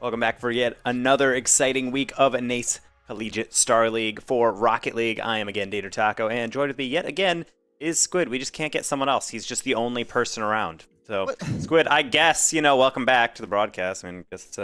Welcome back for yet another exciting week of NACE Collegiate Starleague for Rocket League. I am again Dater Taco, and joined with me yet again is Squid. We just can't get someone else. He's just the only person around. So, Squid, I guess, welcome back to the broadcast. I mean, I guess it's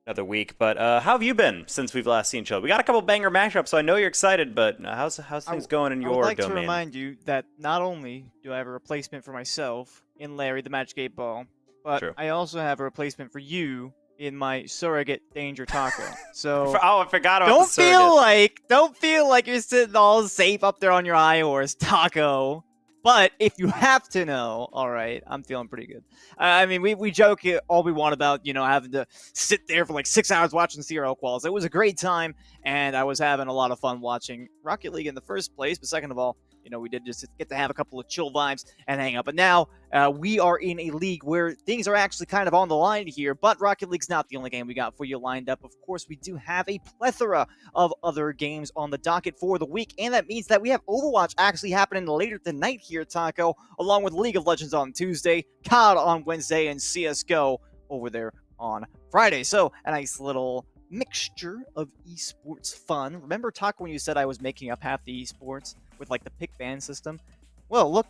another week. But how have you been since we've last seen each other? We got a couple banger matchups, so I know you're excited, but how's things going in your domain? I would like to remind you that not only do I have a replacement for myself in Larry the Matchgate Ball, but True. I also have a replacement for you in my surrogate Danger Taco. So I forgot about the surrogate. Don't feel like you're sitting all safe up there on your IOS, Taco. But if you have to know, all right, I'm feeling pretty good. I mean, we joke all we want about, having to sit there for like 6 hours watching CRL quals. It was a great time, and I was having a lot of fun watching Rocket League in the first place. But second of all, we did just get to have a couple of chill vibes and hang out. But now we are in a league where things are actually kind of on the line here. But Rocket League's not the only game we got for you lined up. Of course, we do have a plethora of other games on the docket for the week. And that means that we have Overwatch actually happening later tonight here, Taco, along with League of Legends on Tuesday, COD on Wednesday, and CSGO over there on Friday. So a nice little mixture of esports fun. Remember, Taco, when you said I was making up half the esports with like the pick ban system? Well, look,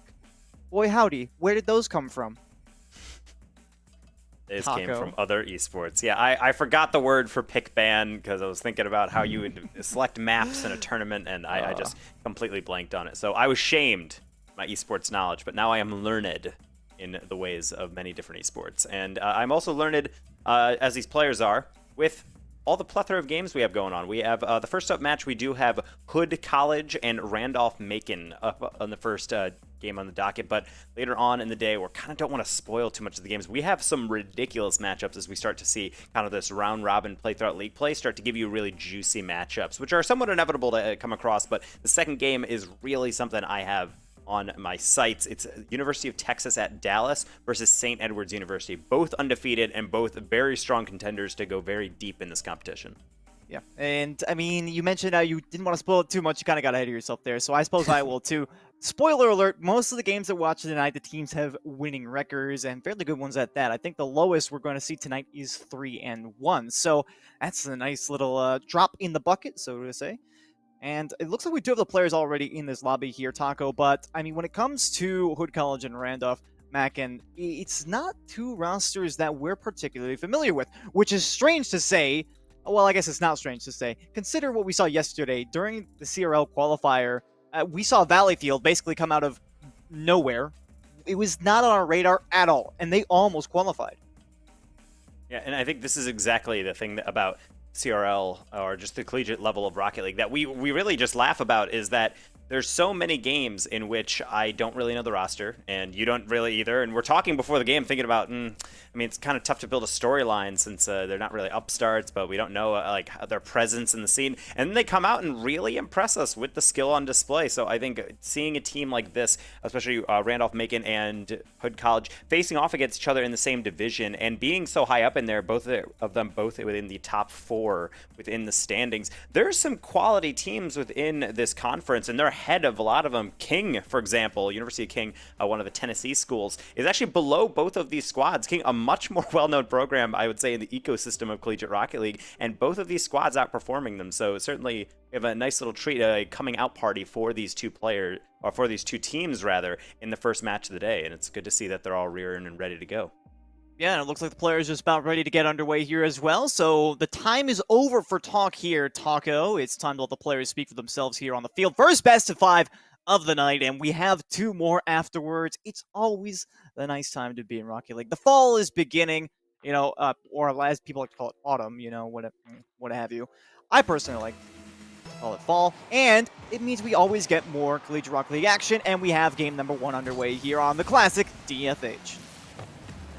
boy howdy, where did those come from? These came from other esports. Yeah, I forgot the word for pick ban because I was thinking about how you would select maps in a tournament, and I just completely blanked on it. So I was shamed my esports knowledge, but now I am learned in the ways of many different esports. And I'm also learned, as these players are, with all the plethora of games we have going on. We have the first up match. We do have Hood College and Randolph-Macon up on the first game on the docket, but later on in the day, we kind of don't want to spoil too much of the games. We have some ridiculous matchups as we start to see kind of this round-robin play throughout league play start to give you really juicy matchups, which are somewhat inevitable to come across, but the second game is really something I have on my sites. It's University of Texas at Dallas versus St. Edward's University. Both undefeated and both very strong contenders to go very deep in this competition. Yeah, and I mean, you mentioned how you didn't want to spoil it too much. You kind of got ahead of yourself there, so I suppose I will too. Spoiler alert, most of the games that we're watching tonight, the teams have winning records and fairly good ones at that. I think the lowest we're going to see tonight is 3-1. So that's a nice little drop in the bucket, so to say. And it looks like we do have the players already in this lobby here, Taco. But, I mean, when it comes to Hood College and Randolph-Macon, it's not two rosters that we're particularly familiar with, which is strange to say. Well, I guess it's not strange to say. Consider what we saw yesterday. During the CRL qualifier, we saw Valleyfield basically come out of nowhere. It was not on our radar at all, and they almost qualified. Yeah, and I think this is exactly the thing about CRL, or just the collegiate level of Rocket League, that we really just laugh about, is that there's so many games in which I don't really know the roster, and you don't really either. And we're talking before the game, thinking about, I mean, it's kind of tough to build a storyline since they're not really upstarts, but we don't know like their presence in the scene. And then they come out and really impress us with the skill on display. So I think seeing a team like this, especially Randolph-Macon and Hood College, facing off against each other in the same division and being so high up in there, both of them within the top 4 within the standings. There's some quality teams within this conference, and they're ahead of a lot of them. King, for example, University of King, one of the Tennessee schools, is actually below both of these squads. King, a much more well-known program, I would say, in the ecosystem of Collegiate Rocket League, and both of these squads outperforming them. So certainly we have a nice little treat, a coming out party for these two players, or for these two teams rather, in the first match of the day, and it's good to see that they're all rearing and ready to go. Yeah, and it looks like the players are just about ready to get underway here as well. So the time is over for talk here, Taco. It's time to let the players speak for themselves here on the field. First best of 5 of the night, and we have 2 more afterwards. It's always the nice time to be in Rocket League. The fall is beginning, or as people like to call it, autumn, what have you. I personally like to call it fall, and it means we always get more Collegiate Rocket League action, and we have game number 1 underway here on the classic DFH.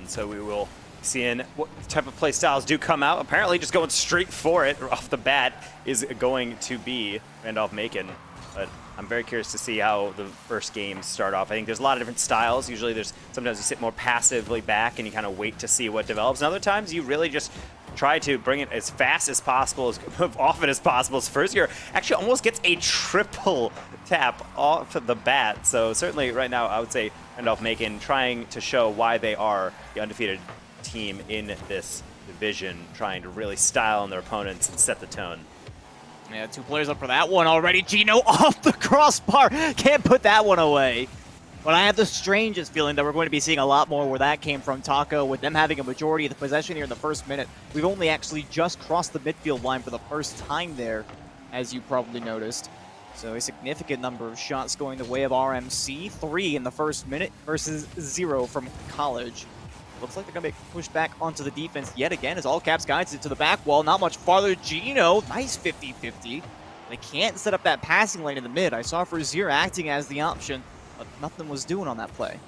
So we will see in what type of play styles do come out. Apparently just going straight for it off the bat is going to be Randolph-Macon. But I'm very curious to see how the first games start off. I think there's a lot of different styles. Usually sometimes you sit more passively back and you kind of wait to see what develops. And other times you really just try to bring it as fast as possible, as often as possible. As Furzier actually almost gets a triple tap off of the bat. So certainly right now I would say Randolph-Macon trying to show why they are the undefeated team in this division, trying to really style on their opponents and set the tone. Yeah, 2 players up for that one already. Gino off the crossbar. Can't put that one away. But I have the strangest feeling that we're going to be seeing a lot more where that came from. Taco, with them having a majority of the possession here in the first minute. We've only actually just crossed the midfield line for the first time there, as you probably noticed. So a significant number of shots going the way of RMC. 3 in the first minute versus 0 from College. Looks like they're going to be pushed back onto the defense yet again as All Caps guides it to the back wall. Not much farther. Gino, nice 50-50. They can't set up that passing lane in the mid. I saw Frazier acting as the option, but nothing was doing on that play.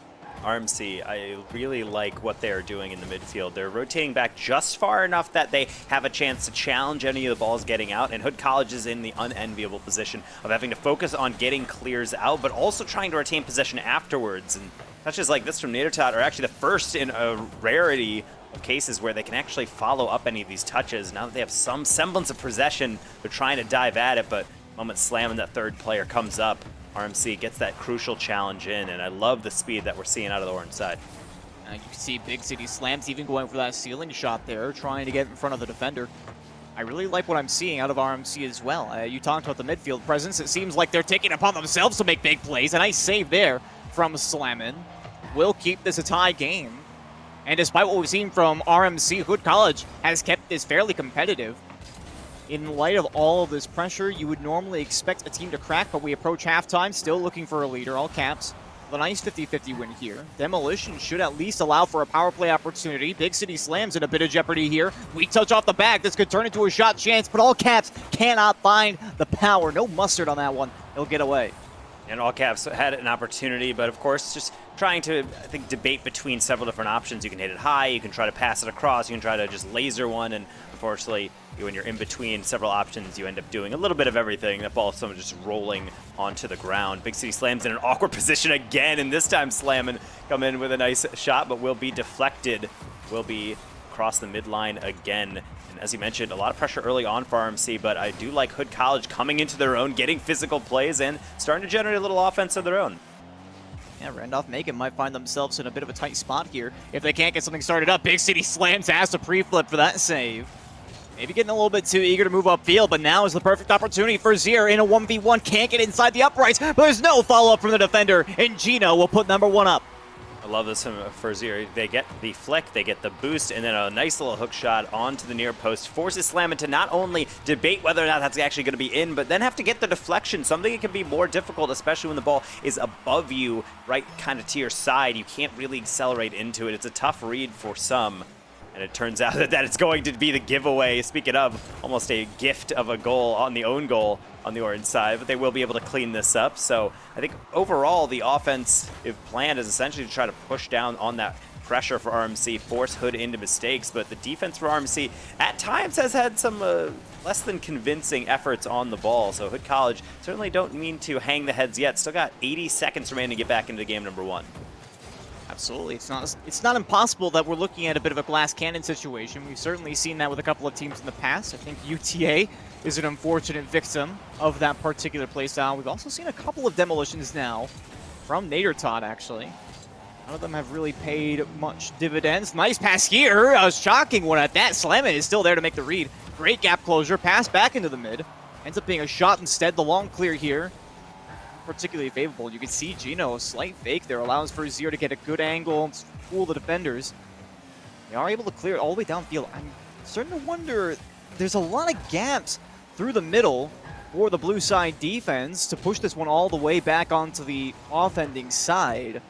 RMC, I really like what they're doing in the midfield. They're rotating back just far enough that they have a chance to challenge any of the balls getting out, and Hood College is in the unenviable position of having to focus on getting clears out, but also trying to retain possession afterwards. And touches like this from Nadertot are actually the first in a rarity of cases where they can actually follow up any of these touches. Now that they have some semblance of possession, they're trying to dive at it, but the moment slamming that third player comes up, RMC gets that crucial challenge in, and I love the speed that we're seeing out of the orange side. You can see Big City Slams even going for that ceiling shot there, trying to get in front of the defender. I really like what I'm seeing out of RMC as well. You talked about the midfield presence. It seems like they're taking it upon themselves to make big plays. A nice save there from Slammin. Will keep this a tie game. And despite what we've seen from RMC, Hood College has kept this fairly competitive. In light of all of this pressure, you would normally expect a team to crack, but we approach halftime, still looking for a leader, All Caps. The nice 50-50 win here. Demolition should at least allow for a power play opportunity. Big City Slams in a bit of jeopardy here. Weak touch off the back. This could turn into a shot chance, but All Caps cannot find the power. No mustard on that one. He'll get away. And All Caps had an opportunity, but of course, just trying to, I think, debate between several different options. You can hit it high, you can try to pass it across, you can try to just laser one, and unfortunately, when you're in between several options, you end up doing a little bit of everything. That ball is someone just rolling onto the ground. Big City Slams in an awkward position again, and this time Slammin come in with a nice shot, but will be deflected. Will be across the midline again. And as you mentioned, a lot of pressure early on for RMC, but I do like Hood College coming into their own, getting physical plays, and starting to generate a little offense of their own. Yeah, Randolph-Macon might find themselves in a bit of a tight spot here if they can't get something started up. Big City Slams has to pre-flip for that save. Maybe getting a little bit too eager to move upfield, but now is the perfect opportunity for Zier in a 1v1. Can't get inside the uprights, but there's no follow-up from the defender, and Gino will put number 1 up. I love this for Zier. They get the flick, they get the boost, and then a nice little hook shot onto the near post. Forces Slammin to not only debate whether or not that's actually going to be in, but then have to get the deflection, something that can be more difficult, especially when the ball is above you, right kind of to your side. You can't really accelerate into it. It's a tough read for some. And it turns out that it's going to be the giveaway. Speaking of, almost a gift of a goal on the own goal on the orange side, but they will be able to clean this up. So I think overall, the offensive plan is essentially to try to push down on that pressure for RMC, force Hood into mistakes. But the defense for RMC at times has had some less than convincing efforts on the ball. So Hood College certainly don't mean to hang the heads yet. Still got 80 seconds remaining to get back into game number 1. Absolutely. It's not impossible that we're looking at a bit of a glass cannon situation. We've certainly seen that with a couple of teams in the past. I think UTA is an unfortunate victim of that particular playstyle. We've also seen a couple of demolitions now from Nadertot, actually. None of them have really paid much dividends. Nice pass here. A shocking one at that. Slammin is still there to make the read. Great gap closure. Pass back into the mid. Ends up being a shot instead. The long clear here. Particularly favorable. You can see Gino, a slight fake there, allows for Zier to get a good angle and fool the defenders. They are able to clear it all the way downfield. I'm starting to wonder, there's a lot of gaps through the middle for the blue side defense to push this one all the way back onto the offending side.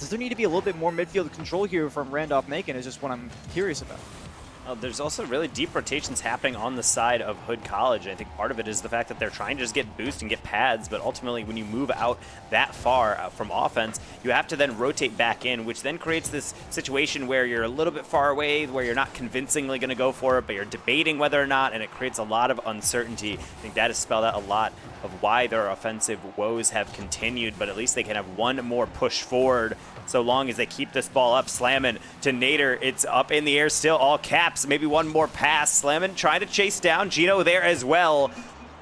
Does there need to be a little bit more midfield control here from Randolph-Macon is just what I'm curious about. There's also really deep rotations happening on the side of Hood College. I think part of it is the fact that they're trying to just get boost and get pads, but ultimately when you move out that far from offense, you have to then rotate back in, which then creates this situation where you're a little bit far away, where you're not convincingly going to go for it, but you're debating whether or not, and it creates a lot of uncertainty. I think that has spelled out a lot of why their offensive woes have continued, but at least they can have one more push forward so long as they keep this ball up. Slammin' to Nader. It's up in the air still, all caps. Maybe one more pass. Slammin' trying to chase down Gino there as well.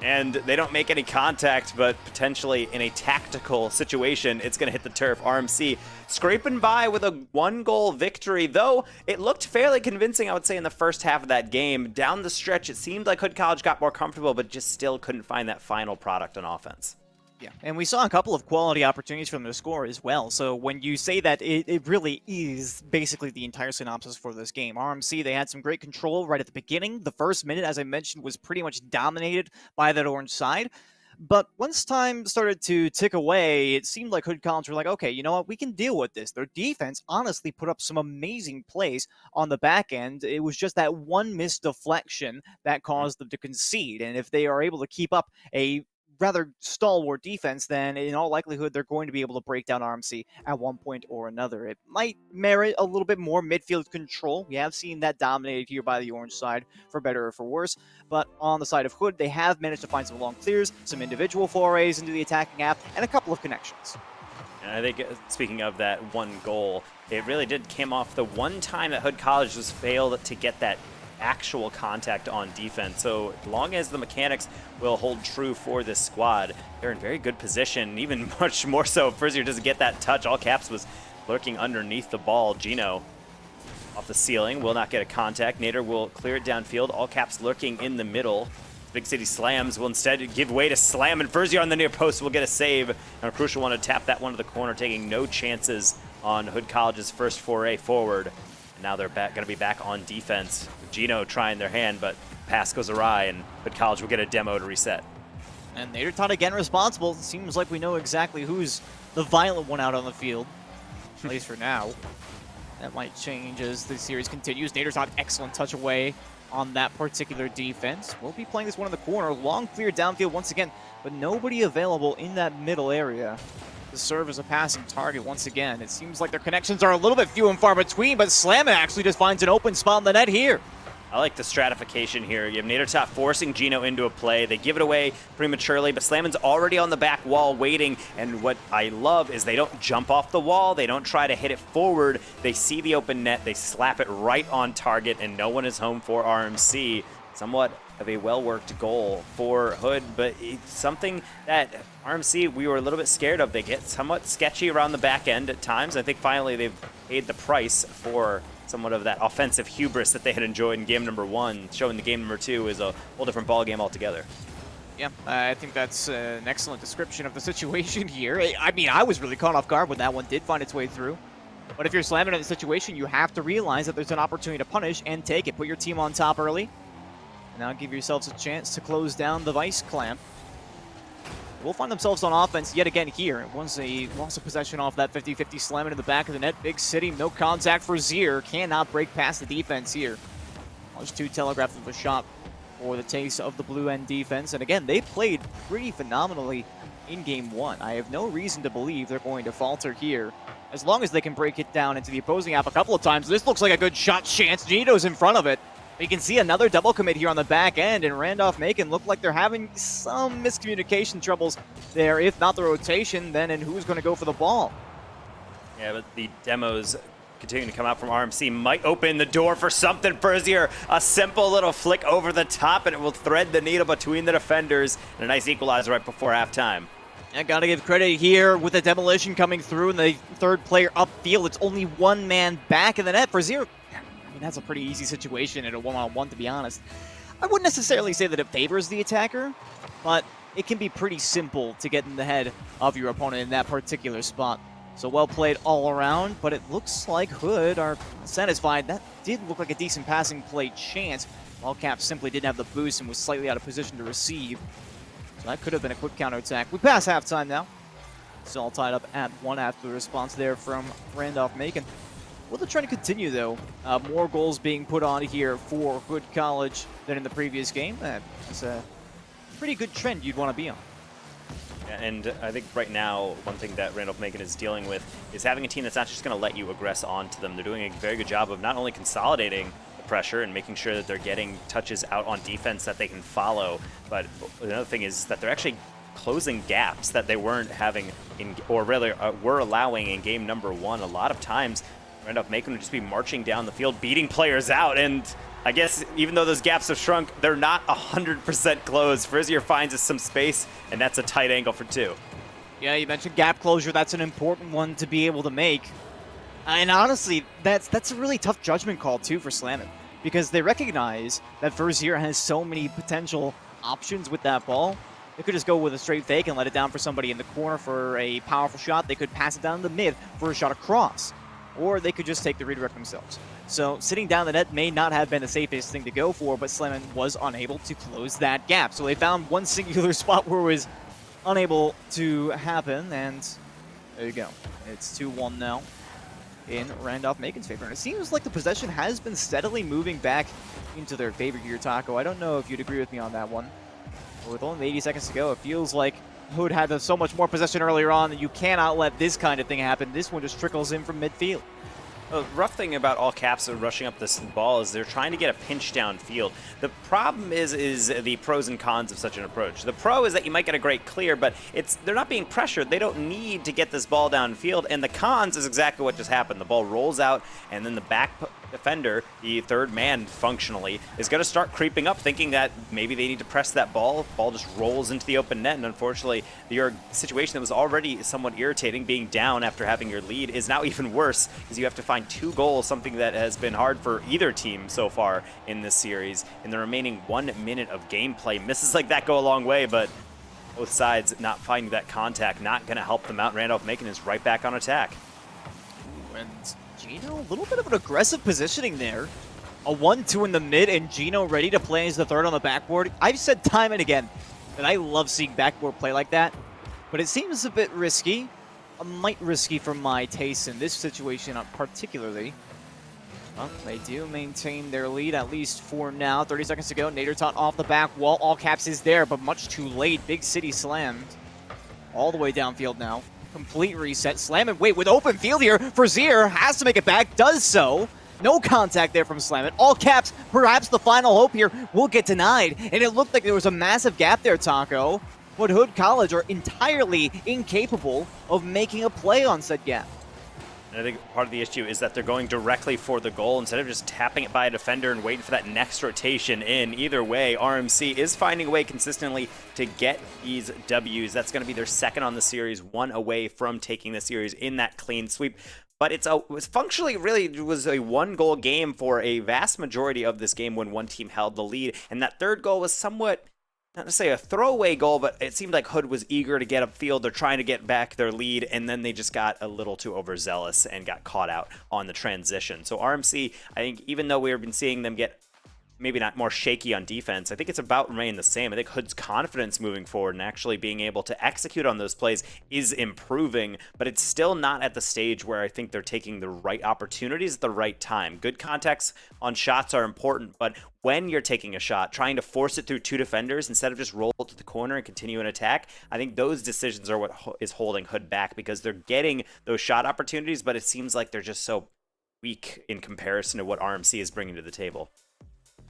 And they don't make any contact, but potentially in a tactical situation, it's going to hit the turf. RMC scraping by with a 1-goal victory, though it looked fairly convincing, I would say, in the first half of that game. Down the stretch, it seemed like Hood College got more comfortable, but just still couldn't find that final product on offense. Yeah, and we saw a couple of quality opportunities from the score as well. So when you say that, it really is basically the entire synopsis for this game. RMC, they had some great control right at the beginning. The first minute, as I mentioned, was pretty much dominated by that orange side. But once time started to tick away, it seemed like Hood College were like, okay, you know what, we can deal with this. Their defense honestly put up some amazing plays on the back end. It was just that one missed deflection that caused them to concede. And if they are able to keep up a rather stalwart defense, then in all likelihood they're going to be able to break down RMC at one point or another. It might merit a little bit more midfield control. We have seen that dominated here by the orange side, for better or for worse. But on the side of Hood, they have managed to find some long clears, some individual forays into the attacking half, and a couple of connections. And I think, speaking of that one goal, it really did come off the one time that Hood College was failed to get that actual contact on defense. So as long as the mechanics will hold true for this squad, they're in very good position, even much more so if Ferzier doesn't get that touch. All caps was lurking underneath the ball. Gino off the ceiling will not get a contact. Nader will clear it downfield. All caps lurking in the middle. Big City Slams will instead give way to Slam, and Ferzier on the near post will get a save. And a crucial one to tap that one to the corner, taking no chances on Hood College's first foray forward. Now they're going to be back on defense. Gino trying their hand, but pass goes awry, and Hood College will get a demo to reset. And Nader again responsible. It seems like we know exactly who's the violent one out on the field, at least for now. That might change as the series continues. Nader excellent touch away on that particular defense. We'll be playing this one in the corner. Long clear downfield once again, but nobody available in that middle area to serve as a passing target once again. It seems like their connections are a little bit few and far between, but Slammin' actually just finds an open spot in the net here. I like the stratification here. You have Nader forcing Gino into a play. They give it away prematurely, but Slammin's already on the back wall waiting. And what I love is they don't jump off the wall. They don't try to hit it forward. They see the open net. They slap it right on target, and no one is home for RMC. Somewhat of a well-worked goal for Hood, but it's something that RMC, we were a little bit scared of. They get somewhat sketchy around the back end at times. I think finally they've paid the price for somewhat of that offensive hubris that they had enjoyed in game number 1, showing the game number 2 is a whole different ball game altogether. Yeah, I think that's an excellent description of the situation here. I mean, I was really caught off guard when that one did find its way through. But if you're slamming in a situation, you have to realize that there's an opportunity to punish and take it. Put your team on top early. Now give yourselves a chance to close down the vice clamp. Will find themselves on offense yet again here. Once they lost a possession off that 50-50 slamming in the back of the net. Big City, no contact for Zier. Cannot break past the defense here. There's 2 telegraphs of a shot for the taste of the blue end defense. And again, they played pretty phenomenally in game 1. I have no reason to believe they're going to falter here. As long as they can break it down into the opposing half a couple of times. This looks like a good shot chance. Gino's in front of it. You can see another double commit here on the back end, and Randolph-Macon look like they're having some miscommunication troubles there. If not the rotation, then and who's going to go for the ball? Yeah, but the demos continuing to come out from RMC might open the door for something. Ferzier, a simple little flick over the top, and it will thread the needle between the defenders. And a nice equalizer right before halftime. I gotta give credit here with the demolition coming through and the third player upfield. It's only one man back in the net. Ferzier, I mean, that's a pretty easy situation in a one-on-one, to be honest. I wouldn't necessarily say that it favors the attacker, but it can be pretty simple to get in the head of your opponent in that particular spot. So well played all around, but it looks like Hood are satisfied. That did look like a decent passing play chance. Wildcat simply didn't have the boost and was slightly out of position to receive. So that could have been a quick counterattack. We pass halftime now. It's all tied up at 1 after the response there from Randolph-Macon. Will the trend continue, though? More goals being put on here for Hood College than in the previous game. It's a pretty good trend you'd want to be on. And I think right now, one thing that Randolph-Macon is dealing with is having a team that's not just going to let you aggress onto them. They're doing a very good job of not only consolidating the pressure and making sure that they're getting touches out on defense that they can follow, but another thing is that they're actually closing gaps that they weren't having, or rather were allowing in game number 1. A lot of times, Randolph-Macon would just be marching down the field, beating players out, and I guess even though those gaps have shrunk, they're not 100% closed. Frizier finds us some space, and that's a tight angle for 2. Yeah, you mentioned gap closure. That's an important one to be able to make. And honestly, that's a really tough judgment call, too, for Slammin', because they recognize that Frizier has so many potential options with that ball. They could just go with a straight fake and let it down for somebody in the corner for a powerful shot. They could pass it down the mid for a shot across. Or they could just take the redirect themselves. So sitting down the net may not have been the safest thing to go for, but Slammin' was unable to close that gap. So they found one singular spot where it was unable to happen, and there you go. It's 2-1 now in Randolph-Macon's favor. And it seems like the possession has been steadily moving back into their favor here, Taco. I don't know if you'd agree with me on that one. But with only 80 seconds to go, it feels like Hood had so much more possession earlier on that you cannot let this kind of thing happen. This one just trickles in from midfield. The rough thing about all caps rushing up this ball is they're trying to get a pinch downfield. The problem is the pros and cons of such an approach. The pro is that you might get a great clear, but they're not being pressured. They don't need to get this ball downfield. And the cons is exactly what just happened. The ball rolls out, and then the back defender, the third man functionally, is going to start creeping up, thinking that maybe they need to press that ball. Ball just rolls into the open net, and unfortunately, your situation that was already somewhat irritating, being down after having your lead, is now even worse because you have to find 2 goals, something that has been hard for either team so far in this series. In the remaining 1 minute of gameplay, misses like that go a long way, but both sides not finding that contact, not going to help them out. Randolph-Macon is right back on attack. And Gino, a little bit of an aggressive positioning there. A 1-2 in the mid, and Gino ready to play as the third on the backboard. I've said time and again that I love seeing backboard play like that, but it seems a bit risky. A mite risky for my taste in this situation particularly. Well, they do maintain their lead, at least for now. 30 seconds to go. Nadertot off the back wall. All caps is there, but much too late. Big City slammed. All the way downfield now. Complete reset. Slammin' wait with open field here. Frizier has to make it back. Does so. No contact there from Slammin'. All caps. Perhaps the final hope here will get denied. And it looked like there was a massive gap there, Taco. But Hood College are entirely incapable of making a play on said gap. And I think part of the issue is that they're going directly for the goal instead of just tapping it by a defender and waiting for that next rotation in. Either way, RMC is finding a way consistently to get these Ws. That's going to be their second on the series, 1 away from taking the series in that clean sweep. But it was functionally really was a 1-goal game for a vast majority of this game when one team held the lead. And that third goal was somewhat, not to say a throwaway goal, but it seemed like Hood was eager to get upfield. They're trying to get back their lead, and then they just got a little too overzealous and got caught out on the transition. So RMC, I think, even though we've been seeing them get maybe not more shaky on defense, I think it's about remaining the same. I think Hood's confidence moving forward and actually being able to execute on those plays is improving, but it's still not at the stage where I think they're taking the right opportunities at the right time. Good contacts on shots are important, but when you're taking a shot, trying to force it through 2 defenders instead of just roll to the corner and continue an attack, I think those decisions are what is holding Hood back, because they're getting those shot opportunities, but it seems like they're just so weak in comparison to what RMC is bringing to the table.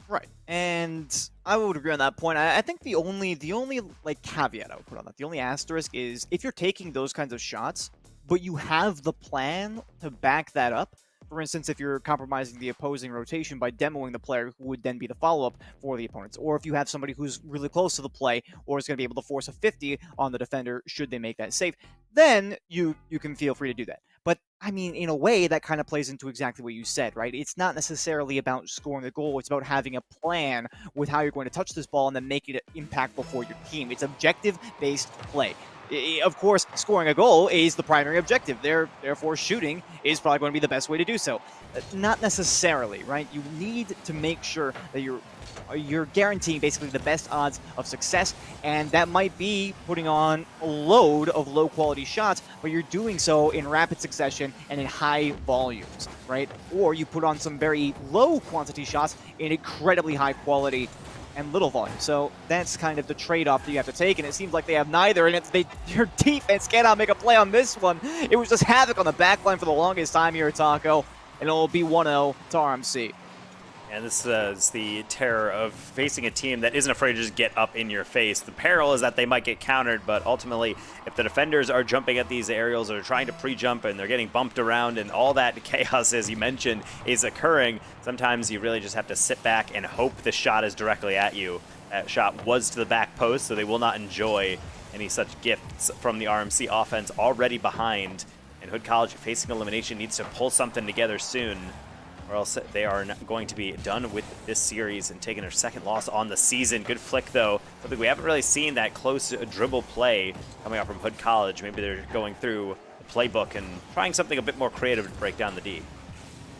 Right, and I would agree on that point. I think the only like caveat I would put on that, the only asterisk is if you're taking those kinds of shots, but you have the plan to back that up. For instance, if you're compromising the opposing rotation by demoing the player who would then be the follow-up for the opponents, or if you have somebody who's really close to the play or is going to be able to force a 50 on the defender should they make that save, then you can feel free to do that. But, I mean, in a way, that kind of plays into exactly what you said, right? It's not necessarily about scoring a goal. It's about having a plan with how you're going to touch this ball and then make it impactful for your team. It's objective-based play. Of course, scoring a goal is the primary objective. Therefore, shooting is probably going to be the best way to do so. Not necessarily, right? You need to make sure that you're guaranteeing basically the best odds of success, and that might be putting on a load of low-quality shots, but you're doing so in rapid succession and in high volumes, right? Or you put on some very low-quantity shots in incredibly high quality and little volume. So that's kind of the trade-off that you have to take, and it seems like they have neither, and your defense cannot make a play on this one. It was just havoc on the backline for the longest time here at Taco, and it'll be 1-0 to RMC. And this is the terror of facing a team that isn't afraid to just get up in your face. The peril is that they might get countered, but ultimately, if the defenders are jumping at these aerials or trying to pre-jump and they're getting bumped around and all that chaos, as you mentioned, is occurring, sometimes you really just have to sit back and hope the shot is directly at you. That shot was to the back post, so they will not enjoy any such gifts from the RMC offense already behind. And Hood College, facing elimination, needs to pull something together soon, or else they are going to be done with this series and taking their second loss on the season. Good flick, though. Something we haven't really seen, that close dribble play coming out from Hood College. Maybe they're going through the playbook and trying something a bit more creative to break down the D.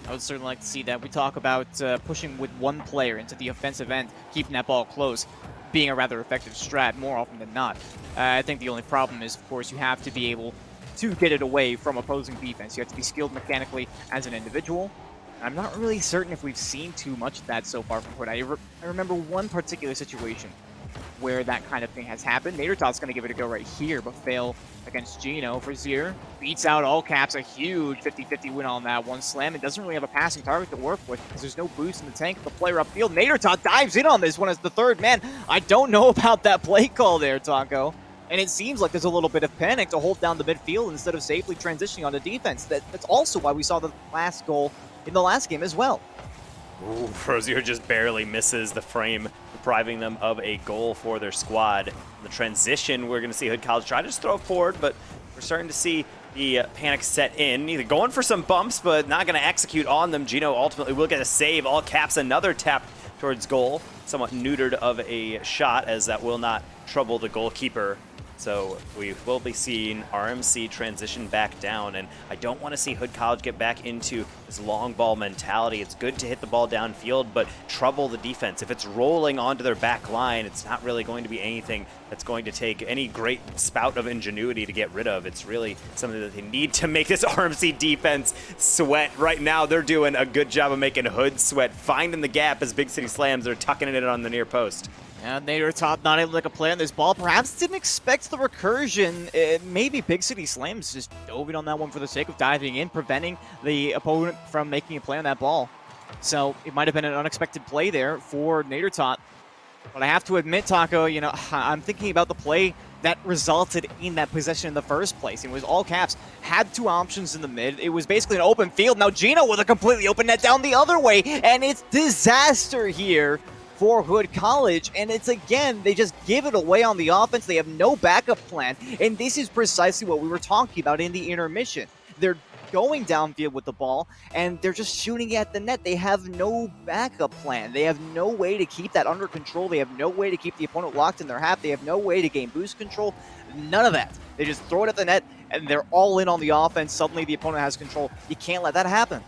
I would certainly like to see that. We talk about pushing with one player into the offensive end, keeping that ball close, being a rather effective strat more often than not. I think the only problem is, of course, you have to be able to get it away from opposing defense. You have to be skilled mechanically as an individual. I'm not really certain if we've seen too much of that so far from Hood. I remember one particular situation where that kind of thing has happened. Nadertot's going to give it a go right here, but fail against Gino. Frazier beats out all caps, a huge 50-50 win on that one slam. It doesn't really have a passing target to work with because there's no boost in the tank of the player upfield. Nadertot dives in on this one as the third man. I don't know about that play call there, Taco. And it seems like there's a little bit of panic to hold down the midfield instead of safely transitioning onto defense. That's also why we saw the last goal in the last game as well. Ooh, Frazier just barely misses the frame, depriving them of a goal for their squad. The transition, we're going to see Hood College try to just throw it forward, but we're starting to see the panic set in. Either going for some bumps, but not going to execute on them. Gino ultimately will get a save. All caps, another tap towards goal. Somewhat neutered of a shot, as that will not trouble the goalkeeper. So we will be seeing RMC transition back down, and I don't want to see Hood College get back into this long ball mentality. It's good to hit the ball downfield, but trouble the defense. If it's rolling onto their back line, it's not really going to be anything that's going to take any great spout of ingenuity to get rid of. It's really something that they need to make this RMC defense sweat. Right now, they're doing a good job of making Hood sweat, finding the gap as Big City Slams are tucking it in on the near post. And Nadertot not able to make a play on this ball. Perhaps didn't expect the recursion. Maybe Big City Slams just dove in on that one for the sake of diving in, preventing the opponent from making a play on that ball. So it might have been an unexpected play there for Nadertot. But I have to admit, Taco, you know, I'm thinking about the play that resulted in that possession in the first place. It was all caps, had two options in the mid. It was basically an open field. Now Gino with a completely open net down the other way, and it's disaster here for Hood College, and it's again, they just give it away on the offense. They have no backup plan, and this is precisely what we were talking about in the intermission. They're going downfield with the ball, and they're just shooting at the net. They have no backup plan. They have no way to keep that under control. They have no way to keep the opponent locked in their half. They have no way to gain boost control. None of that. They just throw it at the net, and they're all in on the offense. Suddenly the opponent has control. You can't let that happen.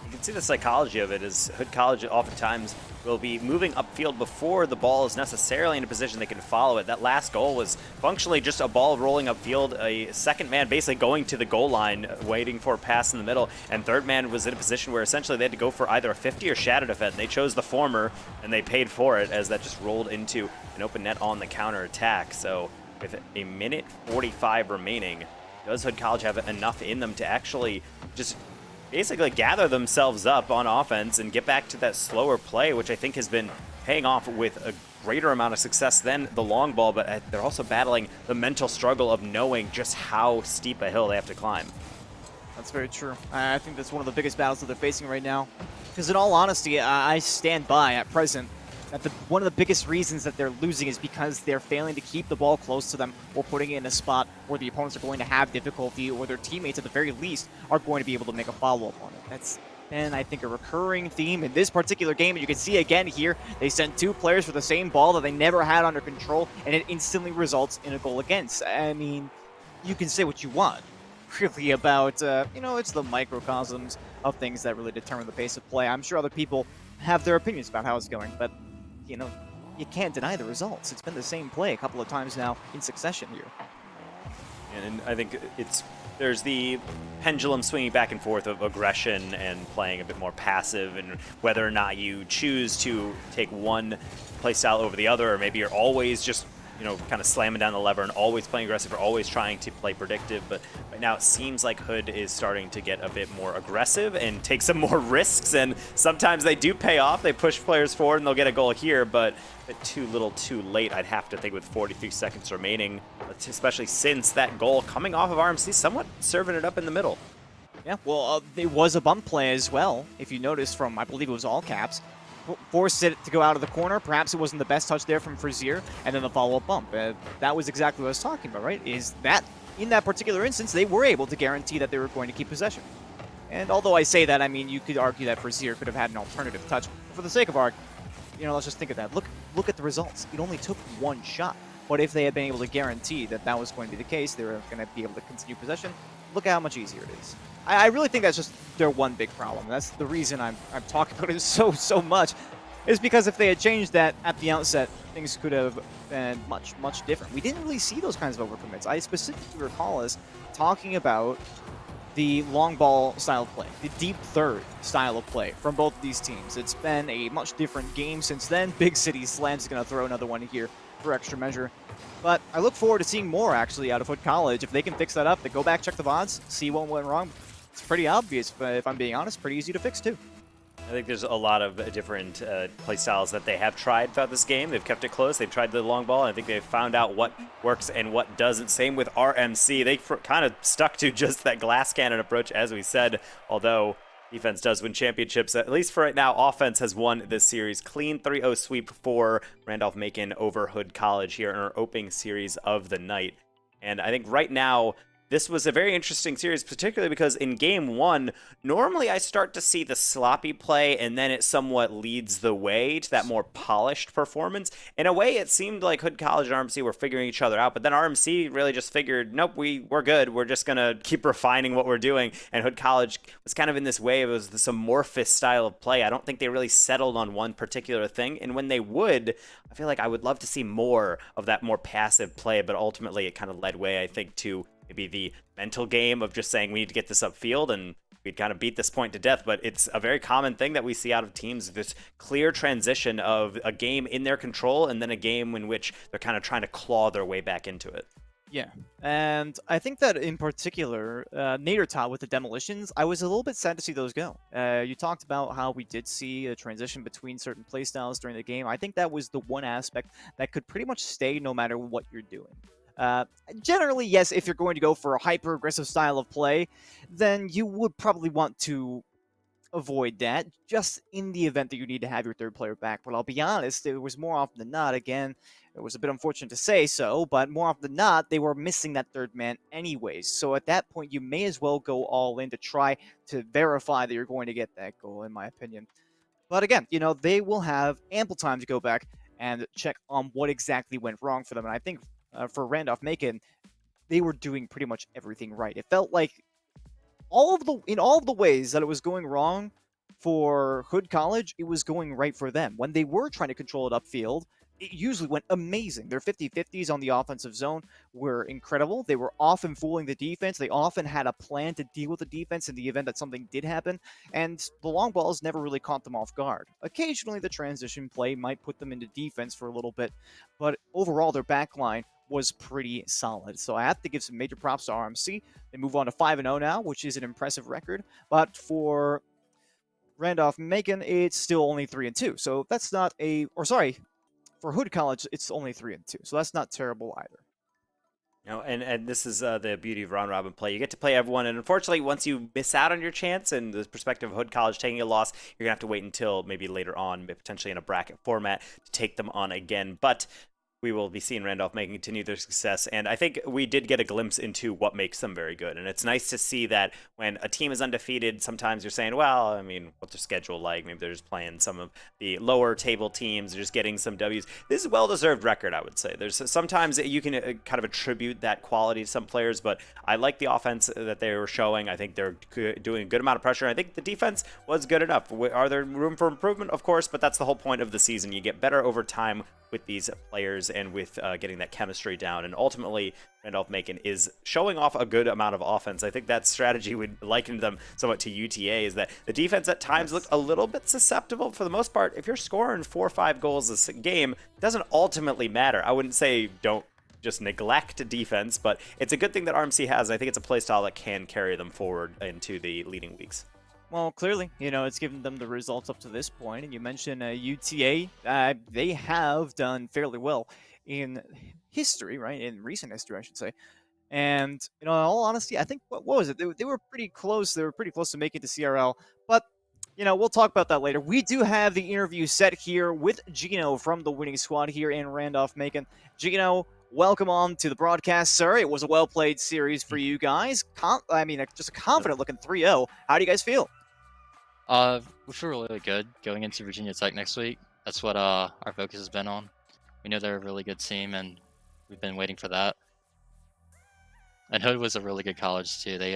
You can see the psychology of it is Hood College oftentimes will be moving upfield before the ball is necessarily in a position they can follow it. That last goal was functionally just a ball rolling upfield, a second man basically going to the goal line, waiting for a pass in the middle, and third man was in a position where essentially they had to go for either a 50 or shadow defend. They chose the former, and they paid for it as that just rolled into an open net on the counter attack. So with a minute 45 remaining, does Hood College have enough in them to actually just basically gather themselves up on offense and get back to that slower play, which I think has been paying off with a greater amount of success than the long ball, but they're also battling the mental struggle of knowing just how steep a hill they have to climb. That's very true. I think that's one of the biggest battles that they're facing right now. Because in all honesty, I stand by at present that one of the biggest reasons that they're losing is because they're failing to keep the ball close to them or putting it in a spot where the opponents are going to have difficulty, or their teammates at the very least are going to be able to make a follow-up on it. been, I think, a recurring theme in this particular game. And you can see again here, they sent 2 players for the same ball that they never had under control, and it instantly results in a goal against. I mean, you can say what you want, really, about, it's the microcosms of things that really determine the pace of play. I'm sure other people have their opinions about how it's going, but, you can't deny the results. It's been the same play a couple of times now in succession here. And I think there's the pendulum swinging back and forth of aggression and playing a bit more passive, and whether or not you choose to take one playstyle over the other, or maybe you're always just kind of slamming down the lever and always playing aggressive or always trying to play predictive. But right now it seems like Hood is starting to get a bit more aggressive and take some more risks, and sometimes they do pay off. They push players forward and they'll get a goal here, but a bit too little too late, I'd have to think, with 43 seconds remaining, especially since that goal coming off of RMC somewhat serving it up in the middle. Yeah, well, there was a bump play as well, if you notice, from, I believe it was all caps. Forced it to go out of the corner. Perhaps it wasn't the best touch there from Frazier, and then the follow-up bump. That was exactly what I was talking about, right? Is that, in that particular instance, they were able to guarantee that they were going to keep possession. And although I say that, I mean, you could argue that Frazier could have had an alternative touch. But for the sake of argument, let's just think of that. Look at the results. It only took one shot. But if they had been able to guarantee that that was going to be the case, they were going to be able to continue possession, look at how much easier it is. I really think that's just their one big problem. That's the reason I'm talking about it so much, is because if they had changed that at the outset, things could have been much different. We didn't really see those kinds of overcommits. I specifically recall us talking about the long ball style of play, the deep third style of play from both of these teams. It's been a much different game since then. Big City Slams is going to throw another one here for extra measure. But I look forward to seeing more, actually, out of Hood College. If they can fix that up, they go back, check the VODs, see what went wrong. It's pretty obvious, but if I'm being honest, pretty easy to fix, too. I think there's a lot of different play styles that they have tried throughout this game. They've kept it close. They've tried the long ball, and I think they've found out what works and what doesn't. Same with RMC. They kind of stuck to just that glass cannon approach, as we said, although defense does win championships. At least for right now, offense has won this series. Clean 3-0 sweep for Randolph-Macon over Hood College here in our opening series of the night. And I think right now, this was a very interesting series, particularly because in Game 1, normally I start to see the sloppy play, and then it somewhat leads the way to that more polished performance. In a way, it seemed like Hood College and RMC were figuring each other out, but then RMC really just figured, nope, we're good. We're just going to keep refining what we're doing. And Hood College was kind of in this wave. It was this amorphous style of play. I don't think they really settled on one particular thing. And when they would, I feel like I would love to see more of that more passive play, but ultimately it kind of led way, I think, to maybe the mental game of just saying we need to get this upfield, and we'd kind of beat this point to death. But it's a very common thing that we see out of teams, this clear transition of a game in their control and then a game in which they're kind of trying to claw their way back into it. Yeah, and I think that in particular, Nader Tot with the demolitions, I was a little bit sad to see those go. You talked about how we did see a transition between certain playstyles during the game. I think that was the one aspect that could pretty much stay no matter what you're doing. Generally, yes, if you're going to go for a hyper-aggressive style of play, then you would probably want to avoid that, just in the event that you need to have your third player back. But I'll be honest, it was more often than not, again, it was a bit unfortunate to say so, but more often than not, they were missing that third man anyways. So at that point, you may as well go all in to try to verify that you're going to get that goal, in my opinion. But again, they will have ample time to go back and check on what exactly went wrong for them. And I think for Randolph-Macon, they were doing pretty much everything right. It felt like in all of the ways that it was going wrong for Hood College, it was going right for them. When they were trying to control it upfield, it usually went amazing. Their 50-50s on the offensive zone were incredible. They were often fooling the defense. They often had a plan to deal with the defense in the event that something did happen, and the long balls never really caught them off guard. Occasionally, the transition play might put them into defense for a little bit, but overall, their back line was pretty solid. So I have to give some major props to RMC. They move on to 5-0 now, which is an impressive record, but for Randolph-Macon, it's still only 3-2. So that's not for Hood College, it's only 3-2, so that's not terrible either. And this is the beauty of round robin play. You get to play everyone, and unfortunately, once you miss out on your chance, and the perspective of Hood College taking a loss, you're gonna have to wait until maybe later on, potentially in a bracket format, to take them on again. But we will be seeing Randolph making continue their success. And I think we did get a glimpse into what makes them very good. And it's nice to see that when a team is undefeated, sometimes you're saying, well, I mean, what's their schedule like? Maybe they're just playing some of the lower table teams, just getting some W's. This is a well-deserved record, I would say. There's sometimes you can kind of attribute that quality to some players, but I like the offense that they were showing. I think they're doing a good amount of pressure. I think the defense was good enough. Are there room for improvement? Of course, but that's the whole point of the season. You get better over time with these players and with getting that chemistry down. And ultimately, Randolph-Macon is showing off a good amount of offense. I think that strategy would liken them somewhat to UTA, is that the defense at times looked a little bit susceptible. For the most part, if you're scoring 4 or 5 goals a game, it doesn't ultimately matter. I wouldn't say don't just neglect defense, but it's a good thing that RMC has. I think it's a play style that can carry them forward into the leading weeks. Well, clearly, it's given them the results up to this point. And you mentioned UTA. They have done fairly well in history, right? In recent history, I should say. And, in all honesty, I think, what was it? They were pretty close. They were pretty close to making it to CRL. But, we'll talk about that later. We do have the interview set here with Gino from the winning squad here in Randolph-Macon. Gino, welcome on to the broadcast, sir. It was a well-played series for you guys. Just a confident-looking 3-0. How do you guys feel? We feel really good going into Virginia Tech next week. That's what our focus has been on. We know they're a really good team, and we've been waiting for that. And Hood was a really good college too. They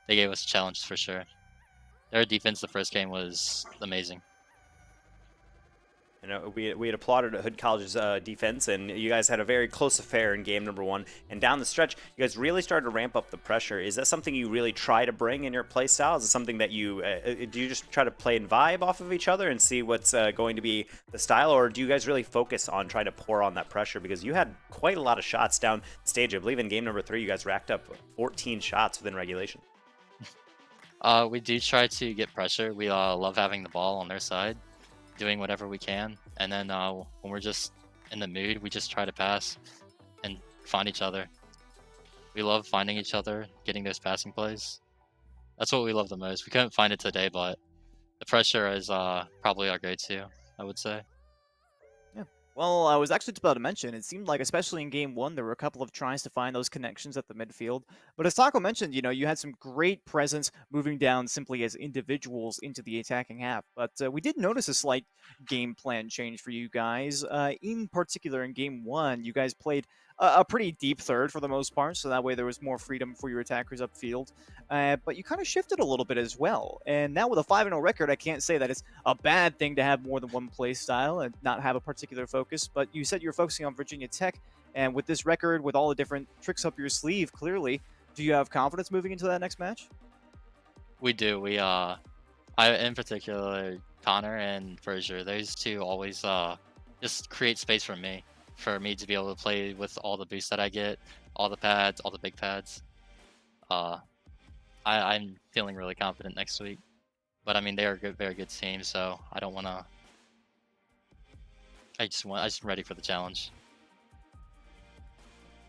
gave us a challenge for sure. Their defense the first game was amazing. We had applauded Hood College's defense, and you guys had a very close affair in game number 1. And down the stretch, you guys really started to ramp up the pressure. Is that something you really try to bring in your play style? Is it something that you do you just try to play and vibe off of each other and see what's going to be the style, or do you guys really focus on trying to pour on that pressure? Because you had quite a lot of shots down the stage. I believe in game number 3, you guys racked up 14 shots within regulation. We do try to get pressure. We love having the ball on their side, doing whatever we can, and then when we're just in the mood, we just try to pass and find each other. We love finding each other, getting those passing plays. That's what we love the most. We couldn't find it today, but the pressure is probably our go-to, I would say. Well, I was actually just about to mention, it seemed like, especially in Game 1, there were a couple of tries to find those connections at the midfield. But as Taco mentioned, you had some great presence moving down simply as individuals into the attacking half. But we did notice a slight game plan change for you guys. In particular, in Game 1, you guys played a pretty deep third for the most part, so that way there was more freedom for your attackers upfield. But you kind of shifted a little bit as well. And now with a 5-0 record, I can't say that it's a bad thing to have more than one play style and not have a particular focus. But you said you're focusing on Virginia Tech, and with this record, with all the different tricks up your sleeve, clearly, do you have confidence moving into that next match? We do. I in particular, Connor and Frazier, those two always just create space for me to be able to play with all the boosts that I get, all the pads, all the big pads. I'm feeling really confident next week. But I mean, they are a good, very good team, so I don't want to. I just ready for the challenge.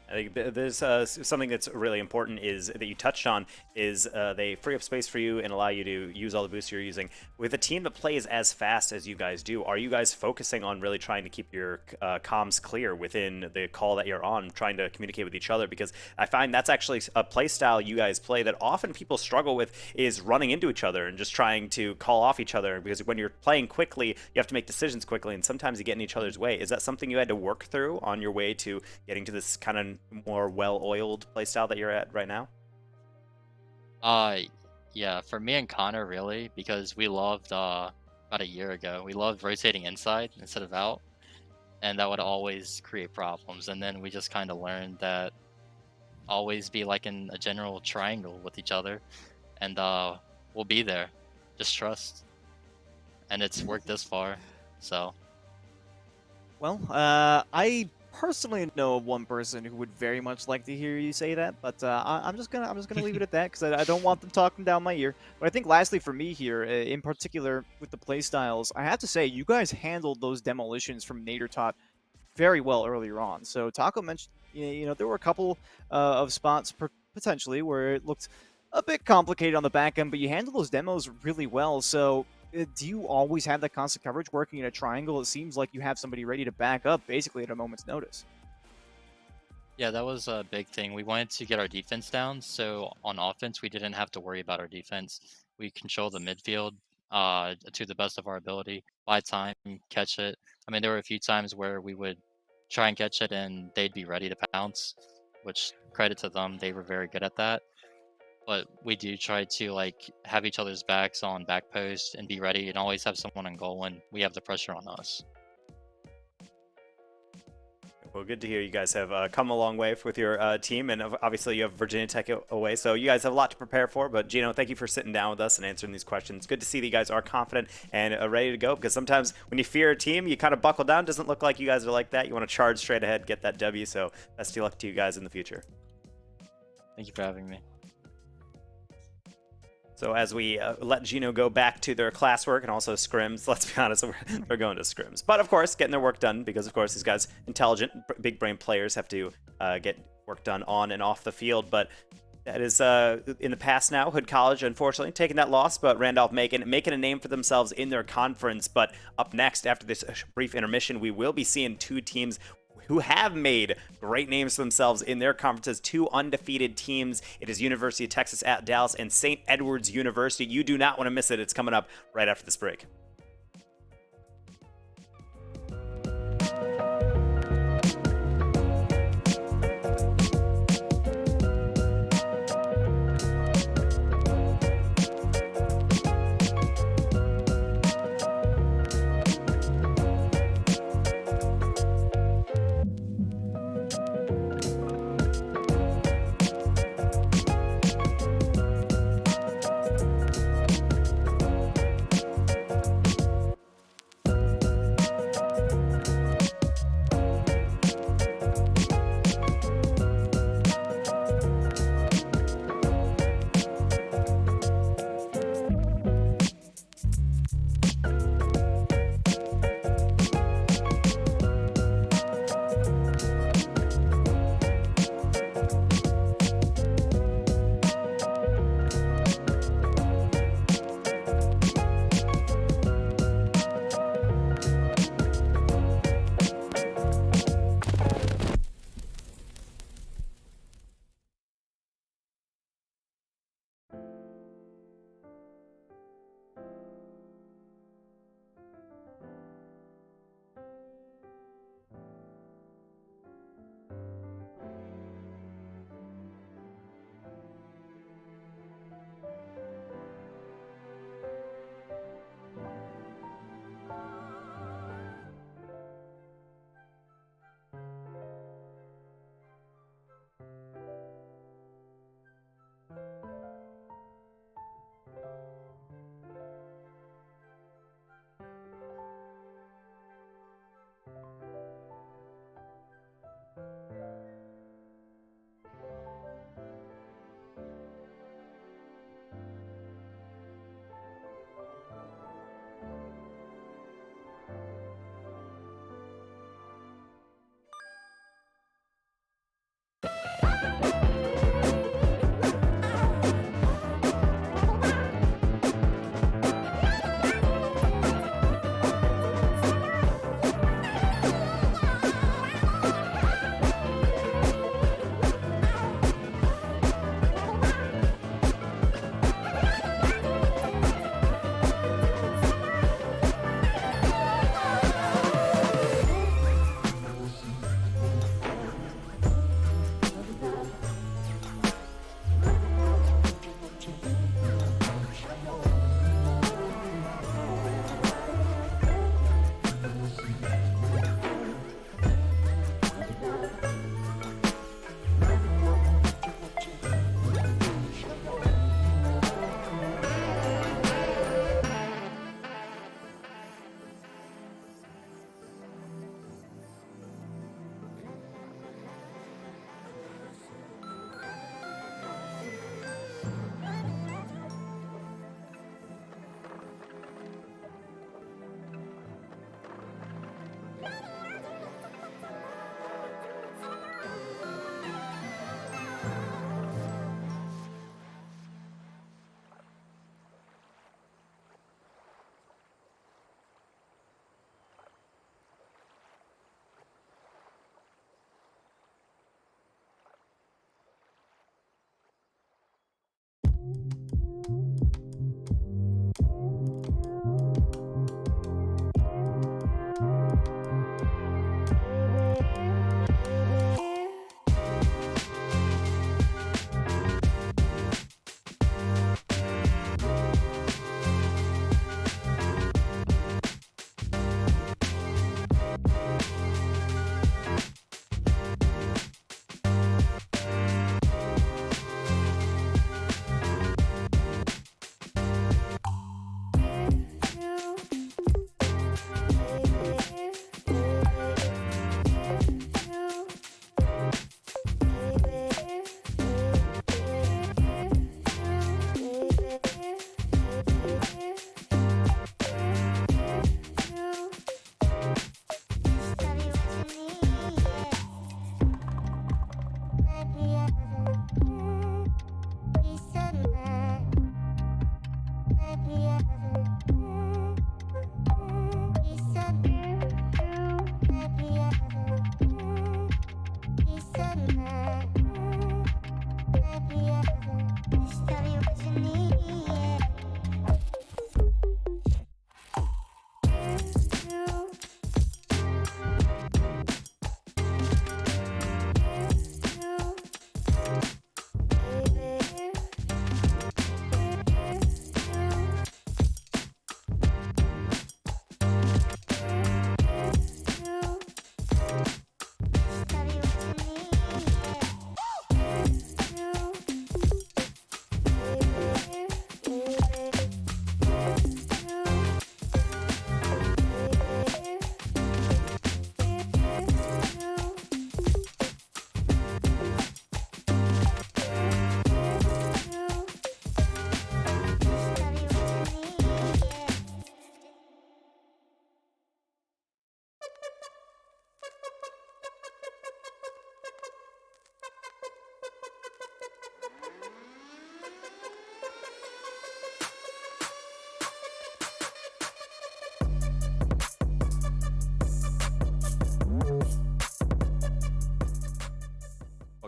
I think there's something that's really important is that you touched on is they free up space for you and allow you to use all the boosts you're using. With a team that plays as fast as you guys do, are you guys focusing on really trying to keep your comms clear within the call that you're on, trying to communicate with each other? Because I find that's actually a play style you guys play that often people struggle with, is running into each other and just trying to call off each other. Because when you're playing quickly, you have to make decisions quickly, and sometimes you get in each other's way. Is that something you had to work through on your way to getting to this kind of more well-oiled playstyle that you're at right now? Yeah, for me and Connor, really, because we loved about a year ago, we loved rotating inside instead of out, and that would always create problems. And then we just kind of learned that always be like in a general triangle with each other, and we'll be there. Just trust. And it's worked this far, so. Well, I personally know of one person who would very much like to hear you say that, but I'm just gonna leave it at that because I don't want them talking down my ear. But I think lastly for me here, in particular with the playstyles, I have to say you guys handled those demolitions from Nader Tot very well earlier on. So Taco mentioned, there were a couple of spots potentially where it looked a bit complicated on the back end, but you handled those demos really well. So do you always have that constant coverage working in a triangle? It seems like you have somebody ready to back up basically at a moment's notice. Yeah, that was a big thing. We wanted to get our defense down, so on offense, we didn't have to worry about our defense. We control the midfield to the best of our ability, buy time, catch it. I mean, there were a few times where we would try and catch it and they'd be ready to pounce, which credit to them, they were very good at that. But we do try to like have each other's backs on back post and be ready and always have someone in goal when we have the pressure on us. Well, good to hear you guys have come a long way with your team, and obviously you have Virginia Tech away, so you guys have a lot to prepare for. But Gino, thank you for sitting down with us and answering these questions. Good to see that you guys are confident and ready to go, because sometimes when you fear a team, you kind of buckle down. Doesn't look like you guys are like that. You want to charge straight ahead, get that W, so best of luck to you guys in the future. Thank you for having me. So as we let Gino go back to their classwork and also scrims, let's be honest, they're going to scrims. But of course, getting their work done, because of course these guys, intelligent, big brain players, have to get work done on and off the field. But that is in the past now. Hood College, unfortunately, taking that loss, but Randolph-Macon making a name for themselves in their conference. But up next, after this brief intermission, we will be seeing two teams who have made great names for themselves in their conferences, two undefeated teams. It is University of Texas at Dallas and St. Edward's University. You do not want to miss it. It's coming up right after this break.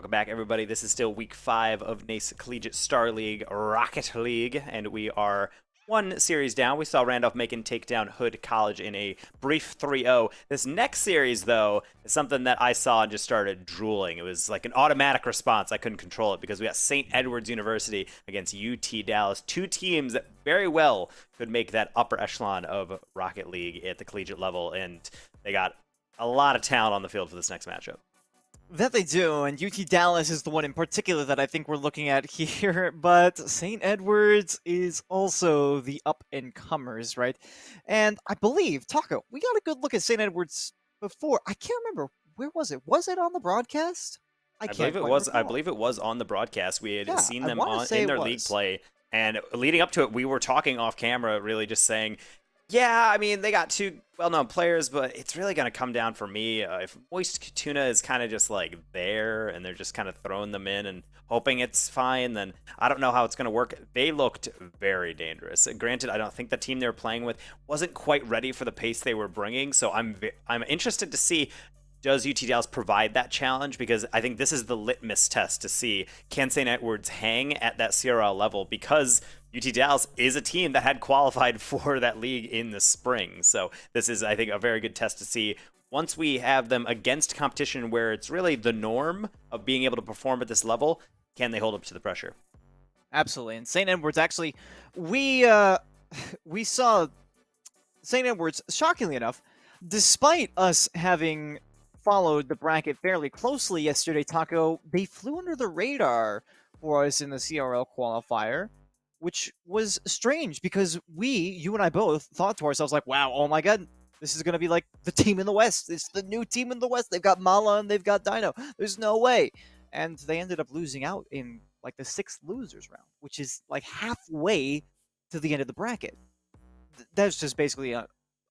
Welcome back, everybody. This is still week 5 of NACE Collegiate Starleague Rocket League, and we are one series down. We saw Randolph-Macon take down Hood College in a brief 3-0. This next series, though, is something that I saw and just started drooling. It was like an automatic response. I couldn't control it because we got St. Edward's University against UT Dallas. Two teams that very well could make that upper echelon of Rocket League at the collegiate level, and they got a lot of talent on the field for this next matchup. That they do, and UT Dallas is the one in particular that I think we're looking at here, but St. Edward's is also the up-and-comers, right? And I believe, Taco, we got a good look at St. Edward's before. I can't remember, where was it? Was it on the broadcast? I believe it was. I believe it was on the broadcast. We had seen them in their league play, and leading up to it, we were talking off camera, really just saying, yeah, I mean, they got two well-known players, but it's really going to come down for me. If Moist Tuna is kind of just like there and they're just kind of throwing them in and hoping it's fine, then I don't know how it's going to work. They looked very dangerous. Granted, I don't think the team they were playing with wasn't quite ready for the pace they were bringing, so I'm interested to see, does UT Dallas provide that challenge? Because I think this is the litmus test to see, can St. Edward's hang at that CRL level? Because UT Dallas is a team that had qualified for that league in the spring. So this is, I think, a very good test to see. Once we have them against competition where it's really the norm of being able to perform at this level, can they hold up to the pressure? Absolutely. And St. Edward's actually, we saw St. Edward's, shockingly enough, despite us having followed the bracket fairly closely yesterday, Taco, they flew under the radar for us in the CRL qualifier, which was strange because you and I both thought to ourselves like, wow, oh my god, this is going to be like the team in the West. It's the new team in the West. They've got Mala and they've got Dino. There's no way. And they ended up losing out in like the 6th losers round, which is like halfway to the end of the bracket. That's just basically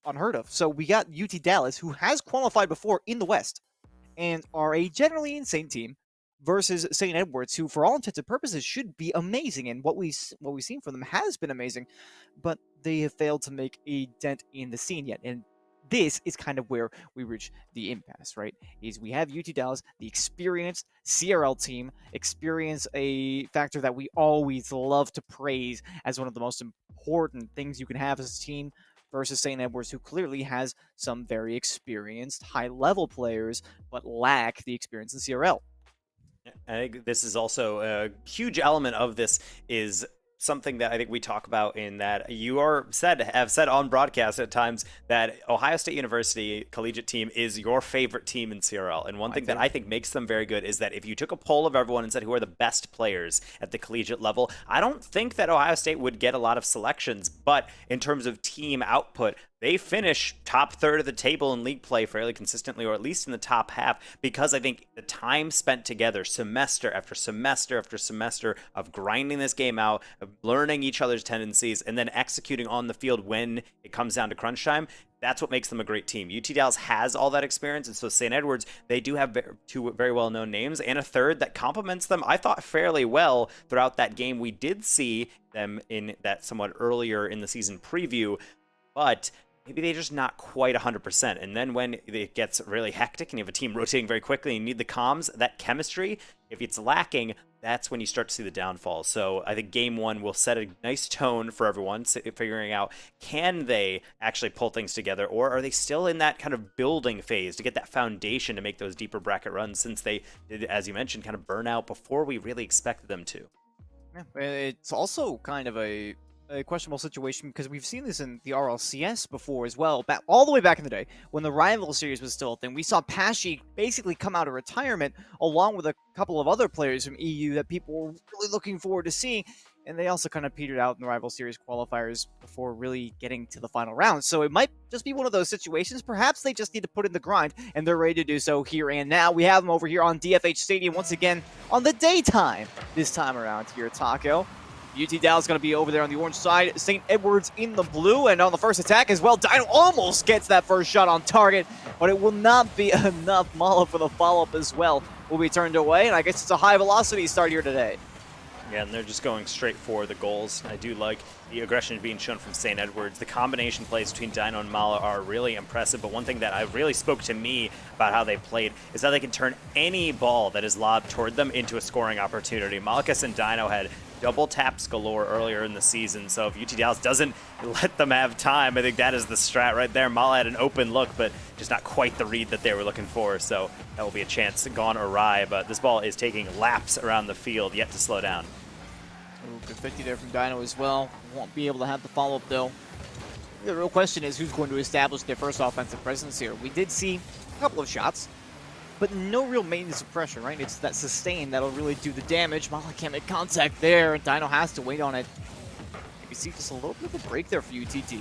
unheard of. So we got UT Dallas, who has qualified before in the West and are a generally insane team, versus St. Edward's, who for all intents and purposes should be amazing, and what we've seen from them has been amazing, but they have failed to make a dent in the scene yet. And this is kind of where we reach the impasse, right? Is we have UT Dallas, the experienced CRL team, experience a factor that we always love to praise as one of the most important things you can have as a team, versus St. Edward's, who clearly has some very experienced high-level players, but lack the experience in CRL. I think this is also a huge element of this is something that I think we talk about, in that you have said on broadcast at times that Ohio State University collegiate team is your favorite team in CRL. And one thing that I think makes them very good is that if you took a poll of everyone and said who are the best players at the collegiate level, I don't think that Ohio State would get a lot of selections, but in terms of team output, they finish top third of the table in league play fairly consistently, or at least in the top half, because I think the time spent together semester after semester after semester of grinding this game out, of learning each other's tendencies, and then executing on the field when it comes down to crunch time, that's what makes them a great team. UT Dallas has all that experience, and so St. Edward's, they do have two very well-known names and a third that complements them, I thought, fairly well throughout that game. We did see them in that somewhat earlier in the season preview, but maybe they're just not quite 100%. And then when it gets really hectic and you have a team rotating very quickly and you need the comms, that chemistry, if it's lacking, that's when you start to see the downfall. So I think game 1 will set a nice tone for everyone, figuring out, can they actually pull things together, or are they still in that kind of building phase to get that foundation to make those deeper bracket runs, since they did, as you mentioned, kind of burn out before we really expected them to. Yeah, it's also kind of a questionable situation because we've seen this in the RLCS before as well, all the way back in the day when the rival series was still a thing. We saw Pashy basically come out of retirement along with a couple of other players from EU that people were really looking forward to seeing, and they also kind of petered out in the rival series qualifiers before really getting to the final round. So it might just be one of those situations. Perhaps they just need to put in the grind, and they're ready to do so here and now. We have them over here on DFH Stadium once again on the daytime this time around here, Taco. UT Dallas going to be over there on the orange side. St. Edward's in the blue, and on the first attack as well, Dino almost gets that first shot on target, but it will not be enough. Mala for the follow-up as well will be turned away, and I guess it's a high-velocity start here today. Yeah, and they're just going straight for the goals. I do like the aggression being shown from St. Edwards. The combination plays between Dino and Mala are really impressive, but one thing that really spoke to me about how they played is how they can turn any ball that is lobbed toward them into a scoring opportunity. Malakas and Dino had double taps galore earlier in the season, so if UT Dallas doesn't let them have time, I think that is the strat right there. Mala had an open look, but just not quite the read that they were looking for, so that will be a chance gone awry, but this ball is taking laps around the field, yet to slow down. Ooh, good 50 there from Dino as well. Won't be able to have the follow-up, though. The real question is who's going to establish their first offensive presence here. We did see a couple of shots, but no real maintenance of pressure, right? It's that sustain that'll really do the damage. Mala can't make contact there, and Dino has to wait on it. You see just a little bit of a break there for UTD.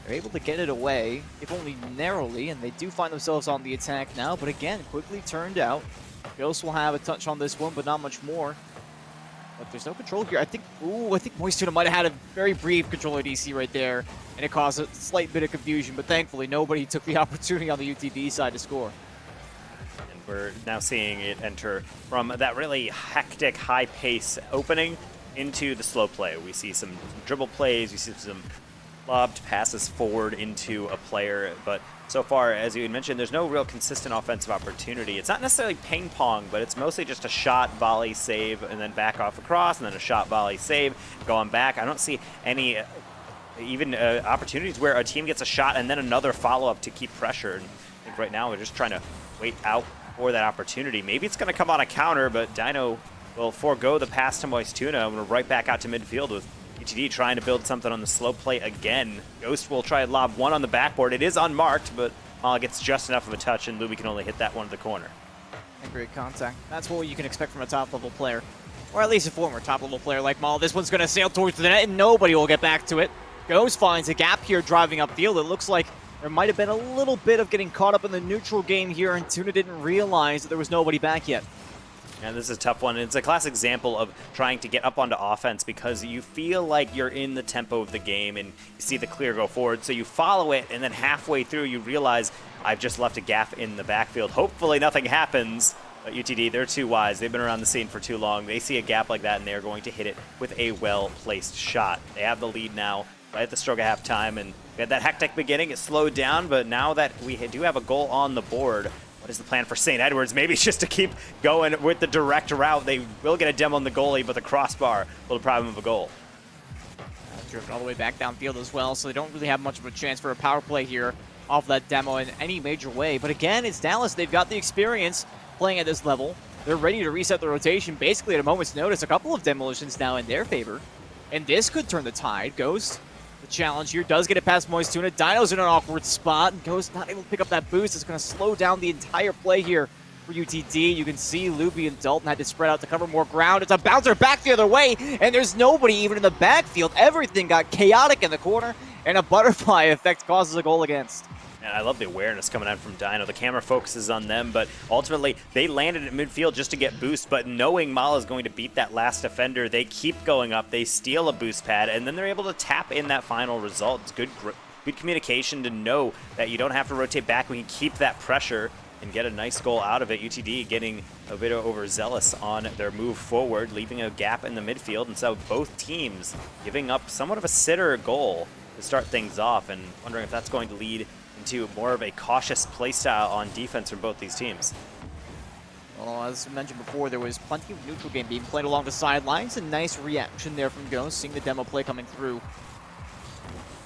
They're able to get it away, if only narrowly, and they do find themselves on the attack now, but again, quickly turned out. Ghost will have a touch on this one, but not much more. But there's no control here. I think Moistuna might have had a very brief controller DC right there, and it caused a slight bit of confusion, but thankfully nobody took the opportunity on the UTD side to score. And we're now seeing it enter from that really hectic, high-pace opening into the slow play. We see some dribble plays, we see some lobbed passes forward into a player, but so far, as you mentioned, there's no real consistent offensive opportunity. It's not necessarily ping pong, but it's mostly just a shot, volley, save, and then back off across, and then a shot, volley, save, going back. I don't see any even opportunities where a team gets a shot and then another follow-up to keep pressure. And I think right now we're just trying to wait out for that opportunity. Maybe it's going to come on a counter, but Dino will forego the pass to Moistuna, and we're right back out to midfield with UTD trying to build something on the slow play again. Ghost will try to lob one on the backboard. It is unmarked, but Mala gets just enough of a touch, and Luby can only hit that one to the corner. And great contact. That's what you can expect from a top-level player, or at least a former top-level player like Mala. This one's going to sail towards the net, and nobody will get back to it. Ghost finds a gap here driving upfield. It looks like there might have been a little bit of getting caught up in the neutral game here, and Tuna didn't realize that there was nobody back yet. And this is a tough one. It's a classic example of trying to get up onto offense because you feel like you're in the tempo of the game and you see the clear go forward. So you follow it, and then halfway through you realize I've just left a gap in the backfield. Hopefully nothing happens. But UTD, they're too wise. They've been around the scene for too long. They see a gap like that, and they're going to hit it with a well-placed shot. They have the lead now right at the stroke of halftime, and we had that hectic beginning. It slowed down, but now that we do have a goal on the board, what is the plan for St. Edwards? Maybe it's just to keep going with the direct route. They will get a demo on the goalie, but the crossbar will deprive them of a goal. Driven all the way back downfield as well, so they don't really have much of a chance for a power play here off that demo in any major way. But again, it's Dallas. They've got the experience playing at this level. They're ready to reset the rotation basically at a moment's notice. A couple of demolitions now in their favor, and this could turn the tide. Ghost, the challenge here, does get it past Moistuna. Dino's in an awkward spot, and Ghost not able to pick up that boost. It's going to slow down the entire play here for UTD. You can see Luby and Dalton had to spread out to cover more ground. It's a bouncer back the other way, and there's nobody even in the backfield. Everything got chaotic in the corner, and a butterfly effect causes a goal against. And I love the awareness coming out from Dino. The camera focuses on them, but ultimately they landed at midfield just to get boost, but knowing Mala is going to beat that last defender, they keep going up, they steal a boost pad, and then they're able to tap in that final result. It's good communication to know that you don't have to rotate back. We can keep that pressure and get a nice goal out of it. UTD getting a bit overzealous on their move forward, leaving a gap in the midfield, and so both teams giving up somewhat of a sitter goal to start things off, and wondering if that's going to lead into more of a cautious playstyle on defense from both these teams. Well, as I mentioned before, there was plenty of neutral game being played along the sidelines. A nice reaction there from Ghost, seeing the demo play coming through.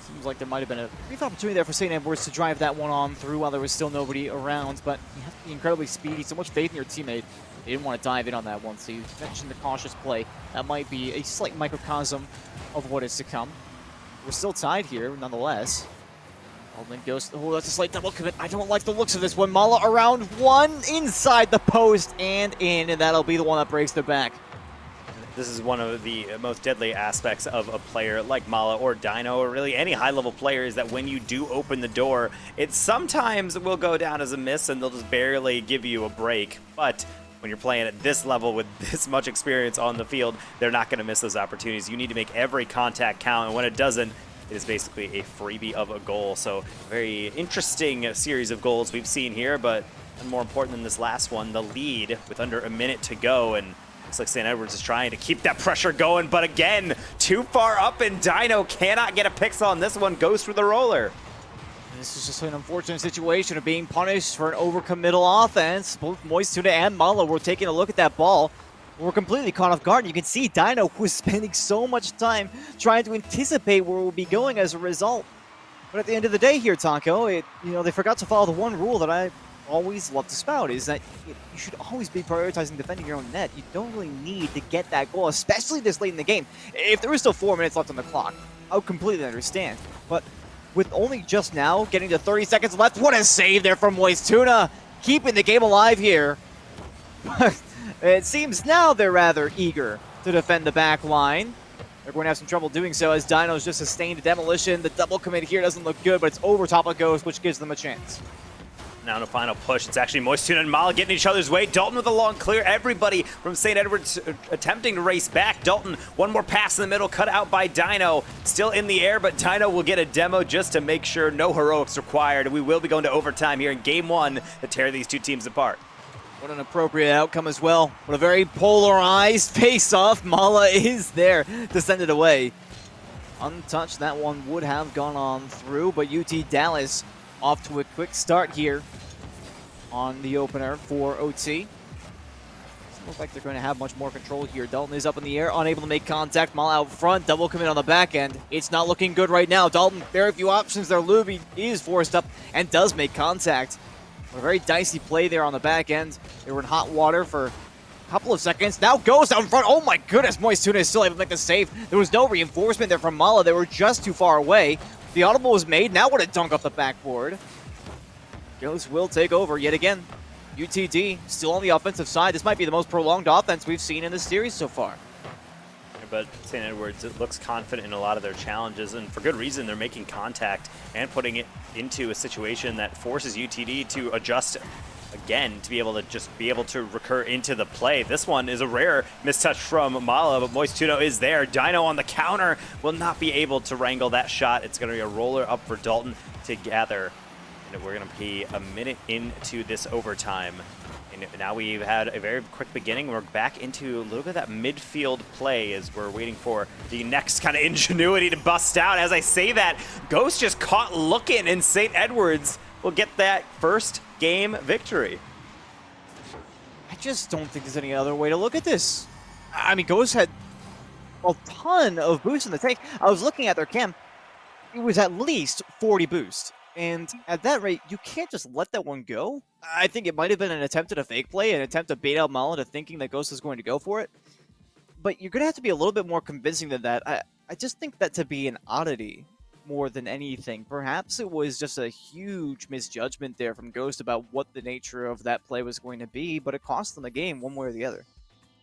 Seems like there might have been a brief opportunity there for St. Edwards to drive that one on through while there was still nobody around, but you have to be incredibly speedy, so much faith in your teammate. They didn't want to dive in on that one, so you mentioned the cautious play. That might be a slight microcosm of what is to come. We're still tied here, nonetheless. Then Ghost, oh, that's a slight double commit. I don't like the looks of this one. Mala around one, inside the post and in, and that'll be the one that breaks their back. This is one of the most deadly aspects of a player like Mala or Dino, or really any high-level player, is that when you do open the door, it sometimes will go down as a miss and they'll just barely give you a break. But when you're playing at this level with this much experience on the field, they're not going to miss those opportunities. You need to make every contact count, and when it doesn't, it is basically a freebie of a goal. So very interesting series of goals we've seen here, but more important than this last one, the lead with under a minute to go, and Looks like St. Edwards is trying to keep that pressure going, but again, too far up, and Dino cannot get a pixel on this one. Goes through the roller. This is just an unfortunate situation of being punished for an overcommittal offense. Both Moist Tuna and Mala were taking a look at that ball. We're completely caught off guard. You can see Dino was spending so much time trying to anticipate where we'll be going as a result. But at the end of the day here, Taco, they forgot to follow the one rule that I always love to spout, is that you should always be prioritizing defending your own net. You don't really need to get that goal, especially this late in the game. If there was still 4 minutes left on the clock, I would completely understand. But with only just now getting to 30 seconds left, what a save there from Moist Tuna, keeping the game alive here. It seems now they're rather eager to defend the back line. They're going to have some trouble doing so as Dino's just sustained a demolition. The double commit here doesn't look good, but it's over top of Ghost, which gives them a chance. Now in a final push, it's actually Moist Tuna and Mala getting each other's way. Dalton with a long clear. Everybody from St. Edwards attempting to race back. Dalton, one more pass in the middle, cut out by Dino. Still in the air, but Dino will get a demo just to make sure no heroics required. We will be going to overtime here in Game 1 to tear these two teams apart. What an appropriate outcome as well. What a very polarized face-off. Mala is there to send it away. Untouched, that one would have gone on through, but UT Dallas off to a quick start here on the opener for OT. Doesn't look like they're going to have much more control here. Dalton is up in the air, unable to make contact. Mala out front, double commit on the back end. It's not looking good right now. Dalton, very few options there. Luby is forced up and does make contact. A very dicey play there on the back end. They were in hot water for a couple of seconds. Now goes down front. Oh my goodness, Moist Tuna is still able to make the save. There was no reinforcement there from Mala. They were just too far away. The audible was made. Now what a dunk off the backboard. Ghost will take over yet again. UTD still on the offensive side. This might be the most prolonged offense we've seen in this series so far. But St. Edwards, it looks confident in a lot of their challenges, and for good reason. They're making contact and putting it into a situation that forces UTD to adjust again to be able to recur into the play. This one is a rare mistouch from Mala, but Moist Tuna is there. Dino on the counter will not be able to wrangle that shot. It's going to be a roller up for Dalton to gather. And we're going to be a minute into this overtime. And now we've had a very quick beginning. We're back into a little bit of that midfield play as we're waiting for the next kind of ingenuity to bust out. As I say that, Ghost just caught looking, and St. Edwards will get that first game victory. I just don't think there's any other way to look at this. I mean, Ghost had a ton of boost in the tank. I was looking at their cam. It was at least 40 boost. And at that rate, you can't just let that one go. I think it might have been an attempt at a fake play, an attempt to bait out Mala into thinking that Ghost is going to go for it. But you're going to have to be a little bit more convincing than that. I just think that to be an oddity more than anything. Perhaps it was just a huge misjudgment there from Ghost about what the nature of that play was going to be, but it cost them the game one way or the other.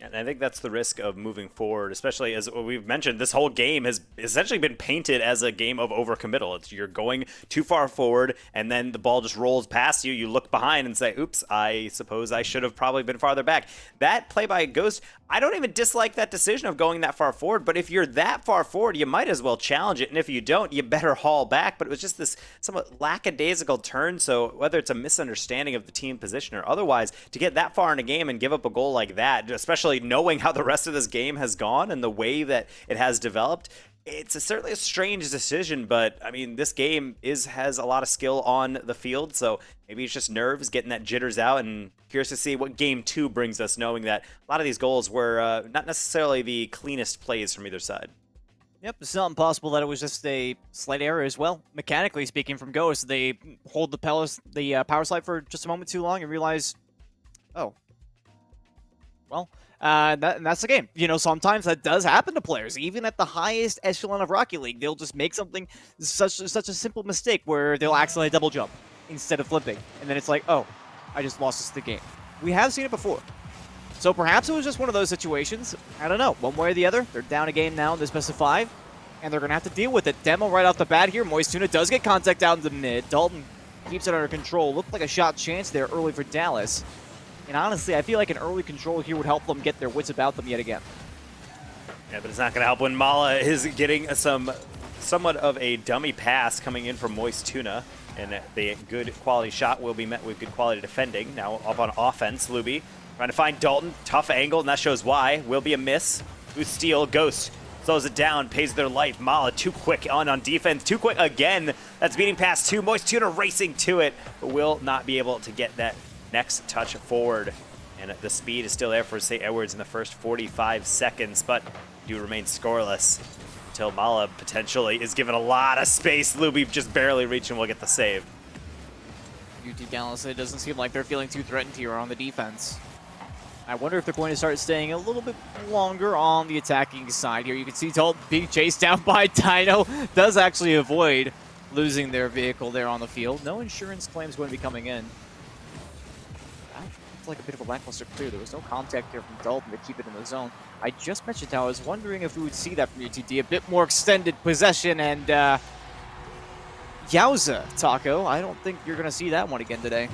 And I think that's the risk of moving forward, especially as we've mentioned, this whole game has essentially been painted as a game of overcommittal. You're going too far forward, and then the ball just rolls past you. You look behind and say, oops, I suppose I should have probably been farther back. That play by Ghost, I don't even dislike that decision of going that far forward, but if you're that far forward, you might as well challenge it, and if you don't, you better haul back. But it was just this somewhat lackadaisical turn, so whether it's a misunderstanding of the team position or otherwise, to get that far in a game and give up a goal like that, especially knowing how the rest of this game has gone and the way that it has developed, it's certainly a strange decision. But I mean, this game has a lot of skill on the field, so maybe it's just nerves getting that jitters out. And curious to see what Game 2 brings us, knowing that a lot of these goals were not necessarily the cleanest plays from either side. Yep, it's not impossible that it was just a slight error as well. Mechanically speaking, from Ghost, they hold the power slide for just a moment too long and realize, oh, well, that's the game. You know, sometimes that does happen to players, even at the highest echelon of Rocket League. They'll just make something such a simple mistake where they'll accidentally double jump instead of flipping, and then it's like, oh, I just lost the game. We have seen it before, so perhaps it was just one of those situations. I don't know. One way or the other, they're down a game now in this best of 5, and they're gonna have to deal with it. Demo right off the bat here. Moist Tuna does get contact out in the mid. Dalton keeps it under control. Looked like a shot chance there early for Dallas. And honestly, I feel like an early control here would help them get their wits about them yet again. Yeah, but it's not going to help when Mala is getting somewhat of a dummy pass coming in from Moist Tuna. And the good quality shot will be met with good quality defending. Now up on offense, Luby Trying to find Dalton. Tough angle, and that shows why. Will be a miss. Who's steal? Ghost slows it down, pays their life. Mala too quick on defense. Too quick again. That's beating past two. Moist Tuna racing to it, but will not be able to get that next touch forward. And the speed is still there for St. Edwards in the first 45 seconds, but do remain scoreless until Mala potentially is given a lot of space. Luby just barely reaching will get the save. UT Dallas, it doesn't seem like they're feeling too threatened here on the defense. I wonder if they're going to start staying a little bit longer on the attacking side here. You can see Dalton being chased down by Dino. Does actually avoid losing their vehicle there on the field. No insurance claims going to be coming in. It's like a bit of a lackluster clear. There was no contact there from Dalton to keep it in the zone. I just mentioned how I was wondering if we would see that from UTD. A bit more extended possession, and yowza, Taco. I don't think you're going to see that one again today.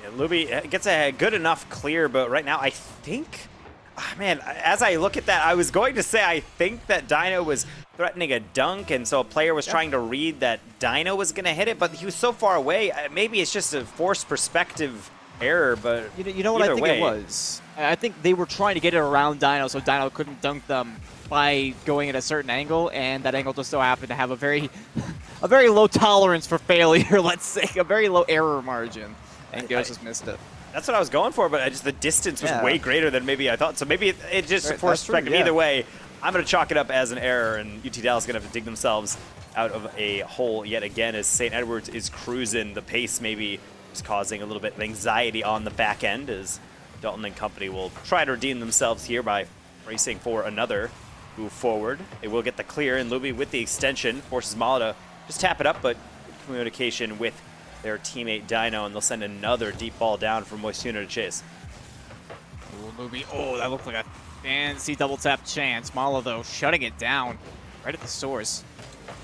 Yeah, Luby gets a good enough clear, but right now I think, man, as I look at that, I was going to say I think that Dino was threatening a dunk, and so a player was trying to read that Dino was going to hit it, but he was so far away. Maybe it's just a forced perspective error, but you know what I think it was? I think they were trying to get it around Dino so Dino couldn't dunk them by going at a certain angle, and that angle just so happened to have a very low tolerance for failure, let's say, a very low error margin. And Ghost just missed it. That's what I was going for, but the distance was way greater than maybe I thought. So maybe it just forced perspective. Either way, I'm going to chalk it up as an error, and UT Dallas is going to have to dig themselves out of a hole yet again as St. Edwards is cruising. The pace maybe is causing a little bit of anxiety on the back end as Dalton and company will try to redeem themselves here by racing for another move forward. They will get the clear, and Luby with the extension forces Mala to just tap it up, but communication with their teammate Dino, and they'll send another deep ball down for Moist Tuna to chase. Ooh, Luby. Oh, that looked like a fancy double tap chance. Mala, though, shutting it down right at the source.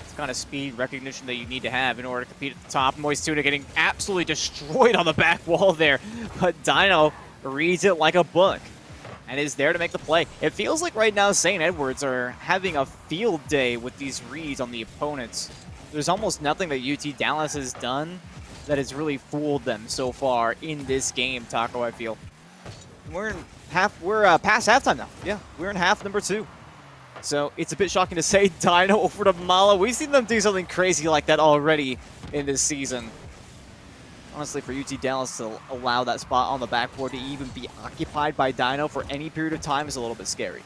It's kind of speed recognition that you need to have in order to compete at the top. Moist Tuna getting absolutely destroyed on the back wall there, but Dino reads it like a book and is there to make the play. It feels like right now St. Edwards are having a field day with these reads on the opponents. There's almost nothing that UT Dallas has done that has really fooled them so far in this game, Taco, I feel. We're past halftime now. Yeah, we're in half number 2. So it's a bit shocking to say Dino over to Mala. We've seen them do something crazy like that already in this season. Honestly, for UT Dallas to allow that spot on the backboard to even be occupied by Dino for any period of time is a little bit scary.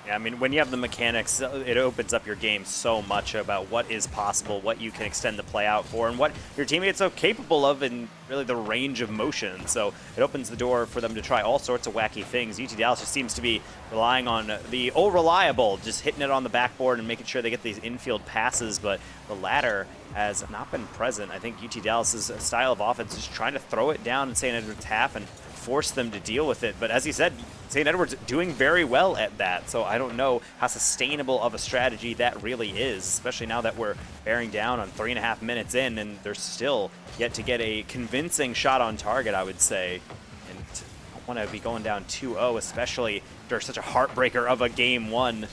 Yeah, I mean, when you have the mechanics, it opens up your game so much about what is possible, what you can extend the play out for, and what your teammates are capable of in really the range of motion. So it opens the door for them to try all sorts of wacky things. UT Dallas just seems to be relying on the reliable, just hitting it on the backboard and making sure they get these infield passes, but the latter has not been present. I think UT Dallas's style of offense is trying to throw it down in St. Edwards half and force them to deal with it. But as you said, St. Edwards doing very well at that. So I don't know how sustainable of a strategy that really is, especially now that we're bearing down on 3.5 minutes in and they're still yet to get a convincing shot on target, I would say. And I don't want to be going down 2-0, especially after such a heartbreaker of a game 1.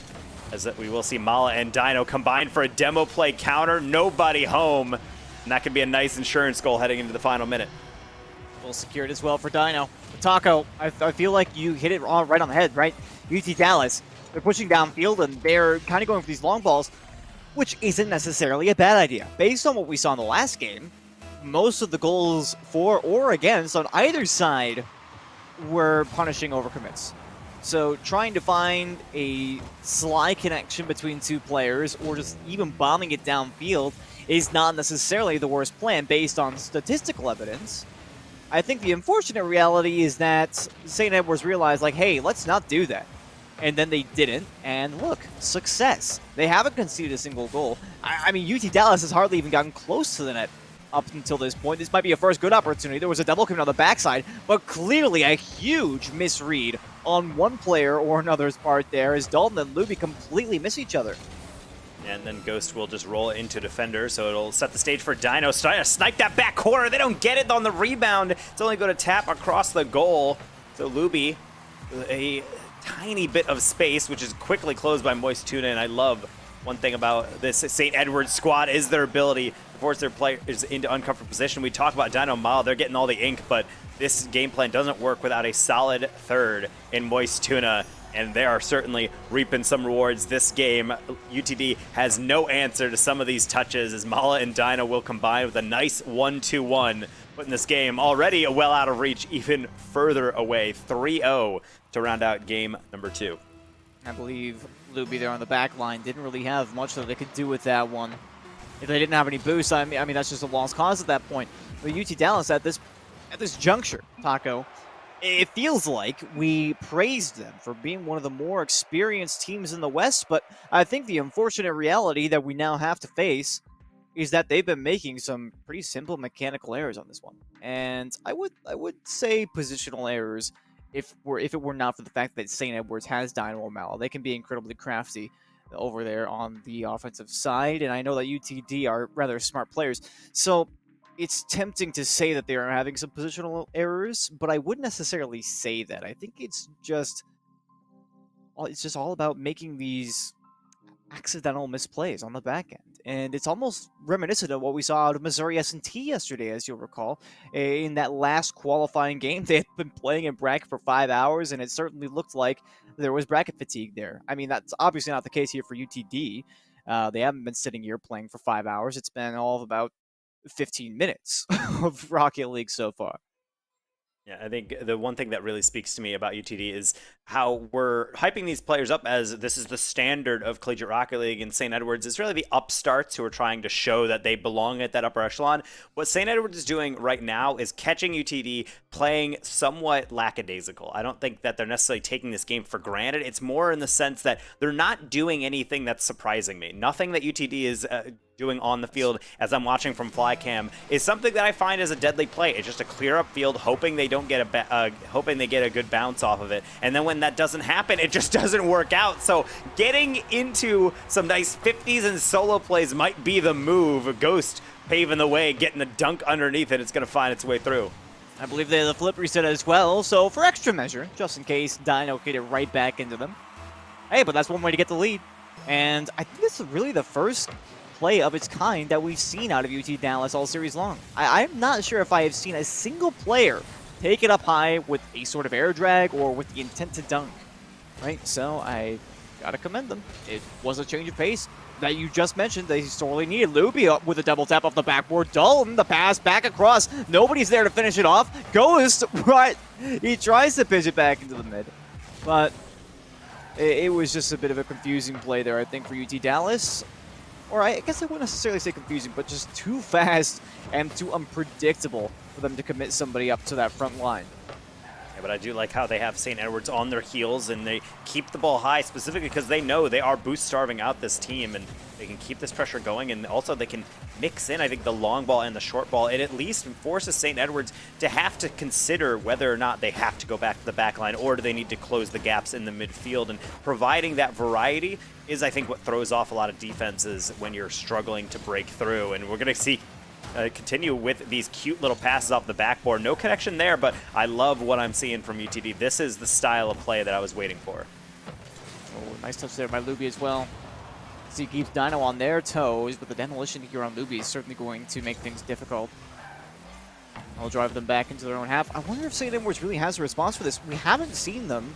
As that we will see Mala and Dino combine for a demo play counter. Nobody home. And that could be a nice insurance goal heading into the final minute. Well secured as well for Dino. Taco, I feel like you hit it right on the head, right? UT Dallas, they're pushing downfield and they're kind of going for these long balls, which isn't necessarily a bad idea. Based on what we saw in the last game, most of the goals for or against on either side were punishing overcommits. So trying to find a sly connection between two players or just even bombing it downfield is not necessarily the worst plan based on statistical evidence. I think the unfortunate reality is that St. Edwards realized, like, hey, let's not do that. And then they didn't, and look, success. They haven't conceded a single goal. I mean, UT Dallas has hardly even gotten close to the net up until this point. This might be a first good opportunity. There was a double coming on the backside, but clearly a huge misread on one player or another's part there as Dalton and Luby completely miss each other. And then Ghost will just roll it into defender, so it'll set the stage for Dino. Trying to snipe that back corner. They don't get it on the rebound. It's only going to tap across the goal. So Luby, a tiny bit of space, which is quickly closed by Moist Tuna, and I love one thing about this St. Edwards squad is their ability to force their players into uncomfortable position. We talk about Dino and Mala, they're getting all the ink, but this game plan doesn't work without a solid third in Moist Tuna, and they are certainly reaping some rewards this game. UTD has no answer to some of these touches as Mala and Dino will combine with a nice 1-2-1, putting this game already well out of reach, even further away. 3-0 to round out game number 2. I believe Luby there on the back line didn't really have much that they could do with that one. If they didn't have any boosts, I mean that's just a lost cause at that point. But UT Dallas at this juncture, Taco, it feels like we praised them for being one of the more experienced teams in the West, but I think the unfortunate reality that we now have to face is that they've been making some pretty simple mechanical errors on this one. And I would say positional errors if it were not for the fact that St. Edwards has Dino and Mala. They can be incredibly crafty over there on the offensive side, and I know that UTD are rather smart players. So it's tempting to say that they are having some positional errors, but I wouldn't necessarily say that. I think it's just all about making these accidental misplays on the back end. And it's almost reminiscent of what we saw out of Missouri S&T yesterday, as you'll recall. In that last qualifying game, they had been playing in bracket for 5 hours, and it certainly looked like there was bracket fatigue there. I mean, that's obviously not the case here for UTD. They haven't been sitting here playing for 5 hours. It's been all of about 15 minutes of Rocket League so far. Yeah, I think the one thing that really speaks to me about UTD is how we're hyping these players up as this is the standard of Collegiate Rocket League, and St. Edwards is really the upstarts who are trying to show that they belong at that upper echelon. What St. Edwards is doing right now is catching UTD playing somewhat lackadaisical. I don't think that they're necessarily taking this game for granted. It's more in the sense that they're not doing anything that's surprising me. Nothing that UTD is doing on the field as I'm watching from Flycam is something that I find as a deadly play. It's just a clear up field, hoping they don't get hoping they get a good bounce off of it, and then when that doesn't happen, it just doesn't work out. So getting into some nice 50s and solo plays might be the move. Ghost paving the way, getting the dunk underneath it. It's going to find its way through. I believe they have the flip reset as well, so for extra measure, just in case Dino get it right back into them. Hey, but that's one way to get the lead, and I think this is really the first play of its kind that we've seen out of UT Dallas all series long. I'm not sure if I have seen a single player take it up high with a sort of air drag or with the intent to dunk, right? So I gotta commend them. It was a change of pace that you just mentioned they sorely needed. Luby up with a double tap off the backboard. Dalton, the pass back across. Nobody's there to finish it off. Ghost, right? He tries to pitch it back into the mid, but it was just a bit of a confusing play there, I think, for UT Dallas. Or I guess I wouldn't necessarily say confusing, but just too fast and too unpredictable for them to commit somebody up to that front line. Yeah, but I do like how they have St. Edwards on their heels and they keep the ball high specifically because they know they are boost starving out this team and they can keep this pressure going, and also they can mix in, I think, the long ball and the short ball. It at least forces St. Edwards to have to consider whether or not they have to go back to the back line or do they need to close the gaps in the midfield, and providing that variety is, I think, what throws off a lot of defenses when you're struggling to break through. And we're going to see continue with these cute little passes off the backboard. No connection there, but I love what I'm seeing from UTD. This is the style of play that I was waiting for. Oh, nice touch there by Luby as well. So he keeps Dino on their toes, but the demolition here on Luby is certainly going to make things difficult. I'll drive them back into their own half. I wonder if St. Edwards really has a response for this. We haven't seen them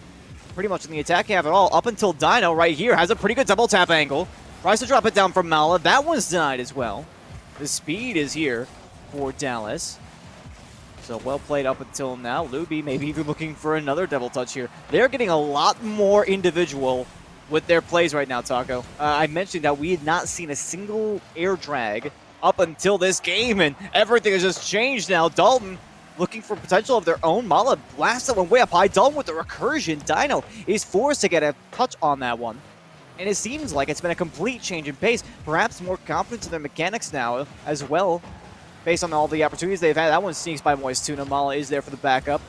pretty much in the attack half at all, up until Dino right here has a pretty good double tap angle. Tries to drop it down from Mala. That one's denied as well. The speed is here for Dallas. So well played up until now. Luby maybe even looking for another double touch here. They're getting a lot more individual with their plays right now, Taco. I mentioned that we had not seen a single air drag up until this game, and everything has just changed now. Dalton looking for potential of their own. Mala blasts that one way up high. Dalton with the recursion. Dino is forced to get a touch on that one. And it seems like it's been a complete change in pace. Perhaps more confidence in their mechanics now as well, based on all the opportunities they've had. That one sneaks by Moist Tuna. Mala is there for the backup.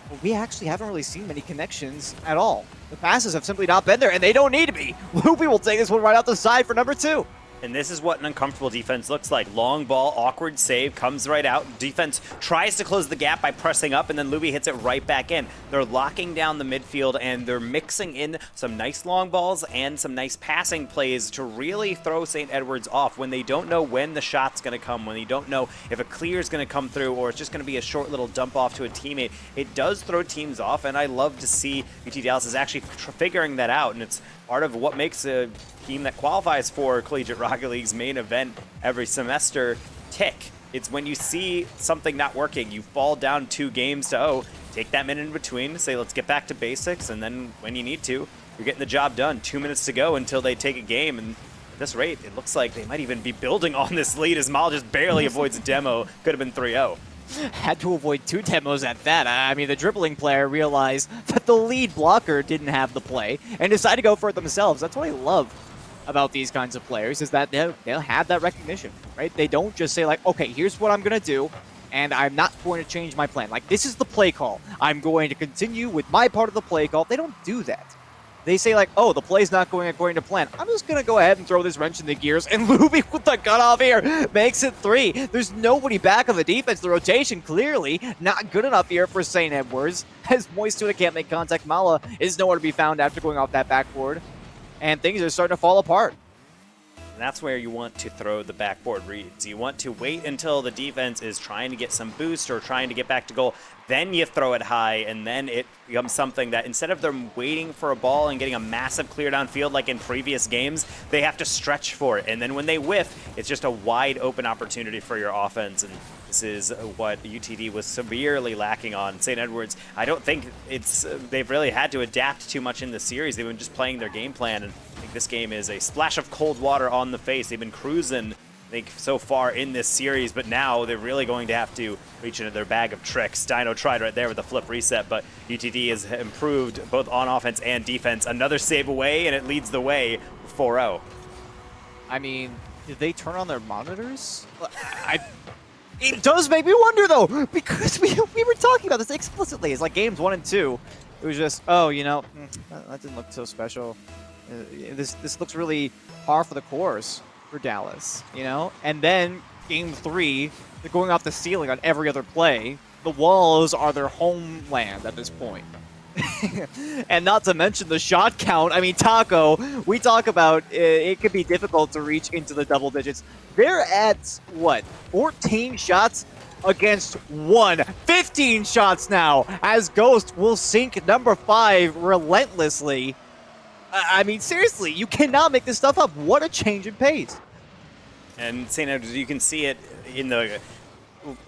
But we actually haven't really seen many connections at all. The passes have simply not been there, and they don't need to be. Luby will take this one right out the side for number 2. And this is what an uncomfortable defense looks like. Long ball, awkward save, comes right out. Defense tries to close the gap by pressing up, and then Luby hits it right back in. They're locking down the midfield, and they're mixing in some nice long balls and some nice passing plays to really throw St. Edward's off when they don't know when the shot's going to come, when they don't know if a clear is going to come through or it's just going to be a short little dump off to a teammate. It does throw teams off, and I love to see UT Dallas is actually figuring that out, and it's part of what makes a team that qualifies for Collegiate Rocket League's main event every semester tick. It's when you see something not working, you fall down 2 games to 0, take that minute in between, say let's get back to basics, and then when you need to, you're getting the job done. 2 minutes to go until they take a game, and at this rate, it looks like they might even be building on this lead as Mal just barely avoids a demo. Could have been 3-0. Had to avoid 2 demos at that. I mean, the dribbling player realized that the lead blocker didn't have the play and decided to go for it themselves. That's what I love about these kinds of players, is that they'll have that recognition, right? They don't just say like, okay, here's what I'm going to do, and I'm not going to change my plan. Like, this is the play call. I'm going to continue with my part of the play call. They don't do that. They say like, oh, the play's not going according to plan. I'm just going to go ahead and throw this wrench in the gears, and Luby with the cutoff here makes it 3. There's nobody back on the defense. The rotation clearly not good enough here for St. Edwards, as Moistuna can't make contact. Mala is nowhere to be found after going off that backboard, and things are starting to fall apart. And that's where you want to throw the backboard reads. You want to wait until the defense is trying to get some boost or trying to get back to goal. Then you throw it high, and then it becomes something that instead of them waiting for a ball and getting a massive clear downfield like in previous games, they have to stretch for it. And then when they whiff, it's just a wide open opportunity for your offense. And this is what UTD was severely lacking on. St. Edwards, I don't think they've really had to adapt too much in the series. They've been just playing their game plan, and I think this game is a splash of cold water on the face. They've been cruising, I think, so far in this series, but now they're really going to have to reach into their bag of tricks. Dino tried right there with a flip reset, but UTD has improved both on offense and defense. Another save away, and it leads the way 4-0. I mean, did they turn on their monitors? It does make me wonder, though, because we were talking about this explicitly. It's like games 1 and 2. It was just, oh, you know, that didn't look so special. This looks really par for the course for Dallas, you know? And then game 3, they're going off the ceiling on every other play. The walls are their homeland at this point. And not to mention the shot count. I mean, Taco, we talk about it could be difficult to reach into the double digits. They're at, what, 14 shots against 1. 15 shots now, as Ghost will sink number 5 relentlessly. I mean, seriously, you cannot make this stuff up. What a change in pace. And St. Edwards, you can see it in the,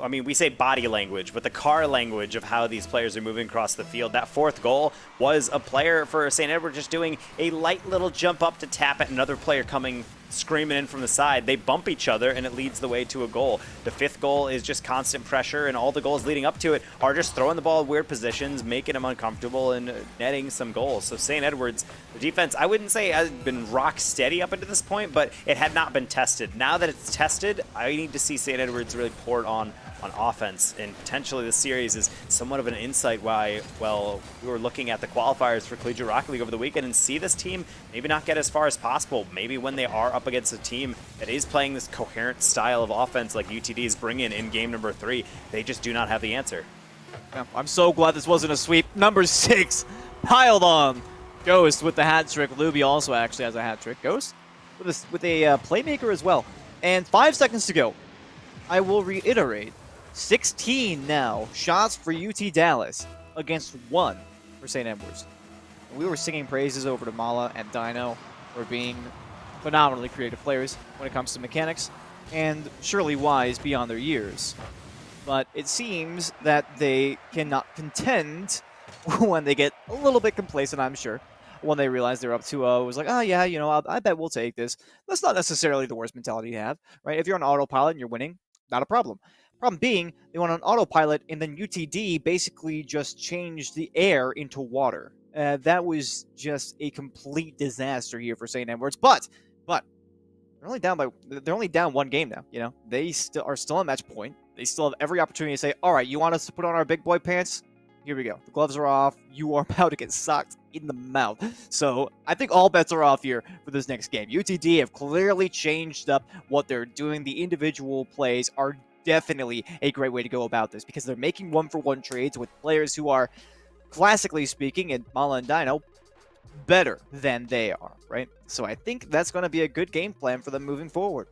I mean, we say body language, but the car language of how these players are moving across the field. That 4th goal was a player for St. Edward just doing a light little jump up to tap at another player coming screaming in from the side. They bump each other, and it leads the way to a goal. The 5th goal is just constant pressure, and all the goals leading up to it are just throwing the ball in weird positions, making them uncomfortable, and netting some goals. So St. Edwards, the defense, I wouldn't say has been rock steady up until this point, but it had not been tested. Now that it's tested, I need to see St. Edwards really pour it on offense, and potentially this series is somewhat of an insight why, well, we were looking at the qualifiers for Collegiate Rocket League over the weekend and see this team maybe not get as far as possible. Maybe when they are up against a team that is playing this coherent style of offense like UTD is bringing in game number 3, they just do not have the answer. Yeah, I'm so glad this wasn't a sweep. Number 6 piled on. Ghost with the hat trick. Luby also actually has a hat trick. Ghost with a playmaker as well. And 5 seconds to go. I will reiterate. 16 now shots for UT Dallas against 1 for St. Edwards. We were singing praises over to Mala and Dino for being phenomenally creative players when it comes to mechanics, and surely wise beyond their years. But it seems that they cannot contend when they get a little bit complacent, I'm sure. When they realize they're up 2-0, it was like, oh yeah, you know, I bet we'll take this. That's not necessarily the worst mentality to have, right? If you're on autopilot and you're winning, not a problem. Problem being, they went on autopilot, and then UTD basically just changed the air into water. That was just a complete disaster here for St. Edwards. But they're only down 1 game now. You know, they are still at match point. They still have every opportunity to say, all right, you want us to put on our big boy pants? here we go. The gloves are off. You are about to get socked in the mouth. So I think all bets are off here for this next game. UTD have clearly changed up what they're doing. The individual plays are definitely a great way to go about this because they're making one-for-one trades with players who are, classically speaking, and Mala and Dino, better than they are, right? So I think that's going to be a good game plan for them moving forward.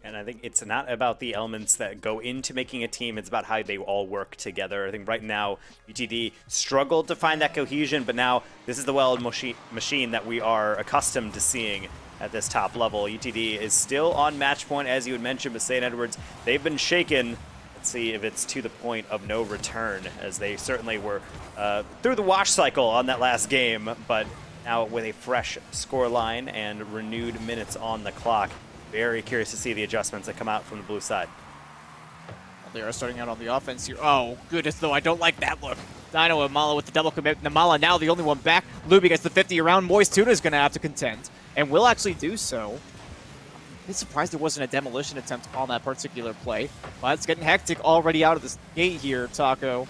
And I think it's not about the elements that go into making a team, it's about how they all work together. I think right now, UTD struggled to find that cohesion, but now this is the well machine that we are accustomed to seeing at this top level. UTD is still on match point, as you had mentioned, but St. Edwards, they've been shaken. Let's see if it's to the point of no return, as they certainly were through the wash cycle on that last game, but now with a fresh scoreline and renewed minutes on the clock. Very curious to see the adjustments that come out from the blue side. They are starting out on the offense here. Oh, goodness, though. I don't like that look. Dino and Mala with the double commit. Namala now the only one back. Luby gets the 50 around. Moist Tuna is going to have to contend, and will actually do so. I'm surprised there wasn't a demolition attempt on that particular play, but it's getting hectic already out of this gate here, Taco.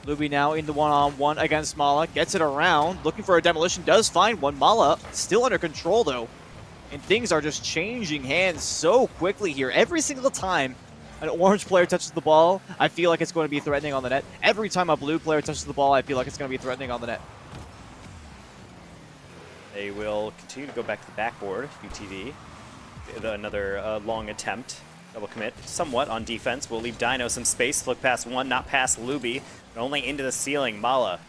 Luby now in the one-on-one against Mala. Gets it around. Looking for a demolition. Does find one. Mala still under control, though. And things are just changing hands so quickly here. Every single time an orange player touches the ball, I feel like it's going to be threatening on the net. Every time a blue player touches the ball, I feel like it's going to be threatening on the net. They will continue to go back to the backboard, UTD. Another long attempt. Double commit somewhat on defense. Will leave Dino some space. Look past one, not past Luby, but only into the ceiling. Mala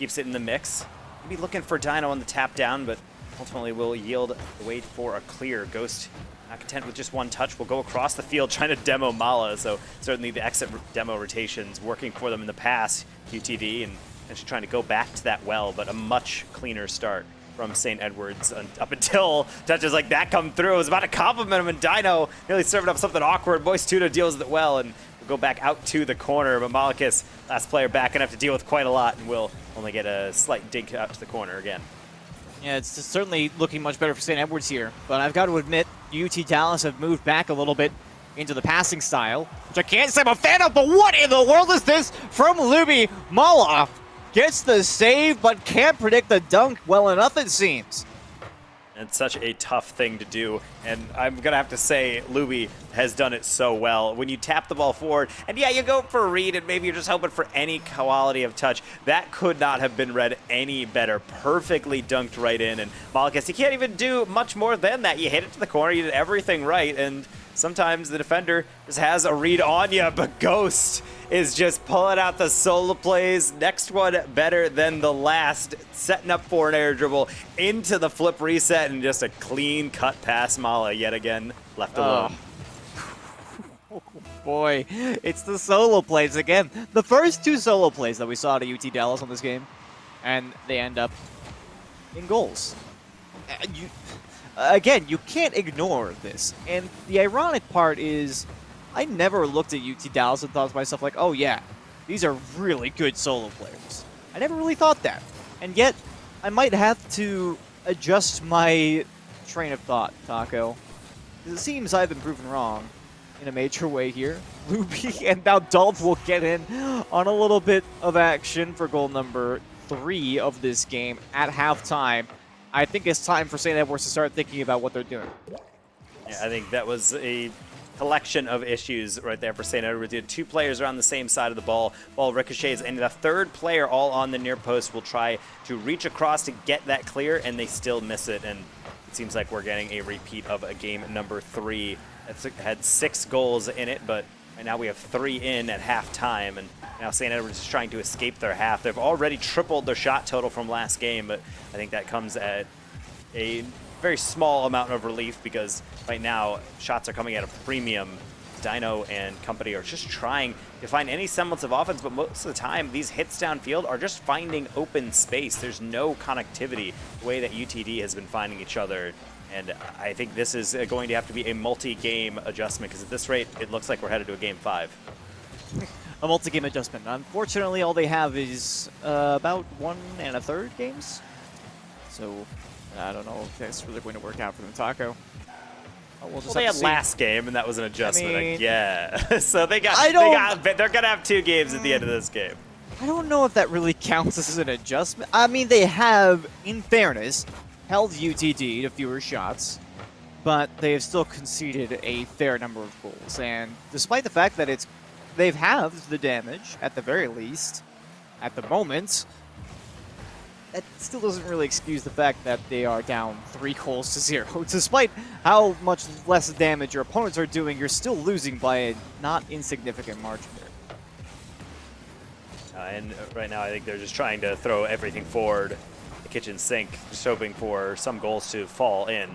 keeps it in the mix. Maybe looking for Dino on the tap down, but ultimately will yield the wait for a clear. Ghost, not content with just one touch, will go across the field trying to demo Mala, so certainly the exit demo rotations working for them in the past, UTD, and actually trying to go back to that well, but a much cleaner start from St. Edwards up until touches like that come through. I was about to compliment him, and Dino nearly serving up something awkward. Moist Tuna deals with it well, and will go back out to the corner, but Malakis, last player back, gonna have to deal with quite a lot, and will only get a slight dig out to the corner again. Yeah, it's certainly looking much better for St. Edwards here, but I've got to admit, UT Dallas have moved back a little bit into the passing style, which I can't say I'm a fan of, but what in the world is this from Luby? Mala gets the save, but can't predict the dunk well enough, it seems. It's such a tough thing to do, and I'm going to have to say Luby has done it so well. When you tap the ball forward, and yeah, you go for a read, and maybe you're just hoping for any quality of touch. That could not have been read any better. Perfectly dunked right in, and Malakis, you can't even do much more than that. You hit it to the corner, you did everything right, and sometimes the defender just has a read on you, but Ghost is just pulling out the solo plays. Next one better than the last, setting up for an air dribble into the flip reset, and just a clean cut past Mala yet again, left alone. Oh boy, it's the solo plays again. The first two solo plays that we saw at UT Dallas on this game, and they end up in goals. Again, you can't ignore this. And the ironic part is, I never looked at UT Dallas and thought to myself like, oh yeah, these are really good solo players. I never really thought that. And yet, I might have to adjust my train of thought, Taco. It seems I've been proven wrong in a major way here. Luby and now Dolph will get in on a little bit of action for goal number 3 of this game at halftime. I think it's time for St. Edwards to start thinking about what they're doing. Yeah, I think that was a collection of issues right there for St. Edwards. You had two players around the same side of the ball. Ball ricochets, and the third player all on the near post will try to reach across to get that clear, and they still miss it. And it seems like we're getting a repeat of a game number 3. It's had 6 goals in it, but right now we have 3 in at halftime, and now St. Edwards is trying to escape their half. They've already tripled their shot total from last game, but I think that comes at a very small amount of relief because right now shots are coming at a premium. Dino and company are just trying to find any semblance of offense, but most of the time these hits downfield are just finding open space. There's no connectivity the way that UTD has been finding each other. And I think this is going to have to be a multi-game adjustment because at this rate, it looks like we're headed to a game 5. A multi-game adjustment. Unfortunately, all they have is about 1 1/3 games. So I don't know if that's really going to work out for them, Taco. We'll they had last game, and that was an adjustment. I mean, yeah, so they're gonna have 2 games at the end of this game. I don't know if that really counts as an adjustment. I mean, they have, in fairness, held UTD to fewer shots, but they have still conceded a fair number of goals. And despite the fact that they've halved the damage, at the very least, at the moment, that still doesn't really excuse the fact that they are down 3-0. Despite how much less damage your opponents are doing, you're still losing by a not insignificant margin there. And right now, I think they're just trying to throw everything forward the kitchen sink, just hoping for some goals to fall in.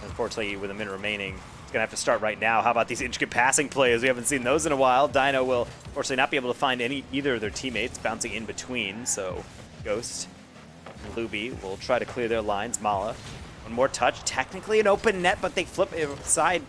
Unfortunately, with a minute remaining, it's going to have to start right now. How about these intricate passing plays? We haven't seen those in a while. Dino will, unfortunately, not be able to find either of their teammates bouncing in between, so Ghost and Luby will try to clear their lines. Mala, one more touch. Technically an open net, but they flip it side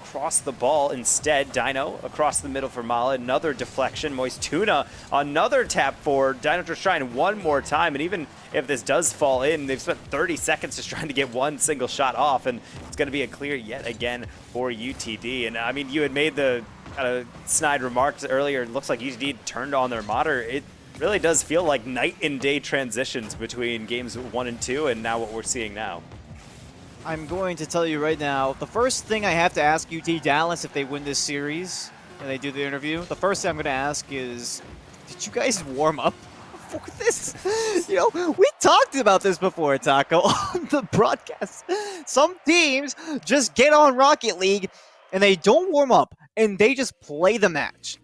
across the ball instead. Dino across the middle for Mala. Another deflection. Moist Tuna, another tap forward. Dino just trying one more time, and even if this does fall in, they've spent 30 seconds just trying to get one single shot off, and it's going to be a clear yet again for UTD. And I mean, you had made the kind of snide remarks earlier. It looks like UTD turned on their monitor. It really does feel like night and day transitions between games 1 and 2 and now what we're seeing now. I'm going to tell you right now, the first thing I have to ask UT Dallas if they win this series and they do the interview, the first thing I'm going to ask is, did you guys warm up for this? You know, we talked about this before, Taco, on the broadcast. Some teams just get on Rocket League and they don't warm up and they just play the match.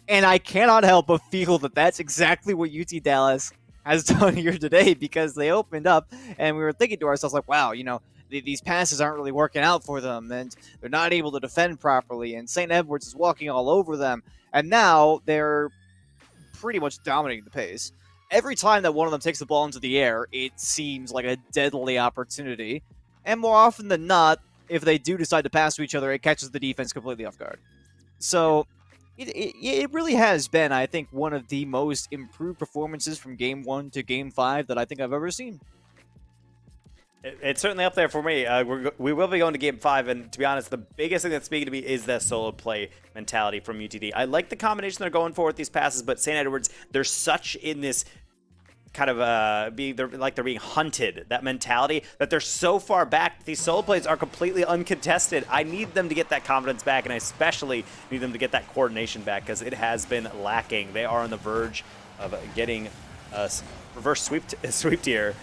And I cannot help but feel that that's exactly what UT Dallas has done here today, because they opened up and we were thinking to ourselves like, wow, you know, these passes aren't really working out for them, and they're not able to defend properly, and St. Edwards is walking all over them, and now they're pretty much dominating the pace. Every time that one of them takes the ball into the air, it seems like a deadly opportunity, and more often than not, if they do decide to pass to each other, it catches the defense completely off guard. So it really has been, I think, one of the most improved performances from Game 1 to Game 5 that I think I've ever seen. It's certainly up there for me. We will be going to Game 5, and to be honest, the biggest thing that's speaking to me is that solo play mentality from UTD. I like the combination they're going for with these passes, but St. Edwards, they're such in this kind of they're being hunted, that mentality, that they're so far back. These solo plays are completely uncontested. I need them to get that confidence back, and I especially need them to get that coordination back, because it has been lacking. They are on the verge of getting reverse sweeped here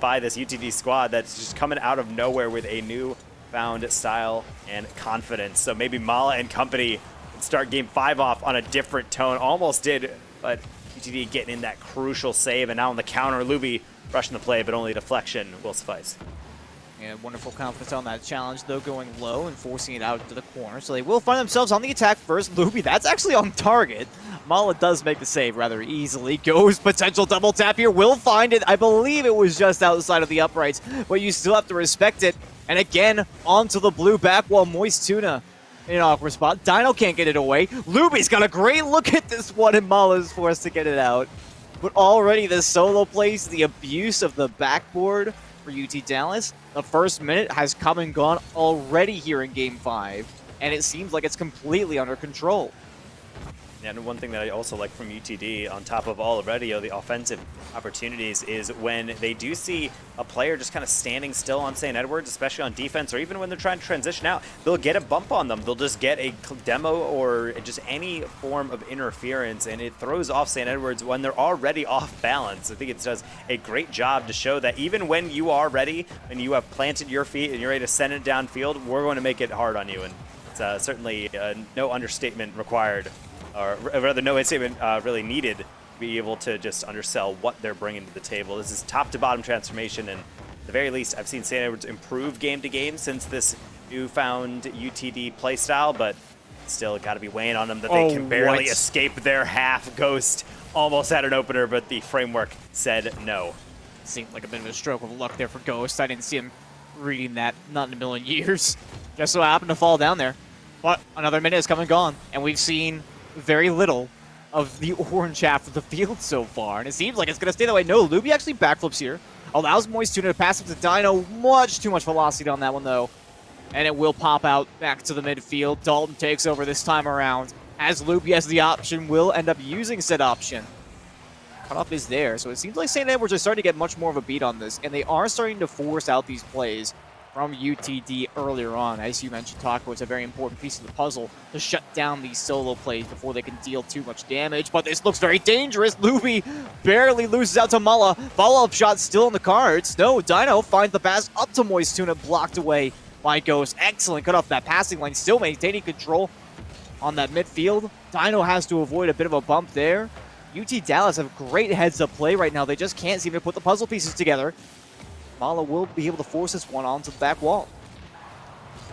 by this UTD squad that's just coming out of nowhere with a new found style and confidence. So maybe Mala and company can start Game 5 off on a different tone. Almost did, but UTD getting in that crucial save, and now on the counter, Luby rushing the play, but only deflection will suffice. Yeah, wonderful confidence on that challenge, though, going low and forcing it out to the corner. So they will find themselves on the attack first. Luby, that's actually on target. Mala does make the save rather easily. Goes potential double tap here. Will find it. I believe it was just outside of the uprights, but you still have to respect it. And again, onto the blue back wall. Moist Tuna in an awkward spot. Dino can't get it away. Luby's got a great look at this one, and Mala's forced to get it out. But already the solo plays, the abuse of the backboard for UT Dallas. The first minute has come and gone already here in Game 5, and it seems like it's completely under control. And one thing that I also like from UTD, on top of all already the offensive opportunities, is when they do see a player just kind of standing still on St. Edwards, especially on defense, or even when they're trying to transition out, they'll get a bump on them. They'll just get a demo or just any form of interference, and it throws off St. Edwards when they're already off balance. I think it does a great job to show that even when you are ready and you have planted your feet and you're ready to send it downfield, we're going to make it hard on you. And it's certainly no understatement required, or rather no statement really needed, to be able to just undersell what they're bringing to the table. This is top to bottom transformation, and at the very least, I've seen St. Edwards improve game to game since this newfound UTD playstyle, but still got to be weighing on them that they can barely escape their half. Ghost almost had an opener, but the framework said no. Seemed like a bit of a stroke of luck there for Ghost. I didn't see him reading that, not in a million years. Just so happened to fall down there. But another minute has come and gone, and we've seen very little of the orange half of the field so far, and it seems like it's going to stay that way. No, Luby actually backflips here, allows Moist Tuna to pass up to Dino. Much too much velocity on that one, though, and it will pop out back to the midfield. Dalton takes over this time around. as Loopy has the option, will end up using said option. Cutoff is there, so it seems like St. Edwards are starting to get much more of a beat on this, and they are starting to force out these plays from UTD earlier on. As you mentioned, Taco, it's a very important piece of the puzzle to shut down these solo plays before they can deal too much damage, but this looks very dangerous. Loopy barely loses out to Mala. Follow-up shot still on the cards. No, Dino finds the pass up to Moist Tuna, blocked away by Ghost. Excellent cut off that passing lane, still maintaining control on that midfield. Dino has to avoid a bit of a bump there. UT Dallas have great heads-up play right now. They just can't seem to put the puzzle pieces together. Mala will be able to force this one onto the back wall.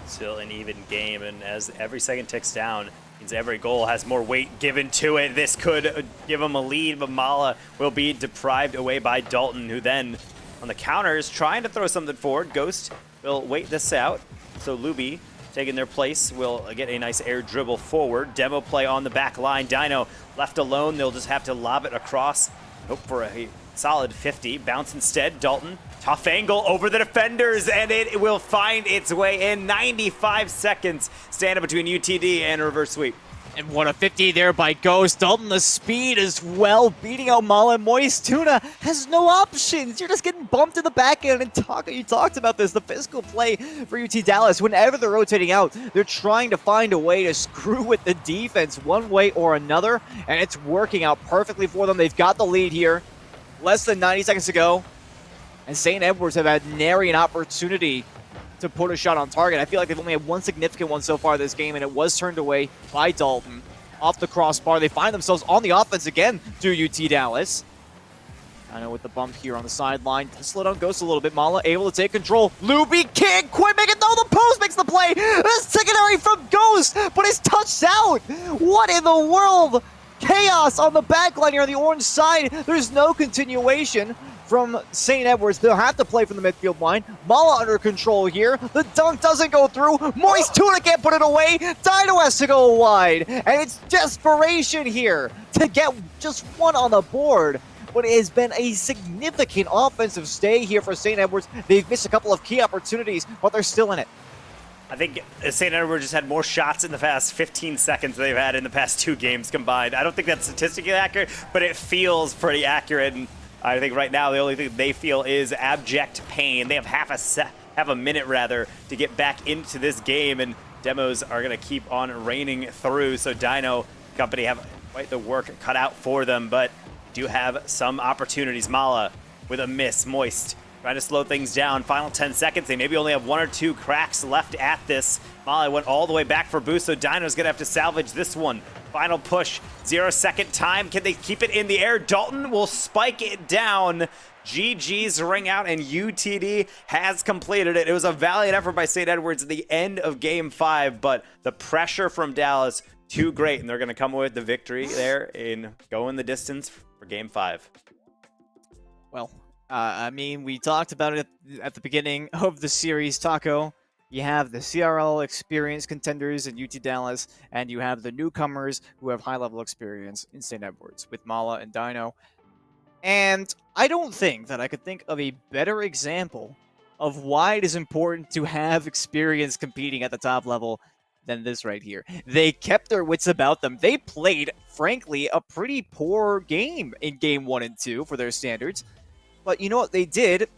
Still an even game, and as every second ticks down, means every goal has more weight given to it. This could give them a lead, but Mala will be deprived away by Dalton, who then, on the counters, trying to throw something forward. Ghost will wait this out, so Luby taking their place will get a nice air dribble forward. Demo play on the back line. Dino left alone. They'll just have to lob it across. Hope for a solid 50. Bounce instead. Dalton, tough angle over the defenders, and it will find its way in. 95 seconds. Stand up between UTD and reverse sweep. And what a 50 there by Ghost. Dalton, the speed as well, beating out Mala. Moist Tuna has no options. You're just getting bumped in the back end. And you talked about this, the physical play for UT Dallas. Whenever they're rotating out, they're trying to find a way to screw with the defense one way or another, and it's working out perfectly for them. They've got the lead here. Less than 90 seconds to go. And St. Edwards have had nary an opportunity to put a shot on target. I feel like they've only had one significant one so far this game, and it was turned away by Dalton off the crossbar. They find themselves on the offense again to UT Dallas. I know with the bump here on the sideline. Slow down Ghost a little bit. Mala able to take control. Luby can't quit making it. No, the post makes the play. This secondary from Ghost, but it's touched out. What in the world? Chaos on the back line here on the orange side. There's no continuation from St. Edwards. They'll have to play from the midfield line. Mala under control here. The dunk doesn't go through. Moist Tuna can't put it away. Dino has to go wide. And it's desperation here to get just one on the board. But it has been a significant offensive stay here for St. Edwards. They've missed a couple of key opportunities, but they're still in it. I think St. Edwards just had more shots in the past 15 seconds than they've had in the past 2 games combined. I don't think that's statistically accurate, but it feels pretty accurate. And I think right now the only thing they feel is abject pain. They have half a minute rather to get back into this game, and demos are going to keep on raining through. So Dino Company have quite the work cut out for them, but do have some opportunities. Mala with a miss. Moist trying to slow things down. Final 10 seconds. They maybe only have 1 or 2 cracks left at this. Mala went all the way back for boost, so Dino's going to have to salvage this one. Final push. 0-second time. Can they keep it in the air? Dalton will spike it down. GG's ring out, and UTD has completed it. It was a valiant effort by St. Edwards at the end of Game 5, but the pressure from Dallas, too great, and they're going to come away with the victory there in going the distance for Game 5. Well, I mean, we talked about it at the beginning of the series, Taco. You have the CRL experienced contenders in UT Dallas, and you have the newcomers who have high-level experience in St. Edwards with Mala and Dino. And I don't think that I could think of a better example of why it is important to have experience competing at the top level than this right here. They kept their wits about them. They played, frankly, a pretty poor game in Game 1 and 2 for their standards. But you know what they did?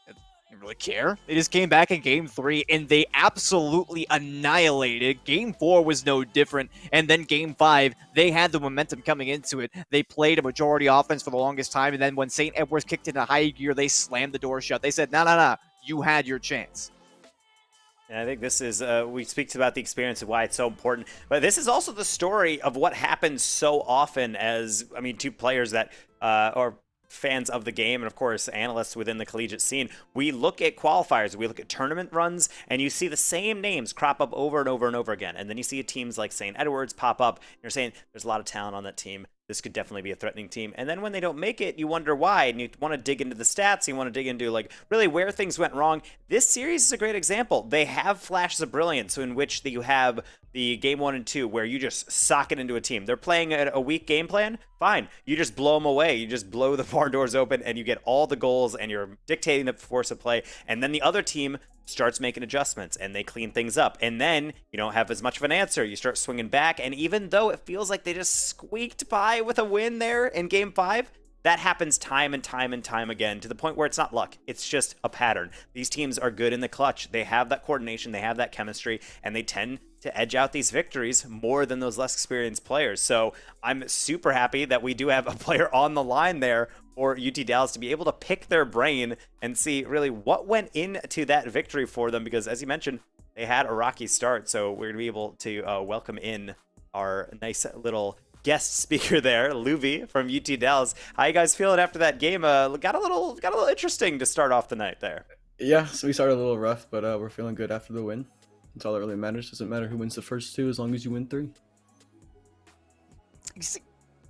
They didn't really care. They just came back in Game 3 and they absolutely annihilated. Game 4 was no different. And then Game 5, they had the momentum coming into it. They played a majority offense for the longest time. And then when St. Edwards kicked into high gear, they slammed the door shut. They said, no, you had your chance. And I think this is, we speak about the experience of why it's so important, but this is also the story of what happens so often as, I mean, 2 players that are fans of the game, and of course analysts within the collegiate scene. We look at qualifiers, we look at tournament runs, and you see the same names crop up over and over and over again. And then you see teams like St. Edwards pop up, and you're saying there's a lot of talent on that team. This could definitely be a threatening team. And then when they don't make it, you wonder why, and you want to dig into the stats, you want to dig into like really where things went wrong. This series is a great example. They have flashes of brilliance in which you have the Game 1 and 2 where you just sock it into a team. They're playing a weak game plan, fine. You just blow them away. You just blow the barn doors open and you get all the goals and you're dictating the force of play. And then the other team starts making adjustments and they clean things up. And then you don't have as much of an answer. You start swinging back. And even though it feels like they just squeaked by with a win there in game 5, that happens time and time and time again, to the point where it's not luck. It's just a pattern. These teams are good in the clutch. They have that coordination, they have that chemistry, and they tend to edge out these victories more than those less experienced players. So I'm super happy that we do have a player on the line there for UT Dallas to be able to pick their brain and see really what went into that victory for them, because as you mentioned, they had a rocky start. So we're going to be able to welcome in our nice little guest speaker there, Luby from UT Dallas. How you guys feeling after that game? Got a little interesting to start off the night there. Yeah, so we started a little rough, but we're feeling good after the win. That's all that really matters. Doesn't matter who wins the first 2 as long as you win 3.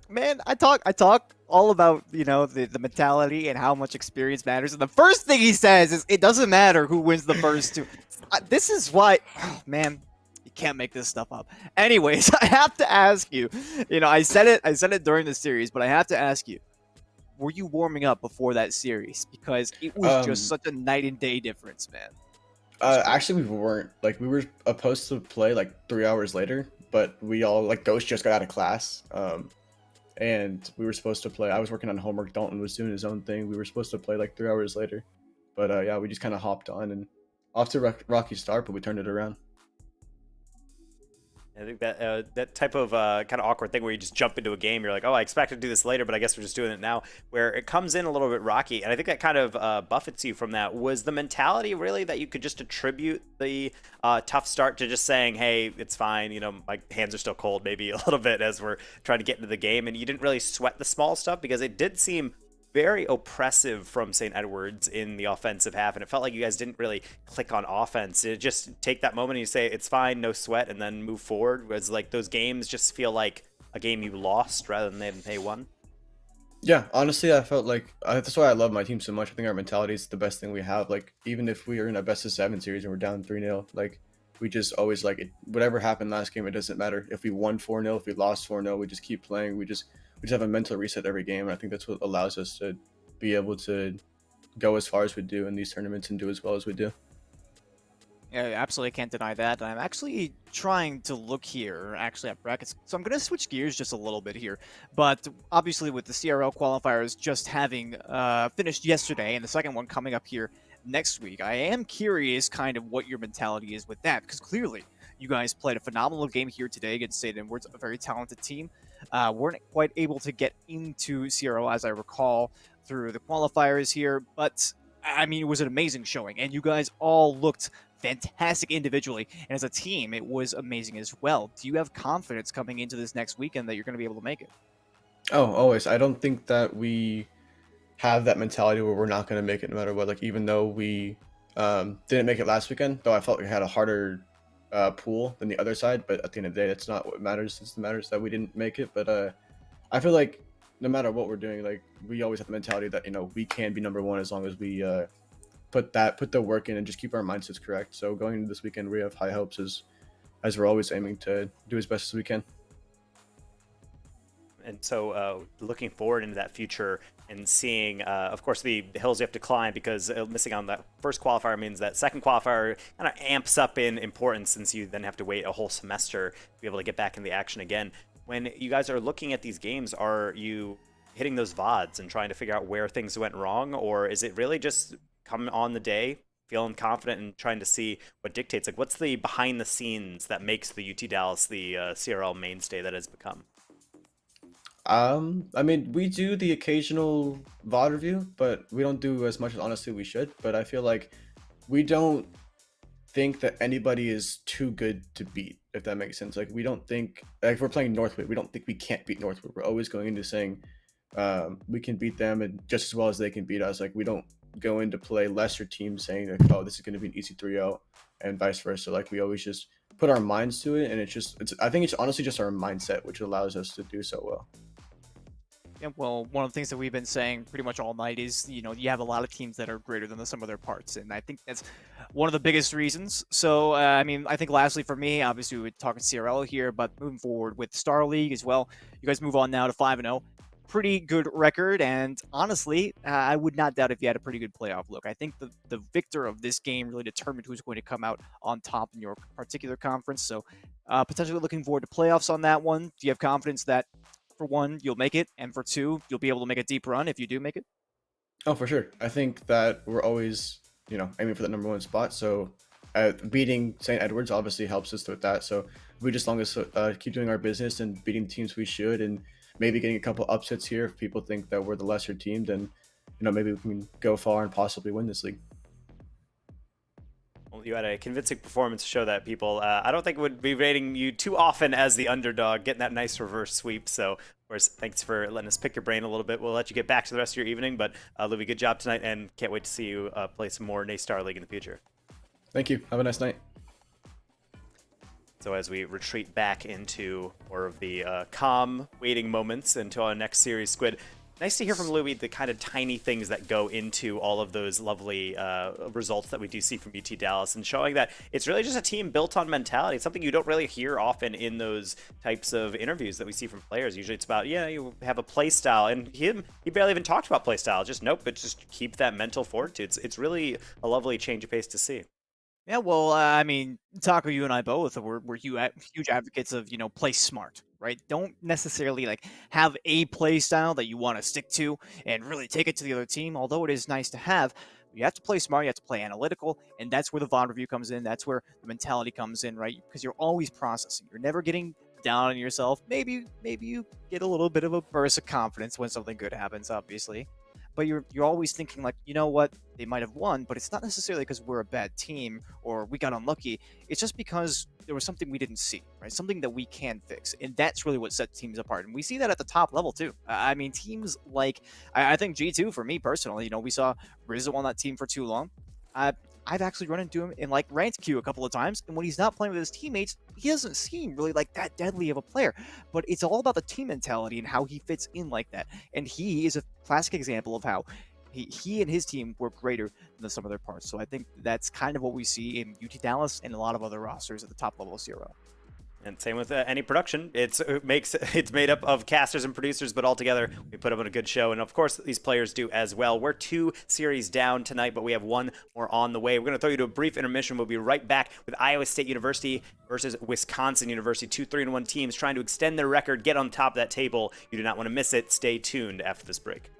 Man, I talk all about, you know, the mentality and how much experience matters. And the first thing he says is it doesn't matter who wins the first 2. This is why, oh, man, you can't make this stuff up. Anyways, I have to ask you, you know, I said it during the series, but I have to ask you, were you warming up before that series? Because it was just such a night and day difference, man. Actually, we weren't. Like, we were supposed to play like 3 hours later, but we all, like, Ghost just got out of class. And we were supposed to play. I was working on homework. Dalton was doing his own thing. We were supposed to play like 3 hours later. But yeah, we just kind of hopped on and off to rocky start, but we turned it around. I think that that type of kind of awkward thing where you just jump into a game, you're like, oh, I expected to do this later, but I guess we're just doing it now, where it comes in a little bit rocky. And I think that kind of buffets you from that. Was the mentality really that you could just attribute the tough start to just saying, hey, it's fine, you know, my hands are still cold maybe a little bit as we're trying to get into the game, and you didn't really sweat the small stuff? Because it did seem very oppressive from St. Edward's in the offensive half, and it felt like you guys didn't really click on offense. Did it just take that moment and you say it's fine, no sweat, and then move forward? Was like those games just feel like a game you lost rather than they won? Yeah, honestly, I felt like that's why I love my team so much. I think our mentality is the best thing we have. Like, even if we are in a best of 7 series and we're down 3-0, like, we just always, like, whatever happened last game, it doesn't matter. If we won 4-0, if we lost 4-0, we just keep playing. We just have a mental reset every game, and I think that's what allows us to be able to go as far as we do in these tournaments and do as well as we do. Yeah, absolutely can't deny that. I'm actually trying to look here, actually, at brackets. So I'm going to switch gears just a little bit here. But obviously with the CRL qualifiers just having finished yesterday and the second one coming up here next week, I am curious kind of what your mentality is with that. Because clearly you guys played a phenomenal game here today against St. Edward's, a very talented team. Weren't quite able to get into CRL, as I recall, through the qualifiers here. But, I mean, it was an amazing showing. And you guys all looked fantastic individually. And as a team, it was amazing as well. Do you have confidence coming into this next weekend that you're going to be able to make it? Oh, always. I don't think that we have that mentality where we're not going to make it no matter what. Like, even though we didn't make it last weekend, though I felt like we had a harder pool than the other side, but at the end of the day, that's not what matters. It matters that we didn't make it. But I feel like no matter what we're doing, like, we always have the mentality that, you know, we can be number 1 as long as we put the work in and just keep our mindsets correct. So going into this weekend, we have high hopes as we're always aiming to do as best as we can. And so looking forward into that future and seeing, of course, the hills you have to climb, because missing on that first qualifier means that second qualifier kind of amps up in importance, since you then have to wait a whole semester to be able to get back in the action again. When you guys are looking at these games, are you hitting those VODs and trying to figure out where things went wrong? Or is it really just come on the day, feeling confident and trying to see what dictates? Like, what's the behind the scenes that makes the UT Dallas the CRL mainstay that has become? I mean, we do the occasional VOD review, but we don't do as much as honestly we should. But I feel like we don't think that anybody is too good to beat, if that makes sense. Like, we don't think, like, if we're playing Northwood, we don't think we can't beat Northwood. We're always going into saying we can beat them and just as well as they can beat us. Like, we don't go into play lesser teams saying like, oh, this is going to be an easy 3-0 and vice versa. Like, we always just put our minds to it, and I think it's honestly just our mindset which allows us to do so well. Yeah, well, one of the things that we've been saying pretty much all night is, you know, you have a lot of teams that are greater than the sum of their parts, and I think that's one of the biggest reasons. So, I mean, I think lastly for me, obviously we're talking CRL here, but moving forward with Starleague as well, you guys move on now to 5-0. pretty good record, and honestly, I would not doubt if you had a pretty good playoff look. I think the victor of this game really determined who's going to come out on top in your particular conference. So, potentially looking forward to playoffs on that one. Do you have confidence that, for one, you'll make it, and for two, you'll be able to make a deep run if you do make it? Oh, for sure. I think that we're always, aiming for that number 1 spot. So beating St. Edwards obviously helps us with that. So we just long as keep doing our business and beating teams we should, and maybe getting a couple upsets here. If people think that we're the lesser team, then maybe we can go far and possibly win this league. Well, you had a convincing performance to show that, people. I don't think would be rating you too often as the underdog, getting that nice reverse sweep. So, of course, thanks for letting us pick your brain a little bit. We'll let you get back to the rest of your evening. But, Louis, good job tonight, and can't wait to see you play some more NACE Starleague in the future. Thank you. Have a nice night. So as we retreat back into more of the calm waiting moments into our next series, Squid, nice to hear from Louis the kind of tiny things that go into all of those lovely results that we do see from UT Dallas, and showing that it's really just a team built on mentality. It's something you don't really hear often in those types of interviews that we see from players. Usually it's about, you have a play style, and he barely even talked about play style. Just nope, but just keep that mental fortitude. It's really a lovely change of pace to see. Yeah, well, I mean, Taco, you and I both we're huge advocates of play smart, right? Don't necessarily like have a play style that you want to stick to and really take it to the other team. Although it is nice to have, you have to play smart. You have to play analytical, and that's where the VOD review comes in. That's where the mentality comes in, right? Because you're always processing. You're never getting down on yourself. Maybe you get a little bit of a burst of confidence when something good happens, obviously. But you're always thinking like, you know what, they might have won, but it's not necessarily because we're a bad team or we got unlucky. It's just because there was something we didn't see, right? Something that we can fix, and that's really what sets teams apart. And we see that at the top level too. I mean, teams like I think G2 for me personally, we saw Rizzo on that team for too long. I've actually run into him in like ranked queue a couple of times, and when he's not playing with his teammates, he doesn't seem really like that deadly of a player. But it's all about the team mentality and how he fits in like that. And he is a classic example of how he and his team work greater than the sum of their parts. So I think that's kind of what we see in UT Dallas and a lot of other rosters at the top level of CRL. And same with any production. It's made up of casters and producers, but altogether we put up on a good show. And of course, these players do as well. We're 2 series down tonight, but we have 1 more on the way. We're going to throw you to a brief intermission. We'll be right back with Iowa State University versus Wisconsin University. 2 3-1 teams trying to extend their record, get on top of that table. You do not want to miss it. Stay tuned after this break.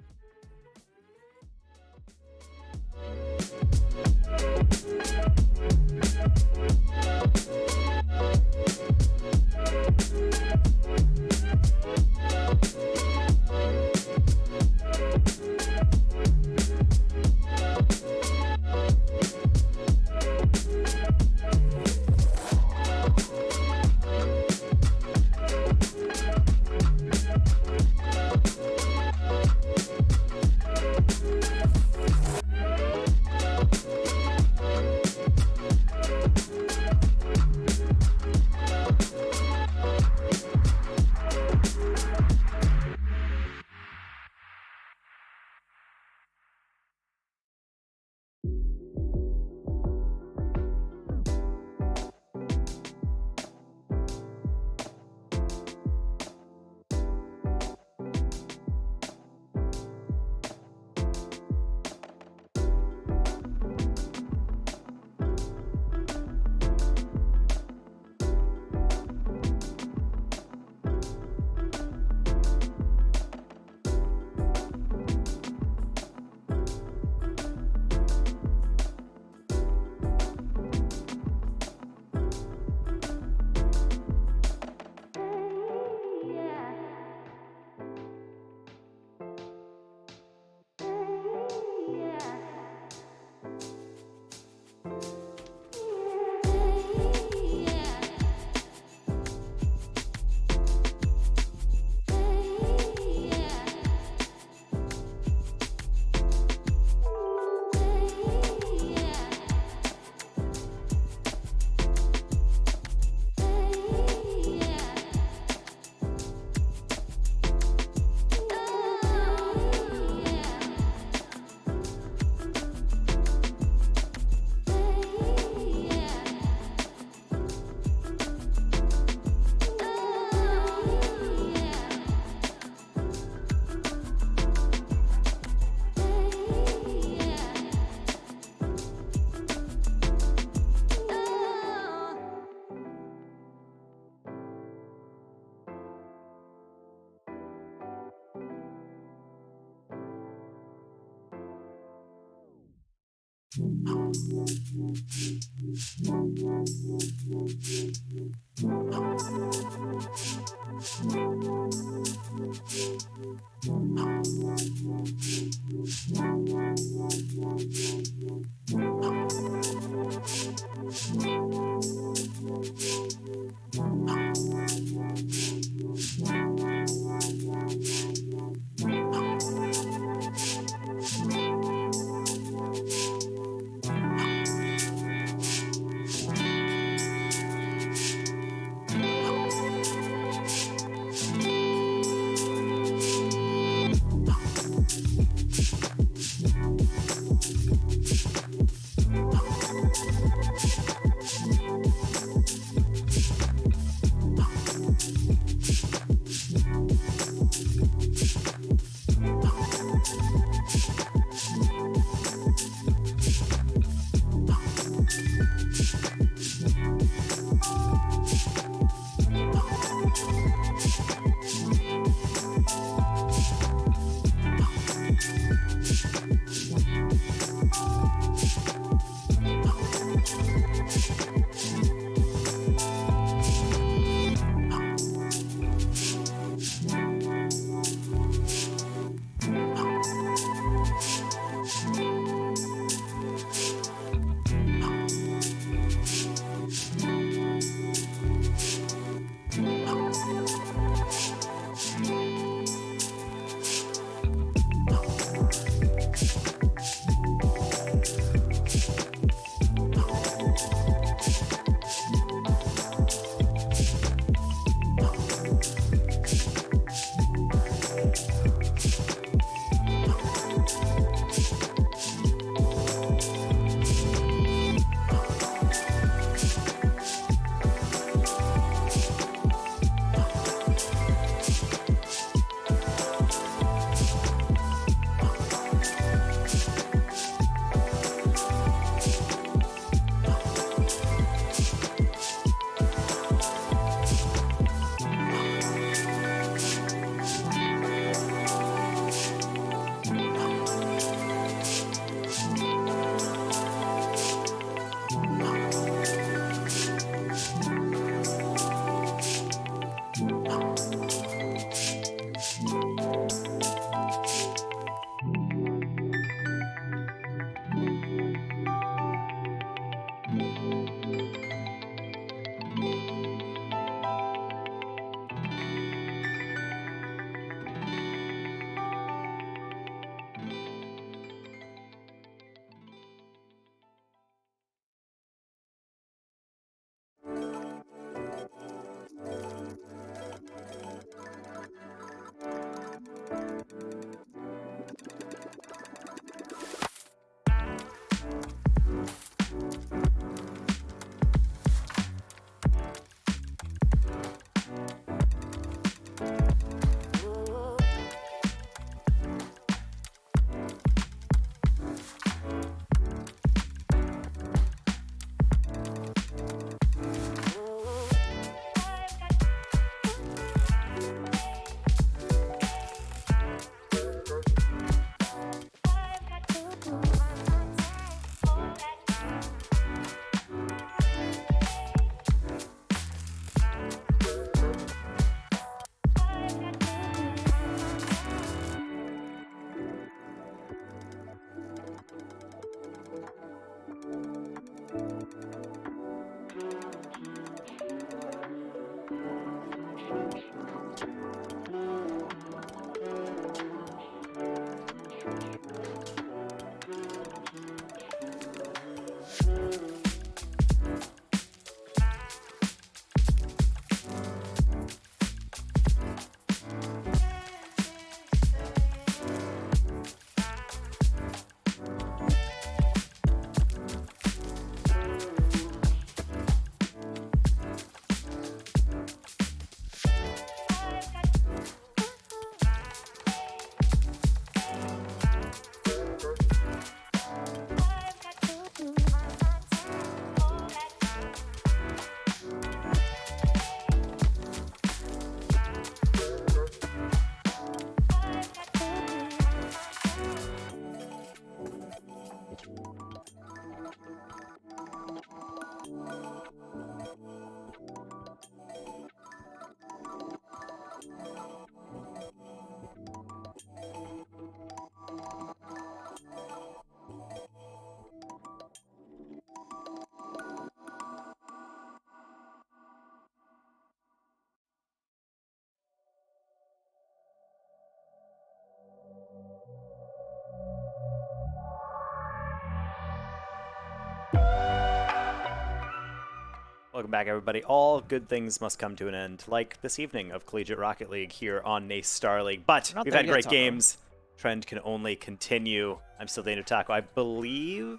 Welcome back, everybody. All good things must come to an end, like this evening of Collegiate Rocket League here on NACE Starleague. But Not we've there had yet, great Taco. games. Trend can only continue. I'm still Dana Taco. I believe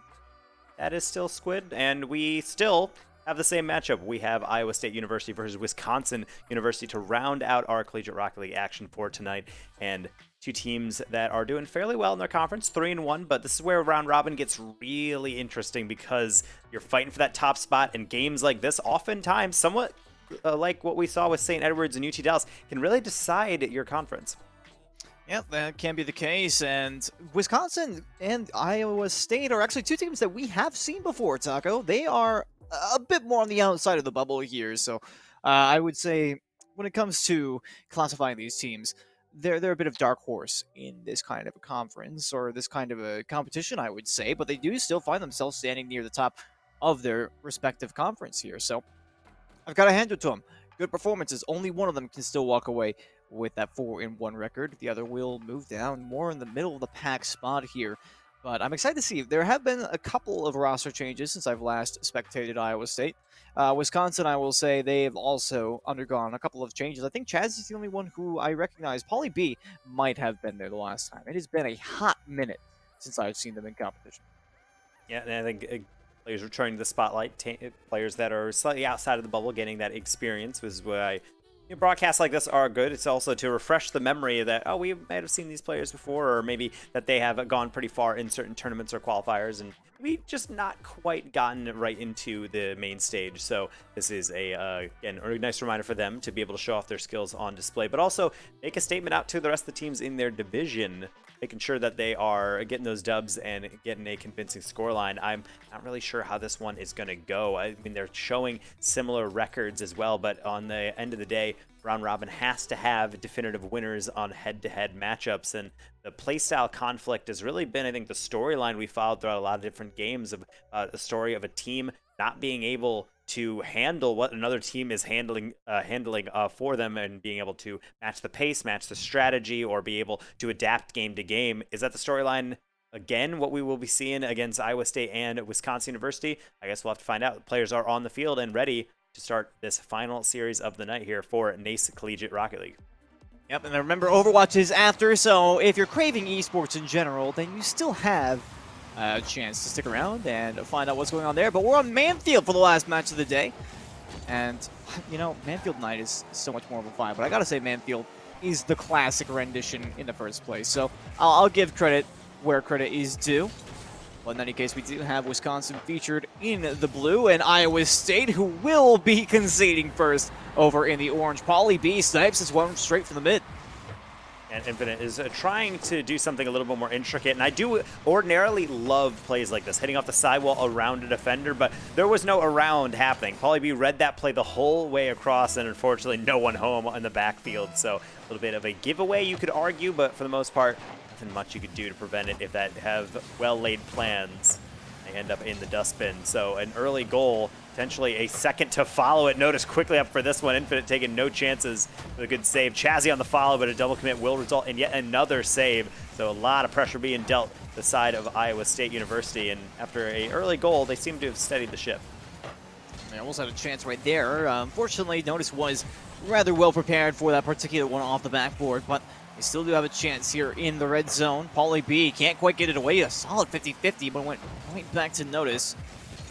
that is still Squid, and we still have the same matchup. We have Iowa State University versus Wisconsin University to round out our Collegiate Rocket League action for tonight. And two teams that are doing fairly well in their conference, 3-1, but this is where round robin gets really interesting because you're fighting for that top spot, and games like this, oftentimes, somewhat like what we saw with St. Edwards and UT Dallas, can really decide your conference. Yep, that can be the case, and Wisconsin and Iowa State are actually two teams that we have seen before, Taco. They are a bit more on the outside of the bubble here, so I would say when it comes to classifying these teams, they're a bit of dark horse in this kind of a conference, or this kind of a competition, I would say, but they do still find themselves standing near the top of their respective conference here, so I've got to hand it to them. Good performances. Only one of them can still walk away with that 4-1 record. The other will move down more in the middle of the pack spot here. But I'm excited to see. There have been a couple of roster changes since I've last spectated Iowa State. Wisconsin, I will say, they have also undergone a couple of changes. I think Chaz is the only one who I recognize. Pauly B might have been there the last time. It has been a hot minute since I've seen them in competition. Yeah, and I think players returning to the spotlight, players that are slightly outside of the bubble, getting that experience was why broadcasts like this are good. It's also to refresh the memory that, oh, we might have seen these players before, or maybe that they have gone pretty far in certain tournaments or qualifiers, and we just not quite gotten right into the main stage. So this is again, a nice reminder for them to be able to show off their skills on display, but also make a statement out to the rest of the teams in their division, making sure that they are getting those dubs and getting a convincing scoreline. I'm not really sure how this one is going to go. I mean, they're showing similar records as well, but on the end of the day, round robin has to have definitive winners on head-to-head matchups, and the playstyle conflict has really been, I think, the storyline we followed throughout a lot of different games of the story of a team not being able to handle what another team is handling for them, and being able to match the pace, match the strategy, or be able to adapt game to game. Is that the storyline again, what we will be seeing against Iowa State and Wisconsin University? I guess we'll have to find out. The players are on the field and ready to start this final series of the night here for NACE Collegiate Rocket League. Yep, and remember, Overwatch is after, so if you're craving esports in general, then you still have a chance to stick around and find out what's going on there. But we're on Manfield for the last match of the day. And, you know, Manfield Night is so much more of a vibe. But I gotta say, Manfield is the classic rendition in the first place. So I'll give credit where credit is due. But in any case, we do have Wisconsin featured in the blue, and Iowa State, who will be conceding first over in the orange. Pauly B snipes this one straight from the mid. And Infinite is trying to do something a little bit more intricate, and I do ordinarily love plays like this, hitting off the sidewall around a defender, but there was no around happening. Pauly B read that play the whole way across, and unfortunately no one home in the backfield, so a little bit of a giveaway, you could argue, but for the most part, nothing much you could do to prevent it if that have well-laid plans. They end up in the dustbin, so an early goal, potentially a second to follow it. Notice quickly up for this one. Infinite taking no chances with a good save. Chazzy on the follow, but a double commit will result in yet another save. So a lot of pressure being dealt the side of Iowa State University. And after an early goal, they seem to have steadied the ship. They almost had a chance right there. Unfortunately, Notice was rather well prepared for that particular one off the backboard, but they still do have a chance here in the red zone. Pauly B can't quite get it away. A solid 50-50, but went right back to Notice.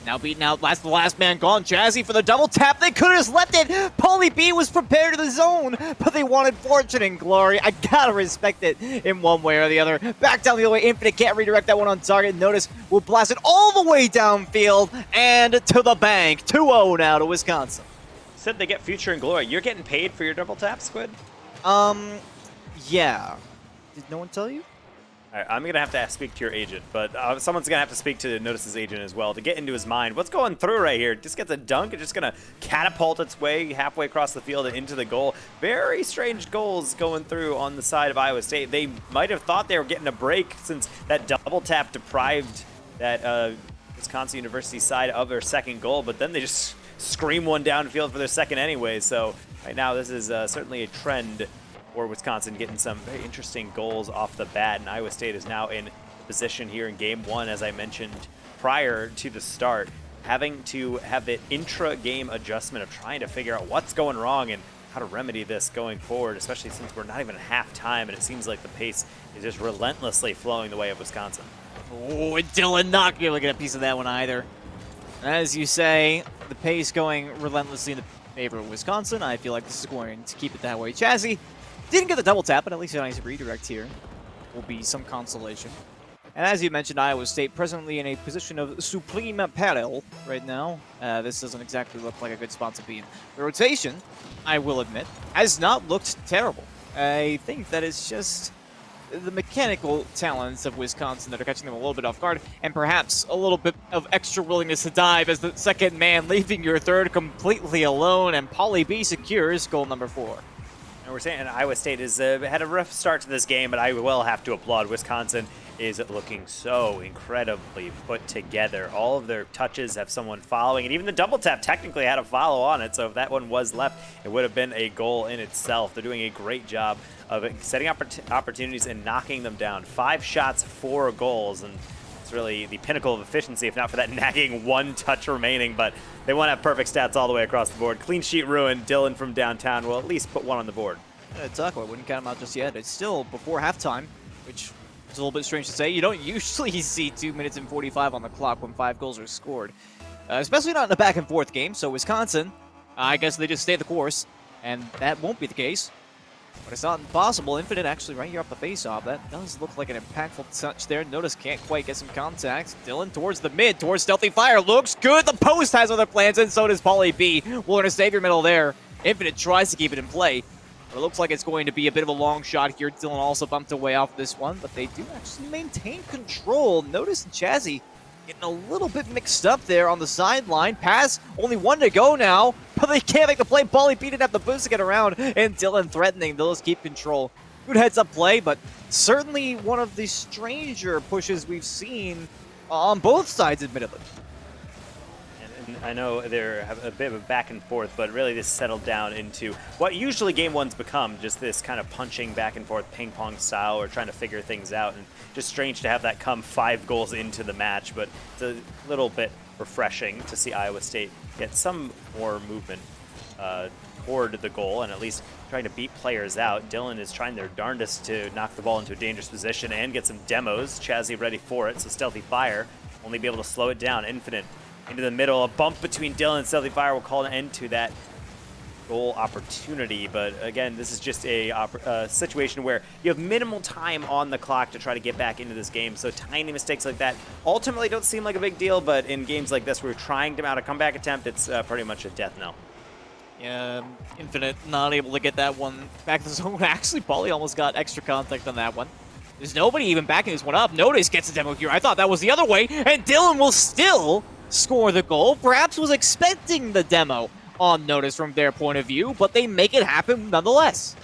Now beaten out, the last man gone. Jazzy for the double tap. They could have just left it. Pauly B was prepared to the zone, but they wanted fortune and glory. I gotta respect it in one way or the other. Back down the other way. Infinite can't redirect that one on target. Notice will blast it all the way downfield and to the bank. 2-0 now to Wisconsin. Said they get future and glory. You're getting paid for your double tap, Squid? Yeah. Did no one tell you? All right, I'm going to have to speak to your agent, but someone's going to have to speak to Notice's agent as well to get into his mind. What's going through right here? Just gets a dunk. It's just going to catapult its way halfway across the field and into the goal. Very strange goals going through on the side of Iowa State. They might have thought they were getting a break since that double tap deprived that Wisconsin University side of their second goal, but then they just scream one downfield for their second anyway. So right now this is certainly a trend for Wisconsin, getting some very interesting goals off the bat, and Iowa State is now in position here in game one, as I mentioned prior to the start. having to have the intra-game adjustment of trying to figure out what's going wrong and how to remedy this going forward, especially since we're not even half-time and it seems like the pace is just relentlessly flowing the way of Wisconsin. Oh, and Dylan not be able to get a piece of that one either. And as you say, the pace going relentlessly in the favor of Wisconsin. I feel like this is going to keep it that way. Chazzy didn't get the double tap, but at least a nice redirect here will be some consolation. And as you mentioned, Iowa State presently in a position of supreme peril right now. This doesn't exactly look like a good spot to be in. The rotation, I will admit, has not looked terrible. I think that it's just the mechanical talents of Wisconsin that are catching them a little bit off guard, and perhaps a little bit of extra willingness to dive as the second man leaving your third completely alone, and Pauly B secures goal number 4. And we're saying Iowa State has had a rough start to this game, but I will have to applaud Wisconsin. Is looking so incredibly put together. All of their touches have someone following, and even the double tap technically had a follow on it, so if that one was left, it would have been a goal in itself. They're doing a great job of setting up opportunities and knocking them down. 5 shots, 4 goals, and it's really the pinnacle of efficiency, if not for that nagging 1 touch remaining, but they won't have perfect stats all the way across the board. Clean sheet ruined. Dylan from downtown will at least put 1 on the board. Taco, I wouldn't count him out just yet. It's still before halftime, which it's a little bit strange to say. You don't usually see 2 minutes and 45 on the clock when 5 goals are scored. Especially not in a back-and-forth game, so Wisconsin, I guess they just stay the course, and that won't be the case. But it's not impossible. Infinite actually right here off the face-off. That does look like an impactful touch there. Notice can't quite get some contact. Dylan towards the mid, towards Stealthy Fire. Looks good. The post has other plans, and so does Pauly B. Willing to save your middle there. Infinite tries to keep it in play. But it looks like it's going to be a bit of a long shot here. Dylan also bumped away off this one, but they do actually maintain control. Notice Chazzy getting a little bit mixed up there on the sideline. Pass, only 1 to go now, but they can't make the play. Pauly B didn't have the boost to get around, and Dylan threatening. They'll just keep control. Good heads-up play, but certainly one of the stranger pushes we've seen on both sides, admittedly. And I know they're a bit of a back and forth, but really this settled down into what usually game ones become, just this kind of punching back and forth ping pong style or trying to figure things out. And just strange to have that come 5 goals into the match, but it's a little bit refreshing to see Iowa State get some more movement toward the goal and at least trying to beat players out. Dylan is trying their darndest to knock the ball into a dangerous position and get some demos. Chazzy ready for it, so Stealthy Fire only be able to slow it down. Infinite into the middle. A bump between Dylan and Stealthy Fire will call an end to that goal opportunity. But again, this is just a situation where you have minimal time on the clock to try to get back into this game. So tiny mistakes like that ultimately don't seem like a big deal. But in games like this, where we're trying to mount a comeback attempt, it's pretty much a death knell. Yeah, Infinite not able to get that one back to the zone. Actually, Pauly almost got extra contact on that one. There's nobody even backing this one up. Notice gets a demo here. I thought that was the other way, and Dylan will still score the goal. Perhaps was expecting the demo on Notice from their point of view, but they make it happen nonetheless.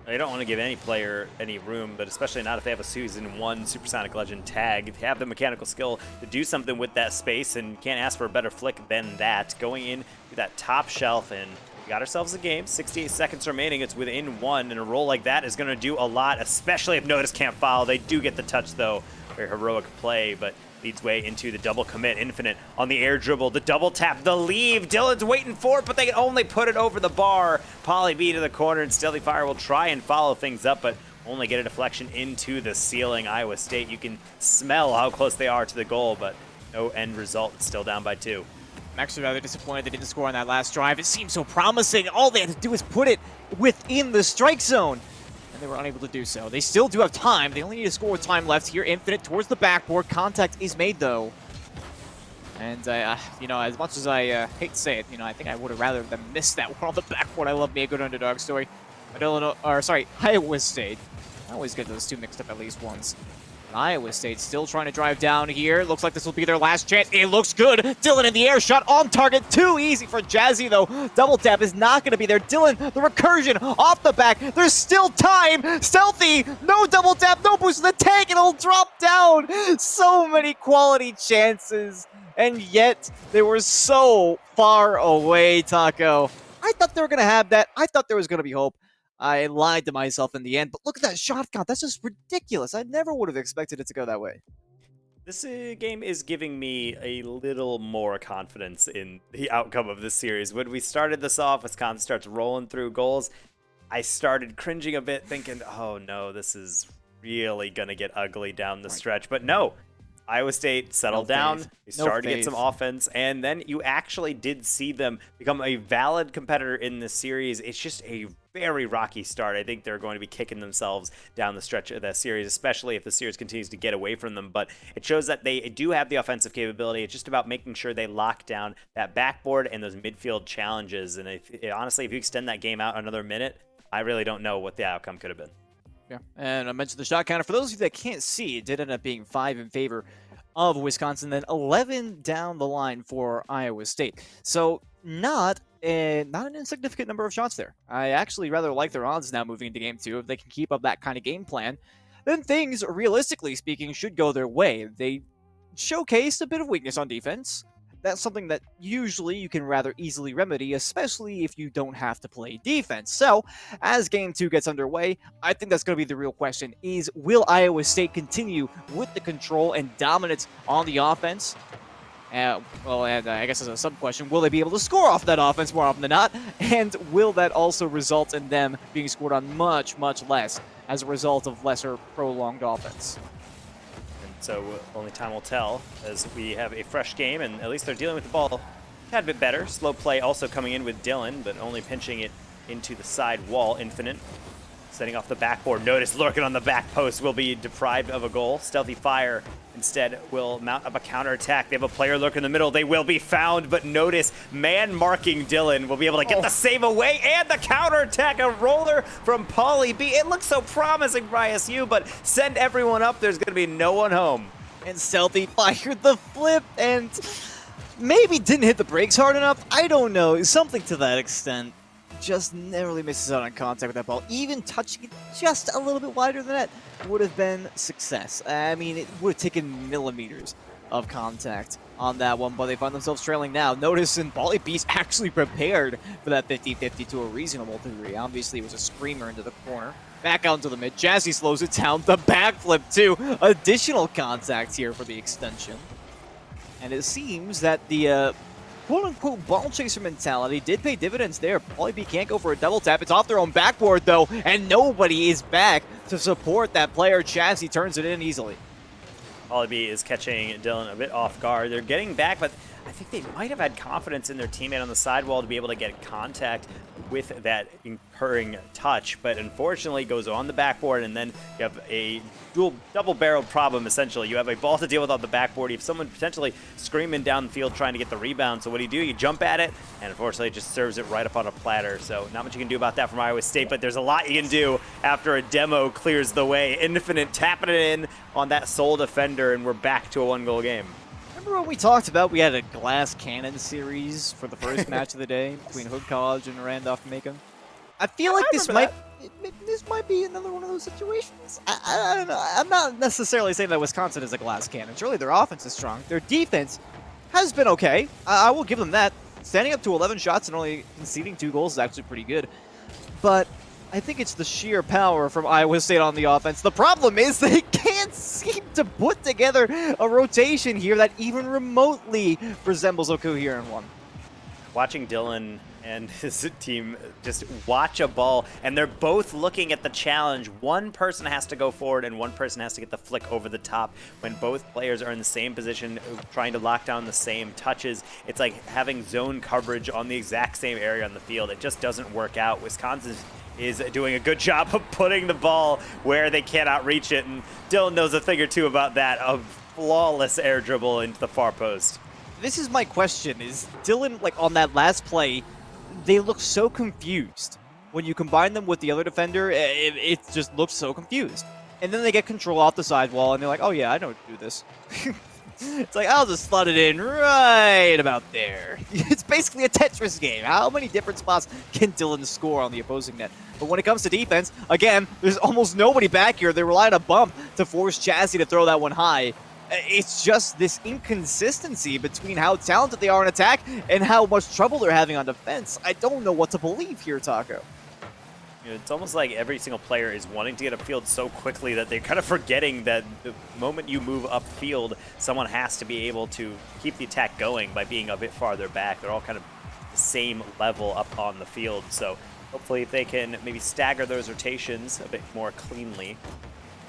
They don't want to give any player any room, but especially not if they have a Season 1 Supersonic Legend tag. If you have the mechanical skill to do something with that space, and can't ask for a better flick than that. Going in to that top shelf, and we got ourselves a game. 68 seconds remaining. It's within 1, and a roll like that is going to do a lot, especially if Notice can't foul. They do get the touch, though. Very heroic play, but leads way into the double commit. Infinite on the air dribble, the double tap, the leave. Dylan's waiting for it, but they can only put it over the bar. Pauly B to the corner, and Stealthy Fire will try and follow things up, but only get a deflection into the ceiling. Iowa State, you can smell how close they are to the goal, but no end result. It's still down by 2. I'm actually rather disappointed they didn't score on that last drive. It seemed so promising. All they had to do was put it within the strike zone, and they were unable to do so. They still do have time. They only need to score with time left here. Infinite towards the backboard. Contact is made, though. And, you know, as much as I hate to say it, you know, I think I would have rather them miss that one on the backboard. I love me a good underdog story. But Iowa State. I always get those two mixed up at least once. Iowa State still trying to drive down here. Looks like this will be their last chance. It looks good. Dylan in the air, shot on target. Too easy for Jazzy, though. Double tap is not going to be there. Dylan, the recursion off the back. There's still time. Stealthy, no double tap, no boost in the tank. It'll drop down. So many quality chances, and yet they were so far away, Taco. I thought they were going to have that. I thought there was going to be hope. I lied to myself in the end, but look at that shot count. That's just ridiculous. I never would have expected it to go that way. This game is giving me a little more confidence in the outcome of this series. When we started this off, Wisconsin starts rolling through goals. I started cringing a bit, thinking, oh no, this is really going to get ugly down the stretch. But no, Iowa State settled down. They started to get some offense, and then you actually did see them become a valid competitor in this series. It's just a very rocky start. I think they're going to be kicking themselves down the stretch of the series, especially if the series continues to get away from them. But it shows that they do have the offensive capability. It's just about making sure they lock down that backboard and those midfield challenges. And honestly, if you extend that game out another minute, I really don't know what the outcome could have been. Yeah, and I mentioned the shot counter. For those of you that can't see, it did end up being 5 in favor of Wisconsin, then 11 down the line for Iowa State. So not an insignificant number of shots there. I actually rather like their odds now moving into Game 2. If they can keep up that kind of game plan, then things, realistically speaking, should go their way. They showcased a bit of weakness on defense. That's something that usually you can rather easily remedy, especially if you don't have to play defense. So, as Game 2 gets underway, I think that's going to be the real question, is will Iowa State continue with the control and dominance on the offense? And I guess as a sub-question, will they be able to score off that offense more often than not? And will that also result in them being scored on much, much less as a result of lesser prolonged offense? So only time will tell, as we have a fresh game, and at least they're dealing with the ball a tad bit better. Slow play also coming in with Dylan, but only pinching it into the side wall. Infinite setting off the backboard. Notice lurking on the back post will be deprived of a goal. Stealthy Fire instead will mount up a counterattack. They have a player lurk in the middle. They will be found, but notice man marking Dylan will be able to get the save away and the counterattack. A roller from Pauly B. It looks so promising for ISU, but send everyone up. There's going to be no one home. And Stealthy fired the flip and maybe didn't hit the brakes hard enough. I don't know. Something to that extent. Just narrowly misses out on contact with that ball. Even touching it just a little bit wider than that would have been success. I mean, it would have taken millimeters of contact on that one, but they find themselves trailing now. Notice and Pauly B's actually prepared for that 50-50 to a reasonable degree. Obviously, it was a screamer into the corner. Back out into the mid. Jazzy slows it down. The backflip, too. Additional contact here for the extension. And it seems that the quote-unquote ball chaser mentality did pay dividends there. Pauly B can't go for a double tap. It's off their own backboard, though, and nobody is back to support that player. Chazzy turns it in easily. Pauly B is catching Dylan a bit off guard. They're getting back, but I think they might have had confidence in their teammate on the sidewall to be able to get contact with that incurring touch, but unfortunately goes on the backboard, and then you have a double-barreled problem, essentially. You have a ball to deal with on the backboard. You have someone potentially screaming down the field trying to get the rebound, so what do? You jump at it, and unfortunately it just serves it right up on a platter, so not much you can do about that from Iowa State, but there's a lot you can do after a demo clears the way. Infinite tapping it in on that sole defender, and we're back to a one-goal game. Remember when we talked about we had a glass cannon series for the first match of the day between Hood College and Randolph-Macon? I feel like this might be another one of those situations. I don't know. I'm not necessarily saying that Wisconsin is a glass cannon. Surely their offense is strong. Their defense has been okay. I will give them that. Standing up to 11 shots and only conceding 2 goals is actually pretty good. But I think it's the sheer power from Iowa State on the offense. The problem is they can't seem to put together a rotation here that even remotely resembles a coherent one. Watching Dylan and his team just watch a ball, and they're both looking at the challenge. One person has to go forward, and one person has to get the flick over the top. When both players are in the same position, trying to lock down the same touches, it's like having zone coverage on the exact same area on the field. It just doesn't work out. Wisconsin is doing a good job of putting the ball where they cannot reach it, and Dylan knows a thing or two about that. A flawless air dribble into the far post. This is my question, is Dylan, like on that last play, they look so confused. When you combine them with the other defender, it just looks so confused. And then they get control off the sidewall, and they're like, oh yeah, I know how to do this. It's like, I'll just slot it in right about there. It's basically a Tetris game. How many different spots can Dylan score on the opposing net? But when it comes to defense, again, there's almost nobody back here. They rely on a bump to force Chazzy to throw that one high. It's just this inconsistency between how talented they are in attack and how much trouble they're having on defense. I don't know what to believe here, Taco. It's almost like every single player is wanting to get upfield so quickly that they're kind of forgetting that the moment you move upfield, someone has to be able to keep the attack going by being a bit farther back. They're all kind of the same level up on the field. So hopefully if they can maybe stagger those rotations a bit more cleanly,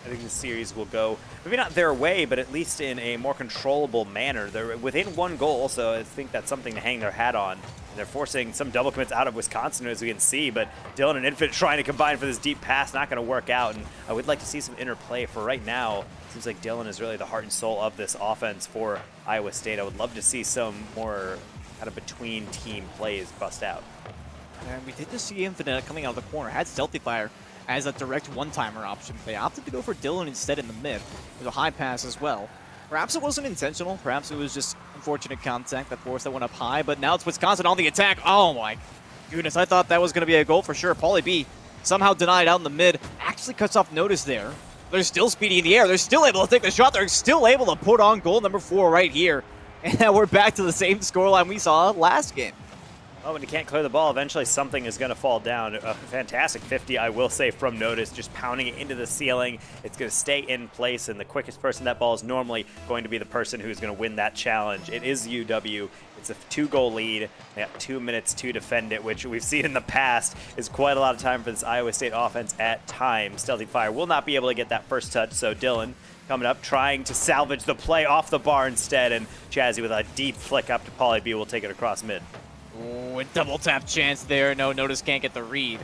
I think the series will go, maybe not their way, but at least in a more controllable manner. They're within 1 goal, so I think that's something to hang their hat on. They're forcing some double commits out of Wisconsin, as we can see, but Dylan and Infant trying to combine for this deep pass, not going to work out, and I would like to see some interplay. For right now, it seems like Dylan is really the heart and soul of this offense for Iowa State. I would love to see some more kind of between-team plays bust out. And we did just see Infinite coming out of the corner, had Stealthy Fire as a direct one-timer option. They opted to go for Dylan instead in the mid. There's a high pass as well. Perhaps it wasn't intentional. Perhaps it was just unfortunate contact that forced that one up high. But now it's Wisconsin on the attack. Oh my goodness, I thought that was going to be a goal for sure. Pauly B somehow denied out in the mid. Actually cuts off notice there. They're still speedy in the air. They're still able to take the shot. They're still able to put on goal number 4 right here. And now we're back to the same scoreline we saw last game. Oh, when you can't clear the ball, eventually something is going to fall down. A fantastic 50, I will say, from Notice, just pounding it into the ceiling. It's going to stay in place, and the quickest person that ball is normally going to be the person who's going to win that challenge. It is UW. It's a 2-goal lead. They got 2 minutes to defend it, which we've seen in the past is quite a lot of time for this Iowa State offense at times. Stealthy Fire will not be able to get that first touch, so Dylan coming up, trying to salvage the play off the bar instead, and Jazzy with a deep flick up to Pauly B will take it across mid. Oh, a double tap chance there. No, Notice can't get the read.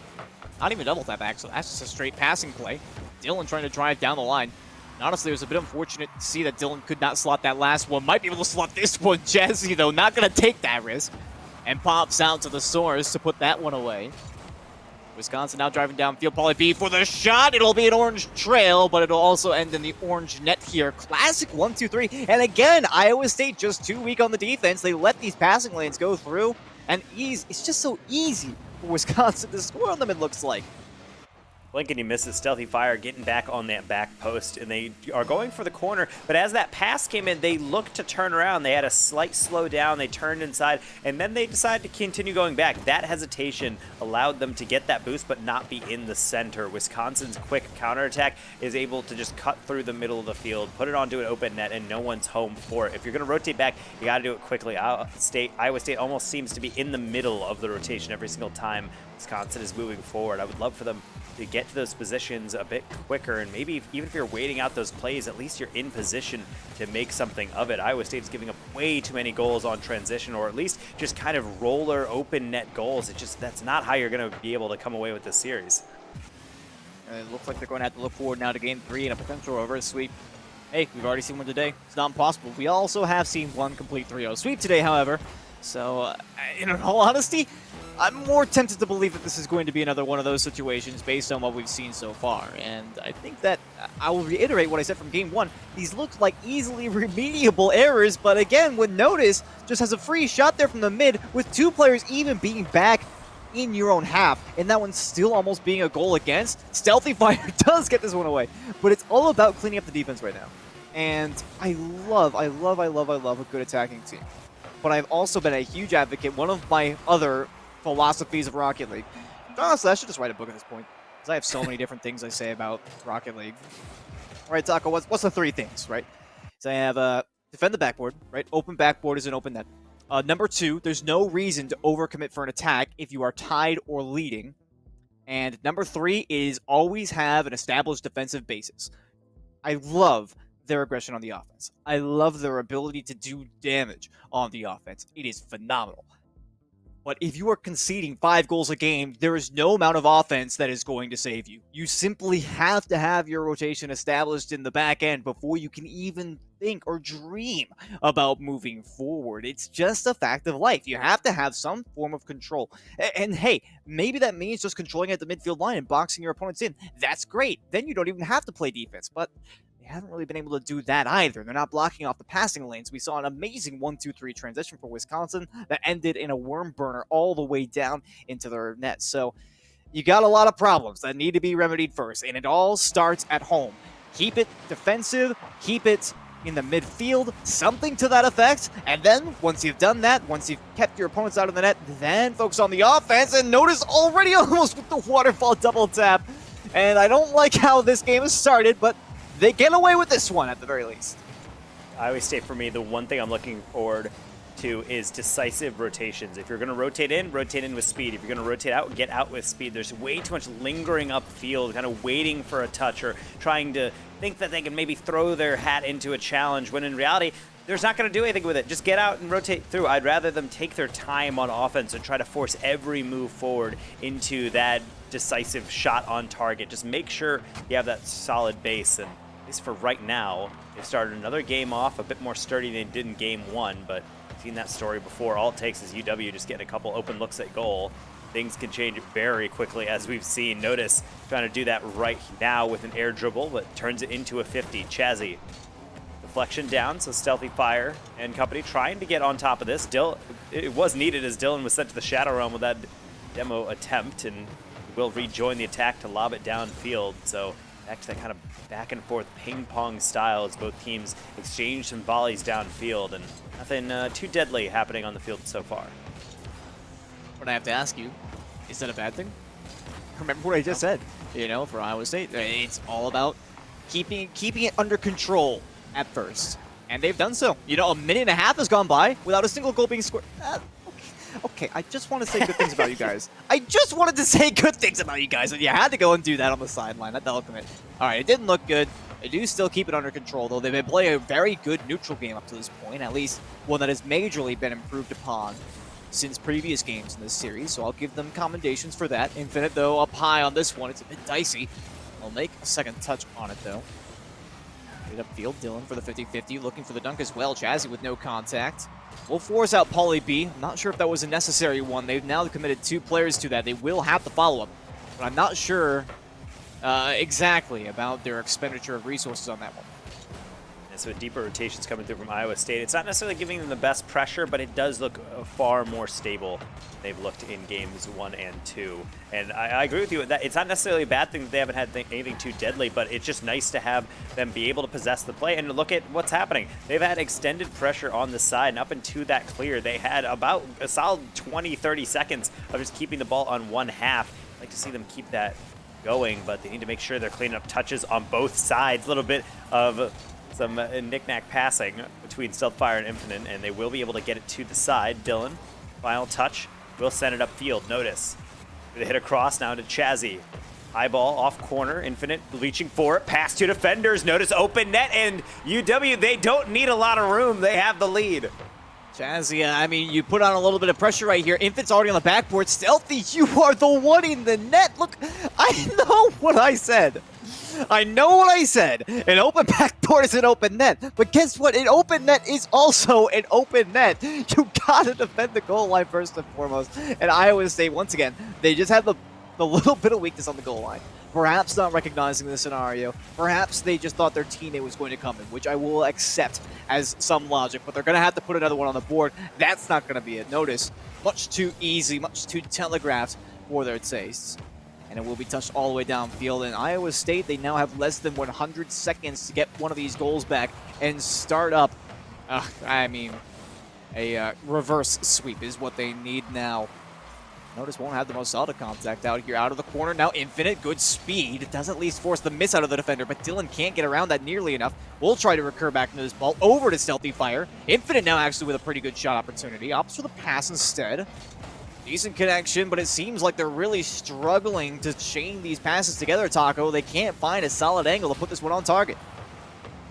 Not even double tap, actually. That's just a straight passing play. Dylan trying to drive down the line. And honestly, it was a bit unfortunate to see that Dylan could not slot that last one. Might be able to slot this one. Jazzy, though, not going to take that risk. And pops out to the source to put that one away. Wisconsin now driving downfield. Pauly B for the shot. It'll be an orange trail, but it'll also end in the orange net here. Classic 1-2-3. And again, Iowa State just too weak on the defense. They let these passing lanes go through. And it's just so easy for Wisconsin to score on them, it looks like. Blink and he misses. Stealthy Fire getting back on that back post, and they are going for the corner. But as that pass came in, they looked to turn around. They had a slight slow down. They turned inside, and then they decided to continue going back. That hesitation allowed them to get that boost, but not be in the center. Wisconsin's quick counterattack is able to just cut through the middle of the field, put it onto an open net, and no one's home for it. If you're going to rotate back, you got to do it quickly. Iowa State almost seems to be in the middle of the rotation every single time Wisconsin is moving forward. I would love for them to get to those positions a bit quicker, and maybe even if you're waiting out those plays, at least you're in position to make something of it. Iowa State is giving up way too many goals on transition, or at least just kind of roller open net goals. That's not how you're going to be able to come away with this series. And it looks like they're going to have to look forward now to game 3 and a potential reverse sweep. Hey, we've already seen one today. It's not impossible. We also have seen one complete 3-0 sweep today, however. So, in all honesty, I'm more tempted to believe that this is going to be another one of those situations based on what we've seen so far. And I think that I will reiterate what I said from game 1. These look like easily remediable errors, but again, when Notice just has a free shot there from the mid with 2 players even being back in your own half, and that one's still almost being a goal against, Stealthy Fire does get this one away. But it's all about cleaning up the defense right now. And I love a good attacking team. But I've also been a huge advocate. One of my other philosophies of Rocket League. Honestly, I should just write a book at this point, because I have so many different things I say about Rocket League. All right, Taco, what's the 3 things, right? So I have defend the backboard, right? Open backboard is an open net. Number 2, there's no reason to overcommit for an attack if you are tied or leading. And number 3 is always have an established defensive basis. I love their aggression on the offense. I love their ability to do damage on the offense. It is phenomenal. But if you are conceding 5 goals a game, there is no amount of offense that is going to save you. You simply have to have your rotation established in the back end before you can even think or dream about moving forward. It's just a fact of life. You have to have some form of control. And hey, maybe that means just controlling at the midfield line and boxing your opponents in. That's great. Then you don't even have to play defense. But they haven't really been able to do that either. They're not blocking off the passing lanes. We saw an amazing 1-2-3 transition for Wisconsin that ended in a worm burner all the way down into their net. So you got a lot of problems that need to be remedied first, and it all starts at home. Keep it defensive, keep it in the midfield, something to that effect. And then, once you've done that, once you've kept your opponents out of the net, then focus on the offense. And notice already almost with the waterfall double tap. And I don't like how this game has started, but they get away with this one at the very least. Iowa State, for me, the one thing I'm looking forward to is decisive rotations. If you're going to rotate in with speed. If you're going to rotate out, get out with speed. There's way too much lingering upfield, kind of waiting for a touch or trying to think that they can maybe throw their hat into a challenge, when in reality, they're not going to do anything with it. Just get out and rotate through. I'd rather them take their time on offense and try to force every move forward into that decisive shot on target. Just make sure you have that solid base, and at least for right now, they've started another game off a bit more sturdy than they did in game one, but seen that story before. All it takes is UW just getting a couple open looks at goal. Things can change very quickly, as we've seen. Notice trying to do that right now with an air dribble, but turns it into a 50. Chazzy, deflection down, so Stealthy Fire and company trying to get on top of this. It was needed as Dylan was sent to the Shadow Realm with that demo attempt, and will rejoin the attack to lob it downfield. So back to that kind of back and forth ping pong style as both teams exchange some volleys downfield, and nothing too deadly happening on the field so far. But I have to ask you, is that a bad thing? Remember what I just said. You know, for Iowa State, it's all about keeping it under control at first. And they've done so. You know, a minute and a half has gone by without a single goal being scored. Okay, I just want to say good things about you guys. I just wanted to say good things about you guys, and you had to go and do that on the sideline. That's the ultimate. All right, it didn't look good. They do still keep it under control, though. They've been playing a very good neutral game up to this point, at least one that has majorly been improved upon since previous games in this series, so I'll give them commendations for that. Infinite, though, up high on this one. It's a bit dicey. I'll make a second touch on it, though. Get upfield, Dylan for the 50-50, looking for the dunk as well. Jazzy with no contact. We'll force out Pauly B. I'm not sure if that was a necessary one. They've now committed 2 players to that. They will have the follow-up, but I'm not sure exactly about their expenditure of resources on that one. And so deeper rotations coming through from Iowa State. It's not necessarily giving them the best pressure, but it does look far more stable than they've looked in games 1 and 2. And I agree with you that it's not necessarily a bad thing that they haven't had anything too deadly, but it's just nice to have them be able to possess the play. And look at what's happening. They've had extended pressure on the side, and up into that clear, they had about a solid 20-30 seconds of just keeping the ball on one half. I'd like to see them keep that going, but they need to make sure they're cleaning up touches on both sides. A little bit of some knick-knack passing between Stealthfire and Infinite, and they will be able to get it to the side. Dylan, final touch, will send it upfield. Notice, they hit across now to Chazzy. High ball off corner, Infinite reaching for it, pass to defenders. Notice open net, and UW, they don't need a lot of room. They have the lead. Chazzy, I mean, you put on a little bit of pressure right here. Infant's already on the backboard. Stealthy, you are the one in the net. Look, I know what I said. I know what I said. An open backboard is an open net. But guess what? An open net is also an open net. You gotta defend the goal line first and foremost. And Iowa State, once again, they just have the little bit of weakness on the goal line. Perhaps not recognizing the scenario. Perhaps they just thought their teammate was going to come in, which I will accept as some logic. But they're going to have to put another one on the board. That's not going to be it. Notice, much too easy, much too telegraphed for their tastes. And it will be touched all the way downfield. And Iowa State, they now have less than 100 seconds to get one of these goals back and start up. I mean, a reverse sweep is what they need now. Notice won't have the most solid contact out here, out of the corner. Now Infinite, good speed. It does at least force the miss out of the defender, but Dylan can't get around that nearly enough. We'll try to recur back into this ball. Over to Stealthy Fire. Infinite now actually with a pretty good shot opportunity. Opts for the pass instead. Decent connection, but it seems like they're really struggling to chain these passes together, Taco. They can't find a solid angle to put this one on target.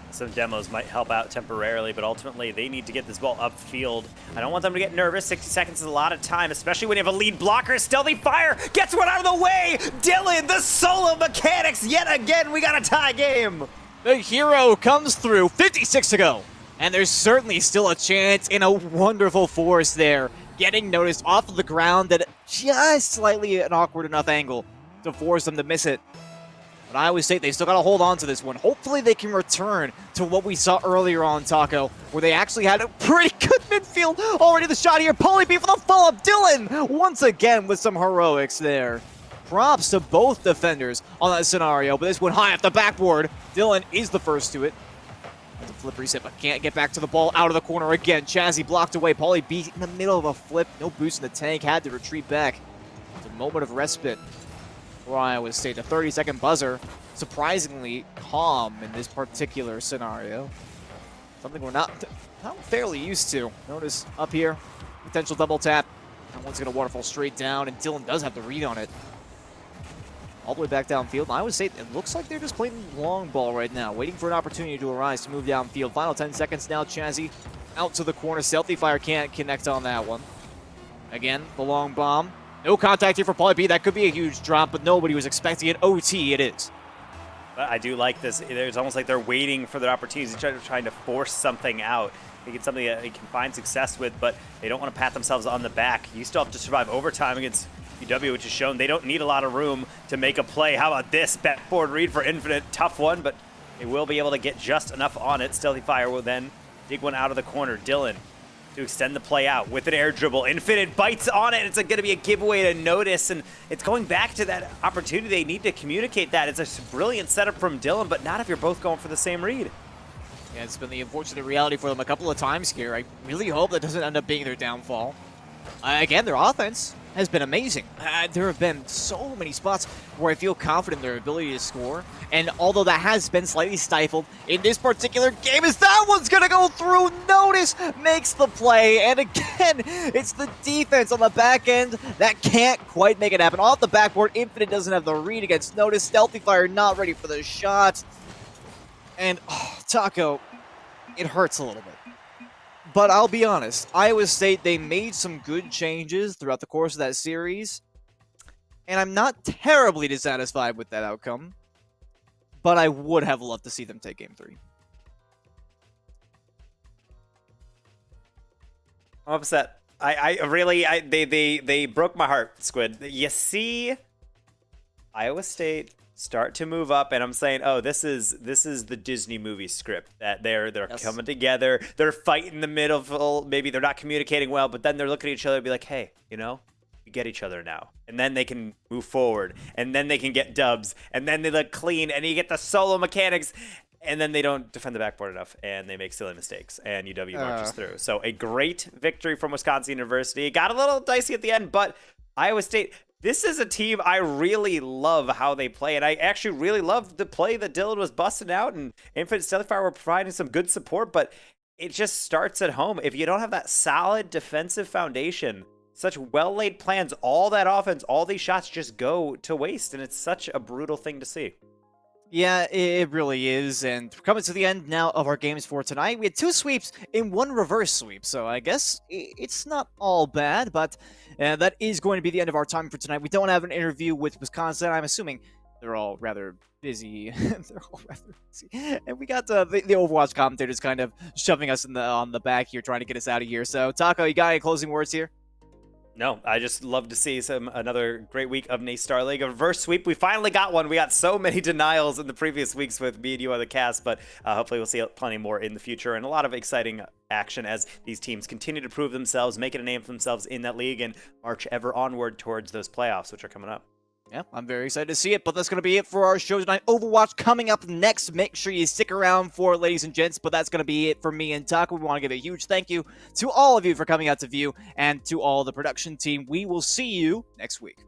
Some demos might help out temporarily, but ultimately they need to get this ball upfield. I don't want them to get nervous. 60 seconds is a lot of time, especially when you have a lead blocker. Stealthy Fire gets one out of the way. Dylan, the solo mechanics yet again. We got a tie game. The hero comes through. 56 to go. And there's certainly still a chance in a wonderful force there. Getting noticed off of the ground at just slightly an awkward enough angle to force them to miss it. But Iowa State, they still got to hold on to this one. Hopefully they can return to what we saw earlier on Taco, where they actually had a pretty good midfield. Already the shot here. Pauly B for the follow-up. Dylan, once again with some heroics there. Props to both defenders on that scenario, but this one high off the backboard. Dylan is the first to it. It's a flip reset, but can't get back to the ball. Out of the corner again. Chazzy blocked away. Paulie B in the middle of a flip. No boost in the tank. Had to retreat back. It's a moment of respite for Iowa State. A 30-second buzzer. Surprisingly calm in this particular scenario. Something we're not fairly used to. Notice up here, potential double tap. That one's going to waterfall straight down, and Dylan does have the read on it. All the way back downfield. Iowa State, it looks like they're just playing long ball right now, waiting for an opportunity to arise to move downfield. Final 10 seconds now. Chazzy out to the corner. Stealthy Fire can't connect on that one. Again, the long bomb. No contact here for Paulie B. That could be a huge drop, but nobody was expecting it. OT it is. But I do like this. It's almost like they're waiting for their opportunities, trying to force something out. Make it something that they can find success with, but they don't want to pat themselves on the back. You still have to survive overtime against UW, which has shown they don't need a lot of room to make a play. How about this? Backboard read for Infinite. Tough one, but they will be able to get just enough on it. Stealthy Fire will then dig one out of the corner. Dylan to extend the play out with an air dribble. Infinite bites on it. It's going to be a giveaway to Notice, and it's going back to that opportunity. They need to communicate that. It's a brilliant setup from Dylan, but not if you're both going for the same read. Yeah, it's been the unfortunate reality for them a couple of times here. I really hope that doesn't end up being their downfall. Again, their offense has been amazing. There have been so many spots where I feel confident in their ability to score, and although that has been slightly stifled in this particular game, is that one's gonna go through. Notice makes the play, and again, it's the defense on the back end that can't quite make it happen. Off the backboard, Infinite doesn't have the read against Notice. Stealthy Fire not ready for the shot. And, Taco, it hurts a little bit. But I'll be honest, Iowa State, they made some good changes throughout the course of that series. And I'm not terribly dissatisfied with that outcome. But I would have loved to see them take Game 3. I'm upset. They broke my heart, Squid. You see Iowa State start to move up, and I'm saying, oh, this is the Disney movie script, that they're Yes. coming together, they're fighting in the middle, maybe they're not communicating well, but then they're looking at each other and be like, hey, you know, we get each other now, and then they can move forward, and then they can get dubs, and then they look clean, and you get the solo mechanics, and then they don't defend the backboard enough, and they make silly mistakes, and UW marches through. So a great victory from Wisconsin University. It got a little dicey at the end, but Iowa State, this is a team I really love how they play, and I actually really love the play that Dylan was busting out, and Infinite Stealthy Fire were providing some good support, but it just starts at home. If you don't have that solid defensive foundation, such well-laid plans, all that offense, all these shots just go to waste, and it's such a brutal thing to see. Yeah, it really is, and we're coming to the end now of our games for tonight. We had 2 sweeps and 1 reverse sweep, so I guess it's not all bad, but that is going to be the end of our time for tonight. We don't have an interview with Wisconsin. I'm assuming they're all rather busy. And we got the Overwatch commentators kind of shoving us on the back here, trying to get us out of here. So, Taco, you got any closing words here? No, I just love to see another great week of NACE Starleague. A reverse sweep. We finally got one. We got so many denials in the previous weeks with me and you on the cast, but hopefully we'll see plenty more in the future, and a lot of exciting action as these teams continue to prove themselves, making a name for themselves in that league, and march ever onward towards those playoffs, which are coming up. Yeah, I'm very excited to see it, but that's going to be it for our show tonight. Overwatch coming up next. Make sure you stick around for it, ladies and gents, but that's going to be it for me and Taco. We want to give a huge thank you to all of you for coming out to view, and to all the production team. We will see you next week.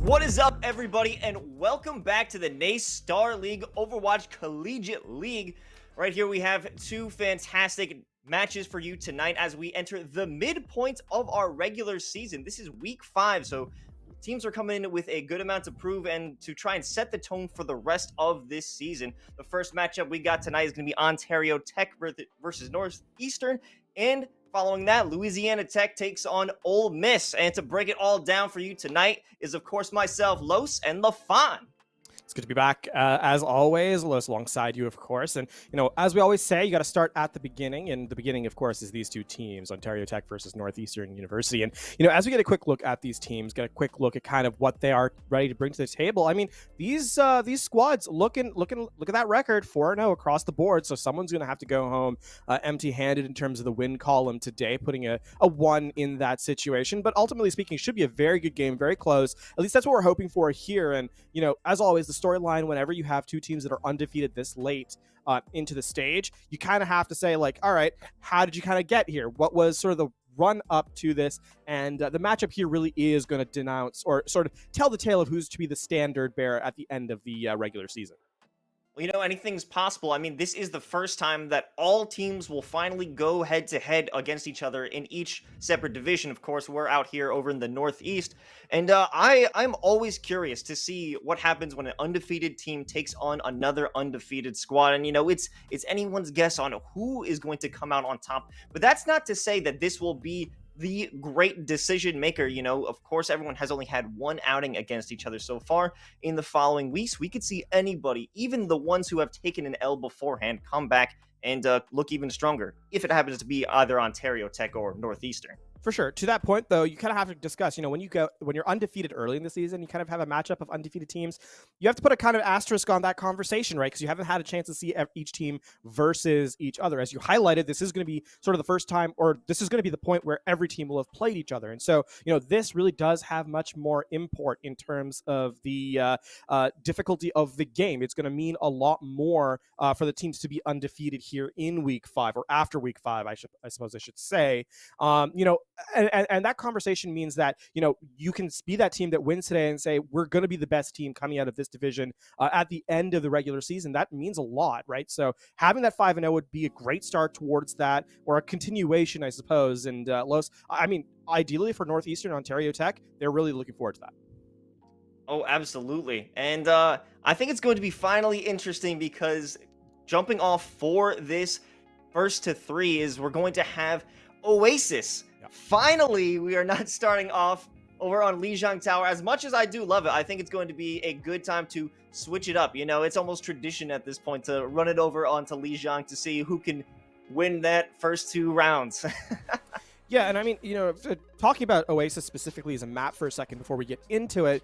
What is up, everybody, and welcome back to the NACE Starleague Overwatch Collegiate League. Right here we have two fantastic matches for you tonight as we enter the midpoint of our regular season. This is week 5, so teams are coming in with a good amount to prove and to try and set the tone for the rest of this season. The first matchup we got tonight is going to be Ontario Tech versus Northeastern, and following that, Louisiana Tech takes on Ole Miss. And to break it all down for you tonight is, of course, myself, Los, and LaFon. It's good to be back, as always, Los, alongside you, of course. And, as we always say, you got to start at the beginning. And the beginning, of course, is these two teams, Ontario Tech versus Northeastern University. And, as we get a quick look at these teams, get a quick look at kind of what they are ready to bring to the table. I mean, these squads look at that record, 4-0 across the board. So someone's going to have to go home empty-handed in terms of the win column today, putting a 1 in that situation. But ultimately speaking, it should be a very good game, very close. At least that's what we're hoping for here. And, as always, the storyline, whenever you have two teams that are undefeated this late into the stage, you kind of have to say, like, all right, how did you kind of get here? What was sort of the run up to this? And the matchup here really is going to denounce or sort of tell the tale of who's to be the standard bearer at the end of the regular season. Well, anything's possible. I mean, this is the first time that all teams will finally go head-to-head against each other in each separate division. Of course, we're out here over in the Northeast, and I'm always curious to see what happens when an undefeated team takes on another undefeated squad. And, it's anyone's guess on who is going to come out on top. But that's not to say that this will be the great decision maker. Of course, everyone has only had one outing against each other so far. In the following weeks, we could see anybody, even the ones who have taken an L beforehand, come back and look even stronger if it happens to be either Ontario Tech or Northeastern. For sure. To that point, though, you kind of have to discuss, when you're undefeated early in the season, you kind of have a matchup of undefeated teams. You have to put a kind of asterisk on that conversation, right? Because you haven't had a chance to see each team versus each other. As you highlighted, this is going to be sort of the first time, or this is going to be the point where every team will have played each other. And so, this really does have much more import in terms of the difficulty of the game. It's going to mean a lot more for the teams to be undefeated here in week 5 or after week 5, I suppose I should say. And that conversation means that, you can be that team that wins today and say, we're going to be the best team coming out of this division at the end of the regular season. That means a lot, right? So having that 5-0 would be a great start towards that, or a continuation, I suppose. And Los, I mean, ideally for Northeastern Ontario Tech, they're really looking forward to that. Oh, absolutely. And I think it's going to be finally interesting because jumping off for this first to 3 is we're going to have Oasis. Yep. Finally, we are not starting off over on Lijiang Tower. As much as I do love it, I think it's going to be a good time to switch it up. It's almost tradition at this point to run it over onto Lijiang to see who can win that first 2 rounds. Yeah, and I mean, talking about Oasis specifically as a map for a second before we get into it,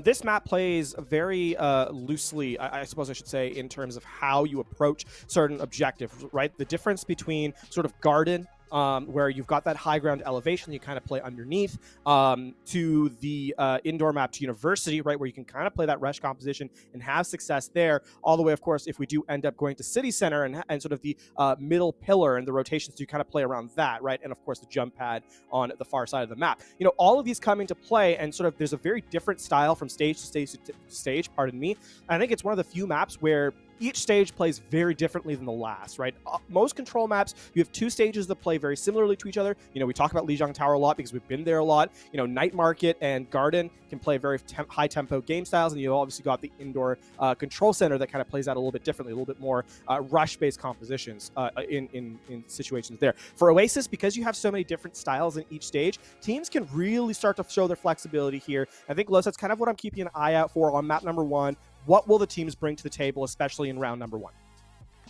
this map plays very loosely, I suppose I should say, in terms of how you approach certain objectives, right? The difference between sort of Garden where you've got that high ground elevation, you kind of play underneath, to the indoor map to University, right, where you can kind of play that rush composition and have success there, all the way, of course, if we do end up going to City Center and sort of the middle pillar and the rotations, you kind of play around that, right, and of course the jump pad on the far side of the map. You know, all of these come into play, and sort of there's a very different style from stage to stage to stage, pardon me. And I think it's one of the few maps where each stage plays very differently than the last, right? Most control maps, you have two stages that play very similarly to each other. You know, we talk about Lijiang Tower a lot because we've been there a lot. You know, Night Market and Garden can play very high-tempo game styles, and you obviously got the indoor control center that kind of plays out a little bit differently, a little bit more rush-based compositions in situations there. For Oasis, because you have so many different styles in each stage, teams can really start to show their flexibility here. I think, Los, that's kind of what I'm keeping an eye out for on map number 1. What will the teams bring to the table, especially in round number 1?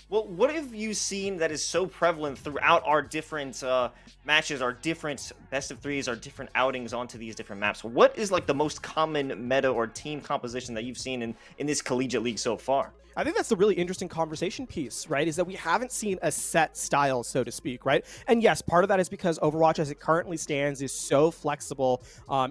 Well, what have you seen that is so prevalent throughout our different matches, our different best of threes, our different outings onto these different maps? What is like the most common meta or team composition that you've seen in this collegiate league so far? I think that's the really interesting conversation piece, right? Is that we haven't seen a set style, so to speak, right? And yes, part of that is because Overwatch, as it currently stands, is so flexible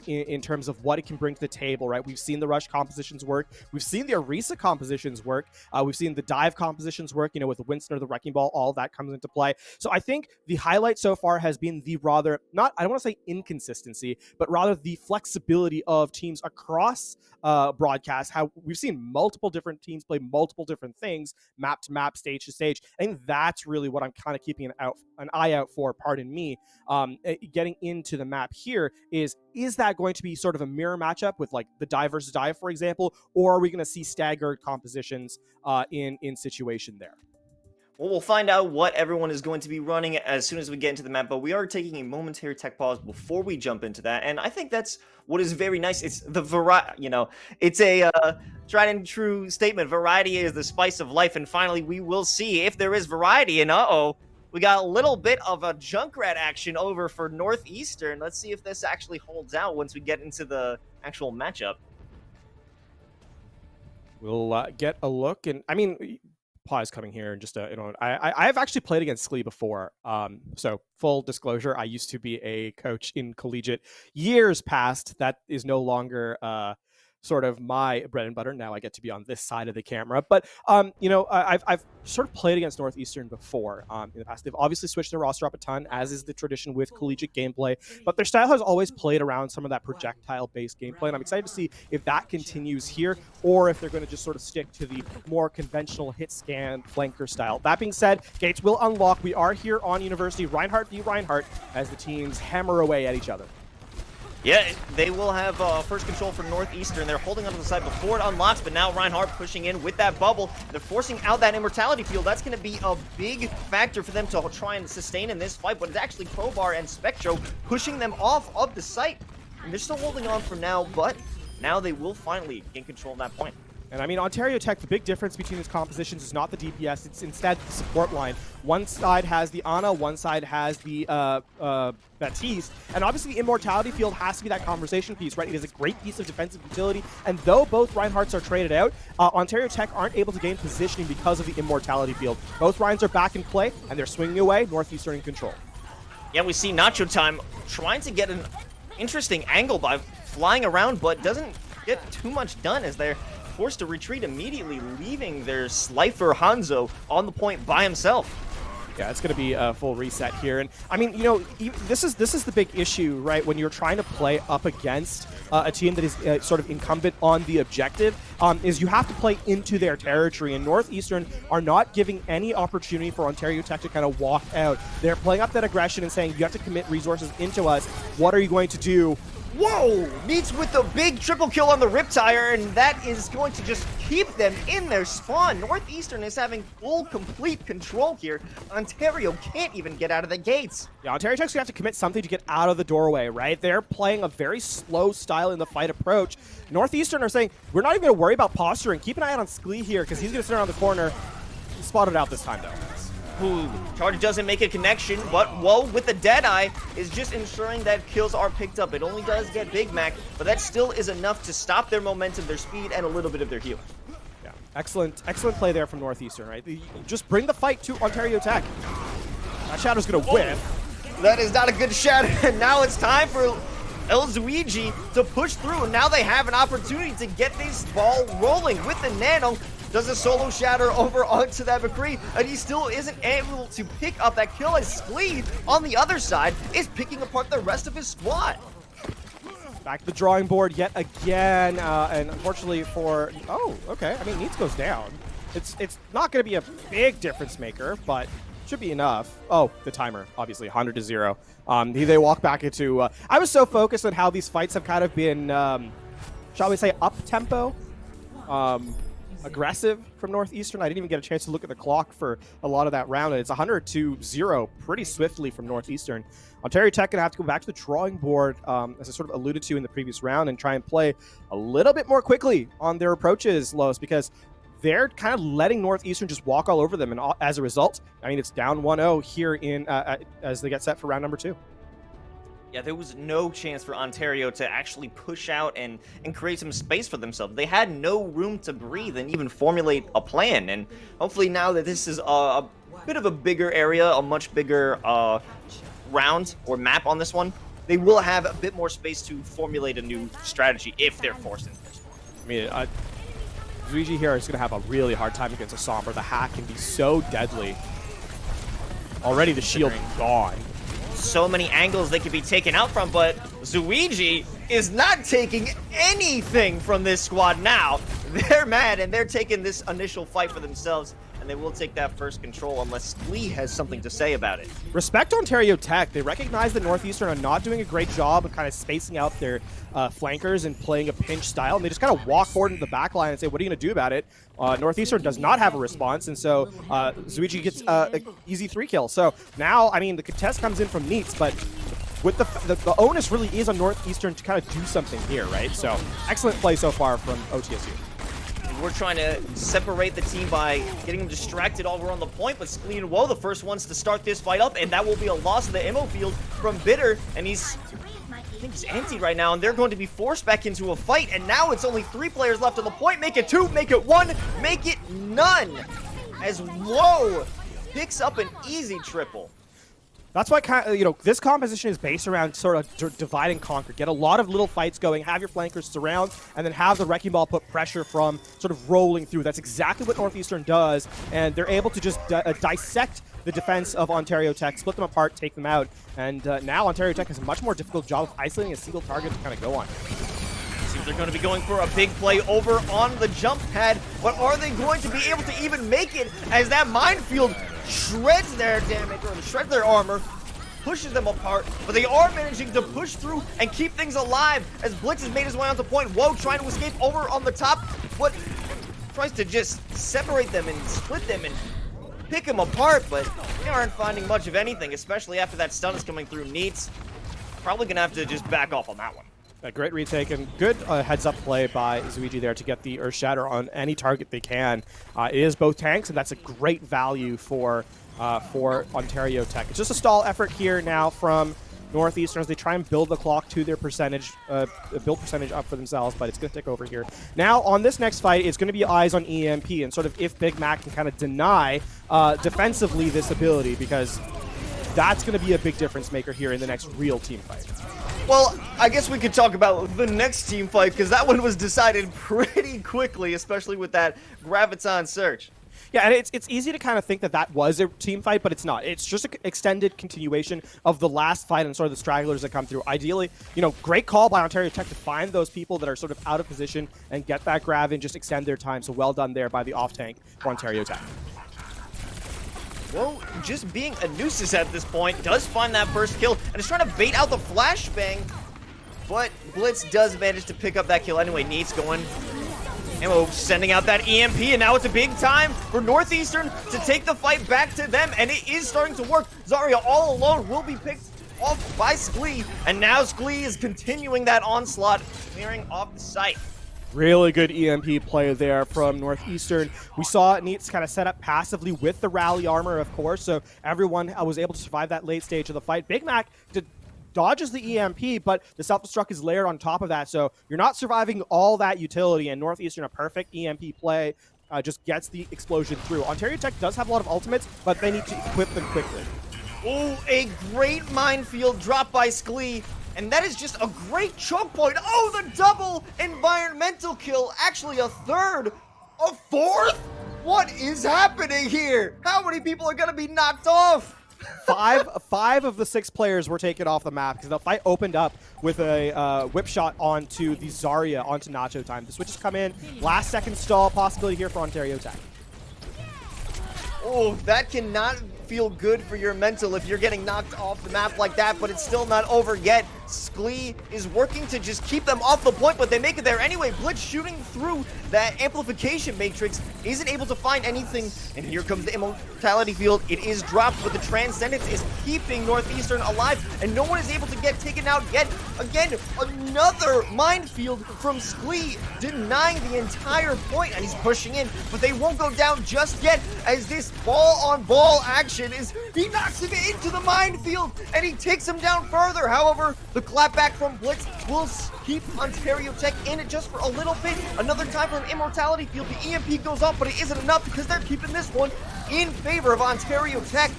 in terms of what it can bring to the table, right? We've seen the rush compositions work. We've seen the Orisa compositions work. We've seen the dive compositions work, you know, with the Winston or the Wrecking Ball, all of that comes into play. So I think the highlight so far has been the rather, not, I don't want to say inconsistency, but rather the flexibility of teams across broadcast, how we've seen multiple different teams play multiple different things, map to map, stage to stage. I think that's really what I'm kind of keeping an eye out for, pardon me, getting into the map here is that going to be sort of a mirror matchup with like the dive versus dive, for example, or are we going to see staggered compositions in situation there? Well, we'll find out what everyone is going to be running as soon as we get into the map, but we are taking a momentary tech pause before we jump into that, and I think that's what is very nice. It's the variety, you know, it's a tried and true statement. Variety is the spice of life, and finally we will see if there is variety, and we got a little bit of a Junkrat action over for Northeastern. Let's see if this actually holds out once we get into the actual matchup. We'll get a look, and I mean, pause coming here and just you know, I've actually played against Sklee before, so full disclosure, I used to be a coach in collegiate years past. That is no longer sort of my bread and butter. Now I get to be on this side of the camera, but you know, I've sort of played against Northeastern before in the past. They've obviously switched their roster up a ton, as is the tradition with collegiate gameplay, but their style has always played around some of that projectile-based gameplay, and I'm excited to see if that continues here, or if they're going to just sort of stick to the more conventional hit-scan flanker style. That being said, gates will unlock. We are here on University, Reinhardt v. Reinhardt, as the teams hammer away at each other. Yeah, they will have first control for Northeastern. They're holding onto the side before it unlocks, but now Reinhardt pushing in with that bubble. They're forcing out that immortality field. That's going to be a big factor for them to try and sustain in this fight, but it's actually Crowbar and Spectro pushing them off of the site. And they're still holding on for now, but now they will finally gain control of that point. And I mean, Ontario Tech, the big difference between these compositions is not the DPS, it's instead the support line. One side has the Ana, one side has the Baptiste, and obviously the Immortality Field has to be that conversation piece, right? It is a great piece of defensive utility, and though both Reinhardts are traded out, Ontario Tech aren't able to gain positioning because of the Immortality Field. Both Ryans are back in play, and they're swinging away, Northeastern in control. Yeah, we see Nacho Time trying to get an interesting angle by flying around, but doesn't get too much done as they're forced to retreat immediately, leaving their Slifer Hanzo on the point by himself. Yeah, it's going to be a full reset here. And I mean, you know, this is the big issue, right? When you're trying to play up against a team that is sort of incumbent on the objective, is you have to play into their territory. And Northeastern are not giving any opportunity for Ontario Tech to kind of walk out. They're playing up that aggression and saying, you have to commit resources into us. What are you going to do? Whoa! Meets with the big triple kill on the Riptire, and that is going to just keep them in their spawn. Northeastern is having full, complete control here. Ontario can't even get out of the gates. Yeah, Ontario Tech's gonna have to commit something to get out of the doorway, right? They're playing a very slow style in the fight approach. Northeastern are saying, we're not even gonna worry about posturing. Keep an eye out on Sklee here, because he's gonna sit around the corner. He spotted out this time, though. Ooh, Charge doesn't make a connection, but Woe with the Deadeye is just ensuring that kills are picked up. It only does get Big Mac, but that still is enough to stop their momentum, their speed, and a little bit of their healing. Yeah, excellent play there from Northeastern, right? Just bring the fight to Ontario Tech. That Shadow's gonna whiff. That is not a good shatter. And now it's time for Luigi to push through. And now they have an opportunity to get this ball rolling with the Nano. Does a solo shatter over onto that McCree, and he still isn't able to pick up that kill as Sklee on the other side is picking apart the rest of his squad. Back to the drawing board yet again, and unfortunately for... Oh, okay. I mean, NACE goes down. It's not going to be a big difference maker, but should be enough. Oh, the timer, obviously, 100 to 0. They walk back into... I was so focused on how these fights have kind of been, shall we say, up-tempo. Aggressive from Northeastern. I didn't even get a chance to look at the clock for a lot of that round, and it's 100 to 0 pretty swiftly from Northeastern. Ontario Tech gonna have to go back to the drawing board, as I sort of alluded to in the previous round, and try and play a little bit more quickly on their approaches, Lois, because they're kind of letting Northeastern just walk all over them, and as a result, I mean, it's down 1-0 here in as they get set for round number 2. Yeah, there was no chance for Ontario to actually push out and create some space for themselves. They had no room to breathe and even formulate a plan. And hopefully now that this is a bit of a bigger area, a much bigger round or map on this one, they will have a bit more space to formulate a new strategy if they're forced into this one. I mean, Luigi here is going to have a really hard time against a Sombra. The hack can be so deadly. Already the shield gone. So many angles they could be taken out from, but Zuigi is not taking anything from this squad now. They're mad, and they're taking this initial fight for themselves, and they will take that first control unless Sklee has something to say about it. Respect Ontario Tech. They recognize that Northeastern are not doing a great job of kind of spacing out their flankers and playing a pinch style, and they just kind of walk forward into the back line and say, what are you going to do about it? Northeastern does not have a response, and so Zuigi gets an easy 3 kill. So now, I mean, the contest comes in from NACE, but with the onus really is on Northeastern to kind of do something here, right? So excellent play so far from OTSU. We're trying to separate the team by getting them distracted all over on the point, but Sklee and Woe, the first ones to start this fight up, and that will be a loss of the ammo field from Bitter, and I think he's empty right now, and they're going to be forced back into a fight, and now it's only 3 players left on the point. Make it 2, make it 1, make it none, as Woe picks up an easy triple. That's why, this composition is based around sort of divide and conquer. Get a lot of little fights going, have your flankers surround, and then have the Wrecking Ball put pressure from sort of rolling through. That's exactly what Northeastern does, and they're able to just dissect the defense of Ontario Tech, split them apart, take them out, and now Ontario Tech has a much more difficult job of isolating a single target to kind of go on. Seems they're going to be going for a big play over on the jump pad, but are they going to be able to even make it as that minefield shreds their damage, or shreds their armor, pushes them apart, but they are managing to push through and keep things alive as Blitz has made his way onto point. Woe trying to escape over on the top, but tries to just separate them and split them and pick them apart, but they aren't finding much of anything, especially after that stun is coming through. NACE probably gonna have to just back off on that one. A great retake and good heads-up play by Zuigi there to get the Earth Shatter on any target they can. It is both tanks, and that's a great value for Ontario Tech. It's just a stall effort here now from Northeastern as they try and build the clock to their percentage, build percentage up for themselves, but it's going to take over here. Now, on this next fight, it's going to be eyes on EMP, and sort of if Big Mac can kind of deny defensively this ability, because that's going to be a big difference maker here in the next real team fight. Well, I guess we could talk about the next team fight, because that one was decided pretty quickly, especially with that Graviton search. Yeah, and it's easy to kind of think that that was a team fight, but it's not. It's just an extended continuation of the last fight and sort of the stragglers that come through. Ideally, great call by Ontario Tech to find those people that are sort of out of position and get that grab and just extend their time. So well done there by the off-tank for Ontario Tech. Well, just being a nuisance at this point, does find that first kill, and is trying to bait out the flashbang, but Blitz does manage to pick up that kill anyway. NACE going, and sending out that EMP, and now it's a big time for Northeastern to take the fight back to them, and it is starting to work. Zarya all alone will be picked off by Sklee, and now Sklee is continuing that onslaught, clearing off the site. Really good EMP play there from Northeastern. We saw NACE kind of set up passively with the rally armor, of course, so everyone was able to survive that late stage of the fight. Big Mac dodges the EMP, but the self-destruct is layered on top of that, so you're not surviving all that utility, and Northeastern, a perfect EMP play, just gets the explosion through. Ontario Tech does have a lot of ultimates, but they need to equip them quickly. Oh, a great minefield drop by Sklee. And that is just a great choke point. Oh, the double environmental kill. Actually, a third. A fourth? What is happening here? How many people are going to be knocked off? Five of the 6 players were taken off the map because the fight opened up with a whip shot onto the Zarya, onto Nacho Time. The switches come in. Last second stall possibility here for Ontario Tech. Oh, that cannot feel good for your mental if you're getting knocked off the map like that, but it's still not over yet. Sklee is working to just keep them off the point, but they make it there anyway. Blitz shooting through that amplification matrix, isn't able to find anything, and here comes the immortality field. It is dropped, but the Transcendence is keeping Northeastern alive, and no one is able to get taken out yet. Again, another minefield from Sklee, denying the entire point, and he's pushing in, but they won't go down just yet, as this ball-on-ball action is, he knocks him into the minefield, and he takes him down further. However, the clapback from Blitz will keep Ontario Tech in it just for a little bit. Another time for an immortality field. The EMP goes off, but it isn't enough because they're keeping this one in favor of Ontario Tech.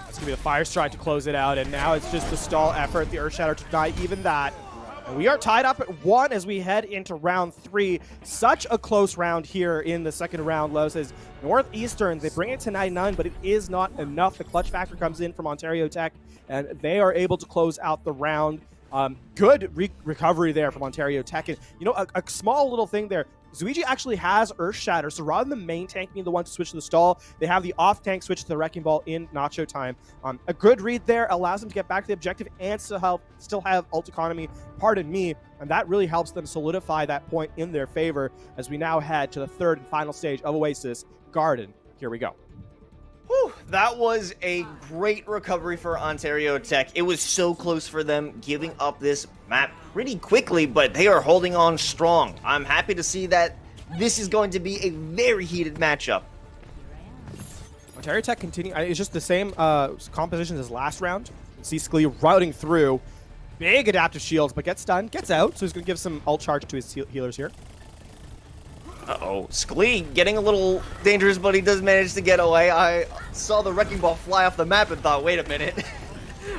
That's going to be the Fire Strike to close it out, and now it's just the stall effort, the Earth Shatter to deny even that. And we are tied up at 1 as we head into round 3. Such a close round here in the second round. Low says Northeastern, they bring it to 9-9, but it is not enough. The clutch factor comes in from Ontario Tech, and they are able to close out the round. Good recovery there from Ontario Tech. And, you know, a small little thing there. Zuiji actually has Earth Shatter, so rather than the main tank being the one to switch to the stall, they have the off-tank switch to the Wrecking Ball in Nacho Time. A good read there allows them to get back to the objective and still have ult economy, pardon me, and that really helps them solidify that point in their favor as we now head to the third and final stage of Oasis Garden. Here we go. Whew, that was a great recovery for Ontario Tech. It was so close for them giving up this map pretty quickly, but they are holding on strong. I'm happy to see that this is going to be a very heated matchup. Ontario Tech continue. It's just the same compositions as last round. See Sklee routing through. Big adaptive shields, but gets stunned, gets out, so he's going to give some ult charge to his healers here. Uh-oh, Sklee getting a little dangerous, but he does manage to get away. I saw the Wrecking Ball fly off the map and thought, wait a minute,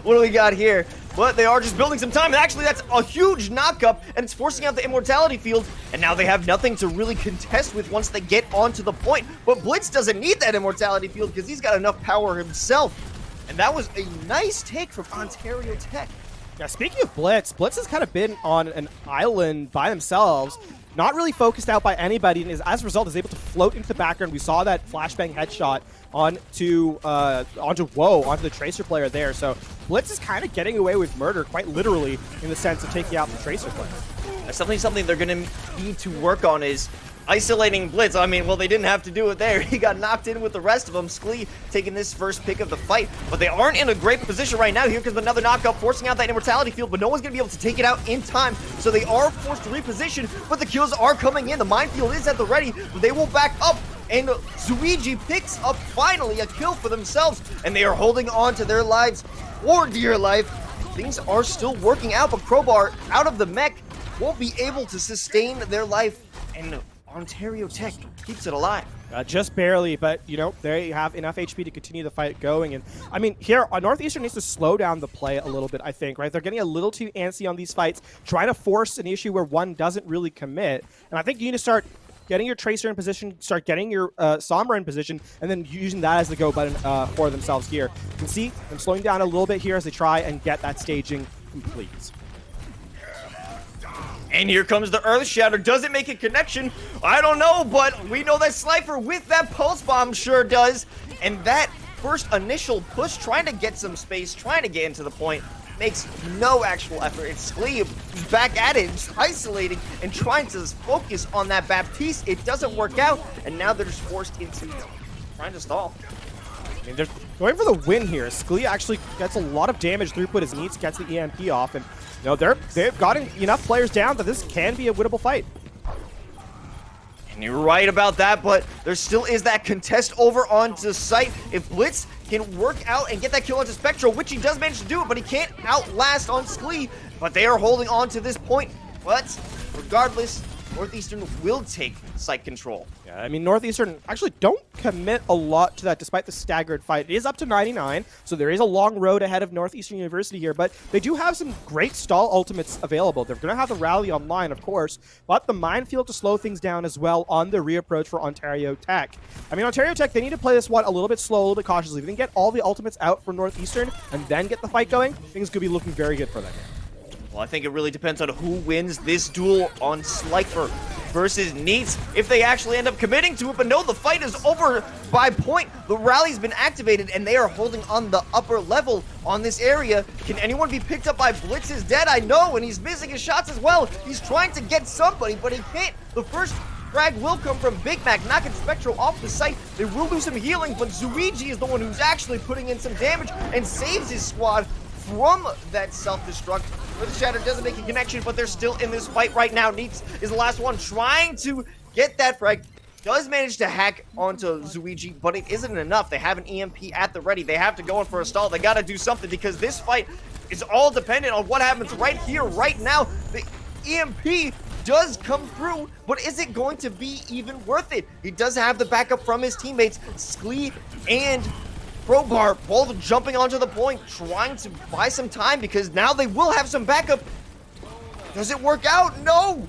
what do we got here? But they are just building some time, and actually that's a huge knock-up, and it's forcing out the immortality field, and now they have nothing to really contest with once they get onto the point. But Blitz doesn't need that immortality field because he's got enough power himself. And that was a nice take from Ontario Tech. Yeah, speaking of Blitz has kind of been on an island by themselves, not really focused out by anybody, and as a result is able to float into the background. We saw that flashbang headshot onto the Tracer player there. So Blitz is kind of getting away with murder, quite literally, in the sense of taking out the Tracer player. That's definitely something they're going to need to work on, is isolating Blitz. I mean, well, they didn't have to do it there. He got knocked in with the rest of them. Sklee taking this first pick of the fight, but they aren't in a great position right now. Here comes another knockup, forcing out that immortality field, but no one's going to be able to take it out in time, so they are forced to reposition, but the kills are coming in. The minefield is at the ready, but they will back up, and Zuiji picks up finally a kill for themselves, and they are holding on to their lives for dear life. Things are still working out, but Crowbar out of the mech won't be able to sustain their life, and Ontario Tech keeps it alive. Just barely, but, you know, they have enough HP to continue the fight going. And, I mean, here, Northeastern needs to slow down the play a little bit, I think, right? They're getting a little too antsy on these fights, trying to force an issue where one doesn't really commit. And I think you need to start getting your Tracer in position, start getting your Sombra in position, and then using that as the go button for themselves here. You can see them slowing down a little bit here as they try and get that staging complete. And here comes the Earth Shatter. Does it make a connection? I don't know, but we know that Slifer with that Pulse Bomb sure does. And that first initial push, trying to get some space, trying to get into the point, makes no actual effort. It's Sklee back at it, just isolating and trying to focus on that Baptiste. It doesn't work out, and now they're just forced into trying to stall. I mean, they're going for the win here. Sklee actually gets a lot of damage through his needs, gets the EMP off, and you know, they've gotten enough players down that this can be a winnable fight. And you're right about that, but there still is that contest over onto site. If Blitz can work out and get that kill onto Spectral, which he does manage to do it, but he can't outlast on Sklee. But they are holding on to this point. But regardless, Northeastern will take site control. Yeah, I mean, Northeastern actually don't commit a lot to that despite the staggered fight. It is up to 99, so there is a long road ahead of Northeastern University here, but they do have some great stall ultimates available. They're going to have the rally online, of course, but the minefield to slow things down as well on the reapproach for Ontario Tech. I mean, Ontario Tech, they need to play this one a little bit slow, a little bit cautiously. If they can get all the ultimates out for Northeastern and then get the fight going, things could be looking very good for them. Well, I think it really depends on who wins this duel on Slifer versus NACE. If they actually end up committing to it, but no, the fight is over by point. The rally's been activated, and they are holding on the upper level on this area. Can anyone be picked up by Blitz? Is dead, I know, and he's missing his shots as well. He's trying to get somebody, but he can't. The first frag will come from Big Mac, knocking Spectro off the site. They will do some healing, but Zuigi is the one who's actually putting in some damage and saves his squad from that self-destruct. Earth Shatter doesn't make a connection, but they're still in this fight right now. NACE is the last one trying to get that frag. Does manage to hack onto Zuigi, but it isn't enough. They have an EMP at the ready. They have to go in for a stall. They got to do something because this fight is all dependent on what happens right here, right now. The EMP does come through, but is it going to be even worth it? He does have the backup from his teammates, Sklee and Crowbar, both jumping onto the point, trying to buy some time because now they will have some backup. Does it work out? No!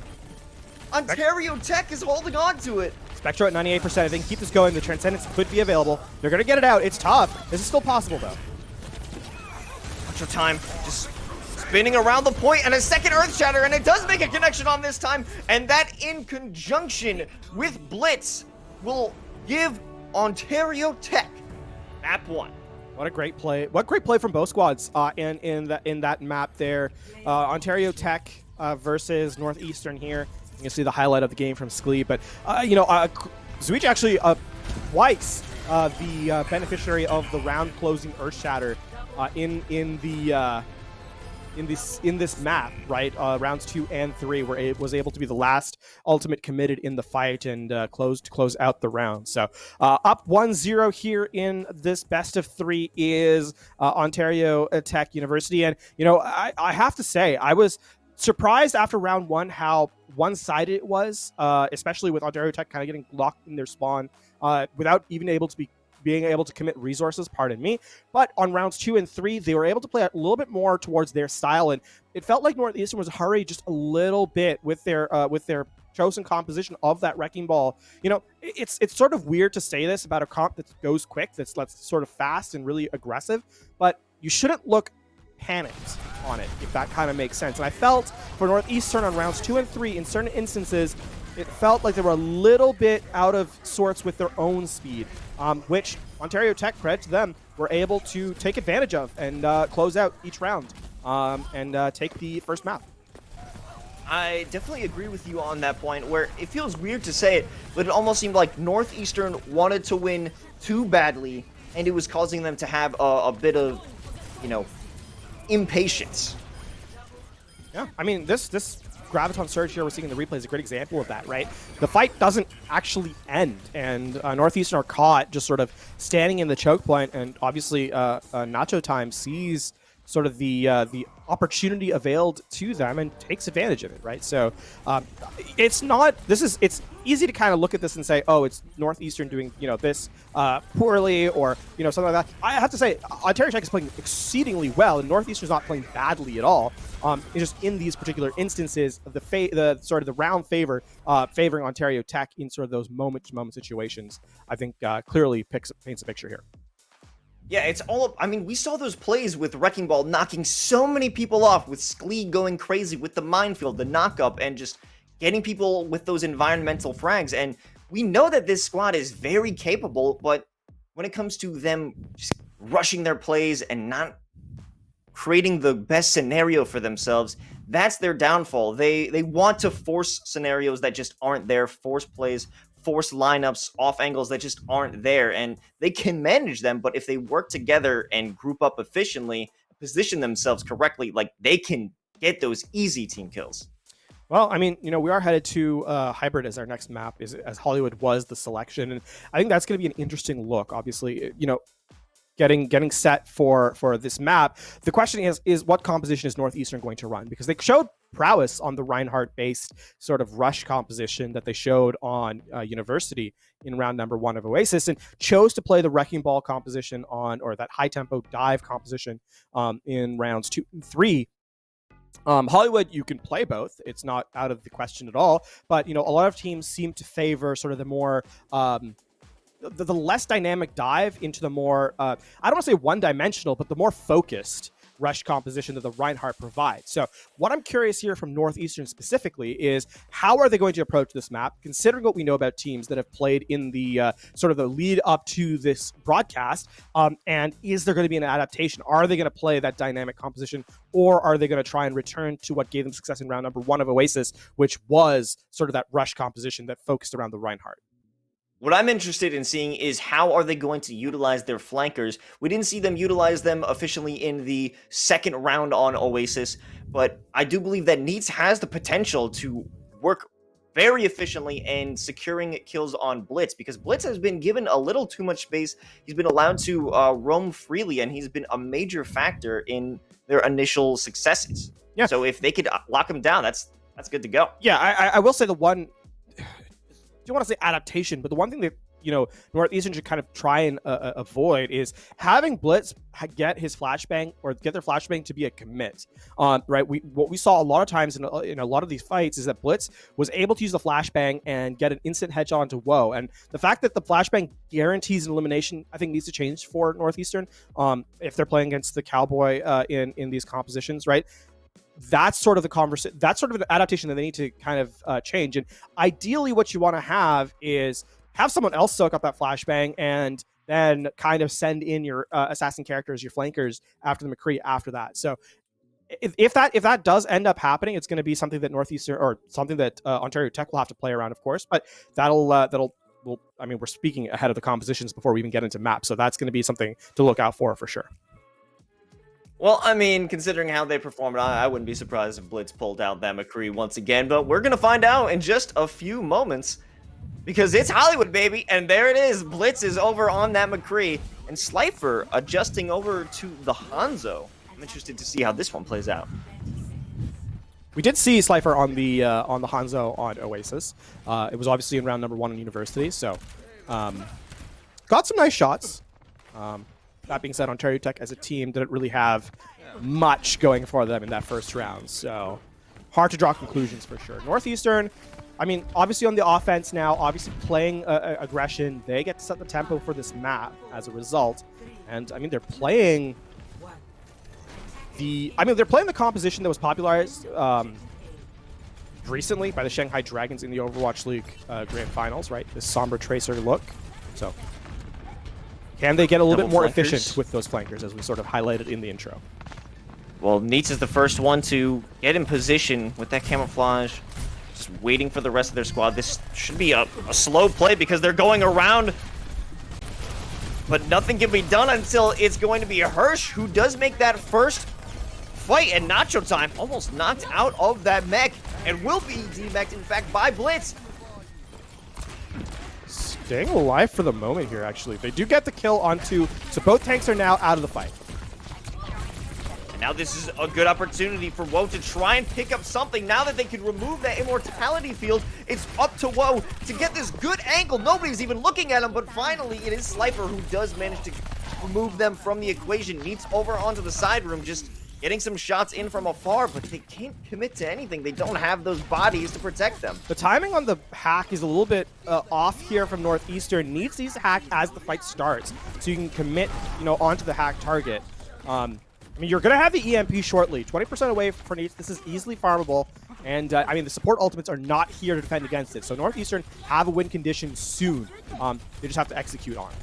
Ontario Tech is holding on to it. Spectro at 98%. I think keep this going. The Transcendence could be available. They're going to get it out. It's tough. This is still possible, though. Extra time, just spinning around the point, and a second Earth Shatter, and it does make a connection on this time, and that in conjunction with Blitz will give Ontario Tech map 1. What a great play! What great play from both squads in that map there. Ontario Tech versus Northeastern here. You can see the highlight of the game from Sklee, but Zuigi actually twice the beneficiary of the round closing Earth Shatter in this map, right? Rounds 2 and 3, where it was able to be the last ultimate committed in the fight and close out the round. So up 1-0 here in this best of 3 is Ontario Tech University, and I have to say I was surprised after round 1 how one-sided it was, especially with Ontario Tech kind of getting locked in their spawn without even being able to commit resources, pardon me. But on rounds 2 and 3, they were able to play a little bit more towards their style, and it felt like Northeastern was hurried just a little bit with their chosen composition of that wrecking ball. It's sort of weird to say this about a comp that goes quick, that's sort of fast and really aggressive, but you shouldn't look panicked on it, if that kind of makes sense. And I felt for Northeastern on rounds 2 and 3, in certain instances, it felt like they were a little bit out of sorts with their own speed, which Ontario Tech, credit to them, were able to take advantage of and close out each round and take the first map. I definitely agree with you on that point, where it feels weird to say it, but it almost seemed like Northeastern wanted to win too badly, and it was causing them to have a bit of, impatience. Yeah, I mean, this Graviton Surge here we're seeing in the replay is a great example of that, right? The fight doesn't actually end, and Northeastern are caught just sort of standing in the choke point, and obviously Nacho Time sees sort of the opportunity availed to them and takes advantage of it, right? So it's easy to kind of look at this and say, oh, it's Northeastern doing this poorly or something like that. I have to say Ontario Tech is playing exceedingly well, and Northeastern's not playing badly at all. It's just in these particular instances, the round favoring Ontario Tech in sort of those moment-to-moment situations, I think clearly paints a picture here. Yeah, it's all. I mean, we saw those plays with Wrecking Ball knocking so many people off, with Sklee going crazy with the minefield, the knock-up, and just getting people with those environmental frags. And we know that this squad is very capable, but when it comes to them just rushing their plays and not creating the best scenario for themselves, that's their downfall. They want to force scenarios that just aren't there, force plays, force lineups, off angles that just aren't there, and they can manage them, but if they work together and group up efficiently, position themselves correctly, like, they can get those easy team kills. Well, I mean, we are headed to Hybrid as our next map, as Hollywood was the selection, and I think that's going to be an interesting look. Obviously, getting set for this map. The question is what composition is Northeastern going to run? Because they showed prowess on the Reinhardt-based sort of rush composition that they showed on University in round number 1 of Oasis, and chose to play the Wrecking Ball composition on, or that high-tempo dive composition in rounds 2 and 3. Hollywood, you can play both. It's not out of the question at all. But, a lot of teams seem to favor sort of the more, the less dynamic dive into the more, I don't want to say one-dimensional, but the more focused rush composition that the Reinhardt provides. So what I'm curious here from Northeastern specifically is how are they going to approach this map, considering what we know about teams that have played in the sort of the lead up to this broadcast, and is there going to be an adaptation? Are they going to play that dynamic composition, or are they going to try and return to what gave them success in round number 1 of Oasis, which was sort of that rush composition that focused around the Reinhardt? What I'm interested in seeing is how are they going to utilize their flankers. We didn't see them utilize them officially in the second round on Oasis, but I do believe that NACE has the potential to work very efficiently in securing kills on Blitz, because Blitz has been given a little too much space. He's been allowed to roam freely, and he's been a major factor in their initial successes. Yeah. So if they could lock him down, that's good to go. Yeah, I will say the one, I don't want to say adaptation, but the one thing that Northeastern should kind of try and avoid is having Blitz get his flashbang, or get their flashbang to be a commit. Right? What we saw a lot of times in a lot of these fights is that Blitz was able to use the flashbang and get an instant headshot onto Woe, and the fact that the flashbang guarantees an elimination, I think, needs to change for Northeastern if they're playing against the Cowboy in these compositions, right? That's sort of the conversation. That's sort of an adaptation that they need to kind of change. And ideally, what you want to have is have someone else soak up that flashbang, and then kind of send in your assassin characters, your flankers, after the McCree after that. So if that does end up happening, it's going to be something that Northeastern, or something that Ontario Tech will have to play around, of course. But well, I mean, we're speaking ahead of the compositions before we even get into maps, so that's going to be something to look out for sure. Well, I mean, considering how they performed, I wouldn't be surprised if Blitz pulled out that McCree once again, but we're going to find out in just a few moments, because it's Hollywood, baby, and there it is. Blitz is over on that McCree, and Slifer adjusting over to the Hanzo. I'm interested to see how this one plays out. We did see Slifer on the Hanzo on Oasis. It was obviously in round number 1 on University, so got some nice shots. That being said, Ontario Tech as a team didn't really have much going for them in that first round, so hard to draw conclusions for sure. Northeastern, I mean, obviously on the offense now, obviously playing aggression, they get to set the tempo for this map as a result. And I mean, they're playing the composition that was popularized recently by the Shanghai Dragons in the Overwatch League Grand Finals, right? This somber tracer look. So can they get a little bit more efficient with those flankers, as we sort of highlighted in the intro? Well, NACE is the first one to get in position with that camouflage, just waiting for the rest of their squad. This should be a slow play because they're going around, but nothing can be done until it's going to be Hirsch who does make that first fight, and Nacho Time almost knocked out of that mech and will be demeched, in fact, by Blitz. Staying alive for the moment here, actually. They do get the kill onto, so both tanks are now out of the fight. And now this is a good opportunity for Woe to try and pick up something. Now that they can remove that immortality field, it's up to Woe to get this good angle. Nobody's even looking at him, but finally it is Slifer who does manage to remove them from the equation. Needs over onto the side room, just getting some shots in from afar, but they can't commit to anything. They don't have those bodies to protect them. The timing on the hack is a little bit off here from Northeastern. Needs these hack as the fight starts, so you can commit, onto the hack target. I mean, you're going to have the EMP shortly. 20% away for NACE. This is easily farmable. And, I mean, the support ultimates are not here to defend against it. So Northeastern have a win condition soon. They just have to execute on it.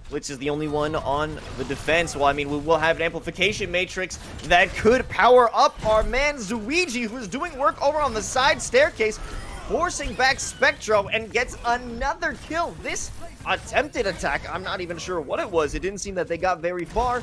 Blitz is the only one on the defense. Well, I mean, we will have an amplification matrix that could power up our man Zuiji, who's doing work over on the side staircase, forcing back Spectro, and gets another kill. This attempted attack, I'm not even sure what it was. It didn't seem that they got very far.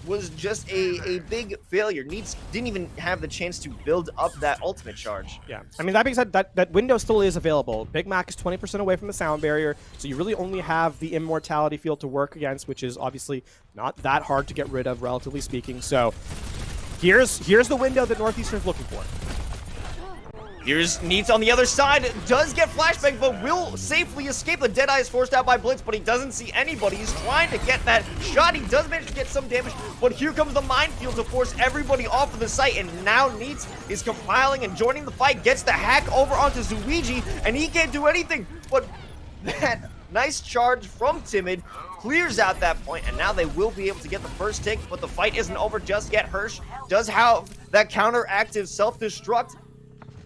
Was just a big failure. NACE didn't even have the chance to build up that ultimate charge. Yeah, I mean, that being said, that window still is available. Big Mac is 20% away from the sound barrier, so you really only have the immortality field to work against, which is obviously not that hard to get rid of, relatively speaking. So here's the window that Northeastern's looking for. Here's NACE on the other side, does get flashbang, but will safely escape. The Deadeye is forced out by Blitz, but he doesn't see anybody. He's trying to get that shot. He does manage to get some damage, but here comes the minefield to force everybody off of the site, and now NACE is compiling and joining the fight, gets the hack over onto Zuiji, and he can't do anything, but that nice charge from Timid clears out that point, and now they will be able to get the first take, but the fight isn't over just yet. Hirsch does have that counteractive self-destruct,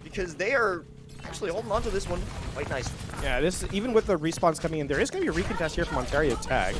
because they are actually holding on to this one quite nicely. Yeah, this even with the respawns coming in, there is going to be a recontest here from Ontario Tech.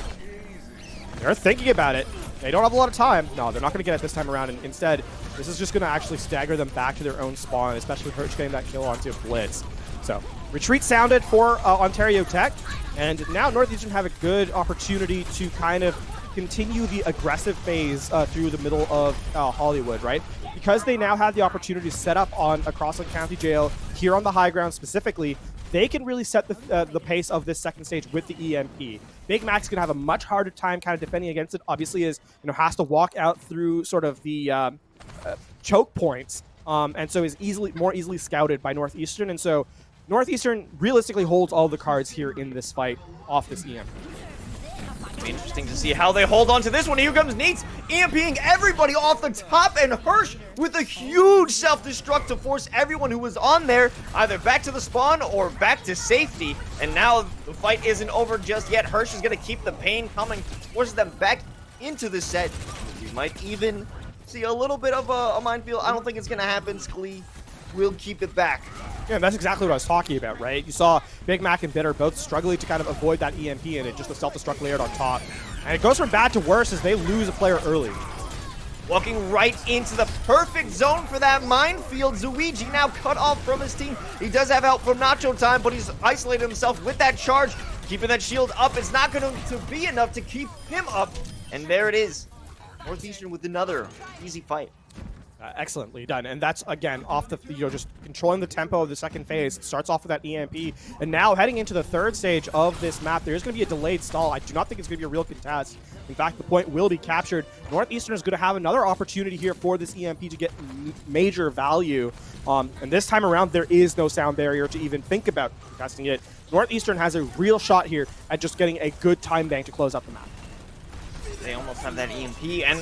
They're thinking about it. They don't have a lot of time. No, they're not going to get it this time around, and instead, this is just going to actually stagger them back to their own spawn, especially with Hirsch getting that kill onto Blitz. So, retreat sounded for Ontario Tech, and now Northeastern have a good opportunity to kind of continue the aggressive phase through the middle of Hollywood, right? Because they now have the opportunity to set up on across the county jail here on the high ground specifically, they can really set the pace of this second stage with the EMP. Big Mac's gonna have a much harder time kind of defending against it. Obviously, has to walk out through sort of the choke points, and so is more easily scouted by Northeastern. And so Northeastern realistically holds all the cards here in this fight off this EMP. Be interesting to see how they hold on to this one. Here comes NACE, EMPing everybody off the top, and Hirsch with a huge self-destruct to force everyone who was on there either back to the spawn or back to safety. And now the fight isn't over just yet. Hirsch is going to keep the pain coming, forces them back into the set. We might even see a little bit of a minefield. I don't think it's going to happen. Sklee will keep it back. Yeah, that's exactly what I was talking about, right? You saw Big Mac and Bitter both struggling to kind of avoid that EMP, and it just a self-destruct layered on top. And it goes from bad to worse as they lose a player early. Walking right into the perfect zone for that minefield. Zuiji now cut off from his team. He does have help from Nacho Time, but he's isolated himself with that charge. Keeping that shield up is not going to be enough to keep him up. And there it is. Northeastern with another easy fight. Excellently done, and that's again off the just controlling the tempo of the second phase. It starts off with that EMP, and now heading into the third stage of this map, there is going to be a delayed stall. I do not think it's going to be a real contest. In fact, the point will be captured. Northeastern is going to have another opportunity here for this EMP to get major value, and this time around there is no sound barrier to even think about contesting it. Northeastern has a real shot here at just getting a good time bank to close out the map. They almost have that EMP, and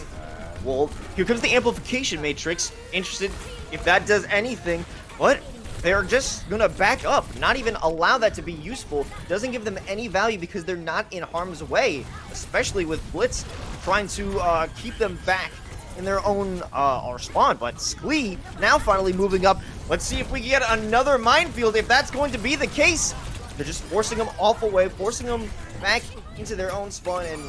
well, here comes the amplification matrix. Interested if that does anything, but they're just gonna back up, not even allow that to be useful. Doesn't give them any value because they're not in harm's way, especially with Blitz trying to keep them back in their own or spawn. But Sklee now finally moving up. Let's see if we can get another minefield. If that's going to be the case, they're just forcing them off away, forcing them back into their own spawn, and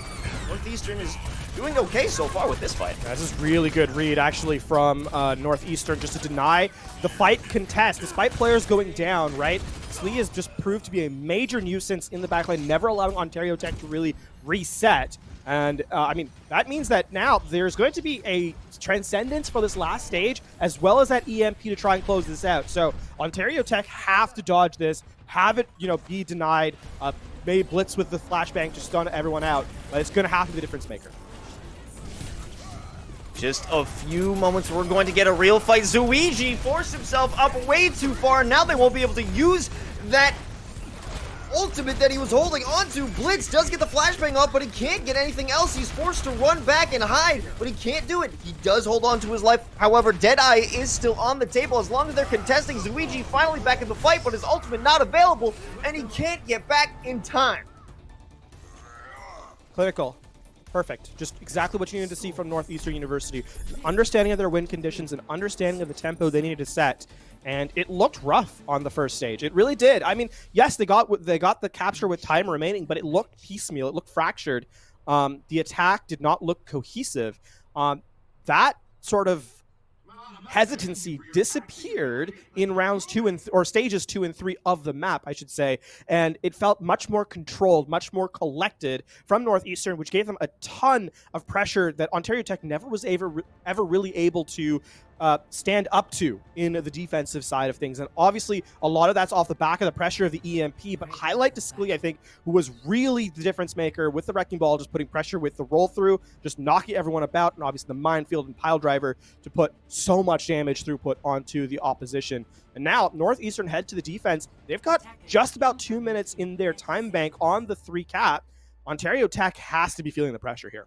Northeastern is doing okay so far with this fight. This is really good read, actually, from Northeastern, just to deny the fight contest, despite players going down, right? Slee has just proved to be a major nuisance in the backline, never allowing Ontario Tech to really reset. And, I mean, that means that now there's going to be a transcendence for this last stage, as well as that EMP to try and close this out. So Ontario Tech have to dodge this, have it, be denied, maybe Blitz with the flashbang to stun everyone out, but it's going to have to be the difference maker. Just a few moments, we're going to get a real fight. Zuiji forced himself up way too far. Now they won't be able to use that ultimate that he was holding onto. Blitz does get the flashbang up, but he can't get anything else. He's forced to run back and hide, but he can't do it. He does hold on to his life. However, Deadeye is still on the table as long as they're contesting. Zuiji finally back in the fight, but his ultimate not available, and he can't get back in time. Clinical. Perfect. Just exactly what you needed to see from Northeastern University. Understanding of their win conditions and understanding of the tempo they needed to set. And it looked rough on the first stage. It really did. I mean, yes, they got the capture with time remaining, but it looked piecemeal. It looked fractured. The attack did not look cohesive. That sort of hesitancy disappeared in rounds 2 or stages 2 and 3 of the map, I should say, and it felt much more controlled, much more collected from Northeastern, which gave them a ton of pressure that Ontario Tech never was ever really able to stand up to in the defensive side of things. And obviously, a lot of that's off the back of the pressure of the EMP, but highlight to Sklee, I think, who was really the difference maker with the Wrecking Ball, just putting pressure with the roll through, just knocking everyone about, and obviously the Minefield and Pile Driver to put so much damage throughput onto the opposition. And now, Northeastern head to the defense. They've got just about 2 minutes in their time bank on the 3 cap. Ontario Tech has to be feeling the pressure here.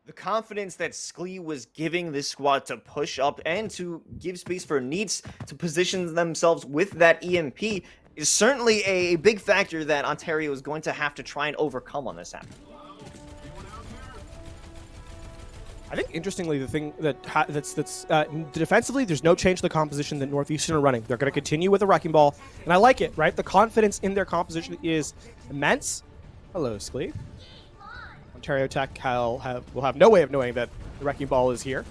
The confidence that Sklee was giving this squad to push up and to give space for NACE to position themselves with that EMP is certainly a big factor that Ontario is going to have to try and overcome on this app. I think, interestingly, the thing that's defensively, there's no change to the composition that Northeastern are running. They're going to continue with the Wrecking Ball, and I like it, right? The confidence in their composition is immense. Hello, Sklee. Ontario Tech will have no way of knowing that the Wrecking Ball is here.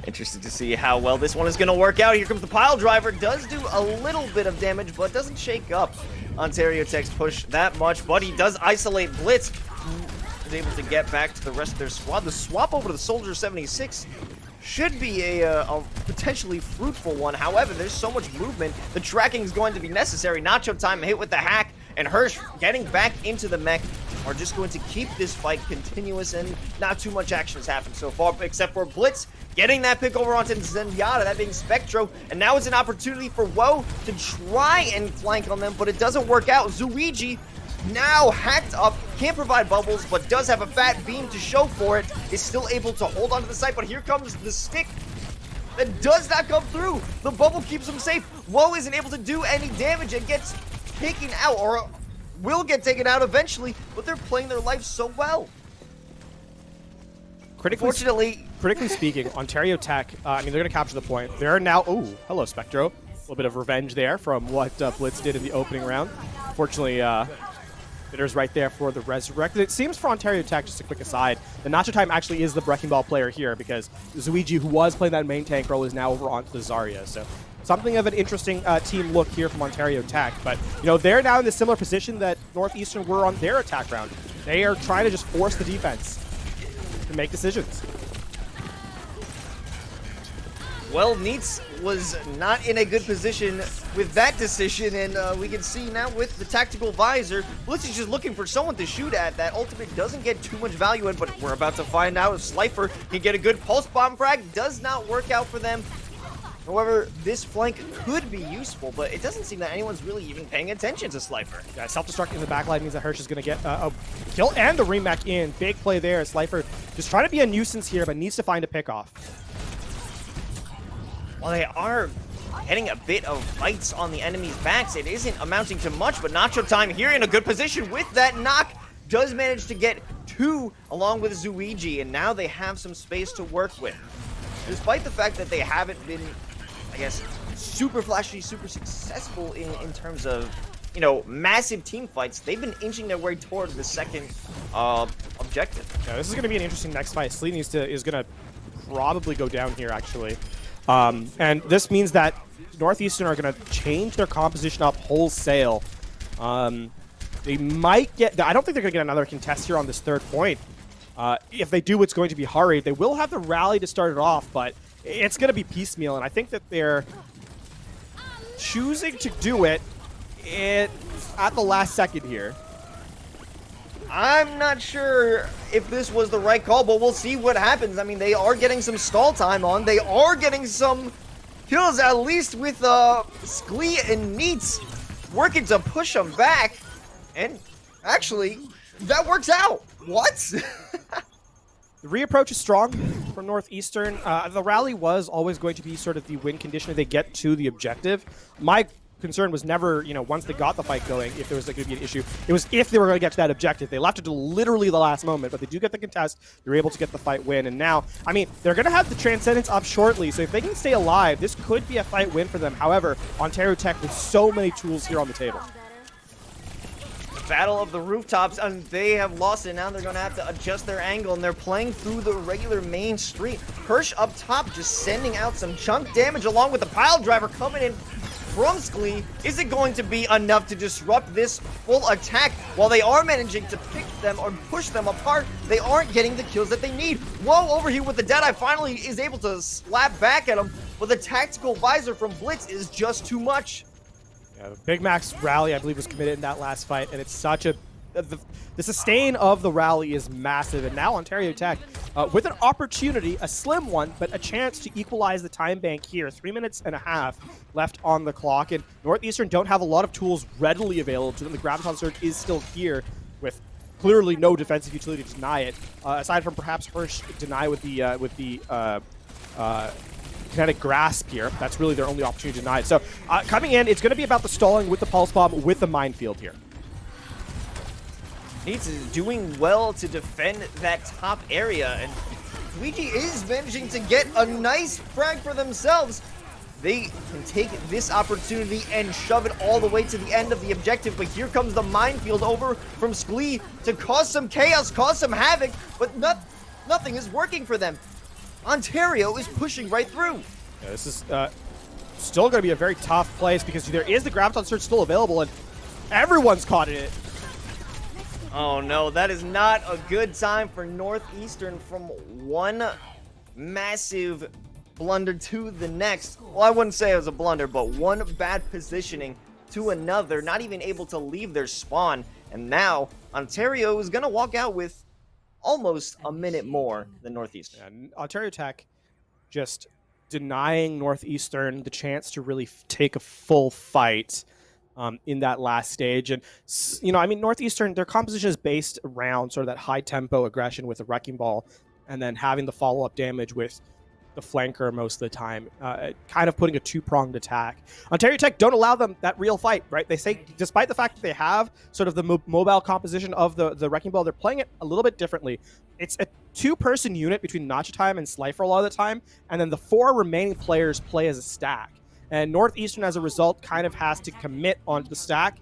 Interested to see how well this one is going to work out. Here comes the Pile Driver. Does do a little bit of damage, but doesn't shake up Ontario Tech's push that much. But he does isolate Blitz. Is able to get back to the rest of their squad. The swap over to the Soldier 76 should be a potentially fruitful one. However, there's so much movement. The tracking is going to be necessary. Nacho Time hit with the hack, and Hirsch getting back into the mech are just going to keep this fight continuous, and not too much action has happened so far, except for Blitz getting that pick over onto Zenyatta, that being Spectro, and now it's an opportunity for Woe to try and flank on them, but it doesn't work out. Zuiji, now hacked up, can't provide bubbles, but does have a fat beam to show for it, is still able to hold onto the site, but here comes the stick that does not come through. The bubble keeps him safe. Woe isn't able to do any damage and gets taken out, or will get taken out eventually, but they're playing their life so well. Critically speaking, Ontario Tech, I mean, they're going to capture the point. They're now, oh, hello, Spectro. A little bit of revenge there from what Blitz did in the opening round. Fortunately, Bitter's right there for the resurrect. It seems for Ontario Tech, just a quick aside, the Nacho Time actually is the Wrecking Ball player here, because Zuiji, who was playing that main tank role, is now over onto the Zarya. So something of an interesting team look here from Ontario Tech. But, you know, they're now in the similar position that Northeastern were on their attack round. They are trying to just force the defense to make decisions. Well, NACE was not in a good position with that decision, and we can see now with the tactical visor, Blitz is just looking for someone to shoot at. That ultimate doesn't get too much value in, but we're about to find out if Slifer can get a good pulse bomb frag. Does not work out for them. However, this flank could be useful, but it doesn't seem that anyone's really even paying attention to Slifer. Yeah, self-destruct in the backline means that Hirsch is going to get a kill and the remake in. Big play there. Slifer just trying to be a nuisance here, but needs to find a pick-off. While they are getting a bit of fights on the enemy's backs, it isn't amounting to much, but Nacho Time here in a good position with that knock does manage to get 2 along with Zuiji, and now they have some space to work with. Despite the fact that they haven't been, I guess, super flashy, super successful in terms of, you know, massive team fights, they've been inching their way toward the second objective. Yeah, this is going to be an interesting next fight. Slee is going to probably go down here, actually. And this means that Northeastern are going to change their composition up wholesale. They might get... I don't think they're going to get another contest here on this third point. If they do, it's going to be hurried. They will have the rally to start it off, but it's going to be piecemeal, and I think that they're choosing to do it at the last second here. I'm not sure if this was the right call, but we'll see what happens. I mean, they are getting some stall time on. They are getting some kills, at least with Sklee and NACE working to push them back. And actually, that works out. What? The reapproach is strong from Northeastern. The rally was always going to be sort of the win condition if they get to the objective. My concern was never, you know, once they got the fight going, if there was going to be an issue. It was if they were going to get to that objective. They left it to literally the last moment, but they do get the contest. They're able to get the fight win, and now, I mean, they're going to have the Transcendence up shortly, so if they can stay alive, this could be a fight win for them. However, Ontario Tech with so many tools here on the table. Battle of the rooftops, and they have lost it. Now they're going to have to adjust their angle, and they're playing through the regular main street. Hirsch up top just sending out some chunk damage along with the Pile Driver coming in from Sklee. Is it going to be enough to disrupt this full attack? While they are managing to pick them or push them apart, they aren't getting the kills that they need. Whoa, over here with the Deadeye finally is able to slap back at him, but the tactical visor from Blitz is just too much. Yeah, Big Mac's rally, I believe, was committed in that last fight, and it's such a... The sustain of the rally is massive, and now Ontario Tech, with an opportunity, a slim one, but a chance to equalize the time bank here. 3.5 minutes left on the clock, and Northeastern don't have a lot of tools readily available to them. The Graviton Surge is still here, with clearly no defensive utility to deny it, aside from perhaps Hirsch deny with the Kinetic Grasp here. That's really their only opportunity to deny it. So coming in, it's going to be about the stalling with the Pulse Bomb, with the Minefield here. NACE is doing well to defend that top area, and Luigi is managing to get a nice frag for themselves. They can take this opportunity and shove it all the way to the end of the objective, but here comes the Minefield over from Sklee to cause some chaos, cause some havoc, but nothing is working for them. Ontario is pushing right through. Yeah, this is still going to be a very tough place because there is the Graviton Surge still available, and everyone's caught in it. Oh no, that is not a good time for Northeastern from one massive blunder to the next. Well, I wouldn't say it was a blunder, but one bad positioning to another, not even able to leave their spawn. And now Ontario is going to walk out with almost a minute more than Northeastern. And Ontario Tech just denying Northeastern the chance to really take a full fight in that last stage. And, you know, I mean, Northeastern, their composition is based around sort of that high tempo aggression with the Wrecking Ball and then having the follow-up damage with the flanker most of the time, kind of putting a two-pronged attack. Ontario Tech don't allow them that real fight, right? They say, despite the fact that they have sort of the mobile composition of the Wrecking Ball, they're playing it a little bit differently. It's a two-person unit between Nacho Time and Slifer a lot of the time, and then the 4 remaining players play as a stack. And Northeastern, as a result, kind of has to commit onto the stack,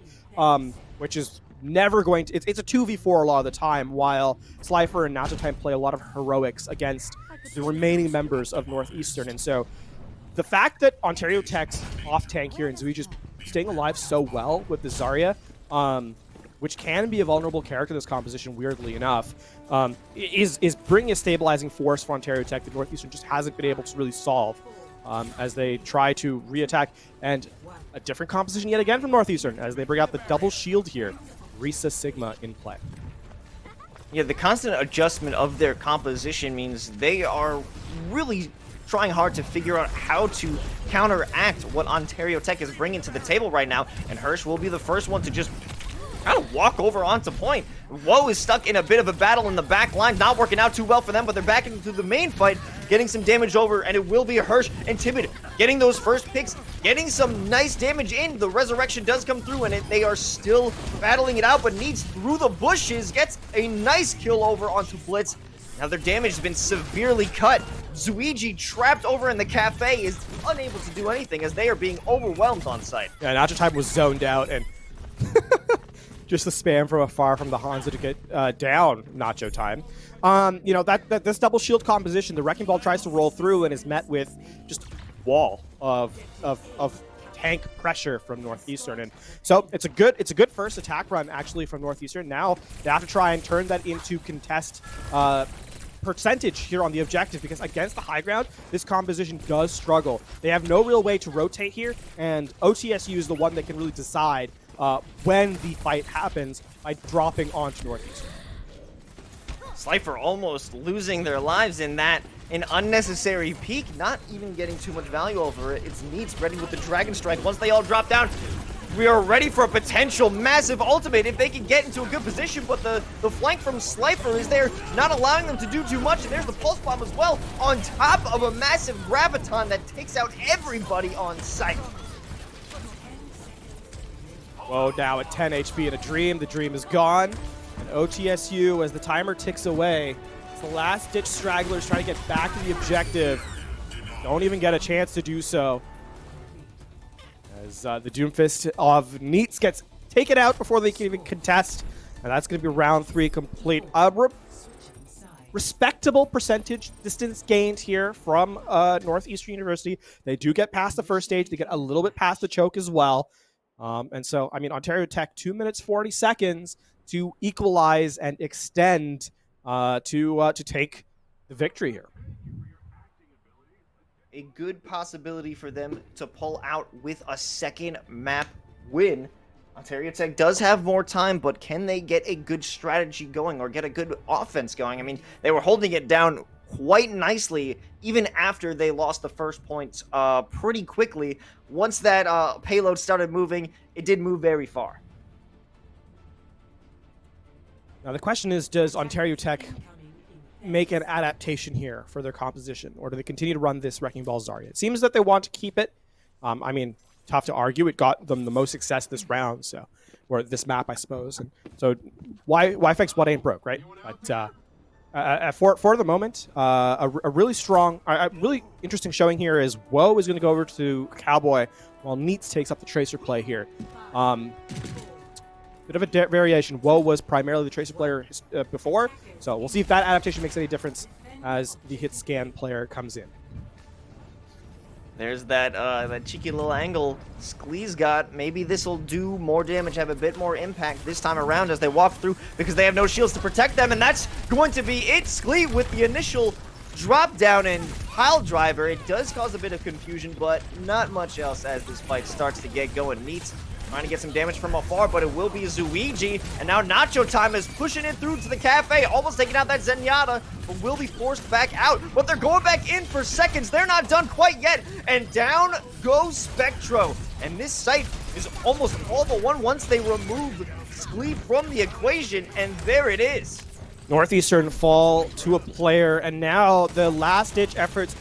which is never going to... It's a 2v4 a lot of the time, while Slifer and Nacho Time play a lot of heroics against the remaining members of Northeastern. And so the fact that Ontario Tech's off-tank here and Zuiji's staying alive so well with the Zarya, which can be a vulnerable character in this composition, weirdly enough, is bringing a stabilizing force for Ontario Tech that Northeastern just hasn't been able to really solve. As they try to re-attack, and a different composition yet again from Northeastern as they bring out the double shield here. Risa Sigma in play. Yeah, the constant adjustment of their composition means they are really trying hard to figure out how to counteract what Ontario Tech is bringing to the table right now, and Hirsch will be the first one to just kind of walk over onto point. Woe is stuck in a bit of a battle in the back line, not working out too well for them, but they're back into the main fight, getting some damage over, and it will be a Hirsch and Timid getting those first picks, getting some nice damage in. The resurrection does come through, and they are still battling it out, but needs through the bushes, gets a nice kill over onto Blitz. Now their damage has been severely cut. Zuiji, trapped over in the cafe, is unable to do anything as they are being overwhelmed on site. Yeah, Nacho Time was zoned out, and just the spam from afar from the Hanzo to get down Nacho Time. You know, this double shield composition, the Wrecking Ball tries to roll through and is met with just a wall of tank pressure from Northeastern. And so it's a good first attack run actually from Northeastern. Now they have to try and turn that into contest percentage here on the objective, because against the high ground, this composition does struggle. They have no real way to rotate here, and OTSU is the one that can really decide when the fight happens by dropping onto Northeastern. Slifer almost losing their lives in that. An unnecessary peak, not even getting too much value over it. It's NACE ready with the Dragon Strike. Once they all drop down, we are ready for a potential massive ultimate if they can get into a good position, but the flank from Slifer is there, not allowing them to do too much, and there's the Pulse Bomb as well, on top of a massive Graviton that takes out everybody on site. Whoa, now at 10 HP in a Dream. The Dream is gone. And OTSU, as the timer ticks away, it's the last-ditch stragglers trying to get back to the objective. Don't even get a chance to do so, as the Doomfist of NACE gets taken out before they can even contest. And that's going to be round 3 complete. respectable percentage distance gained here from Northeastern University. They do get past the first stage. They get a little bit past the choke as well. And so, I mean, Ontario Tech, 2 minutes, 40 seconds to equalize and extend to take the victory here. A good possibility for them to pull out with a second map win. Ontario Tech does have more time, but can they get a good strategy going or get a good offense going? I mean, they were holding it down quite nicely even after they lost the first points pretty quickly. Once that payload started moving, it did move very far. Now the question is, does Ontario Tech make an adaptation here for their composition, or do they continue to run this Wrecking Ball Zarya? It seems that they want to keep it. I mean, tough to argue. It got them the most success this round, so, or this map, I suppose. And so why fix what ain't broke, right? But for the moment, a really strong, a really interesting showing here is Woe is going to go over to Cowboy while Neats takes up the Tracer play here. Bit of a variation. Woe was primarily the Tracer player before, so we'll see if that adaptation makes any difference as the hit scan player comes in. There's that cheeky little angle Sklee's got. Maybe this will do more damage, have a bit more impact this time around as they walk through, because they have no shields to protect them, and that's going to be it. Sklee with the initial drop down and pile driver. It does cause a bit of confusion, but not much else as this fight starts to get going. Neats trying to get some damage from afar, but it will be Zuiji. And now Nacho Time is pushing it through to the cafe, almost taking out that Zenyatta, but will be forced back out. But they're going back in for seconds. They're not done quite yet. And down goes Spectro. And this site is almost all but one once they remove Sklee from the equation. And there it is. Northeastern fall to a player, and now the last-ditch efforts.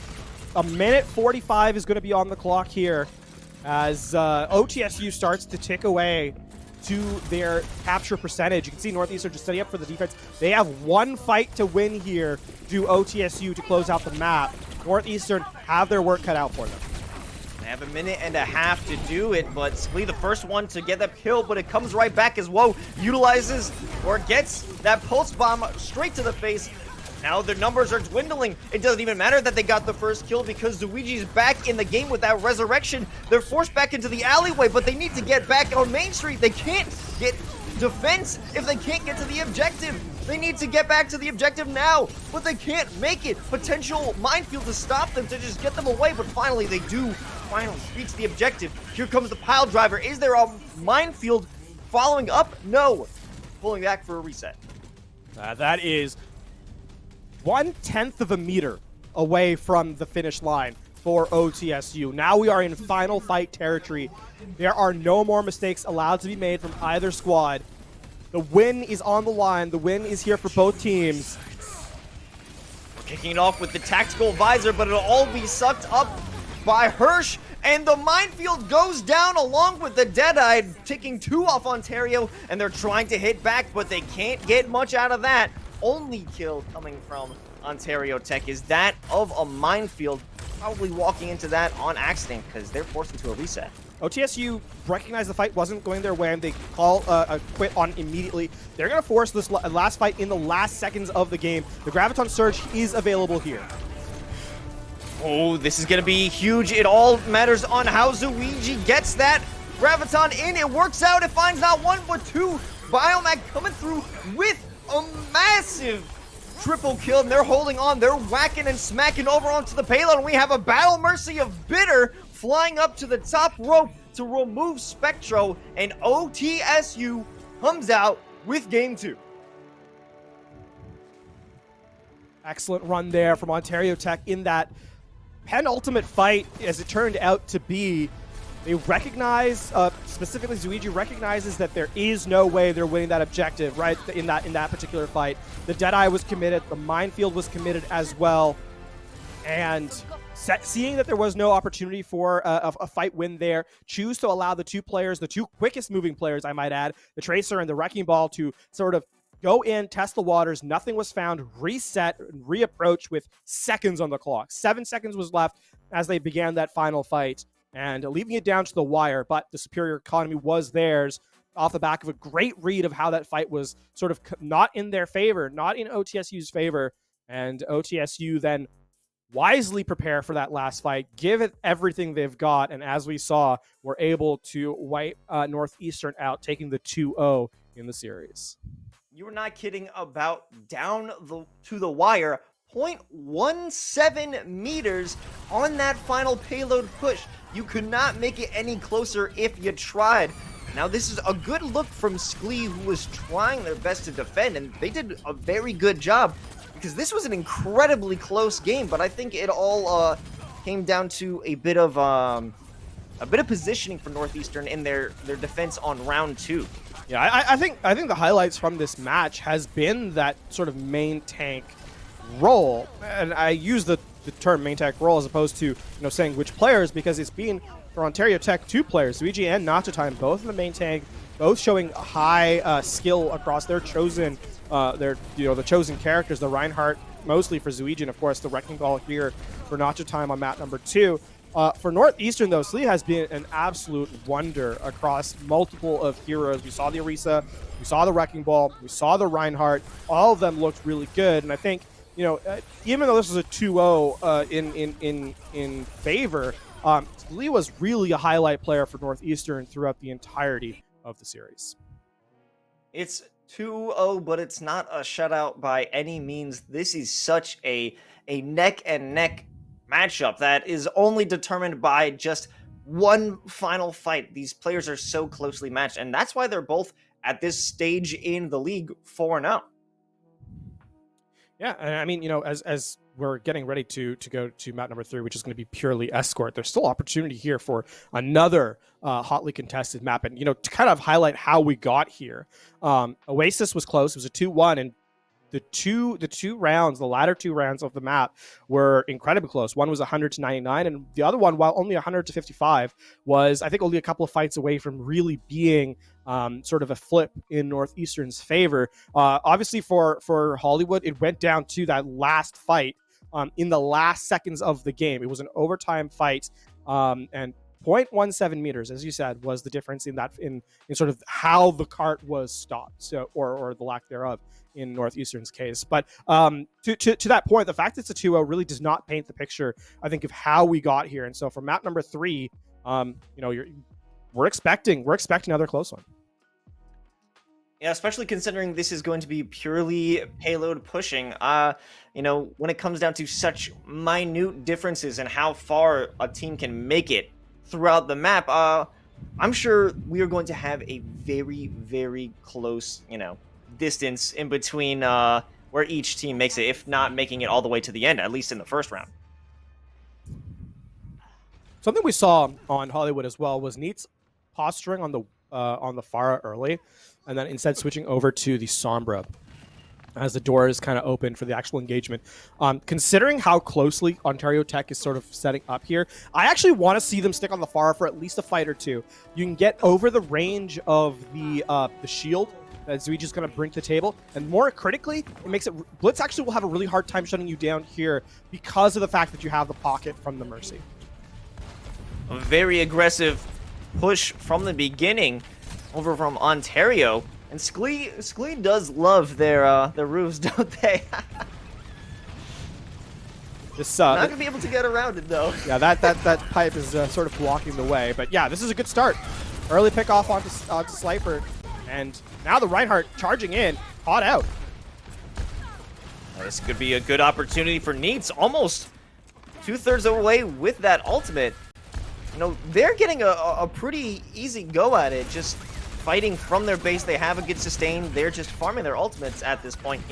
A minute 45 is going to be on the clock here as OTSU starts to tick away to their capture percentage. You can see Northeastern just setting up for the defense. They have one fight to win here to OTSU to close out the map. Northeastern have their work cut out for them. They have a minute and a half to do it, but Sklee the first one to get that kill, but it comes right back as Woe utilizes or gets that pulse bomb straight to the face. Now their numbers are dwindling. It doesn't even matter that they got the first kill because Zuiji's back in the game with that resurrection. They're forced back into the alleyway, but they need to get back on Main Street. They can't get defense if they can't get to the objective. They need to get back to the objective now, but they can't make it. Potential minefield to stop them, to just get them away, but finally they do finally reach the objective. Here comes the pile driver. Is there a minefield following up? No. Pulling back for a reset. That is 1/10 of a meter away from the finish line for OTSU. Now we are in final fight territory. There are no more mistakes allowed to be made from either squad. The win is on the line. The win is here for both teams. We're kicking it off with the tactical visor, but it'll all be sucked up by Hirsch. And the minefield goes down along with the Deadeye, ticking 2 off Ontario, and they're trying to hit back, but they can't get much out of that. Only kill coming from Ontario Tech is that of a minefield, probably walking into that on accident because they're forced into a reset. OTSU recognized the fight wasn't going their way, and they call a quit on immediately. They're going to force this last fight in the last seconds of the game. The Graviton Surge is available here. Oh, this is going to be huge. It all matters on how Zuiji gets that Graviton in. It works out. It finds not one, but 2. Biomag coming through with a massive triple kill, and they're holding on. They're whacking and smacking over onto the payload, and we have a Battle Mercy of Bitter flying up to the top rope to remove Spectro, and OTSU comes out with game 2. Excellent run there from Ontario Tech in that penultimate fight, as it turned out to be. They recognize, specifically Zuiji recognizes that there is no way they're winning that objective, right, in that particular fight. The Deadeye was committed, the minefield was committed as well, and seeing that there was no opportunity for a fight win there, choose to allow the 2 players, the 2 quickest moving players, I might add, the Tracer and the Wrecking Ball, to sort of go in, test the waters. Nothing was found, reset, reapproach with seconds on the clock. 7 seconds was left as they began that final fight, and leaving it down to the wire, but the superior economy was theirs off the back of a great read of how that fight was sort of not in their favor, not in OTSU's favor, And OTSU then wisely prepare for that last fight, give it everything they've got, and as we saw, were able to wipe Northeastern out, taking the 2-0 in the series. You were not kidding about down to the wire. 0.17 meters on that final payload push. You could not make it any closer if you tried. Now, this is a good look from Sklee, who was trying their best to defend, and they did a very good job, because this was an incredibly close game, but I think it all came down to a bit of positioning for Northeastern in their defense on round 2. Yeah, I think the highlights from this match has been that sort of main tank role, and I use the term main tank role as opposed to saying which players, because it's been for Ontario Tech 2 players, Luigi and Nachatime, both in the main tank, both showing high skill across their chosen the chosen characters, the Reinhardt mostly for Zuigi, and of course the Wrecking Ball here for Nachatime on map number 2. For Northeastern, though, Slee has been an absolute wonder across multiple of heroes. We saw the Orisa, we saw the Wrecking Ball, we saw the Reinhardt. All of them looked really good, and I think even though this was a 2-0 in favor, Slee was really a highlight player for Northeastern throughout the entirety of the series. It's 2-0, but it's not a shutout by any means. This is such a neck and neck matchup that is only determined by just one final fight. These players are so closely matched, and that's why they're both at this stage in the league 4-0. Yeah, and I mean, as we're getting ready to go to map number 3, which is going to be purely escort, there's still opportunity here for another hotly contested map. And, to kind of highlight how we got here, Oasis was close. It was a 2-1, and the latter two rounds of the map were incredibly close. One was 100-99, and the other one, while only 100-55, was, I think, only a couple of fights away from really being sort of a flip in Northeastern's favor. Obviously, for Hollywood, it went down to that last fight in the last seconds of the game. It was an overtime fight, and 0.17 meters, as you said, was the difference in sort of how the cart was stopped, so or the lack thereof in Northeastern's case. But to that point, the fact it's a 2-0 really does not paint the picture, I think, of how we got here. And so for map number 3, we're expecting another close one. Yeah, especially considering this is going to be purely payload pushing. When it comes down to such minute differences in how far a team can make it throughout the map, I'm sure we are going to have a very, very close, distance in between where each team makes it, if not making it all the way to the end, at least in the first round. Something we saw on Hollywood as well was NACE posturing on the Pharah early, and then instead switching over to the Sombra as the doors kind of open for the actual engagement. Considering how closely Ontario Tech is sort of setting up here, I actually want to see them stick on the Pharah for at least a fight or two. You can get over the range of the shield that Zuiji's going to bring to the table, and more critically, it makes it Blitz actually will have a really hard time shutting you down here because of the fact that you have the pocket from the Mercy. A very aggressive push from the beginning over from Ontario, and Sklee does love their roofs, don't they? Not gonna be able to get around it though. Yeah, that pipe is sort of blocking the way, but yeah, this is a good start. Early pick off onto Slifer, and now the Reinhardt charging in, caught out. This could be a good opportunity for NACE, almost 2/3 away with that ultimate. They're getting a pretty easy go at it, just fighting from their base. They have a good sustain. They're just farming their ultimates at this point.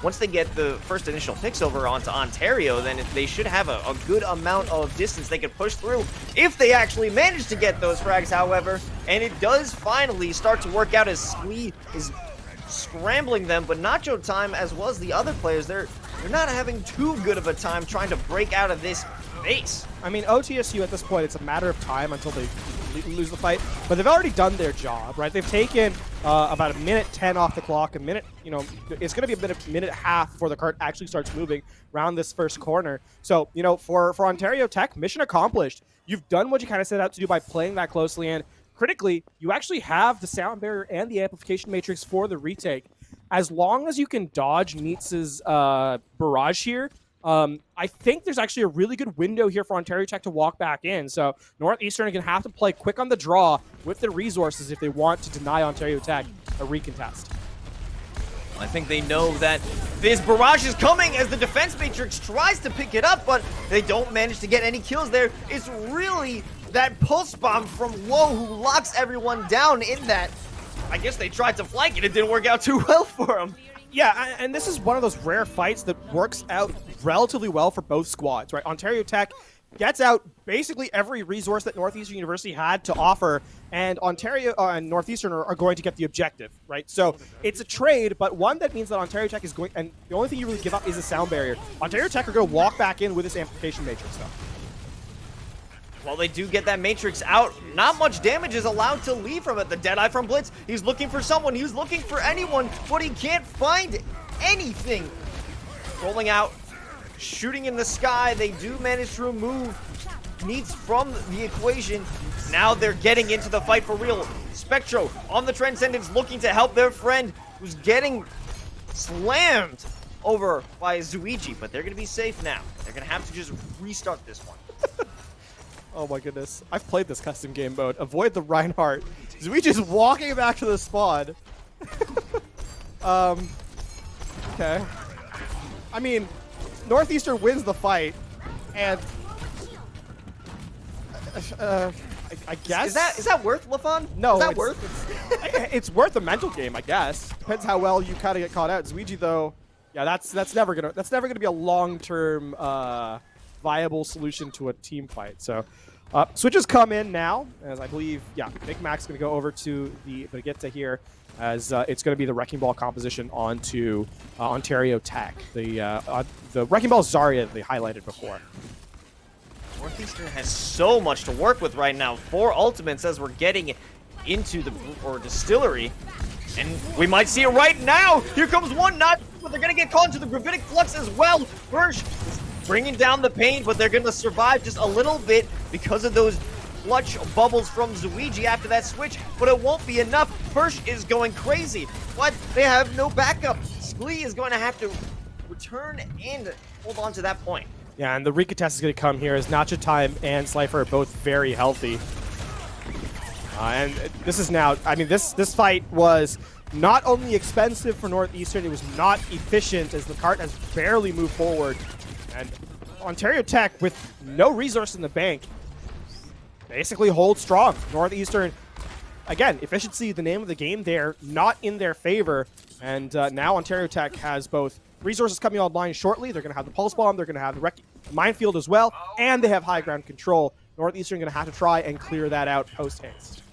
Once they get the first initial picks over onto Ontario, then they should have a good amount of distance they could push through if they actually manage to get those frags, however. And it does finally start to work out as Sklee is scrambling them, but Nacho Time, as well as the other players, they're not having too good of a time trying to break out of this base. I mean, OTSU at this point, it's a matter of time until they lose the fight, but they've already done their job, right? They've taken about a minute 10 off the clock, it's going to be a minute and a half before the cart actually starts moving around this first corner. So, for Ontario Tech, mission accomplished. You've done what you kind of set out to do by playing that closely, and critically, you actually have the sound barrier and the amplification matrix for the retake. as long as you can dodge NACE's barrage here, I think there's actually a really good window here for Ontario Tech to walk back in. So Northeastern are going to have to play quick on the draw with their resources if they want to deny Ontario Tech a recontest. I think they know that this barrage is coming as the defense matrix tries to pick it up, but they don't manage to get any kills there. It's really that pulse bomb from Low who locks everyone down in that. I guess they tried to flank it. It didn't work out too well for them. Yeah, and this is one of those rare fights that works out relatively well for both squads, right? Ontario Tech gets out basically every resource that Northeastern University had to offer, and Ontario and Northeastern are going to get the objective, right? So it's a trade, but one that means that Ontario Tech is going, and the only thing you really give up is a sound barrier. Ontario Tech are going to walk back in with this amplification matrix, though. Well, they do get that matrix out. Not much damage is allowed to leave from it. The Deadeye from Blitz, he's looking for someone, he's looking for anyone, but he can't find anything. Rolling out, shooting in the sky. They do manage to remove NACE from the equation. Now they're getting into the fight for real. Spectro on the Transcendence looking to help their friend who's getting slammed over by Zuichi, but they're going to be safe now. They're going to have to just restart this one. Oh my goodness. I've played this custom game mode. Avoid the Reinhardt. Zuichi's walking back to the spawn. Okay. I mean, Northeastern wins the fight, and I guess Is that worth, Lafon? no. Is that it's, worth? it's worth a mental game, I guess. Depends how well you kind of get caught out. Zuichi, though, yeah, that's never gonna be a long-term viable solution to a team fight. So switches come in now, as I believe, yeah, Big Mac's gonna go over to the Brigitte here, as it's going to be the Wrecking Ball composition onto Ontario Tech. The Wrecking Ball Zarya they highlighted before. Northeastern has so much to work with right now. 4 ultimates as we're getting into the distillery. And we might see it right now. Here comes one knot, but they're going to get caught into the gravitic flux as well. Hirsch is bringing down the pain, but they're going to survive just a little bit because of those clutch bubbles from Zuichi after that switch, but it won't be enough. Hirsch is going crazy, but they have no backup. Sklee is going to have to return and hold on to that point. Yeah, and the recontest is going to come here as Nacho Time and Slifer are both very healthy. And this is now, I mean, this fight was not only expensive for Northeastern, it was not efficient as the cart has barely moved forward. And Ontario Tech, with no resource in the bank, basically hold strong. Northeastern, again, efficiency, the name of the game there, not in their favor. And now Ontario Tech has both resources coming online shortly. They're going to have the Pulse Bomb, they're going to have the Minefield as well, and they have high ground control. Northeastern going to have to try and clear that out post-haste.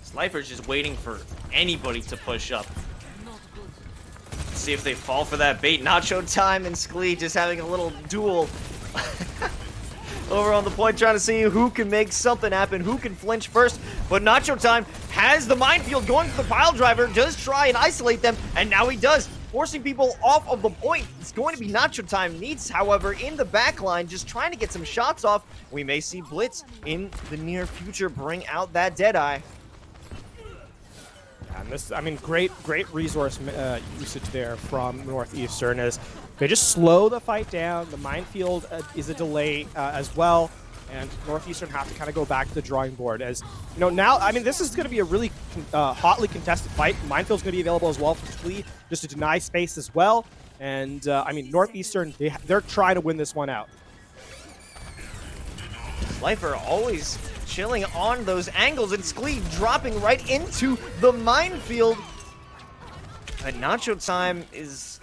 Slifer's just waiting for anybody to push up. Let's see if they fall for that bait. Nacho Time and Sklee just having a little duel. Over on the point, trying to see who can make something happen, who can flinch first. But Nacho Time has the minefield going for the pile driver, does try and isolate them, and now he does, forcing people off of the point. It's going to be Nacho Time. NACE, however, in the back line, just trying to get some shots off. We may see Blitz in the near future bring out that Deadeye. And this, I mean, great resource usage there from Northeastern as they just slow the fight down. The minefield is a delay as well, and Northeastern have to kind of go back to the drawing board. As you know, now, I mean, this is going to be a really hotly contested fight. Minefield's going to be available as well for Sklee, just to deny space as well. And I mean, Northeastern, they're trying to win this one out. Slifer always chilling on those angles, and Sklee dropping right into the minefield. But Nacho Time is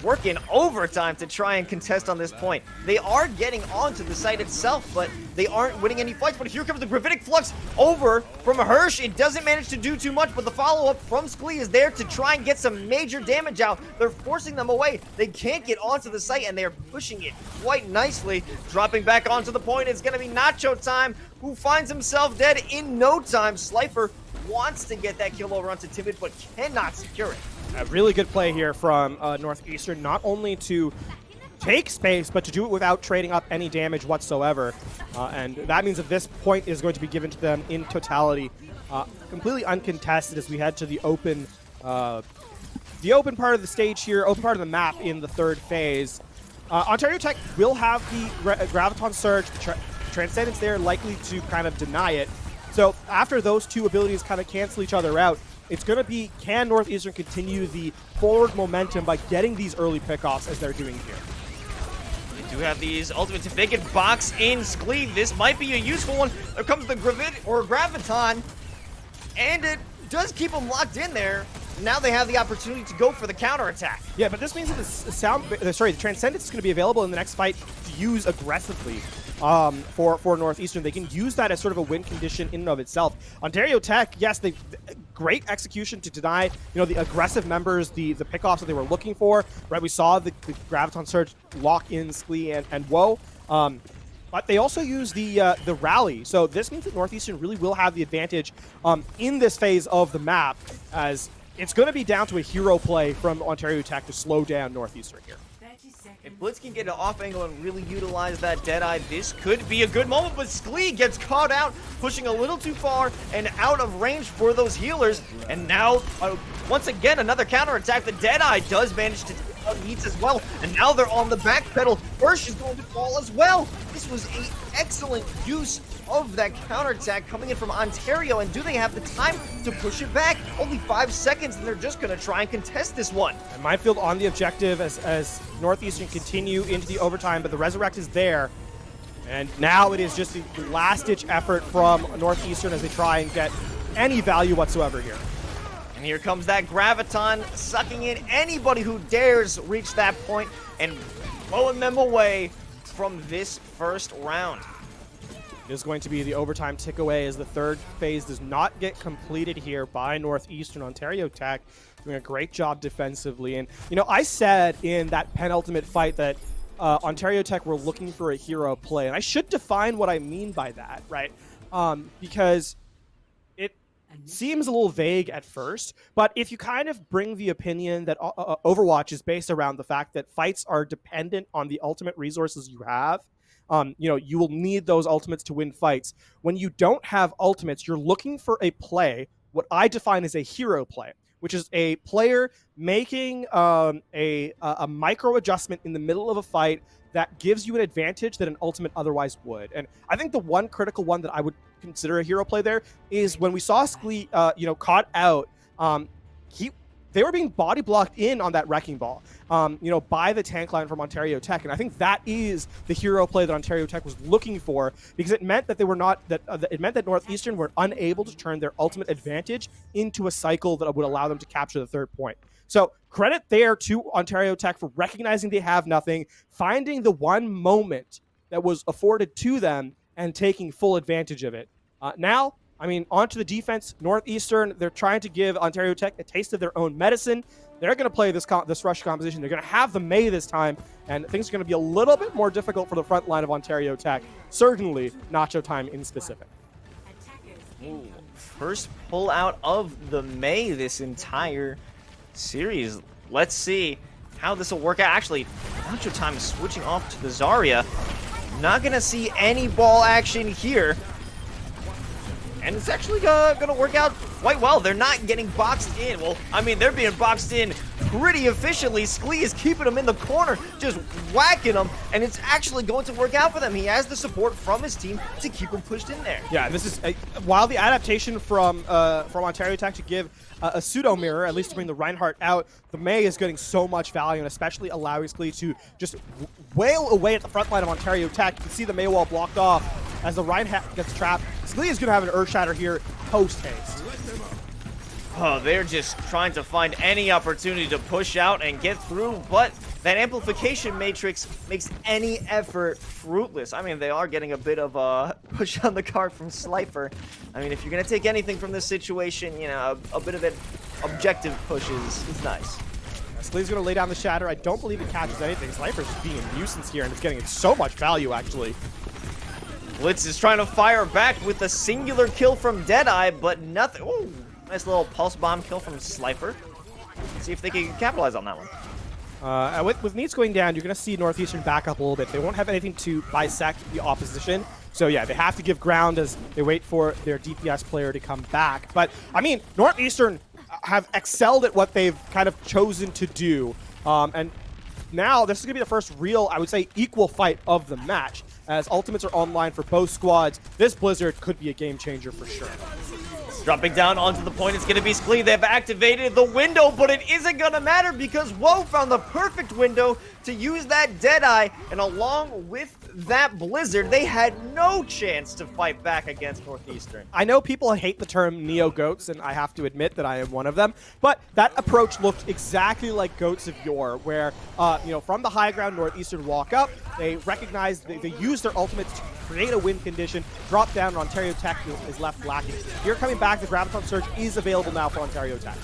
working overtime to try and contest on this point. They are getting onto the site itself, but they aren't winning any fights. But here comes the Gravitic Flux over from Hirsch. It doesn't manage to do too much, but the follow-up from Sklee is there to try and get some major damage out. They're forcing them away. They can't get onto the site, and they're pushing it quite nicely. Dropping back onto the point, it's going to be Nacho Time, who finds himself dead in no time. Slifer wants to get that kill over onto Timid, but cannot secure it. A really good play here from Northeastern, not only to take space, but to do it without trading up any damage whatsoever. And that means that this point is going to be given to them in totality, completely uncontested as we head to the open the open part of the stage here, open part of the map in the third phase. Ontario Tech will have the Graviton Surge, the Transcendence there, likely to kind of deny it. So after those two abilities kind of cancel each other out, it's going to be, can Northeastern continue the forward momentum by getting these early pickoffs as they're doing here? They do have these ultimates. If they can box in Sklee, this might be a useful one. There comes the Graviton, and it does keep them locked in there. Now they have the opportunity to go for the counterattack. Yeah, but this means that the Transcendence is going to be available in the next fight to use aggressively for Northeastern. They can use that as sort of a win condition in and of itself. Ontario Tech, yes, they great execution to deny the aggressive members the pickoffs that they were looking for. Right, we saw the Graviton Surge lock in Sklee and Woe. But they also use the rally, so this means that Northeastern really will have the advantage in this phase of the map, as it's going to be down to a hero play from Ontario Tech to slow down Northeastern here. If Blitz can get an off angle and really utilize that Deadeye, this could be a good moment, but Sklee gets caught out, pushing a little too far and out of range for those healers. And now, once again, another counterattack. The Deadeye does manage to take out Neats as well, and now they're on the back pedal. First is going to fall as well. This was an excellent use of that counterattack coming in from Ontario, and do they have the time to push it back? Only 5 seconds, and they're just going to try and contest this one. And Minefield on the objective as Northeastern continue into the overtime, but the Resurrect is there. And now it is just the last-ditch effort from Northeastern as they try and get any value whatsoever here. And here comes that Graviton, sucking in anybody who dares reach that point and blowing them away from this first round. It is going to be the overtime tick away as the third phase does not get completed here by Northeastern. Ontario Tech doing a great job defensively. And, I said in that penultimate fight that Ontario Tech were looking for a hero play. And I should define what I mean by that, right? Because it seems a little vague at first. But if you kind of bring the opinion that Overwatch is based around the fact that fights are dependent on the ultimate resources you have, you will need those ultimates to win fights. When you don't have ultimates, you're looking for a play, what I define as a hero play, which is a player making a micro adjustment in the middle of a fight that gives you an advantage that an ultimate otherwise would. And I think the one critical one that I would consider a hero play there is when we saw Sklee, caught out, they were being body blocked in on that Wrecking Ball, by the tank line from Ontario Tech. And I think that is the hero play that Ontario Tech was looking for, because it meant that they were not, it meant that Northeastern were unable to turn their ultimate advantage into a cycle that would allow them to capture the third point. So credit there to Ontario Tech for recognizing they have nothing, finding the one moment that was afforded to them and taking full advantage of it. Now, onto the defense. Northeastern, they're trying to give Ontario Tech a taste of their own medicine. They're going to play this rush composition. They're going to have the May this time, and things are going to be a little bit more difficult for the front line of Ontario Tech. Certainly, Nacho Time in specific. Ooh, first pull out of the May this entire series. Let's see how this will work out. Actually, Nacho Time is switching off to the Zarya. Not going to see any ball action here. And it's actually going to work out quite well. They're not getting boxed in. Well, they're being boxed in pretty efficiently. Sklee is keeping them in the corner, just whacking them, and it's actually going to work out for them. He has the support from his team to keep them pushed in there. Yeah, this is while the adaptation from Ontario Tech to give a pseudo mirror, at least to bring the Reinhardt out, the May is getting so much value, and especially allowing Sklee to just wail away at the front line of Ontario Tech. You can see the May wall blocked off as the Reinhardt gets trapped. Sklee is going to have an Earth Shatter here post-haste. Oh, they're just trying to find any opportunity to push out and get through, but that amplification matrix makes any effort fruitless. They are getting a bit of a push on the card from Slifer. If you're going to take anything from this situation, a bit of it objective push is nice. Sklee's going to lay down the Shatter. I don't believe it catches anything. Slifer's just being a nuisance here, and it's getting so much value, actually. Blitz is trying to fire back with a singular kill from Deadeye, but nothing. Ooh, nice little pulse bomb kill from Slifer. Let's see if they can capitalize on that one. With Neats going down, you're going to see Northeastern back up a little bit. They won't have anything to bisect the opposition. So yeah, they have to give ground as they wait for their DPS player to come back. But, Northeastern, have excelled at what they've kind of chosen to do. And now this is going to be the first real, I would say, equal fight of the match. As ultimates are online for both squads, this Blizzard could be a game changer for sure. Dropping down onto the point, it's going to be Sklee. They've activated the window, but it isn't going to matter because Woe found the perfect window to use that Deadeye, and along with that Blizzard, they had no chance to fight back against Northeastern. I know people hate the term neo-goats, and I have to admit that I am one of them, but that approach looked exactly like goats of yore, where, from the high ground, Northeastern walk up, they recognize, they use their ultimates to create a win condition, drop down, and Ontario Tech is left lacking. Here coming back, the Graviton Surge is available now for Ontario Tech.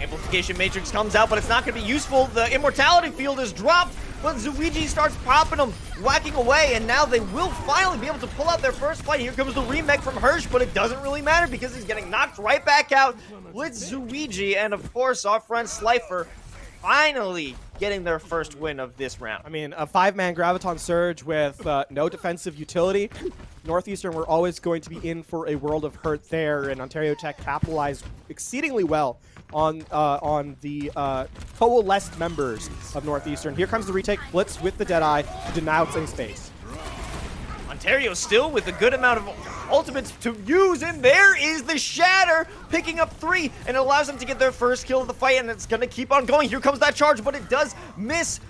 Amplification Matrix comes out, but it's not going to be useful. The Immortality Field is dropped, but Zuiji starts popping them, whacking away, and now they will finally be able to pull out their first fight. Here comes the remake from Hirsch, but it doesn't really matter because he's getting knocked right back out. Blitz Zuiji, and of course, our friend Slifer finally getting their first win of this round. I mean, a 5-man Graviton Surge with no defensive utility. Northeastern were always going to be in for a world of hurt there, and Ontario Tech capitalized exceedingly well on the coalesced members of Northeastern. Here comes the retake. Blitz with the Deadeye to denounce any space. Ontario still with a good amount of ultimates to use, and there is the Shatter picking up 3, and it allows them to get their first kill of the fight, and it's going to keep on going. Here comes that charge, but it does miss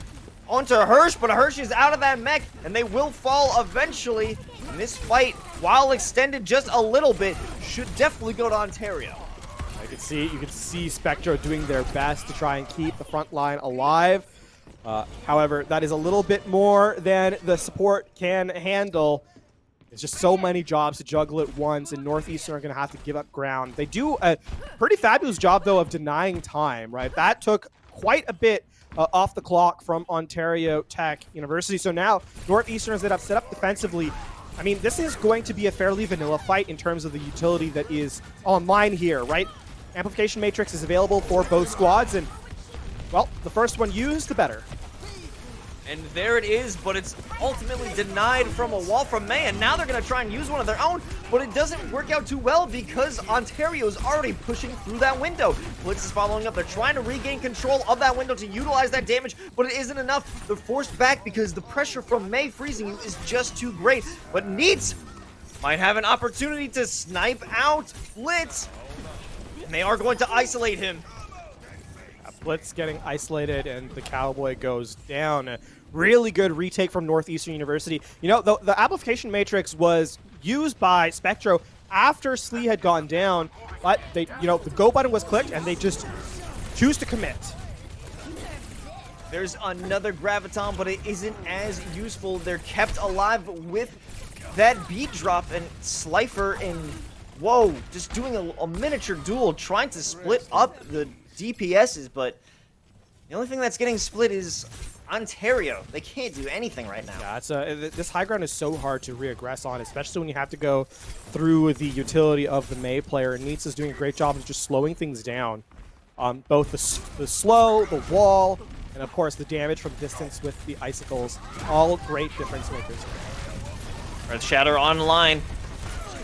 onto Hirsch, but Hirsch is out of that mech, and they will fall eventually. And this fight, while extended just a little bit, should definitely go to Ontario. You can see Spectro doing their best to try and keep the front line alive. However, that is a little bit more than the support can handle. There's just so many jobs to juggle at once, and Northeastern are going to have to give up ground. They do a pretty fabulous job, though, of denying time, right? That took quite a bit off the clock from Ontario Tech University. So now Northeasterners that have set up defensively, I mean, this is going to be a fairly vanilla fight in terms of the utility that is online here, right? Amplification Matrix is available for both squads, and, well, the first one used, the better. And there it is, but it's ultimately denied from a wall from May, and now they're going to try and use one of their own, but it doesn't work out too well because Ontario's already pushing through that window. Blitz is following up. They're trying to regain control of that window to utilize that damage, but it isn't enough. They're forced back because the pressure from May freezing you is just too great. But NACE might have an opportunity to snipe out Blitz, and they are going to isolate him. Blitz getting isolated, and the Cowboy goes down. A really good retake from Northeastern University. You know, the Amplification Matrix was used by Spectro after Slee had gone down, but they, the go button was clicked, and they just choose to commit. There's another Graviton, but it isn't as useful. They're kept alive with that beat drop, and Slifer and Woe just doing a miniature duel, trying to split up the DPSs, but the only thing that's getting split is Ontario. They can't do anything right now. Yeah, this high ground is so hard to reaggress on, especially when you have to go through the utility of the May player. And NACE is doing a great job of just slowing things down. Both the slow, the wall, and of course the damage from distance with the icicles. All great difference makers. Earth Shatter online.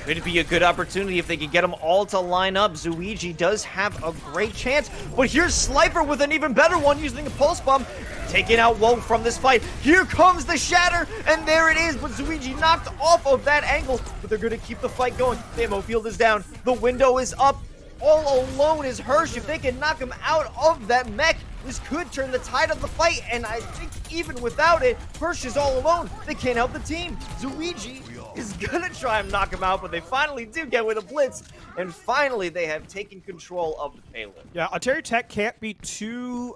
Could be a good opportunity if they could get them all to line up. Zuiji does have a great chance, but here's Slifer with an even better one using a pulse bomb, taking out Woe from this fight. Here comes the Shatter, and there it is, but Zuiji knocked off of that angle, but they're going to keep the fight going. The ammo field is down. The window is up. All alone is Hirsch. If they can knock him out of that mech, this could turn the tide of the fight, and I think even without it, Hirsch is all alone. They can't help the team. Zuiji is gonna try and knock him out, but they finally do get with a blitz, and finally they have taken control of the payload. Yeah, Ontario Tech can't be too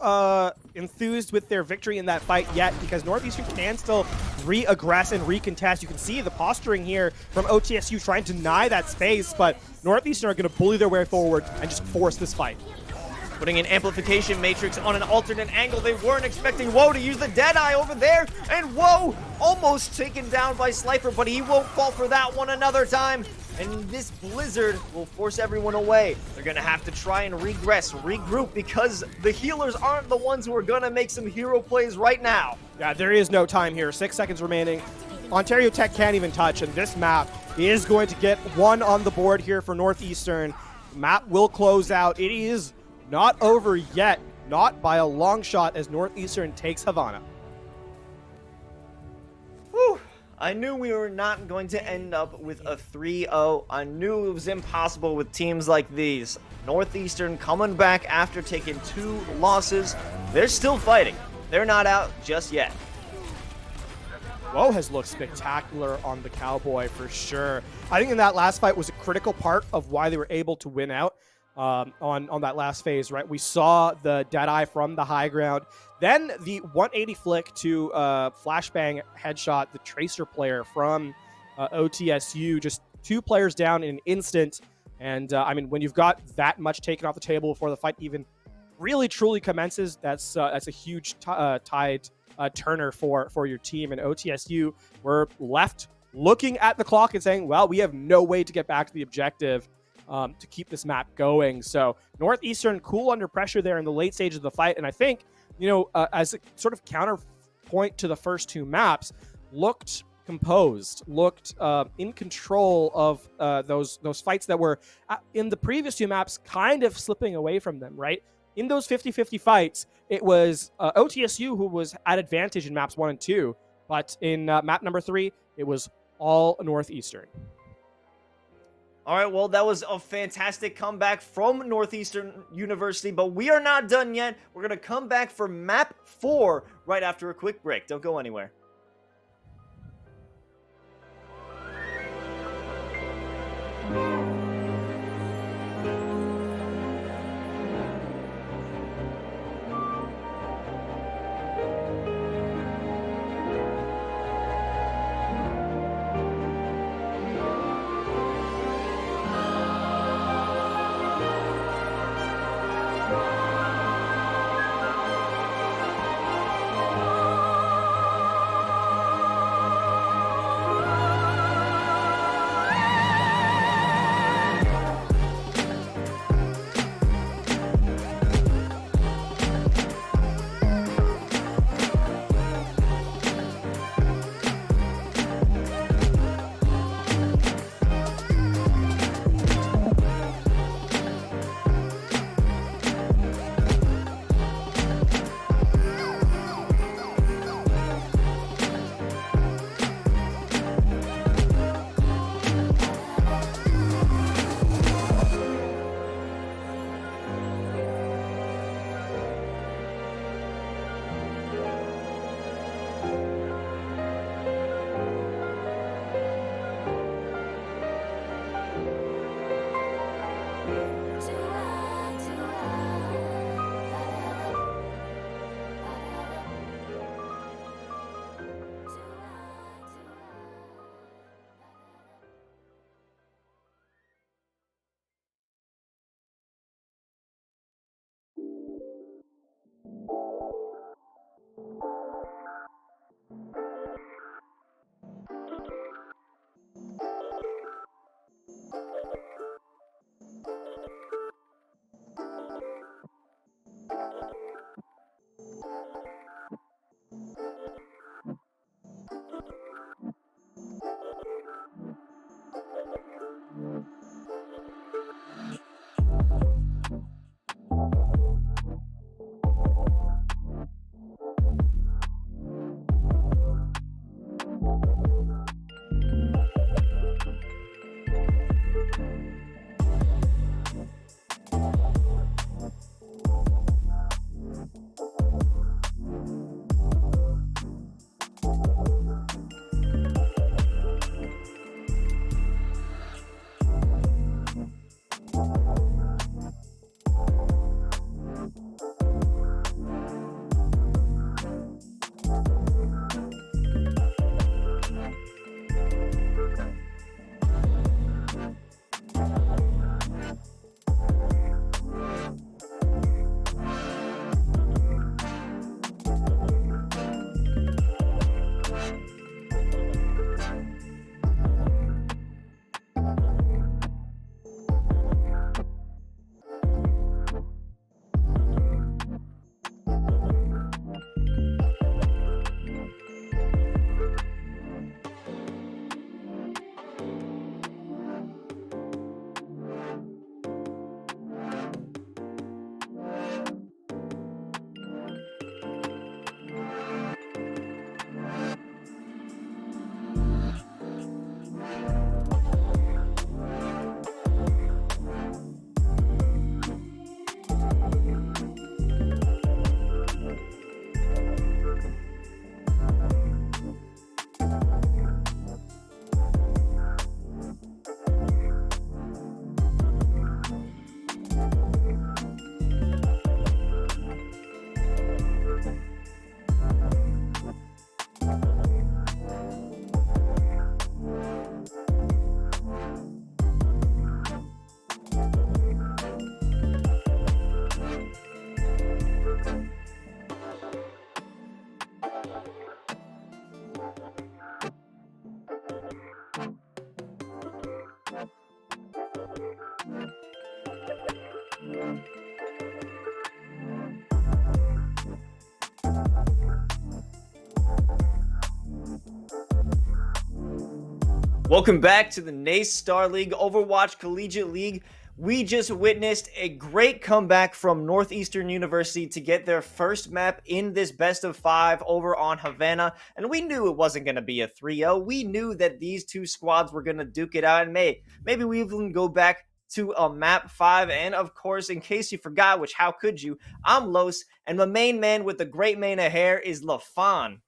enthused with their victory in that fight yet, because Northeastern can still re-aggress and recontest. You can see the posturing here from OTSU trying to deny that space, but Northeastern are going to bully their way forward and just force this fight. Putting an Amplification Matrix on an alternate angle. They weren't expecting Woe to use the Deadeye over there, and Woe almost taken down by Slifer, but he won't fall for that one another time. And this Blizzard will force everyone away. They're going to have to try and regress, regroup, because the healers aren't the ones who are going to make some hero plays right now. Yeah, there is no time here. 6 seconds remaining. Ontario Tech can't even touch, and this map is going to get one on the board here for Northeastern. Map will close out. It is not over yet, not by a long shot, as Northeastern takes Havana. Whew. I knew we were not going to end up with a 3-0. I knew it was impossible with teams like these. Northeastern coming back after taking 2 losses. They're still fighting. They're not out just yet. Woe has looked spectacular on the Cowboy for sure. I think in that last fight was a critical part of why they were able to win out on that last phase, right? We saw the Deadeye from the high ground, then the 180 flick to flashbang headshot, the Tracer player from OTSU, just 2 players down in an instant. And I mean, when you've got that much taken off the table before the fight even really truly commences, that's a huge tide turner for your team. And OTSU were left looking at the clock and saying, well, we have no way to get back to the objective to keep this map going. So Northeastern cool under pressure there in the late stage of the fight. And I think, as a sort of counterpoint to the first 2 maps, looked composed, looked in control of those fights that were in the previous 2 maps kind of slipping away from them, right? In those 50-50 fights, it was OTSU who was at advantage in maps 1 and 2, but in map number 3, it was all Northeastern. All right, well, that was a fantastic comeback from Northeastern University, but we are not done yet. We're going to come back for map 4 right after a quick break. Don't go anywhere. Welcome back to the NACE Starleague Overwatch Collegiate League. We just witnessed a great comeback from Northeastern University to get their first map in this best of 5 over on Havana, and we knew it wasn't going to be a 3-0. We knew that these two squads were going to duke it out, and maybe we even go back to a map 5. And of course, in case you forgot, which how could you, I'm Los, and my main man with the great mane of hair is LaFon.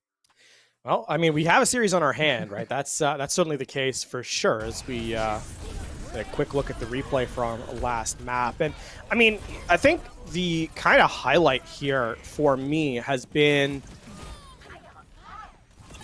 Well, I mean, we have a series on our hand, right? That's certainly the case for sure. As we a quick look at the replay from last map, and I mean, I think the kind of highlight here for me has been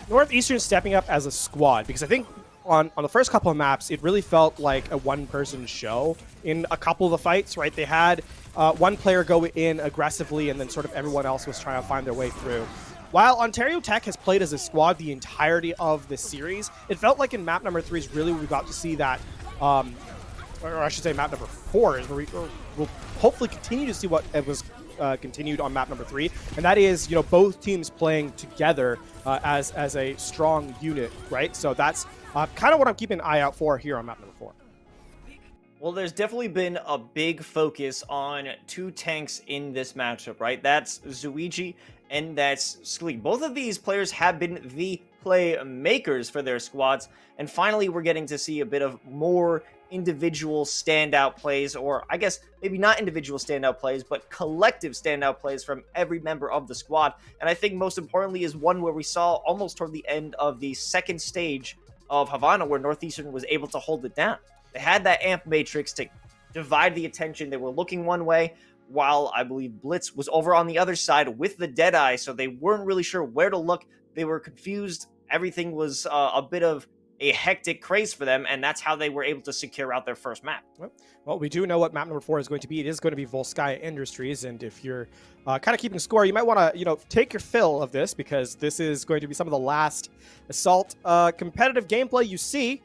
Northeastern stepping up as a squad, because I think on the first couple of maps, it really felt like a one-person show in a couple of the fights, right? They had one player go in aggressively, and then sort of everyone else was trying to find their way through. While Ontario Tech has played as a squad the entirety of this series, it felt like in map number 3 is really we got to see that, or I should say map number 4 is where we'll hopefully continue to see what it was continued on map number 3, and that is, you know, both teams playing together as a strong unit, right? So that's kind of what I'm keeping an eye out for here on map number 4. Well, there's definitely been a big focus on 2 tanks in this matchup, right? That's Zuiji and that's Sklee. Both of these players have been the playmakers for their squads, and finally we're getting to see a bit of more individual standout plays, or I guess maybe not individual standout plays, but collective standout plays from every member of the squad. And I think most importantly is one where we saw almost toward the end of the second stage of Havana where Northeastern was able to hold it down. They had that amp matrix to divide the attention. They were looking one way, while I believe Blitz was over on the other side with the Deadeye, so they weren't really sure where to look. They were confused. Everything was a bit of a hectic craze for them, and that's how they were able to secure out their first map. Well, we do know what map number 4 is going to be. It is going to be Volskaya Industries, and if you're kind of keeping score, you might want to, take your fill of this, because this is going to be some of the last Assault competitive gameplay you see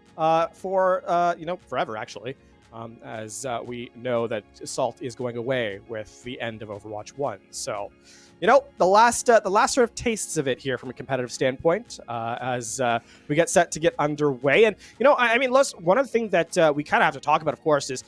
for, forever, actually. As we know that Assault is going away with the end of Overwatch 1. So, the last sort of tastes of it here from a competitive standpoint as we get set to get underway. And, one of the things that we kind of have to talk about, of course, is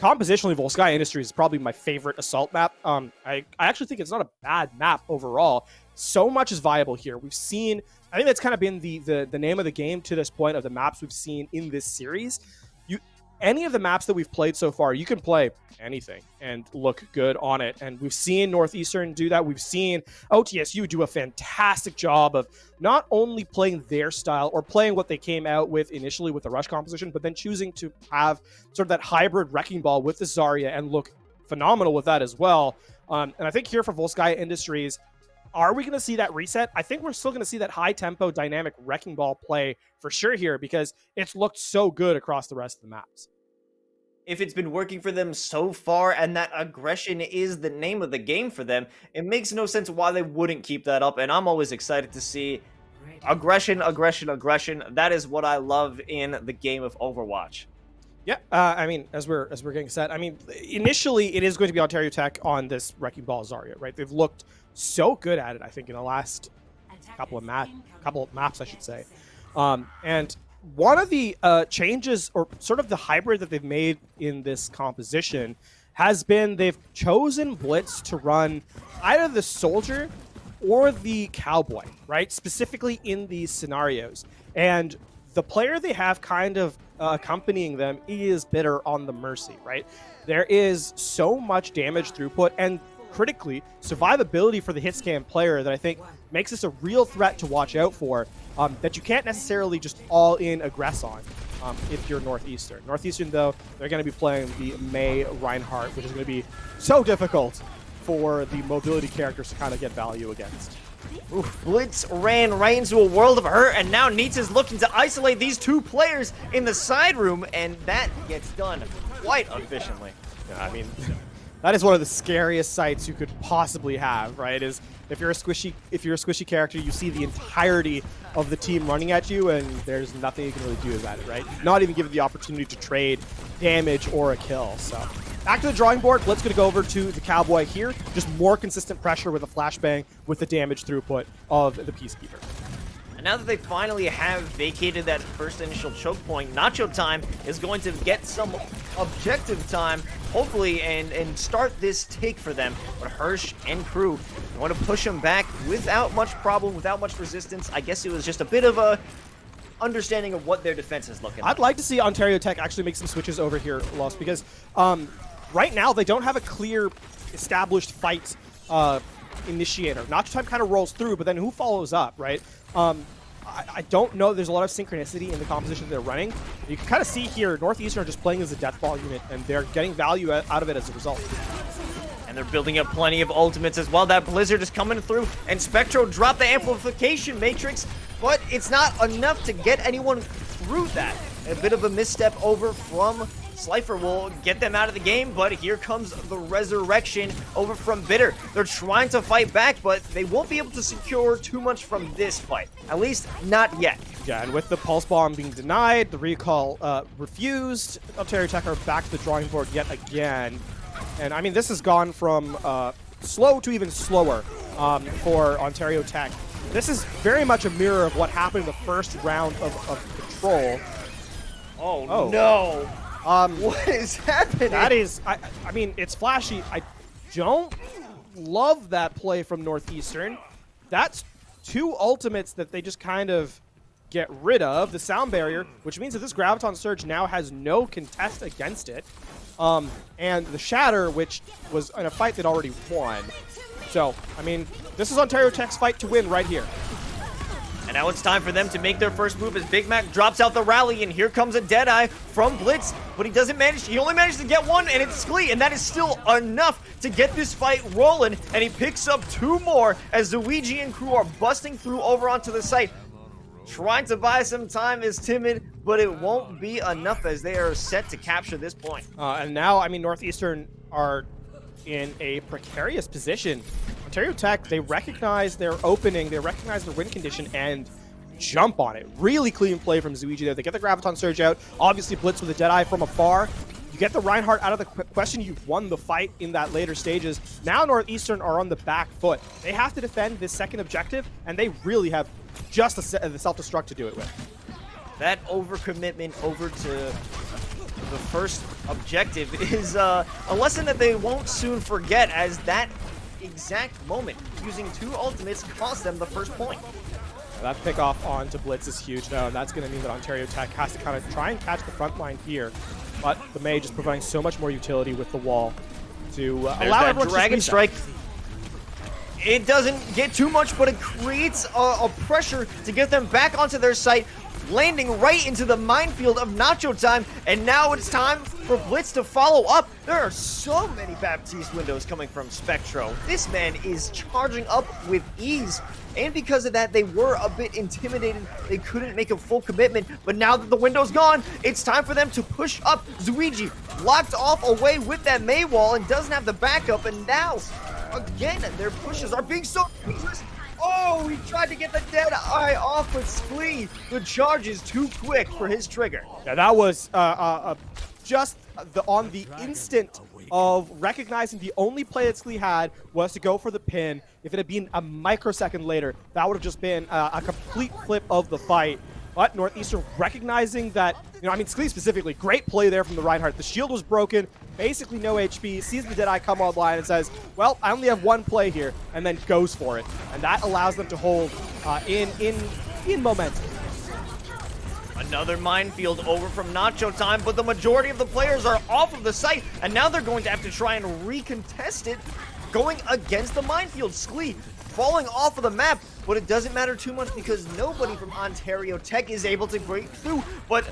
compositionally, Volskaya Industries is probably my favorite Assault map. I actually think it's not a bad map overall. So much is viable here. We've seen, I think that's kind of been the name of the game to this point of the maps we've seen in this series. Any of the maps that we've played so far, you can play anything and look good on it. And we've seen Northeastern do that. We've seen OTSU do a fantastic job of not only playing their style or playing what they came out with initially with the Rush composition, but then choosing to have sort of that hybrid Wrecking Ball with the Zarya and look phenomenal with that as well. And I think here for Volskaya Industries, are we going to see that reset? I think we're still going to see that high-tempo, dynamic Wrecking Ball play for sure here, because it's looked so good across the rest of the maps. If it's been working for them so far, and that aggression is the name of the game for them, it makes no sense why they wouldn't keep that up, and I'm always excited to see aggression, aggression, aggression. That is what I love in the game of Overwatch. Yeah, as we're getting set, initially it is going to be Ontario Tech on this Wrecking Ball Zarya, right? They've looked so good at it, I think, in the last couple of maps, I should say. And one of the changes, or sort of the hybrid that they've made in this composition, has been they've chosen Blitz to run either the Soldier or the Cowboy, right? Specifically in these scenarios. And the player they have kind of accompanying them is Bitter on the Mercy, right? There is so much damage throughput and critically survivability for the hit scan player that I think makes this a real threat to watch out for, that you can't necessarily just all in aggress on if you're Northeastern. Northeastern, though, they're going to be playing the May Reinhardt, which is going to be so difficult for the mobility characters to kind of get value against. Oof, Blitz ran right into a world of hurt, and now NACE is looking to isolate these two players in the side room, and that gets done quite efficiently. Yeah, that is one of the scariest sights you could possibly have, right? Is if you're a squishy character, you see the entirety of the team running at you, and there's nothing you can really do about it, right? Not even given the opportunity to trade damage or a kill. So back to the drawing board. Blitz going to go over to the Cowboy here. Just more consistent pressure with a flashbang with the damage throughput of the Peacekeeper. And now that they finally have vacated that first initial choke point, Nacho Time is going to get some objective time, hopefully, and start this take for them. But Hirsch and crew want to push him back without much problem, without much resistance. I guess it was just a bit of a understanding of what their defense is looking like. I'd like to see Ontario Tech actually make some switches over here, Lost, because right now they don't have a clear established fight initiator. Nacho Time kind of rolls through, but then who follows up, right? I don't know. There's a lot of synchronicity in the composition they're running. You can kind of see here, Northeastern are just playing as a death ball unit, and they're getting value out of it as a result. And they're building up plenty of ultimates as well. That Blizzard is coming through, and Spectro dropped the amplification matrix, but it's not enough to get anyone through that. A bit of a misstep over from Slifer will get them out of the game, but here comes the resurrection over from Bitter. They're trying to fight back, but they won't be able to secure too much from this fight. At least, not yet. Yeah, and with the Pulse Bomb being denied, the recall refused, Ontario Tech are back to the drawing board yet again. And I mean, this has gone from slow to even slower for Ontario Tech. This is very much a mirror of what happened in the first round of Control. Oh. No! What is happening? That is, I mean, it's flashy. I don't love that play from Northeastern. That's two ultimates that they just kind of get rid of. The sound barrier, which means that this Graviton Surge now has no contest against it. And the Shatter, which was in a fight that already won. So, I mean, this is Ontario Tech's fight to win right here. And now it's time for them to make their first move as Big Mac drops out the rally, and here comes a Deadeye from Blitz, but he doesn't manage, he only managed to get one, and it's Sklee, and that is still enough to get this fight rolling, and he picks up two more as Luigi and crew are busting through over onto the site. Trying to buy some time is timid, but it won't be enough as they are set to capture this point. And now, I mean, Northeastern are in a precarious position. Ontario Tech, they recognize their opening, they recognize their win condition, and jump on it. Really clean play from Zuigi there. They get the Graviton Surge out. Obviously, Blitz with a Deadeye from afar. You get the Reinhardt out of the question. You've won the fight in that later stages. Now Northeastern are on the back foot. They have to defend this second objective, and they really have just the self-destruct to do it with. That overcommitment over to the first objective is a lesson that they won't soon forget, as that exact moment using two ultimates cost them the first point. That pickoff onto Blitz is huge though, and that's going to mean that Ontario Tech has to kind of try and catch the front line here. But the Mage is providing so much more utility with the wall to allow everyone to Dragon just Strike. It doesn't get too much, but it creates a pressure to get them back onto their site, landing right into the minefield of Nacho Time, and now it's time for Blitz to follow up. There are so many Baptiste windows coming from Spectro. This man is charging up with ease, and because of that, they were a bit intimidated. They couldn't make a full commitment, but now that the window's gone, it's time for them to push up. Zuigi locked off away with that May wall and doesn't have the backup, and now, again, their pushes are being so dangerous. Oh, he tried to get the Deadeye off with Sklee. The charge is too quick for his trigger. Yeah, that was just on the instant of recognizing the only play that Sklee had was to go for the pin. If it had been a microsecond later, that would have just been a complete flip of the fight. But Northeastern recognizing that, you know, I mean, Sklee specifically, great play there from the Reinhardt. The shield was broken, basically no HP, sees the Deadeye come online and says, well, I only have one play here, and then goes for it. And that allows them to hold in momentum. Another minefield over from Nacho Time, but the majority of the players are off of the site, and now they're going to have to try and recontest it, going against the minefield. Sklee falling off of the map, but it doesn't matter too much because nobody from Ontario Tech is able to break through. But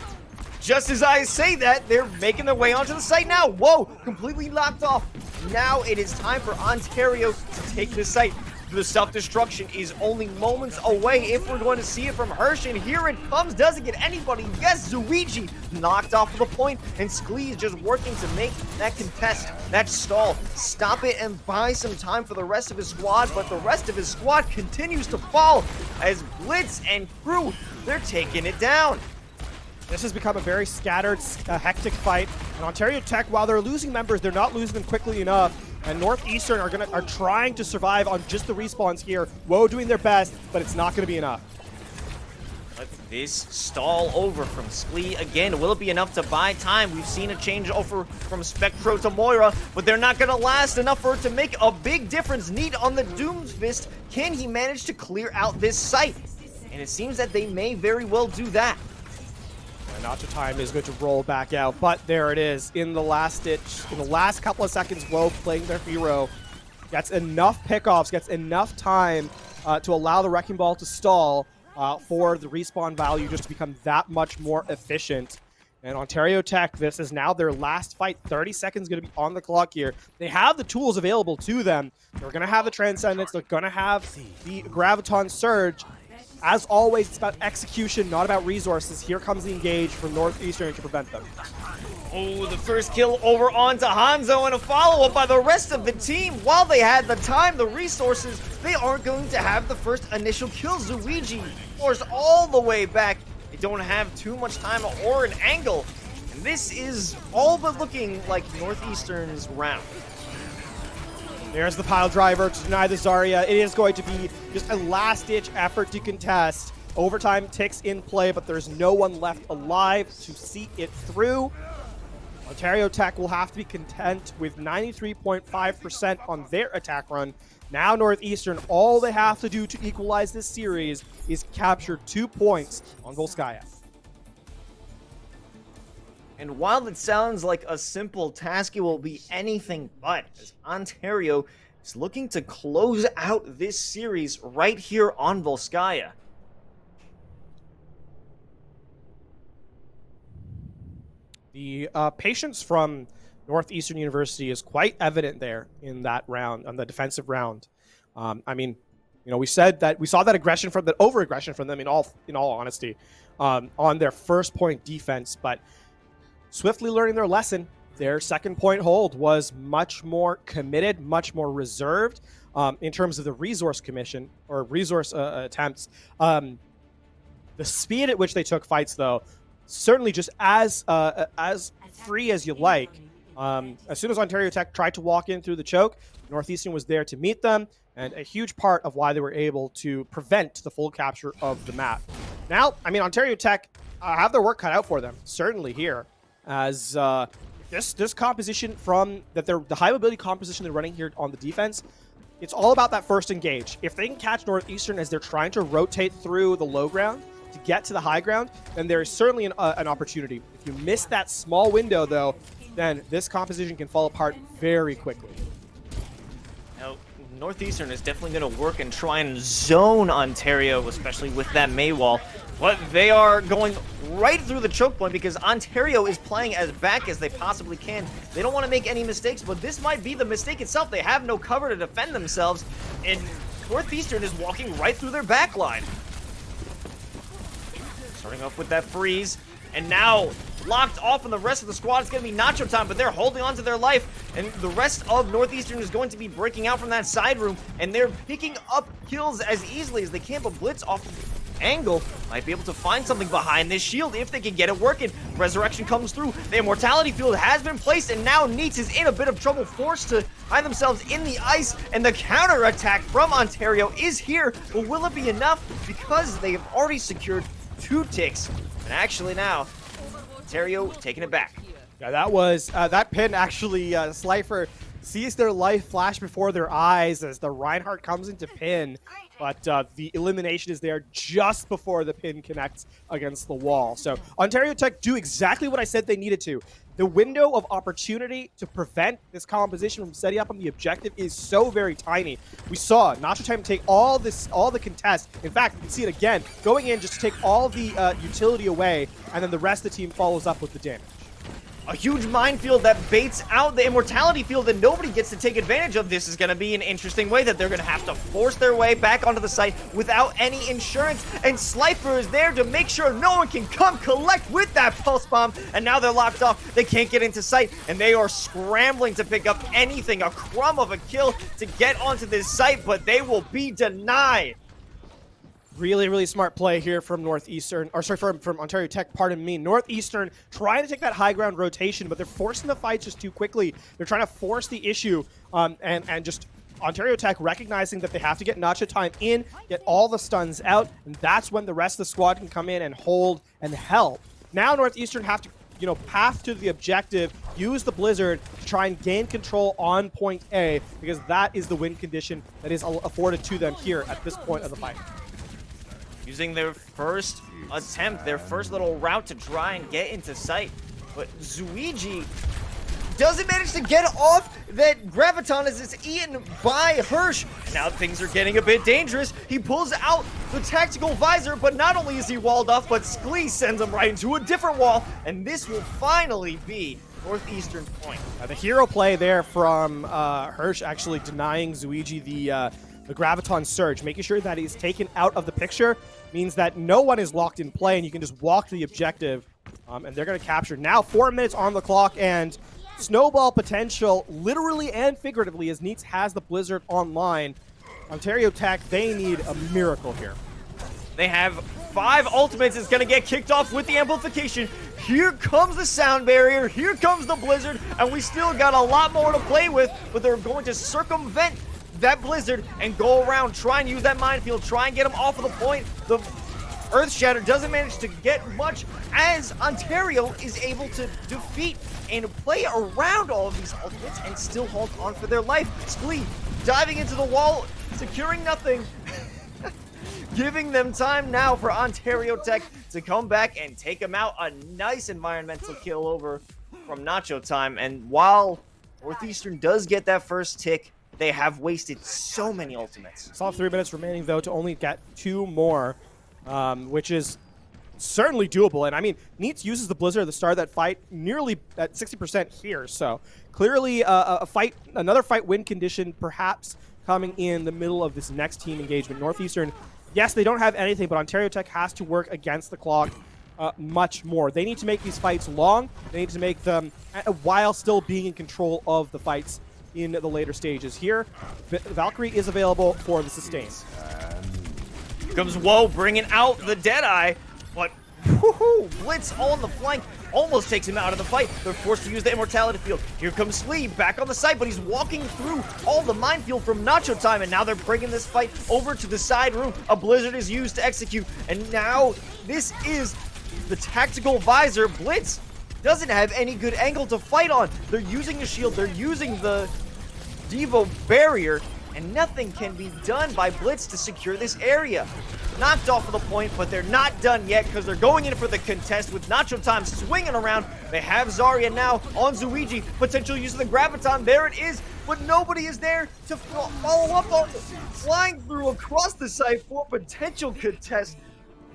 just as I say that, they're making their way onto the site now. Whoa, completely locked off. Now it is time for Ontario to take the site. The self-destruction is only moments away if we're going to see it from Hirsch, and here it comes. Doesn't get anybody. Yes, Zuigi knocked off of the point, and Sklee is just working to make that contest, that stall, stop it and buy some time for the rest of his squad, but the rest of his squad continues to fall as Blitz and crew, they're taking it down. This has become a very scattered, hectic fight, and Ontario Tech, while they're losing members, they're not losing them quickly enough. And Northeastern are trying to survive on just the respawns here. Woe doing their best, but it's not going to be enough. Let this stall over from Sklee again. Will it be enough to buy time? We've seen a change over from Spectro to Moira, but they're not going to last enough for it to make a big difference. Need on the Doomsfist. Can he manage to clear out this site? And it seems that they may very well do that. Nacho Time is going to roll back out, but there it is in the last ditch, in the last couple of seconds. Woe playing their hero gets enough pickoffs, gets enough time to allow the Wrecking Ball to stall for the respawn value just to become that much more efficient. And Ontario Tech, this is now their last fight. 30 seconds going to be on the clock here. They have the tools available to them. They're going to have the Transcendence. They're going to have the Graviton Surge. As always, it's about execution, not about resources. Here comes the engage from Northeastern to prevent them. Oh, the first kill over onto Hanzo and a follow-up by the rest of the team. While they had the time, the resources, they aren't going to have the first initial kill. Zuiji forced all the way back. They don't have too much time or an angle. And this is all but looking like Northeastern's round. There's the pile driver to deny the Zarya. It is going to be just a last-ditch effort to contest. Overtime ticks in play, but there's no one left alive to see it through. Ontario Tech will have to be content with 93.5% on their attack run. Now Northeastern, all they have to do to equalize this series is capture 2 points on Volskaya. And while it sounds like a simple task, it will be anything but, as Ontario is looking to close out this series right here on Volskaya. The patience from Northeastern University is quite evident there in that round, on the defensive round. I mean, you know, we saw that aggression from that over-aggression from them in all honesty on their first point defense, but swiftly learning their lesson, their second point hold was much more committed, much more reserved in terms of the resource commission or resource attempts. The speed at which they took fights, though, certainly just as free as you like. As soon as Ontario Tech tried to walk in through the choke, Northeastern was there to meet them, and a huge part of why they were able to prevent the full capture of the map. Now, I mean, Ontario Tech have their work cut out for them, certainly here, as this composition from the high mobility composition they're running here on the defense. It's all about that first engage. If they can catch Northeastern as they're trying to rotate through the low ground to get to the high ground, then there is certainly an opportunity. If you miss that small window, though, then this composition can fall apart very quickly. Now, Northeastern is definitely going to work and try and zone Ontario, especially with that Maywall. But they are going right through the choke point because Ontario is playing as back as they possibly can. They don't want to make any mistakes, but this might be the mistake itself. They have no cover to defend themselves, and Northeastern is walking right through their back line. Starting off with that freeze, and now locked off on the rest of the squad. It's going to be Nacho time, but they're holding on to their life, and the rest of Northeastern is going to be breaking out from that side room, and they're picking up kills as easily as they can, but Blitz off the angle might be able to find something behind this shield if they can get it working. Resurrection comes through. The Immortality Field has been placed, and now NACE is in a bit of trouble, forced to find themselves in the ice, and the counter-attack from Ontario is here, but will it be enough? Because they have already secured 2 ticks, and actually now Ontario taking it back. Yeah, that was that pin actually. Slifer sees their life flash before their eyes as the Reinhardt comes into pin, but the elimination is there just before the pin connects against the wall. So Ontario Tech do exactly what I said they needed to. The window of opportunity to prevent this composition from setting up on the objective is so very tiny. We saw Nacho Time take all the contest. In fact, you can see it again, going in just to take all the utility away, and then the rest of the team follows up with the damage. A huge minefield that baits out the Immortality Field that nobody gets to take advantage of. This is going to be an interesting way that they're going to have to force their way back onto the site without any insurance. And Slifer is there to make sure no one can come collect with that Pulse Bomb. And now they're locked off. They can't get into sight. And they are scrambling to pick up anything, a crumb of a kill to get onto this site. But they will be denied. Really, really smart play here from Northeastern, or sorry, from Ontario Tech, pardon me. Northeastern trying to take that high ground rotation, but they're forcing the fight just too quickly. They're trying to force the issue and just Ontario Tech recognizing that they have to get Nacho time in, get all the stuns out, and that's when the rest of the squad can come in and hold and help. Now Northeastern have to, path to the objective, use the Blizzard to try and gain control on point A, because that is the win condition that is afforded to them here at this point of the fight. Using their first attempt, their first little route to try and get into sight. But Zuigi doesn't manage to get off that Graviton as it's eaten by Hirsch. Now things are getting a bit dangerous. He pulls out the tactical visor, but not only is he walled off, but Sklee sends him right into a different wall, and this will finally be Northeastern point. The hero play there from Hirsch actually denying Zuigi the Graviton Surge, making sure that he's taken out of the picture means that no one is locked in play and you can just walk to the objective, and they're going to capture. Now 4 minutes on the clock and snowball potential literally and figuratively as NACE has the Blizzard online. Ontario Tech, they need a miracle here. They have 5 ultimates. It's going to get kicked off with the amplification. Here comes the sound barrier. Here comes the Blizzard. And we still got a lot more to play with, but they're going to circumvent that Blizzard and go around, try and use that minefield, try and get him off of the point. The Earth Shatter doesn't manage to get much as Ontario is able to defeat and play around all of these ultimates and still hold on for their life. Sklee diving into the wall, securing nothing. Giving them time now for Ontario Tech to come back and take them out. A nice environmental kill over from Nacho time. And while Northeastern does get that first tick, they have wasted so many ultimates. Still have 3 minutes remaining, though, to only get 2 more, which is certainly doable. And I mean, NACE uses the Blizzard at the start of that fight nearly at 60% here. So clearly another fight win condition perhaps coming in the middle of this next team engagement. Northeastern, yes, they don't have anything, but Ontario Tech has to work against the clock much more. They need to make these fights long. They need to make them while still being in control of the fights in the later stages. Here, Valkyrie is available for the sustain. Here comes Woe bringing out the Deadeye, but Blitz on the flank almost takes him out of the fight. They're forced to use the Immortality Field. Here comes Slee back on the site, but he's walking through all the minefield from Nacho time, and now they're bringing this fight over to the side room. A Blizzard is used to execute, and now this is the tactical visor. Blitz doesn't have any good angle to fight on. They're using a shield, they're using the Devo barrier, and nothing can be done by Blitz to secure this area. Knocked off of the point, but they're not done yet because they're going in for the contest with Nacho time swinging around. They have Zarya now on Zuigi, potential use of the Graviton. There it is, but nobody is there to follow up on it. Flying through across the site for potential contest.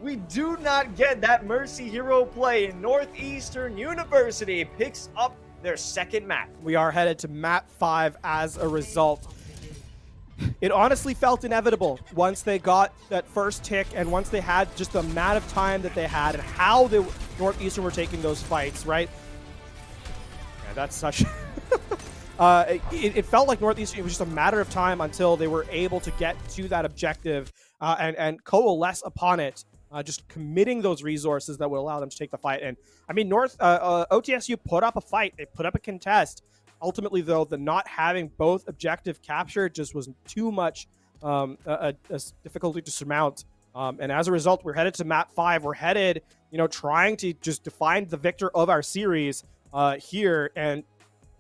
We do not get that Mercy hero play, and Northeastern University picks up their second map. We are headed to map 5 as a result. It honestly felt inevitable once they got that first tick and once they had just the amount of time that they had and how the Northeastern were taking those fights, right? Yeah, that's such... it felt like Northeastern, it was just a matter of time until they were able to get to that objective and coalesce upon it. Just committing those resources that would allow them to take the fight. And I mean, OTSU put up a fight. They put up a contest. Ultimately, though, the not having both objective capture just was too much a difficulty to surmount. And as a result, we're headed to map 5. We're headed, trying to just define the victor of our series here. And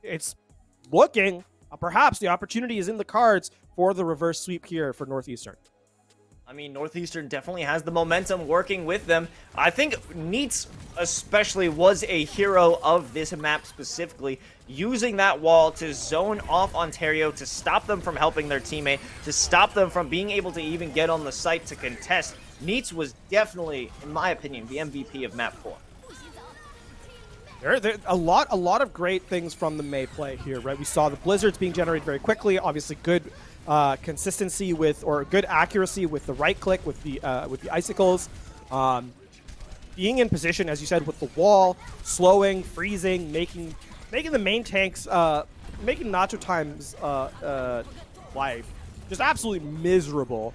it's looking, perhaps the opportunity is in the cards for the reverse sweep here for Northeastern. I mean, Northeastern definitely has the momentum working with them. I think NACE especially was a hero of this map specifically, using that wall to zone off Ontario, to stop them from helping their teammate, to stop them from being able to even get on the site to contest. NACE was definitely, in my opinion, the MVP of map 4. There a lot of great things from the May play here, right? We saw the blizzards being generated very quickly, obviously good consistency with, or good accuracy with the right click, with the icicles, being in position, as you said, with the wall, slowing, freezing, making the main tanks, making Nacho time's life just absolutely miserable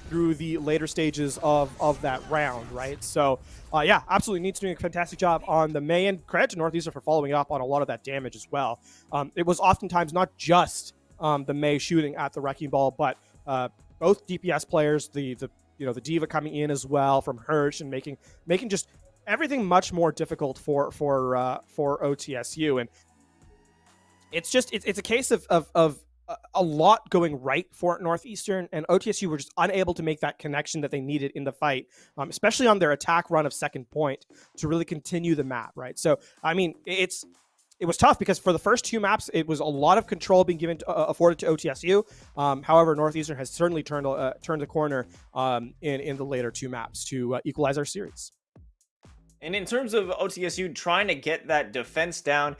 through the later stages of that round, right? So, yeah, absolutely NACE doing a fantastic job on the May, and credit to Northeastern for following up on a lot of that damage as well. It was oftentimes not just the Mei shooting at the Wrecking Ball, but both DPS players, the Diva coming in as well from Hirsch and making just everything much more difficult for OTSU. And it's a case of a lot going right for Northeastern, and OTSU were just unable to make that connection that they needed in the fight, especially on their attack run of second point to really continue the map, right? So, I mean, it was tough because for the first 2 maps, it was a lot of control being given afforded to OTSU. However, Northeastern has certainly turned the corner in the later 2 maps to equalize our series. And in terms of OTSU trying to get that defense down,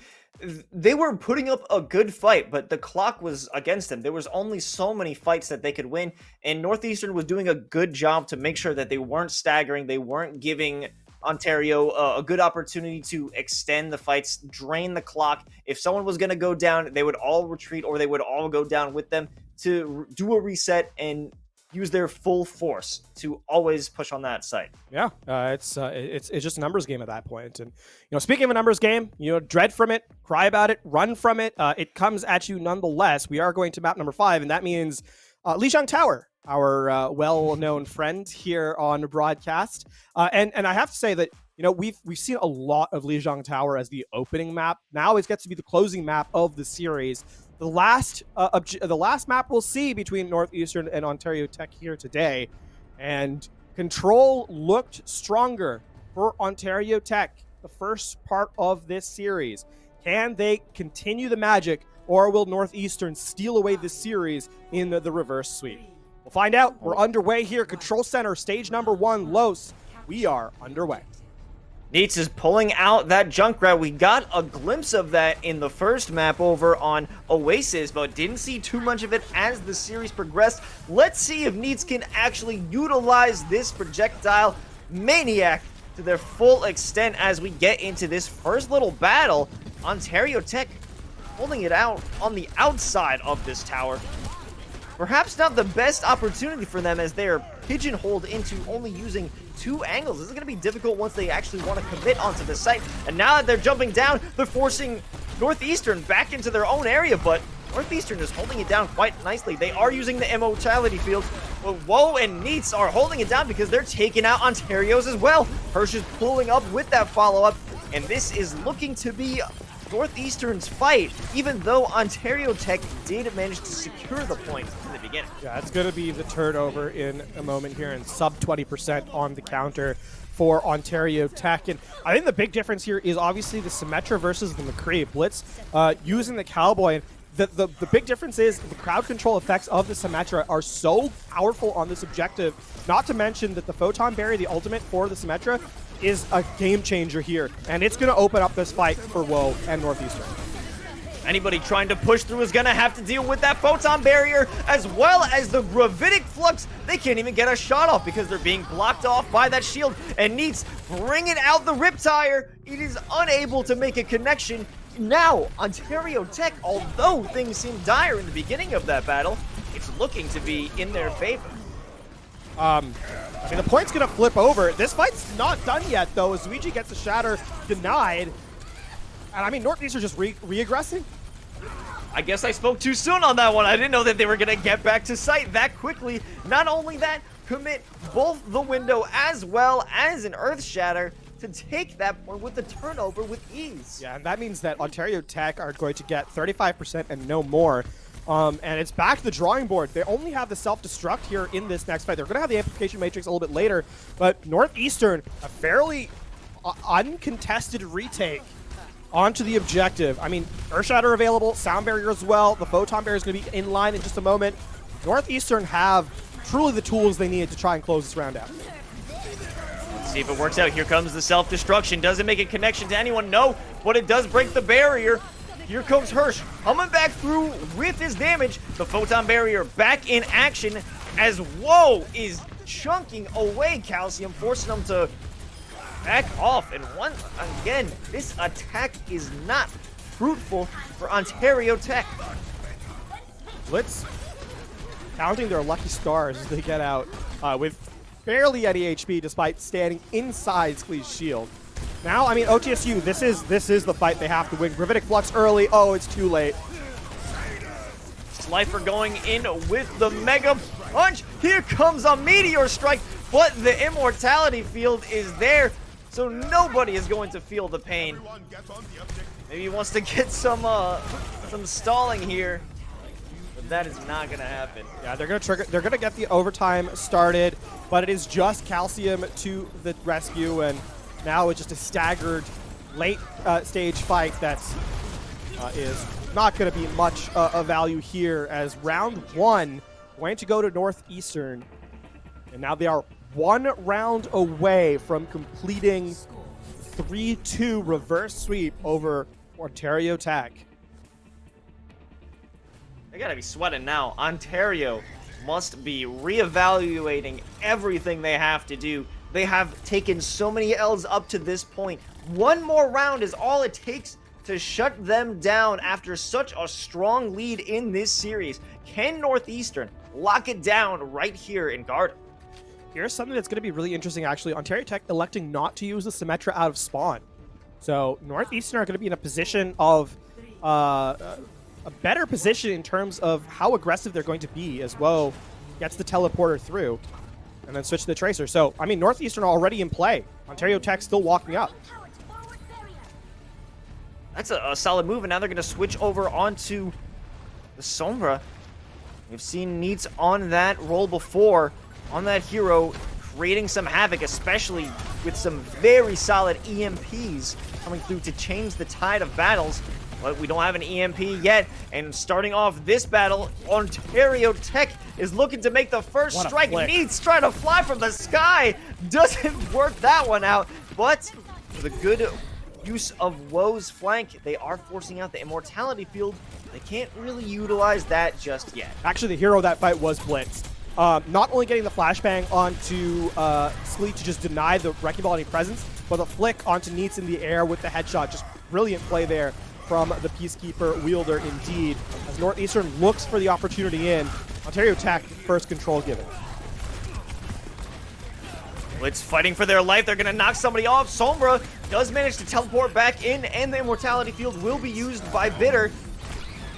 they were putting up a good fight, but the clock was against them. There was only so many fights that they could win, and Northeastern was doing a good job to make sure that they weren't staggering, they weren't giving Ontario a good opportunity to extend the fights, drain the clock. If someone was going to go down, they would all retreat or they would all go down with them to do a reset and use their full force to always push on that site. Yeah, it's just a numbers game at that point. And speaking of a numbers game, dread from it, cry about it, run from it. It comes at you nonetheless. We are going to map number 5, and that means Lijiang Tower, our well-known friend here on broadcast. And I have to say that we've seen a lot of Lijiang Tower as the opening map. Now it gets to be the closing map of the series. The last map we'll see between Northeastern and Ontario Tech here today, and control looked stronger for Ontario Tech the first part of this series. Can they continue the magic, or will Northeastern steal away this series in the reverse sweep? We'll find out. We're underway here. Control Center, stage number 1, Los. We are underway. NACE is pulling out that Junkrat. We got a glimpse of that in the first map over on Oasis, but didn't see too much of it as the series progressed. Let's see if NACE can actually utilize this projectile maniac to their full extent as we get into this first little battle. Ontario Tech holding it out on the outside of this tower. Perhaps not the best opportunity for them as they are pigeonholed into only using 2 angles. This is going to be difficult once they actually want to commit onto the site. And now that they're jumping down, they're forcing Northeastern back into their own area, but Northeastern is holding it down quite nicely. They are using the immortality fields, but Woe and NACE are holding it down because they're taking out Ontario's as well. Hirsch is pulling up with that follow-up, and this is looking to be Northeastern's fight, even though Ontario Tech did manage to secure the point in the beginning. Yeah, it's going to be the turnover in a moment here, and sub 20% on the counter for Ontario Tech. And I think the big difference here is obviously the Symmetra versus the McCree. Blitz using the Cowboy. The big difference is the crowd control effects of the Symmetra are so powerful on this objective, not to mention that the Photon Barrier, the ultimate for the Symmetra, is a game changer here, and it's going to open up this fight for Woe and Northeastern. Anybody trying to push through is going to have to deal with that Photon Barrier, as well as the Gravitic Flux. They can't even get a shot off because they're being blocked off by that shield, and NACE bringing out the Riptire. It is unable to make a connection. Now, Ontario Tech, although things seemed dire in the beginning of that battle, it's looking to be in their favor. I mean, the point's going to flip over. This fight's not done yet, though, as Luigi gets the Shatter denied. And, I mean, Northeastern just re-aggressing. I guess I spoke too soon on that one. I didn't know that they were going to get back to site that quickly. Not only that, commit both the window as well as an Earth Shatter to take that point with the turnover with ease. Yeah, and that means that Ontario Tech are going to get 35% and no more. And it's back to the drawing board. They only have the self-destruct here in this next fight. They're going to have the amplification matrix a little bit later, but Northeastern, a fairly uncontested retake onto the objective. I mean, Earthshatter available, Sound Barrier as well. The Photon Barrier is going to be in line in just a moment. Northeastern have truly the tools they need to try and close this round out. Let's see if it works out. Here comes the self-destruction. Doesn't make a connection to anyone, no, but it does break the barrier. Here comes Hirsch, coming back through with his damage. The Photon Barrier back in action as Woe is chunking away Calcium, forcing him to back off. And once again, this attack is not fruitful for Ontario Tech. Blitz counting their lucky stars as they get out with barely any HP despite standing inside Sklee's shield. Now, I mean, OTSU, this is the fight they have to win. Gravitic Flux early. Oh, it's too late. Slifer going in with the Mega Punch. Here comes a Meteor Strike, but the Immortality Field is there, so nobody is going to feel the pain. Maybe he wants to get some stalling here, but that is not going to happen. Yeah, they're going to trigger. They're going to get the overtime started, but it is just Calcium to the rescue, and now it's just a staggered late stage fight that is not going to be much of value here, as round one going to go to Northeastern, and now they are 1 round away from completing 3-2 reverse sweep over Ontario Tech. They gotta be sweating now. Ontario must be reevaluating everything they have to do. They have taken so many L's up to this point. One more round is all it takes to shut them down after such a strong lead in this series. Can Northeastern lock it down right here in Garden? Here's something that's going to be really interesting, actually. Ontario Tech electing not to use the Symmetra out of spawn. So Northeastern are going to be in a position of a better position in terms of how aggressive they're going to be, as Woe gets the teleporter through and then switch to the Tracer. So, I mean, Northeastern are already in play. Ontario Tech still walking up. That's a solid move, and now they're going to switch over onto the Sombra. We've seen NACE on that role before, on that hero, creating some havoc, especially with some very solid EMPs coming through to change the tide of battles. But we don't have an EMP yet, and starting off this battle, Ontario Tech is looking to make the first strike. NACE trying to fly from the sky. Doesn't work that one out, but with a good use of Woe's flank, they are forcing out the Immortality Field. They can't really utilize that just yet. Actually, the hero of that fight was Blitz. Not only getting the flashbang onto Sleet to just deny the Wrecking Ball any presence, but the flick onto NACE in the air with the headshot. Just brilliant play there from the Peacekeeper wielder indeed. As Northeastern looks for the opportunity in, Ontario Tech first control given. Blitz fighting for their life. They're going to knock somebody off. Sombra does manage to teleport back in, and the Immortality Field will be used by Bitter.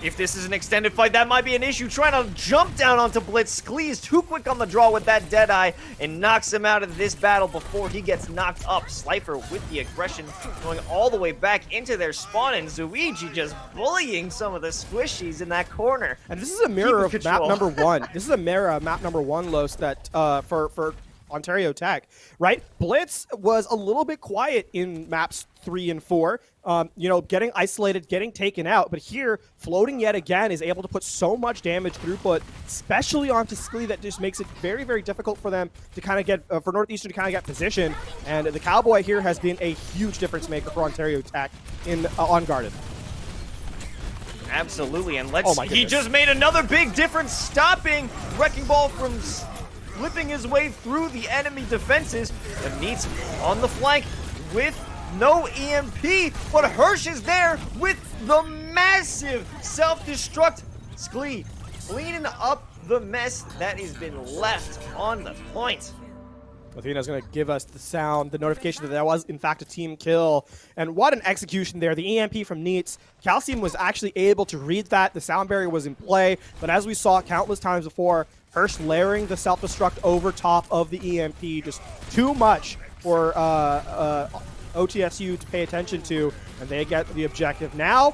If this is an extended fight, that might be an issue. Trying to jump down onto Blitz. Sklees too quick on the draw with that Deadeye and knocks him out of this battle before he gets knocked up. Slifer with the aggression going all the way back into their spawn, and Zuiji just bullying some of the squishies in that corner. And this is a mirror of map number one. This is a mirror of map number one, Los, that for Ontario Tech, right? Blitz was a little bit quiet in maps 3 and 4, you know, getting isolated, getting taken out, but here, floating yet again is able to put so much damage throughput, especially onto Sklee, that just makes it very, very difficult for them to kind of get, for Northeastern to kind of get position, and the Cowboy here has been a huge difference maker for Ontario Tech in on Garden. Absolutely, and he just made another big difference, stopping Wrecking Ball from flipping his way through the enemy defenses. And NACE on the flank with no EMP, but Hirsch is there with the massive self-destruct. Sklee cleaning up the mess that has been left on the point. Athena's going to give us the sound, the notification that was, in fact, a team kill. And what an execution there. The EMP from NACE. Calcium was actually able to read that. The sound barrier was in play. But as we saw countless times before, Hirsch layering the self-destruct over top of the EMP. Just too much for OTSU to pay attention to. And they get the objective. Now,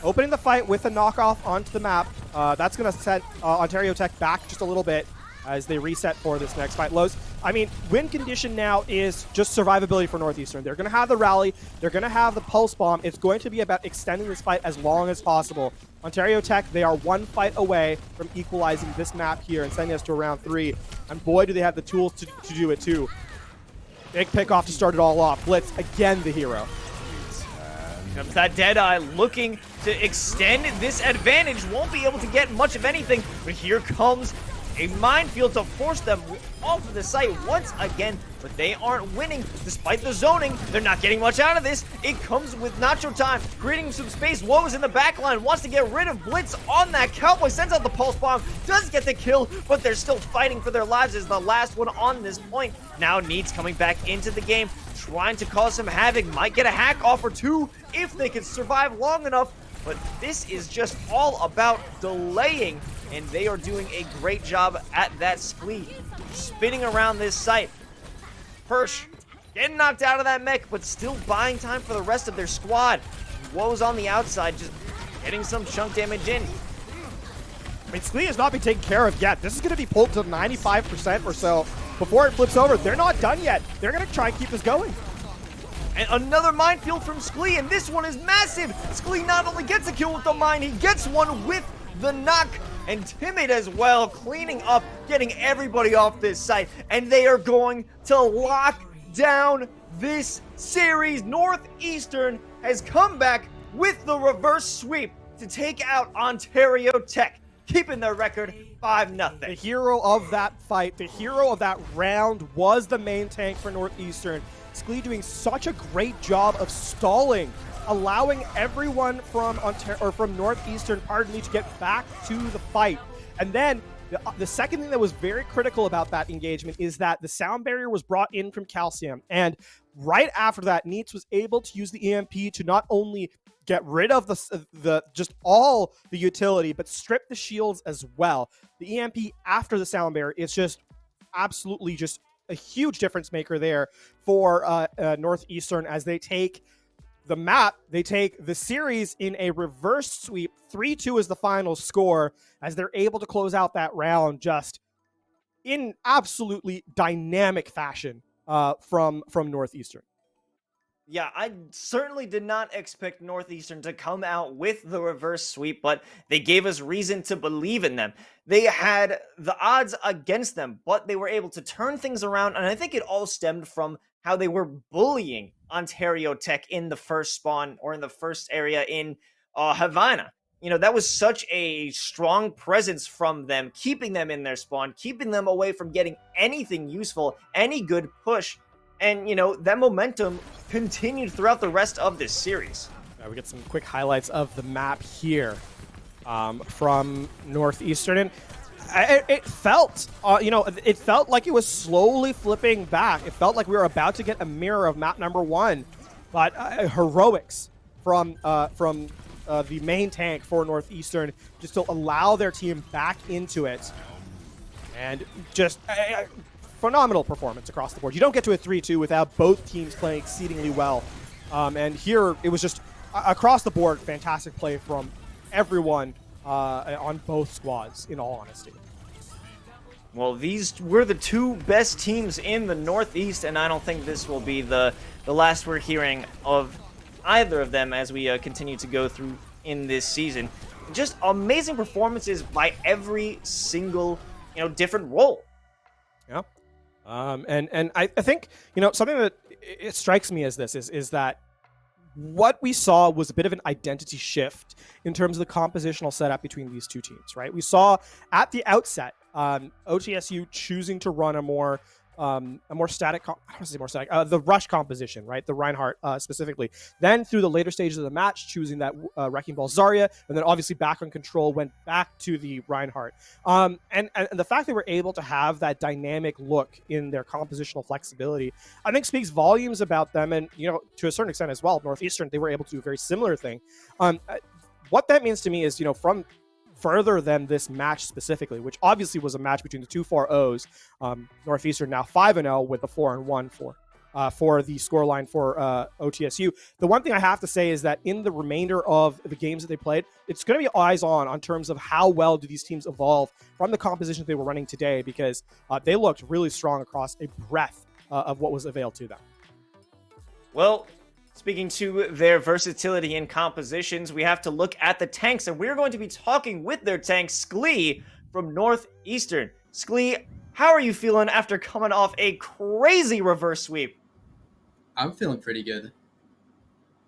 opening the fight with a knockoff onto the map. That's going to set Ontario Tech back just a little bit as they reset for this next fight. Lows, I mean, win condition now is just survivability for Northeastern. They're going to have the rally. They're going to have the pulse bomb. It's going to be about extending this fight as long as possible. Ontario Tech, they are one fight away from equalizing this map here and sending us to round 3. And boy, do they have the tools to do it too. Big pickoff to start it all off. Blitz, again, the hero. Comes that Deadeye looking to extend this advantage. Won't be able to get much of anything, but here comes a minefield to force them off of the site once again, but they aren't winning despite the zoning. They're not getting much out of this. It comes with Nacho time, creating some space. Woe's in the back line, wants to get rid of Blitz on that. Cowboy sends out the pulse bomb, does get the kill, but they're still fighting for their lives as the last one on this point. Now NACE coming back into the game, trying to cause some havoc, might get a hack off or two if they can survive long enough. but this is just all about delaying, and they are doing a great job at that. Sklee spinning around this site. Hirsch getting knocked out of that mech, but still buying time for the rest of their squad. Woes on the outside, just getting some chunk damage in. I mean, Sklee has not been taken care of yet. This is going to be pulled to 95% or so before it flips over. They're not done yet. They're going to try and keep this going. And another minefield from Sklee, and this one is massive. Sklee not only gets a kill with the mine, he gets one with the knock. And Timid as well, cleaning up, getting everybody off this site. And they are going to lock down this series. Northeastern has come back with the reverse sweep to take out Ontario Tech, keeping their record 5-0. The hero of that fight, the hero of that round was the main tank for Northeastern. Sklee doing such a great job of stalling, allowing everyone from Northeastern, to get back to the fight. And then the second thing that was very critical about that engagement is that the sound barrier was brought in from Calcium. And right after that, NACE was able to use the EMP to not only get rid of the just all the utility, but strip the shields as well. The EMP after the sound barrier is just absolutely just a huge difference maker there for Northeastern as they take the map, they take the series in a reverse sweep. 3-2 is the final score as they're able to close out that round just in absolutely dynamic fashion from Northeastern. Yeah, I certainly did not expect Northeastern to come out with the reverse sweep, but they gave us reason to believe in them. They had the odds against them, but they were able to turn things around, and I think it all stemmed from how they were bullying Ontario Tech in the first spawn, or in the first area in Havana. You know, that was such a strong presence from them, keeping them in their spawn, keeping them away from getting anything useful, any good push. And, you know, that momentum continued throughout the rest of this series. We get some quick highlights of the map here from Northeastern. And it felt, it felt like it was slowly flipping back. It felt like we were about to get a mirror of map number 1. But heroics from the main tank for Northeastern just to allow their team back into it. And just phenomenal performance across the board. You don't get to a 3-2 without both teams playing exceedingly well. And here, it was just across the board, fantastic play from everyone on both squads, in all honesty. Well, these were the two best teams in the Northeast, and I don't think this will be the last we're hearing of either of them as we continue to go through in this season. Just amazing performances by every single, different role. Yeah. And I think, something that it strikes me as this is that what we saw was a bit of an identity shift in terms of the compositional setup between these two teams, right? We saw at the outset, OTSU choosing to run a more static, I don't want to say more static, the rush composition, right? The Reinhardt specifically. Then through the later stages of the match, choosing that Wrecking Ball Zarya, and then obviously back on control, went back to the Reinhardt. And the fact that we're able to have that dynamic look in their compositional flexibility, I think speaks volumes about them. And, to a certain extent as well, Northeastern, they were able to do a very similar thing. What that means to me is, from further than this match specifically, which obviously was a match between the two 4-0s. Northeastern now 5-0 with the 4-1 for the scoreline for OTSU. The one thing I have to say is that in the remainder of the games that they played, it's going to be eyes on terms of how well do these teams evolve from the composition they were running today, because they looked really strong across a breadth of what was available to them. Well, speaking to their versatility in compositions, we have to look at the tanks, and we're going to be talking with their tank, Sklee, from Northeastern. Sklee, how are you feeling after coming off a crazy reverse sweep? I'm feeling pretty good,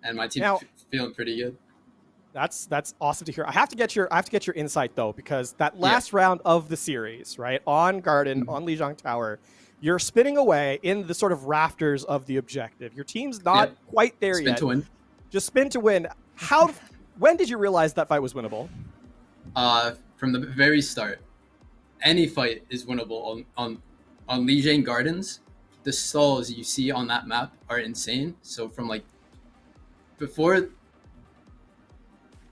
and my team's feeling pretty good. That's awesome to hear. I have to get your insight though, because that last round of the series, right, on Garden, on Lijiang Tower, you're spinning away in the sort of rafters of the objective. Your team's not quite there yet. Spin to win. Just spin to win. When did you realize that fight was winnable? From the very start. Any fight is winnable on Lijiang Gardens. The stalls you see on that map are insane. So from before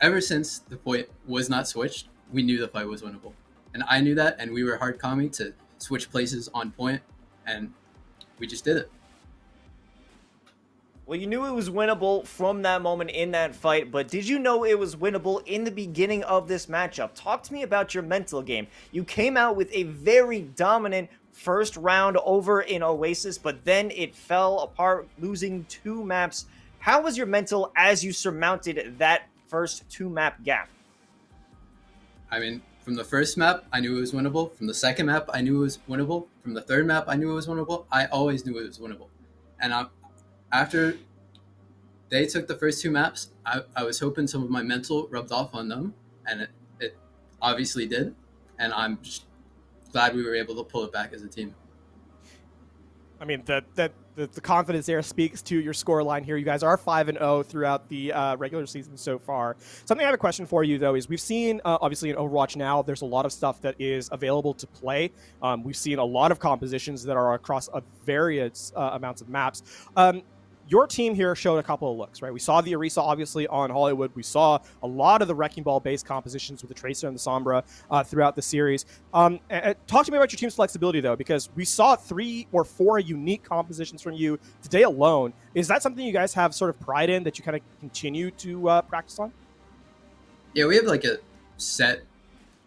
ever since the point was not switched, we knew the fight was winnable. And I knew that, and we were hard comming to switch places on point, and we just did it. Well, you knew it was winnable from that moment in that fight, but did you know it was winnable in the beginning of this matchup? Talk to me about your mental game. You came out with a very dominant first round over in Oasis, but then it fell apart, losing 2 maps. How was your mental as you surmounted that first 2-map gap? I mean, from the first map, I knew it was winnable. From the second map, I knew it was winnable. From the third map, I knew it was winnable. I always knew it was winnable. And after they took the first 2 maps, I was hoping some of my mental rubbed off on them, and it obviously did. And I'm just glad we were able to pull it back as a team. I mean, the confidence there speaks to your score line here. You guys are 5-0 throughout the regular season so far. Something I have a question for you, though, is we've seen, obviously, in Overwatch now, there's a lot of stuff that is available to play. We've seen a lot of compositions that are across various amounts of maps. Your team here showed a couple of looks, right? We saw the Orisa, obviously, on Hollywood. We saw a lot of the Wrecking Ball-based compositions with the Tracer and the Sombra throughout the series. Talk to me about your team's flexibility, though, because we saw 3 or 4 unique compositions from you today alone. Is that something you guys have sort of pride in that you kind of continue to practice on? Yeah, we have like a set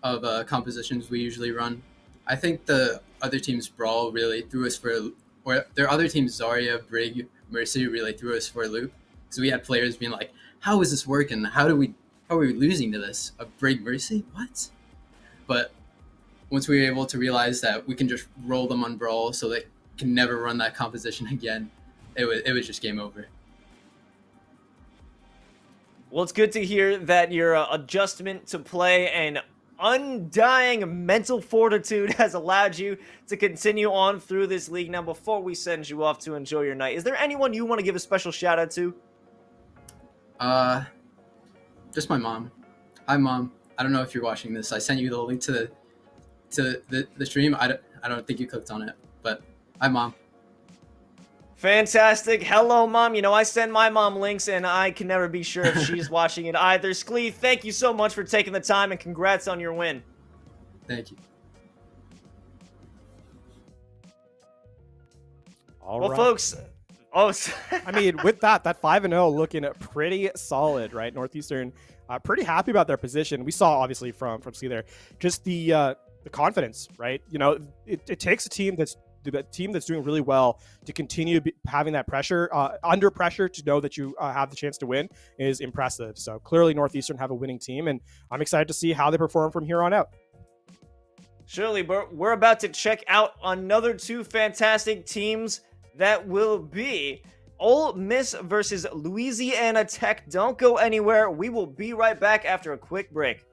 of compositions we usually run. I think the other team's Brawl really threw us for, or their other team's Zarya, Brig, Mercy really threw us for a loop, because we had players being like, how is this working? How are we losing to this? A Brig Mercy? What? But once we were able to realize that we can just roll them on Brawl so they can never run that composition again, it was just game over. Well, it's good to hear that your adjustment to play and undying mental fortitude has allowed you to continue on through this league. Now, before we send you off to enjoy your night, is there anyone you want to give a special shout out to? Just my mom. Hi, Mom. I don't know if you're watching this. I sent you the link to the stream. I don't think you clicked on it, but hi, Mom. Fantastic. Hello, Mom. You know, I send my mom links, and I can never be sure if she's watching it either. Sklee, thank you so much for taking the time, and congrats on your win. Thank you. All well, right. folks... Oh, I mean, with that 5-0 looking pretty solid, right? Northeastern, pretty happy about their position. We saw, obviously, from Sklee there, just the confidence, right? You know, it takes a team that's doing really well to continue having that pressure, under pressure, to know that you have the chance to win is impressive. So clearly Northeastern have a winning team, and I'm excited to see how they perform from here on out. Surely, we're about to check out another 2 fantastic teams that will be Ole Miss versus Louisiana Tech. Don't go anywhere. We will be right back after a quick break.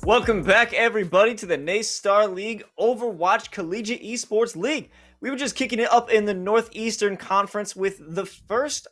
Welcome back, everybody, to the NACE Starleague Overwatch Collegiate Esports League. We were just kicking it up in the Northeastern Conference with the first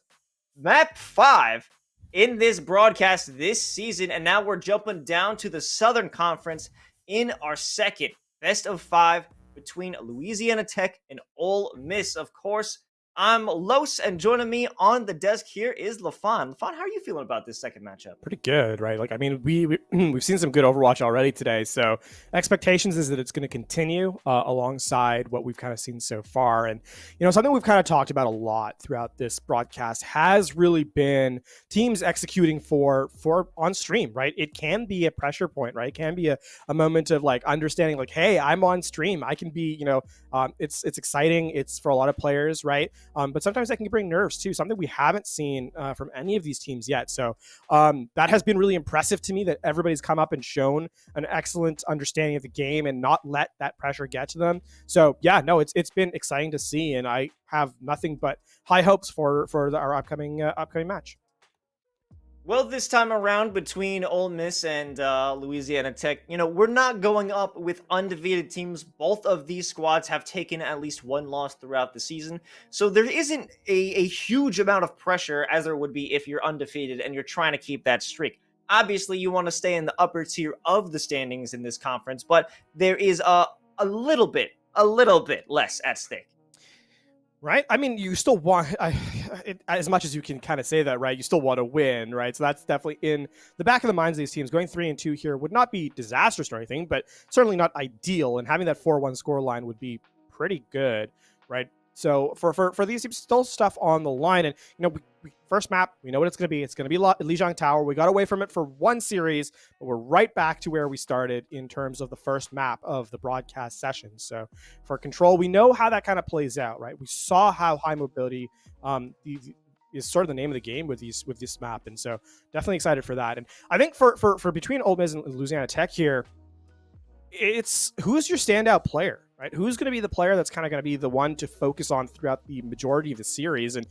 Map 5 in this broadcast this season, and now we're jumping down to the Southern Conference in our second best of 5 between Louisiana Tech and Ole Miss. Of course, I'm Los, and joining me on the desk here is LaFon. LaFon, how are you feeling about this second matchup? Pretty good, right? Like, I mean, we've seen some good Overwatch already today, so expectations is that it's going to continue alongside what we've kind of seen so far. And, you know, something we've kind of talked about a lot throughout this broadcast has really been teams executing for on stream, right? It can be a pressure point, right? It can be a moment of like understanding like, hey, I'm on stream. I can be, you know, it's exciting. It's for a lot of players, right? But sometimes that can bring nerves too, something we haven't seen from any of these teams yet. So that has been really impressive to me that everybody's come up and shown an excellent understanding of the game and not let that pressure get to them. So yeah, no, it's been exciting to see, and I have nothing but high hopes for our upcoming match. Well, this time around between Ole Miss and Louisiana Tech, you know, we're not going up with undefeated teams. Both of these squads have taken at least one loss throughout the season. So there isn't a huge amount of pressure as there would be if you're undefeated and you're trying to keep that streak. Obviously, you want to stay in the upper tier of the standings in this conference, but there is a little bit less at stake. Right. I mean, you still want, as much as you can kind of say that, right? You still want to win, right? So that's definitely in the back of the minds of these teams. Going 3-2 here would not be disastrous or anything, but certainly not ideal. And having that 4-1 score line would be pretty good, right? So for these teams, still stuff on the line. And, you know, first map, we know what it's going to be. It's going to be Lijiang Tower. We got away from it for one series, but we're right back to where we started in terms of the first map of the broadcast session. So for Control, we know how that kind of plays out, right? We saw how high mobility is sort of the name of the game with this map. And so definitely excited for that. And I think for between Ole Miss and Louisiana Tech here, it's who's your standout player, right? Who's going to be the player that's kind of going to be the one to focus on throughout the majority of the series, and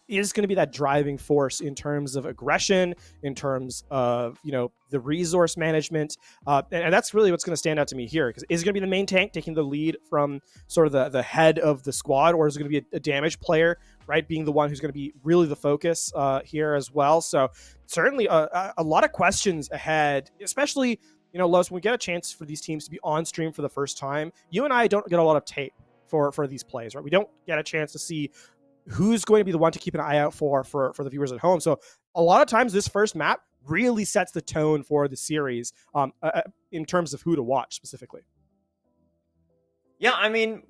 is going to be that driving force in terms of aggression, in terms of, you know, the resource management, and that's really what's going to stand out to me here. Because is it going to be the main tank taking the lead from sort of the head of the squad, or is it going to be a damage player, right, being the one who's going to be really the focus here as well? So certainly a lot of questions ahead, especially, you know, Los, when we get a chance for these teams to be on stream for the first time, you and I don't get a lot of tape for these plays, right? We don't get a chance to see who's going to be the one to keep an eye out for the viewers at home. So a lot of times this first map really sets the tone for the series in terms of who to watch specifically. Yeah, I mean,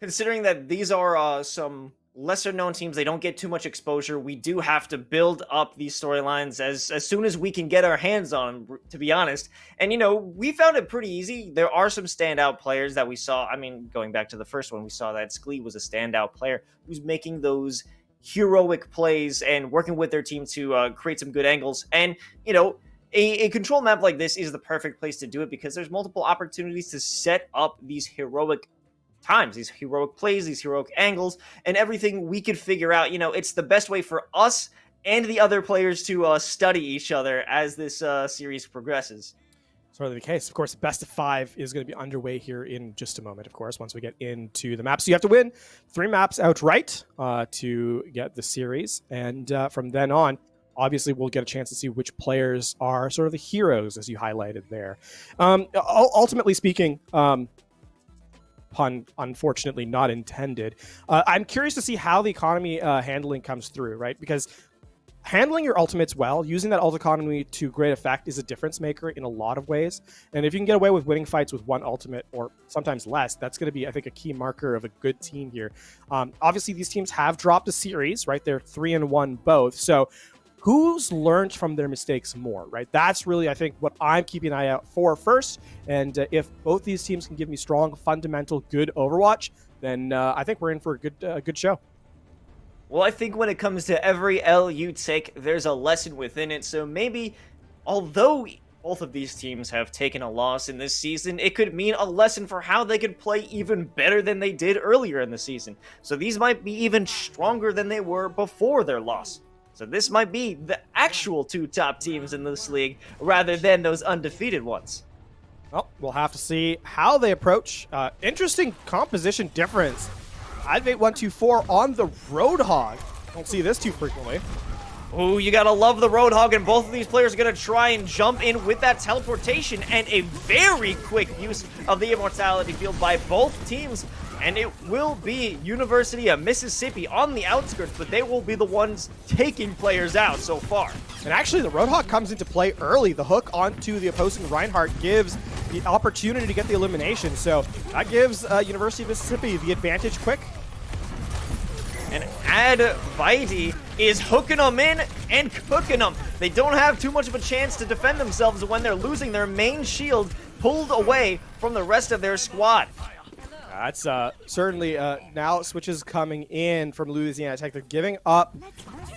considering that these are some lesser known teams, they don't get too much exposure. We do have to build up these storylines as soon as we can get our hands on them, to be honest. And, you know, we found it pretty easy. There are some standout players that we saw. I mean, going back to the first one, we saw that Sklee was a standout player who's making those heroic plays and working with their team to create some good angles. And, you know, a control map like this is the perfect place to do it because there's multiple opportunities to set up these heroic times, these heroic plays, these heroic angles, and everything we could figure out. You know, it's the best way for us and the other players to study each other as this series progresses. Certainly the case. Of course, best of 5 is going to be underway here in just a moment, of course, once we get into the maps. So you have to win 3 maps outright to get the series. And from then on, obviously, we'll get a chance to see which players are sort of the heroes, as you highlighted there. Ultimately speaking, pun unfortunately not intended, I'm curious to see how the economy handling comes through, right? Because handling your ultimates well, using that ult economy to great effect is a difference maker in a lot of ways. And if you can get away with winning fights with one ultimate or sometimes less, that's going to be, I think, a key marker of a good team here. Obviously, these teams have dropped a series, right? They're 3-1 both. So who's learned from their mistakes more, right? That's really, I think, what I'm keeping an eye out for first. And if both these teams can give me strong, fundamental, good Overwatch, then I think we're in for a good show. Well, I think when it comes to every L you take, there's a lesson within it. So maybe, although both of these teams have taken a loss in this season, it could mean a lesson for how they could play even better than they did earlier in the season. So these might be even stronger than they were before their loss. So this might be the actual 2 top teams in this league rather than those undefeated ones. Well, we'll have to see how they approach. Interesting composition difference. Advate 124 on the Roadhog. Don't see this too frequently. Ooh, you gotta love the Roadhog, and both of these players are gonna try and jump in with that teleportation and a very quick use of the Immortality Field by both teams. And it will be University of Mississippi on the outskirts, but they will be the ones taking players out so far. And actually, the Roadhog comes into play early. The hook onto the opposing Reinhardt gives the opportunity to get the elimination. So that gives University of Mississippi the advantage quick. And Advite is hooking them in and cooking them. They don't have too much of a chance to defend themselves when they're losing their main shield pulled away from the rest of their squad. That's certainly now switches coming in from Louisiana Tech. They're giving up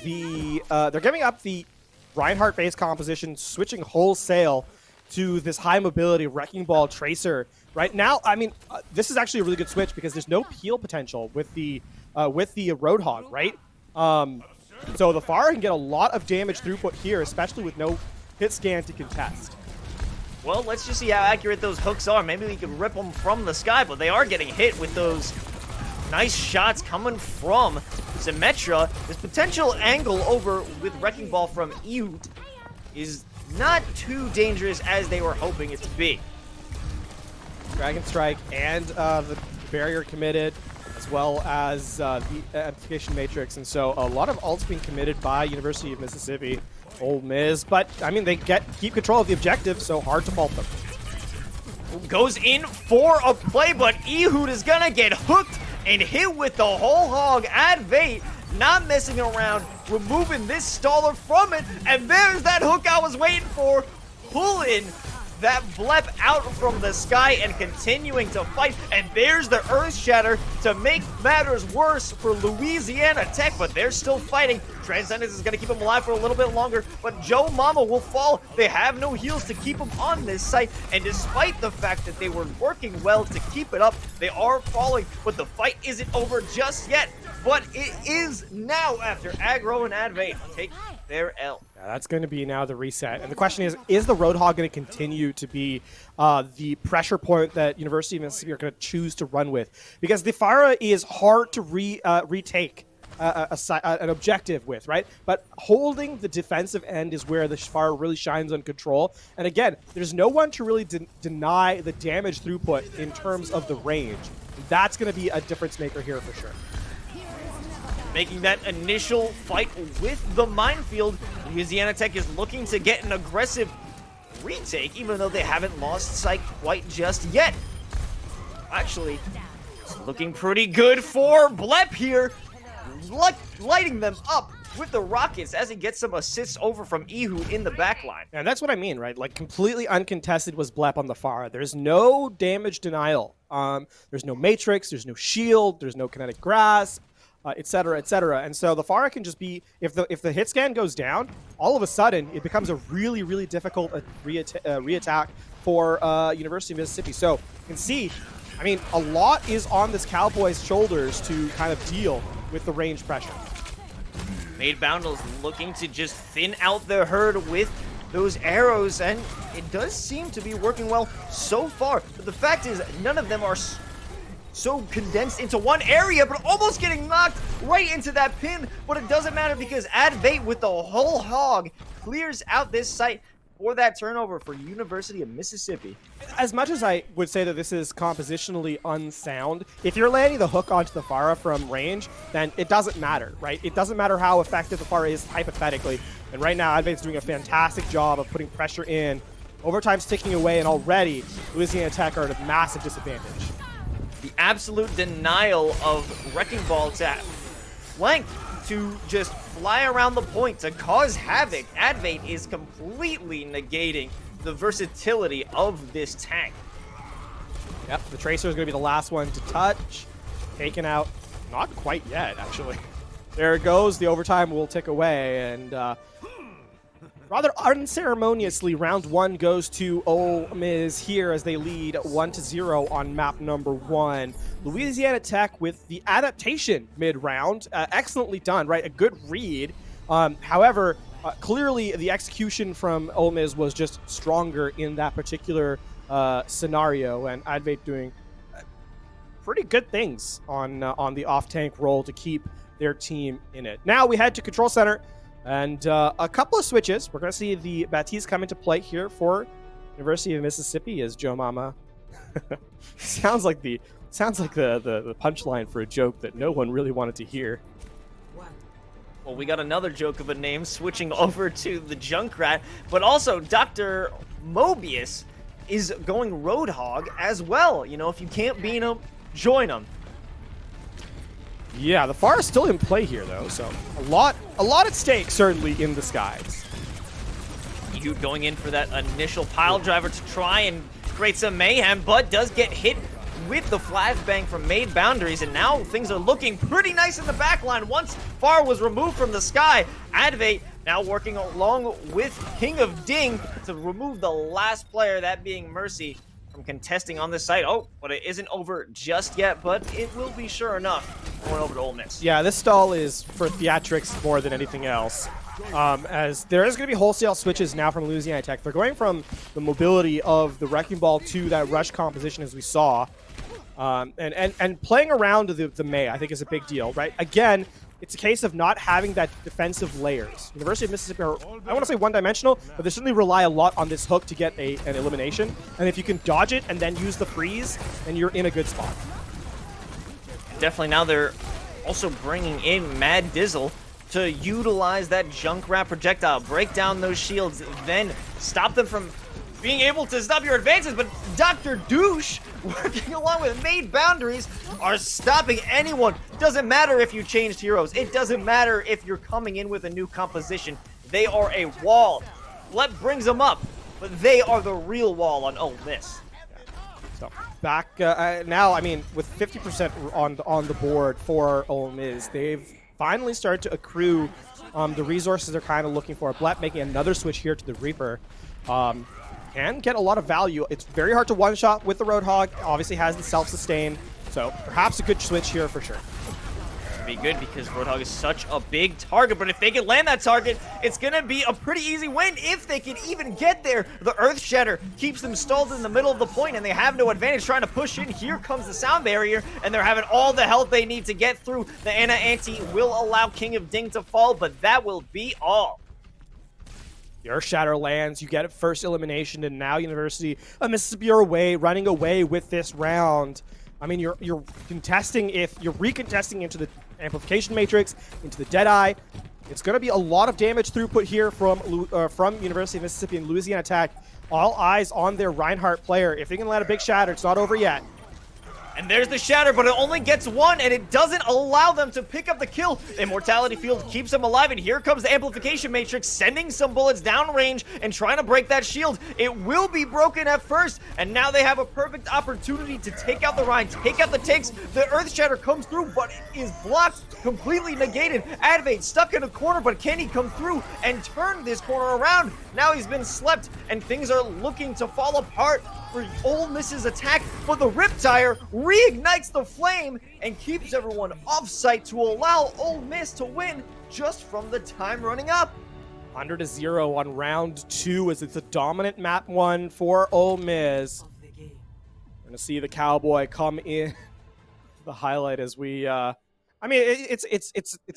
the Reinhardt base composition, switching wholesale to this high mobility Wrecking Ball Tracer. Right now, I mean, this is actually a really good switch because there's no peel potential with the Roadhog, right? So the Pharah can get a lot of damage throughput here, especially with no hit scan to contest. Well, let's just see how accurate those hooks are. Maybe we can rip them from the sky, but they are getting hit with those nice shots coming from Symmetra. This potential angle over with Wrecking Ball from Eute is not too dangerous as they were hoping it to be. Dragon Strike and the barrier committed, as well as the Amplification Matrix, and so a lot of ults being committed by University of Mississippi. Ole Miss, but I mean they keep control of the objective, so hard to fault them. Goes in for a play, but Ehud is gonna get hooked and hit with the whole hog. Advate not messing around, removing this staller from it, and there's that hook I was waiting for, pulling that blep out from the sky and continuing to fight. And there's the Earth Shatter to make matters worse for Louisiana Tech, but they're still fighting. Transcendence is going to keep him alive for a little bit longer, but Joe Mama will fall. They have no heals to keep him on this site, and despite the fact that they were working well to keep it up, they are falling, but the fight isn't over just yet. But it is now after Aggro and Advate take their L. Yeah, that's going to be now the reset. And the question is the Roadhog going to continue to be the pressure point that University of Mississippi are going to choose to run with? Because the Pharah is hard to retake an objective with, right? But holding the defensive end is where the Pharah really shines on control. And again, there's no one to really deny the damage throughput in terms of the range. That's going to be a difference maker here for sure. Making that initial fight with the minefield, Louisiana Tech is looking to get an aggressive retake, even though they haven't lost sight quite just yet. Actually, it's looking pretty good for Blep here, lighting them up with the rockets as he gets some assists over from Ehud in the backline. And that's what I mean, right? Like, completely uncontested was Blep on the Pharah. There's no damage denial. There's no matrix, there's no shield, there's no kinetic grasp, et cetera, et cetera. And so the Pharah can just be, if the hit scan goes down, all of a sudden it becomes a really, really difficult reattack for University of Mississippi. So you can see, I mean, a lot is on this Cowboy's shoulders to kind of deal with the range pressure. Made Boundles looking to just thin out their herd with those arrows, and it does seem to be working well so far. But the fact is, none of them are so condensed into one area, but almost getting knocked right into that pin. But it doesn't matter because Advate with the whole hog clears out this site for that turnover for University of Mississippi. As much as I would say that this is compositionally unsound, if you're landing the hook onto the Pharah from range, then it doesn't matter, right? It doesn't matter how effective the Pharah is hypothetically. And right now, Advate's doing a fantastic job of putting pressure in. Overtime's ticking away, and already Louisiana Tech are at a massive disadvantage. The absolute denial of Wrecking Ball to flank to just fly around the point to cause havoc. Advate is completely negating the versatility of this tank. Yep, the Tracer is going to be the last one to touch. Taken out. Not quite yet, actually. There it goes. The overtime will tick away, and rather unceremoniously, round one goes to Ole Miss here as they lead 1-0 on map number 1. Louisiana Tech with the adaptation mid-round. Excellently done, right? A good read. However, clearly the execution from Ole Miss was just stronger in that particular scenario, and Advait doing pretty good things on the off-tank role to keep their team in it. Now we head to Control Center, and a couple of switches. We're going to see the Baptiste come into play here for University of Mississippi as Joe Mama. sounds like the punchline for a joke that no one really wanted to hear. Well, we got another joke of a name switching over to the Junkrat, but also Dr. Mobius is going Roadhog as well. You know, if you can't beat him, join him. Yeah, the FAR is still in play here, though, so a lot at stake, certainly, in the skies. You going in for that initial pile driver to try and create some mayhem, but does get hit with the flashbang from Made Boundaries, and now things are looking pretty nice in the backline. Once FAR was removed from the sky, Advait now working along with King of Ding to remove the last player, that being Mercy, from contesting on this site. Oh, but it isn't over just yet, but it will be sure enough going over to Ole Miss. Yeah, this stall is for theatrics more than anything else. As there is going to be wholesale switches now from Louisiana Tech. They're going from the mobility of the Wrecking Ball to that rush composition as we saw. And playing around the May, I think, is a big deal, right? Again, it's a case of not having that defensive layers. University of Mississippi are, I want to say one-dimensional, but they certainly rely a lot on this hook to get an elimination. And if you can dodge it and then use the freeze, then you're in a good spot. Definitely now they're also bringing in Mad Dizzle to utilize that Junkrat projectile, break down those shields, then stop them from being able to stop your advances. But Dr. Douche, working along with Made Boundaries, are stopping anyone. Doesn't matter if you changed heroes. It doesn't matter if you're coming in with a new composition. They are a wall. Let brings them up, but they are the real wall on Ole Miss. So back now, I mean, with 50% on the board for Ole Miss, they've finally started to accrue the resources they're kind of looking for. Blatt making another switch here to the Reaper. Can get a lot of value. It's very hard to one-shot with the Roadhog. Obviously has the self-sustain, so perhaps a good switch here for sure. Be good because Roadhog is such a big target, but if they can land that target, it's gonna be a pretty easy win if they can even get there. The Earth Shatter keeps them stalled in the middle of the point, and they have no advantage trying to push in. Here comes the sound barrier, and they're having all the health they need to get through. The Anna Ante will allow King of Ding to fall, but that will be all. The Earth Shatter lands, you get it first elimination, and now University of Mississippi are running away with this round. I mean, you're contesting, if you're recontesting into the Amplification Matrix, into the Deadeye. It's going to be a lot of damage throughput here from University of Mississippi and Louisiana Tech. All eyes on their Reinhardt player. If they can land a big shatter, it's not over yet. And there's the shatter, but it only gets one, and it doesn't allow them to pick up the kill. The Immortality Field keeps them alive, and here comes the Amplification Matrix, sending some bullets downrange and trying to break that shield. It will be broken at first, and now they have a perfect opportunity to take out the Rhine, take out the tanks. The Earth Shatter comes through, but it is blocked, completely negated. Advait stuck in a corner, but can he come through and turn this corner around? Now he's been slept, and things are looking to fall apart for Ole Miss's attack, but the Riptire reignites the flame and keeps everyone off-site to allow Ole Miss to win just from the time running up. 100-0 on round 2 as it's a dominant map 1 for Ole Miss. We're gonna see the Cowboy come in. The highlight as we, I mean, it's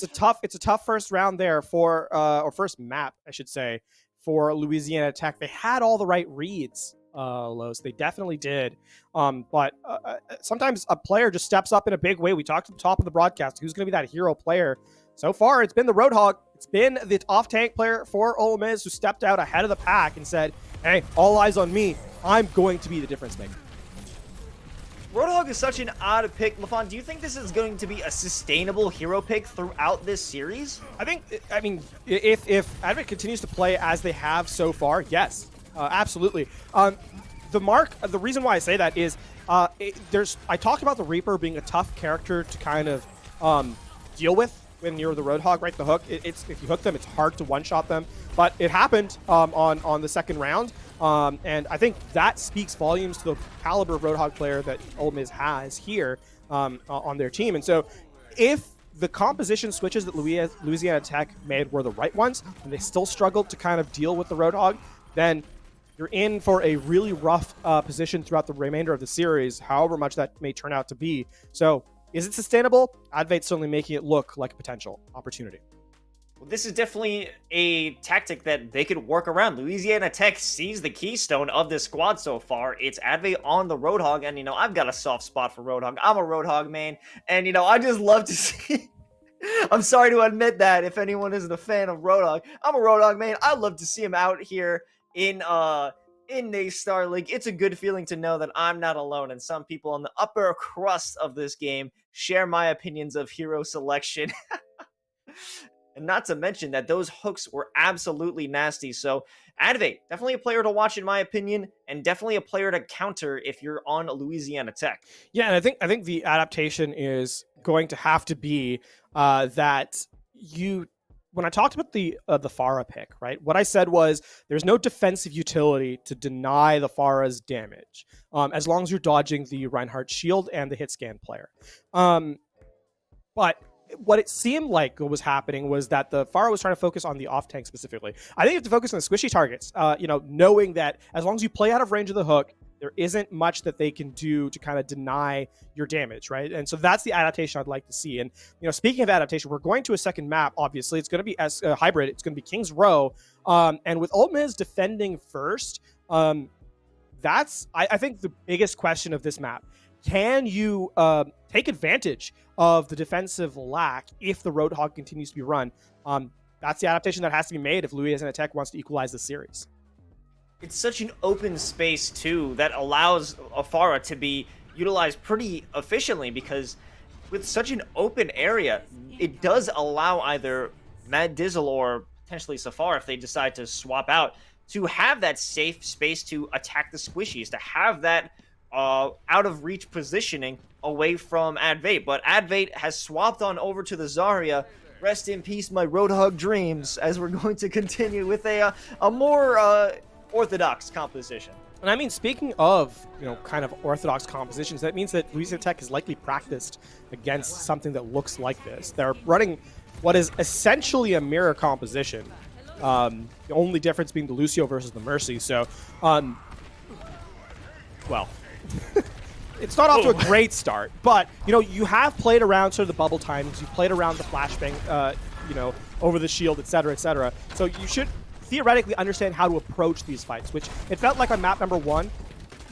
a tough first round there for or first map, I should say, for Louisiana Tech. They had all the right reads. Los. They definitely did. But sometimes a player just steps up in a big way. We talked at the top of the broadcast. Who's going to be that hero player? So far, it's been the Roadhog. It's been the off-tank player for Ole Miss who stepped out ahead of the pack and said, hey, all eyes on me. I'm going to be the difference maker. Roadhog is such an odd pick. LaFon, do you think this is going to be a sustainable hero pick throughout this series? I mean, if Advent continues to play as they have so far, yes. Absolutely. The reason why I say that is I talked about the Reaper being a tough character to kind of deal with when you're the Roadhog, right? The hook. If you hook them, it's hard to one-shot them. But it happened on the second round, and I think that speaks volumes to the caliber of Roadhog player that Ole Miss has here on their team. And so, if the composition switches that Louisiana Tech made were the right ones, and they still struggled to kind of deal with the Roadhog, then you're in for a really rough position throughout the remainder of the series, however much that may turn out to be. So is it sustainable? Advait's certainly making it look like a potential opportunity. Well, this is definitely a tactic that they could work around. Louisiana Tech sees the keystone of this squad so far. It's Advait on the Roadhog, and, you know, I've got a soft spot for Roadhog. I'm a Roadhog main, and, you know, I just love to see... I'm sorry to admit that if anyone isn't a fan of Roadhog. I'm a Roadhog main. I love to see him out here in NACE Starleague. It's a good feeling to know that I'm not alone, and some people on the upper crust of this game share my opinions of hero selection. And not to mention that those hooks were absolutely nasty. So Advait, definitely a player to watch in my opinion, and definitely a player to counter if you're on Louisiana Tech. Yeah, and I think the adaptation is going to have to be that you. When I talked about the Pharah pick, right? What I said was there's no defensive utility to deny the Pharah's damage, as long as you're dodging the Reinhardt shield and the hit scan player. But what it seemed like was happening was that the Pharah was trying to focus on the off tank specifically. I think you have to focus on the squishy targets, knowing that as long as you play out of range of the hook, there isn't much that they can do to kind of deny your damage, right? And so that's the adaptation I'd like to see. And, speaking of adaptation, we're going to a second map, obviously. It's going to be as hybrid. It's going to be King's Row. And with Old Miz defending first, that's, I think, the biggest question of this map. Can you take advantage of the defensive lack if the Roadhog continues to be run? That's the adaptation that has to be made if Louisiana Tech wants to equalize the series. It's such an open space, too, that allows Pharah to be utilized pretty efficiently, because with such an open area, it does allow either Mad Dizzle or potentially Safar, if they decide to swap out, to have that safe space to attack the squishies, to have that out-of-reach positioning away from Advait. But Advait has swapped on over to the Zarya. Rest in peace, my Roadhog dreams, as we're going to continue with a more orthodox composition. And I mean, speaking of, kind of orthodox compositions, that means that Louisiana Tech has likely practiced against something that looks like this. They're running what is essentially a mirror composition. The only difference being the Lucio versus the Mercy. So, well, it's not off to a great start, but, you have played around sort of the bubble timings. You've played around the flashbang, over the shield, et cetera, So you should theoretically understand how to approach these fights, which it felt like on map number 1,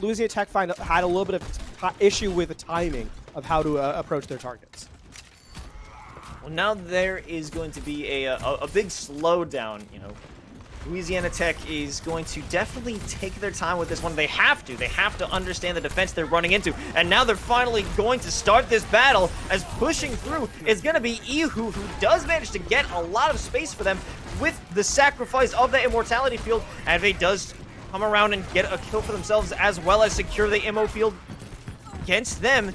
Louisiana Tech had a little bit of issue with the timing of how to approach their targets. Well, now there is going to be a big slowdown, Louisiana Tech is going to definitely take their time with this one. They have to understand the defense they're running into. And now they're finally going to start this battle, as pushing through is going to be Ihu, who does manage to get a lot of space for them with the sacrifice of the Immortality Field. And they does come around and get a kill for themselves, as well as secure the Immo Field against them.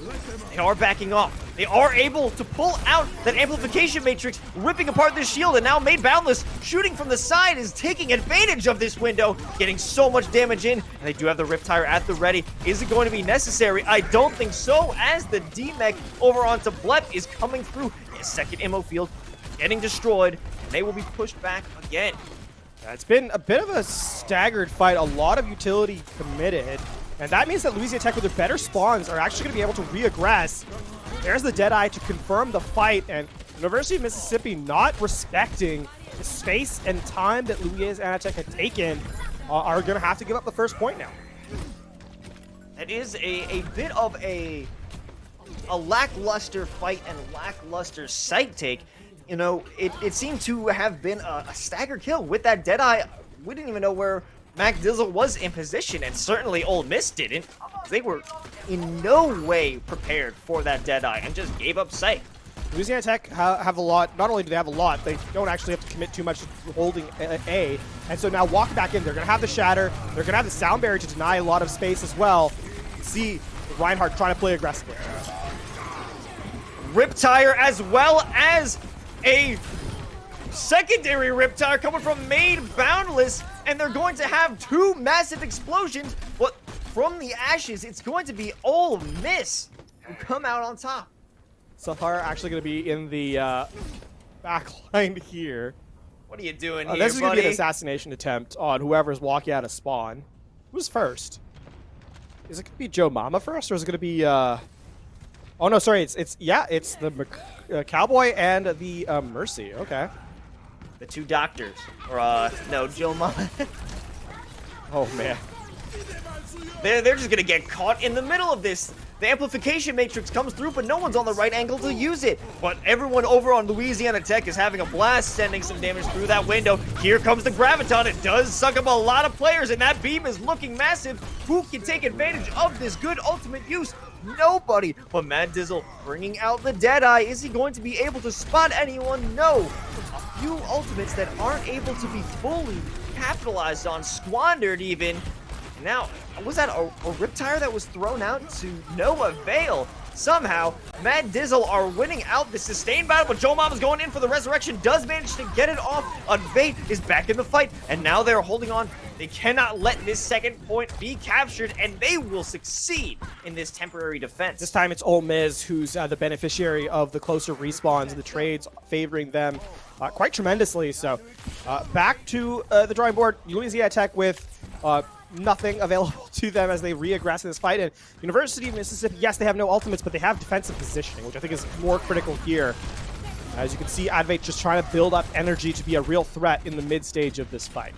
They are backing off. They are able to pull out that amplification matrix, ripping apart this shield, and now Made Boundless, shooting from the side, is taking advantage of this window, getting so much damage in, and they do have the Riptire at the ready. Is it going to be necessary? I don't think so, as the D-Mech over onto Blep is coming through. A second Immo Field getting destroyed, and they will be pushed back again. It's been a bit of a staggered fight, a lot of utility committed. And that means that Louisiana Tech, with their better spawns, are actually going to be able to re-aggress. There's the Deadeye to confirm the fight, and University of Mississippi not respecting the space and time that Louisiana Tech had taken, are going to have to give up the first point now. It is a bit of a lackluster fight and lackluster site take. It seemed to have been a stagger kill with that Deadeye. We didn't even know where Mac Dizzle was in position, and certainly Ole Miss didn't. They were in no way prepared for that Deadeye and just gave up sight. Louisiana Tech have a lot. Not only do they have a lot, they don't actually have to commit too much to holding A. And so now walking back in, they're going to have the Shatter. They're going to have the Sound Barrier to deny a lot of space as well. See Reinhardt trying to play aggressively. Riptire, as well as a secondary Riptire coming from Made Boundless, and they're going to have two massive explosions, but from the ashes, it's going to be Ole Miss who come out on top. Safar actually going to be in the back line here. What are you doing here, This is going to be an buddy? assassination attempt on whoever's walking out of spawn. Who's first? Is it gonna be Joe Mama first, or is it gonna be? Oh no, sorry. It's the Cowboy and the Mercy. Okay. The two doctors, or no, Joe Mama. Oh man. They're just gonna get caught in the middle of this. The amplification matrix comes through, but no one's on the right angle to use it. But everyone over on Louisiana Tech is having a blast, sending some damage through that window. Here comes the Graviton. It does suck up a lot of players, and that beam is looking massive. Who can take advantage of this good ultimate use? Nobody. But Mad Dizzle bringing out the Deadeye. Is he going to be able to spot anyone? No. A few ultimates that aren't able to be fully capitalized on, squandered even. Now, was that a Riptire that was thrown out to no avail? Somehow, Mad Dizzle are winning out the sustained battle, but Joe Mama's going in for the resurrection, does manage to get it off. Unvate is back in the fight, and now they're holding on. They cannot let this second point be captured, and they will succeed in this temporary defense. This time it's Ole Miss who's the beneficiary of the closer respawns and the trades favoring them quite tremendously. So back to the drawing board. Louisiana Tech with nothing available to them as they re-aggress in this fight. And University of Mississippi, yes, they have no ultimates, but they have defensive positioning, which I think is more critical here. As you can see, Advate just trying to build up energy to be a real threat in the mid stage of this fight.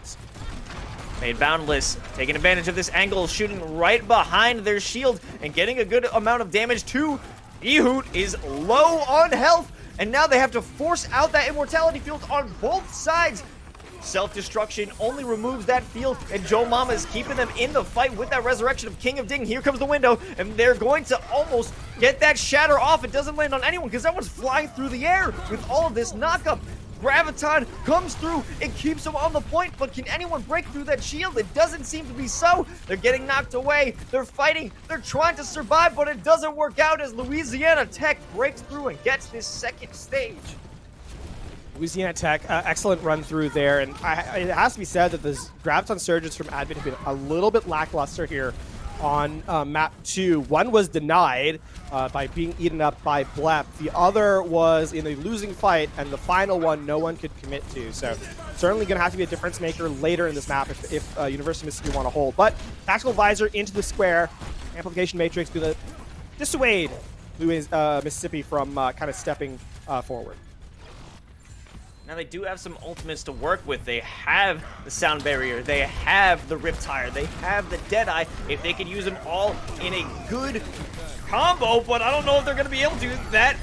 Made Boundless taking advantage of this angle, shooting right behind their shield and getting a good amount of damage too. Ehoot is low on health, and now they have to force out that immortality field on both sides. Self-destruction only removes that field, and Joe Mama is keeping them in the fight with that resurrection of King of Ding. Here comes the window, and they're going to almost get that shatter off. It doesn't land on anyone because that one's flying through the air with all of this knockup. Graviton comes through and keeps him on the point, but can anyone break through that shield? It doesn't seem to be so. They're getting knocked away. They're fighting. They're trying to survive, but it doesn't work out as Louisiana Tech breaks through and gets this second stage. Louisiana Tech, excellent run through there, and it has to be said that the Graviton surges from Advent have been a little bit lackluster here on map 2. One was denied by being eaten up by Blep. The other was in a losing fight, and the final one no one could commit to. So certainly going to have to be a difference maker later in this map if University of Mississippi want to hold. But Tactical Visor into the square, Amplification Matrix to the dissuade Mississippi from kind of stepping forward. Now they do have some ultimates to work with. They have the Sound Barrier, they have the Riptire, they have the Deadeye. If they could use them all in a good combo, but I don't know if they're going to be able to. That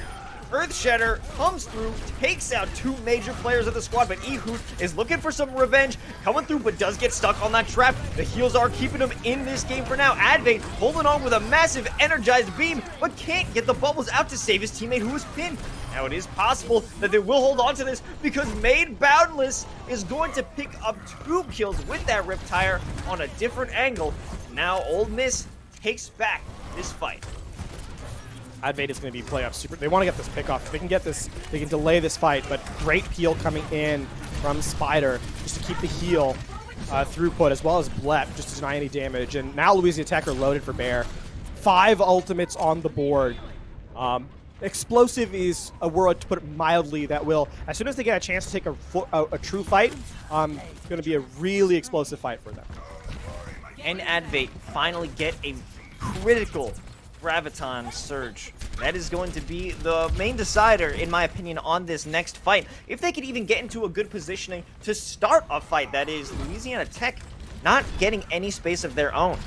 Earth Shatter comes through, takes out two major players of the squad, but Ehoot is looking for some revenge, coming through, but does get stuck on that trap. The heals are keeping him in this game for now. Advate holding on with a massive energized beam, but can't get the bubbles out to save his teammate who is pinned. Now it is possible that they will hold on to this because Made Boundless is going to pick up 2 kills with that Riptire on a different angle. Now Ole Miss takes back this fight. Advate is going to be play up super. They want to get this pick off. If they can get this, they can delay this fight, but great peel coming in from Spider just to keep the heal throughput, as well as Blep just to deny any damage. And now Louisiana Tech are loaded for bear. 5 ultimates on the board. Explosive is a word, to put it mildly, that will, as soon as they get a chance to take a true fight, going to be a really explosive fight for them. And Advate finally get a critical Graviton surge. That is going to be the main decider, in my opinion, on this next fight. If they could even get into a good positioning to start a fight, that is Louisiana Tech not getting any space of their own.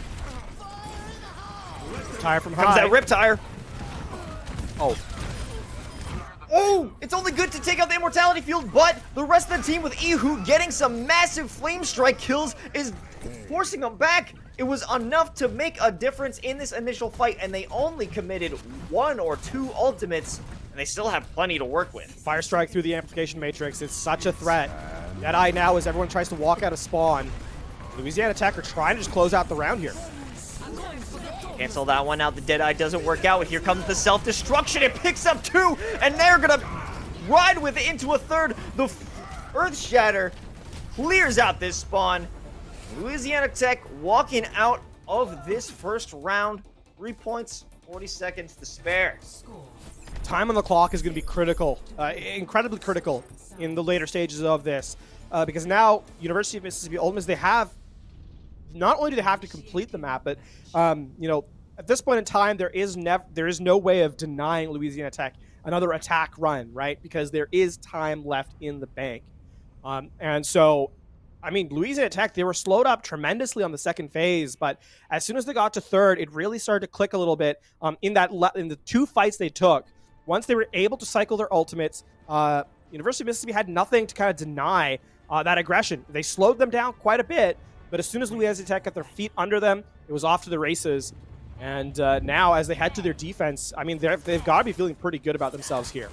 Tire from Comes high. that Riptire. Oh. Oh, it's only good to take out the Immortality Field, but the rest of the team with Ehoot getting some massive Flame Strike kills is forcing them back. It was enough to make a difference in this initial fight, and they only committed 1 or 2 ultimates, and they still have plenty to work with. Fire Strike through the Amplification Matrix. It's such a threat. Deadeye now as everyone tries to walk out of spawn. Louisiana Tech are trying to just close out the round here. Cancel that one out. The Deadeye doesn't work out. Here comes the self-destruction. It picks up 2, and they're going to ride with it into a third. The Earth Shatter clears out this spawn. Louisiana Tech walking out of this first round. 3 points, 40 seconds to spare. Time on the clock is going to be critical, incredibly critical in the later stages of this, because now University of Mississippi Ole Miss, they have not only do they have to complete the map, but you know, at this point in time, there is no way of denying Louisiana Tech another attack run, right? Because there is time left in the bank. And so, I mean, Louisiana Tech, they were slowed up tremendously on the second phase, but as soon as they got to third, it really started to click a little bit in the 2 fights they took. Once they were able to cycle their ultimates, University of Mississippi had nothing to kind of deny that aggression. They slowed them down quite a bit, but as soon as Louisiana Tech got their feet under them, it was off to the races. And now, as they head to their defense, I mean, they've got to be feeling pretty good about themselves here.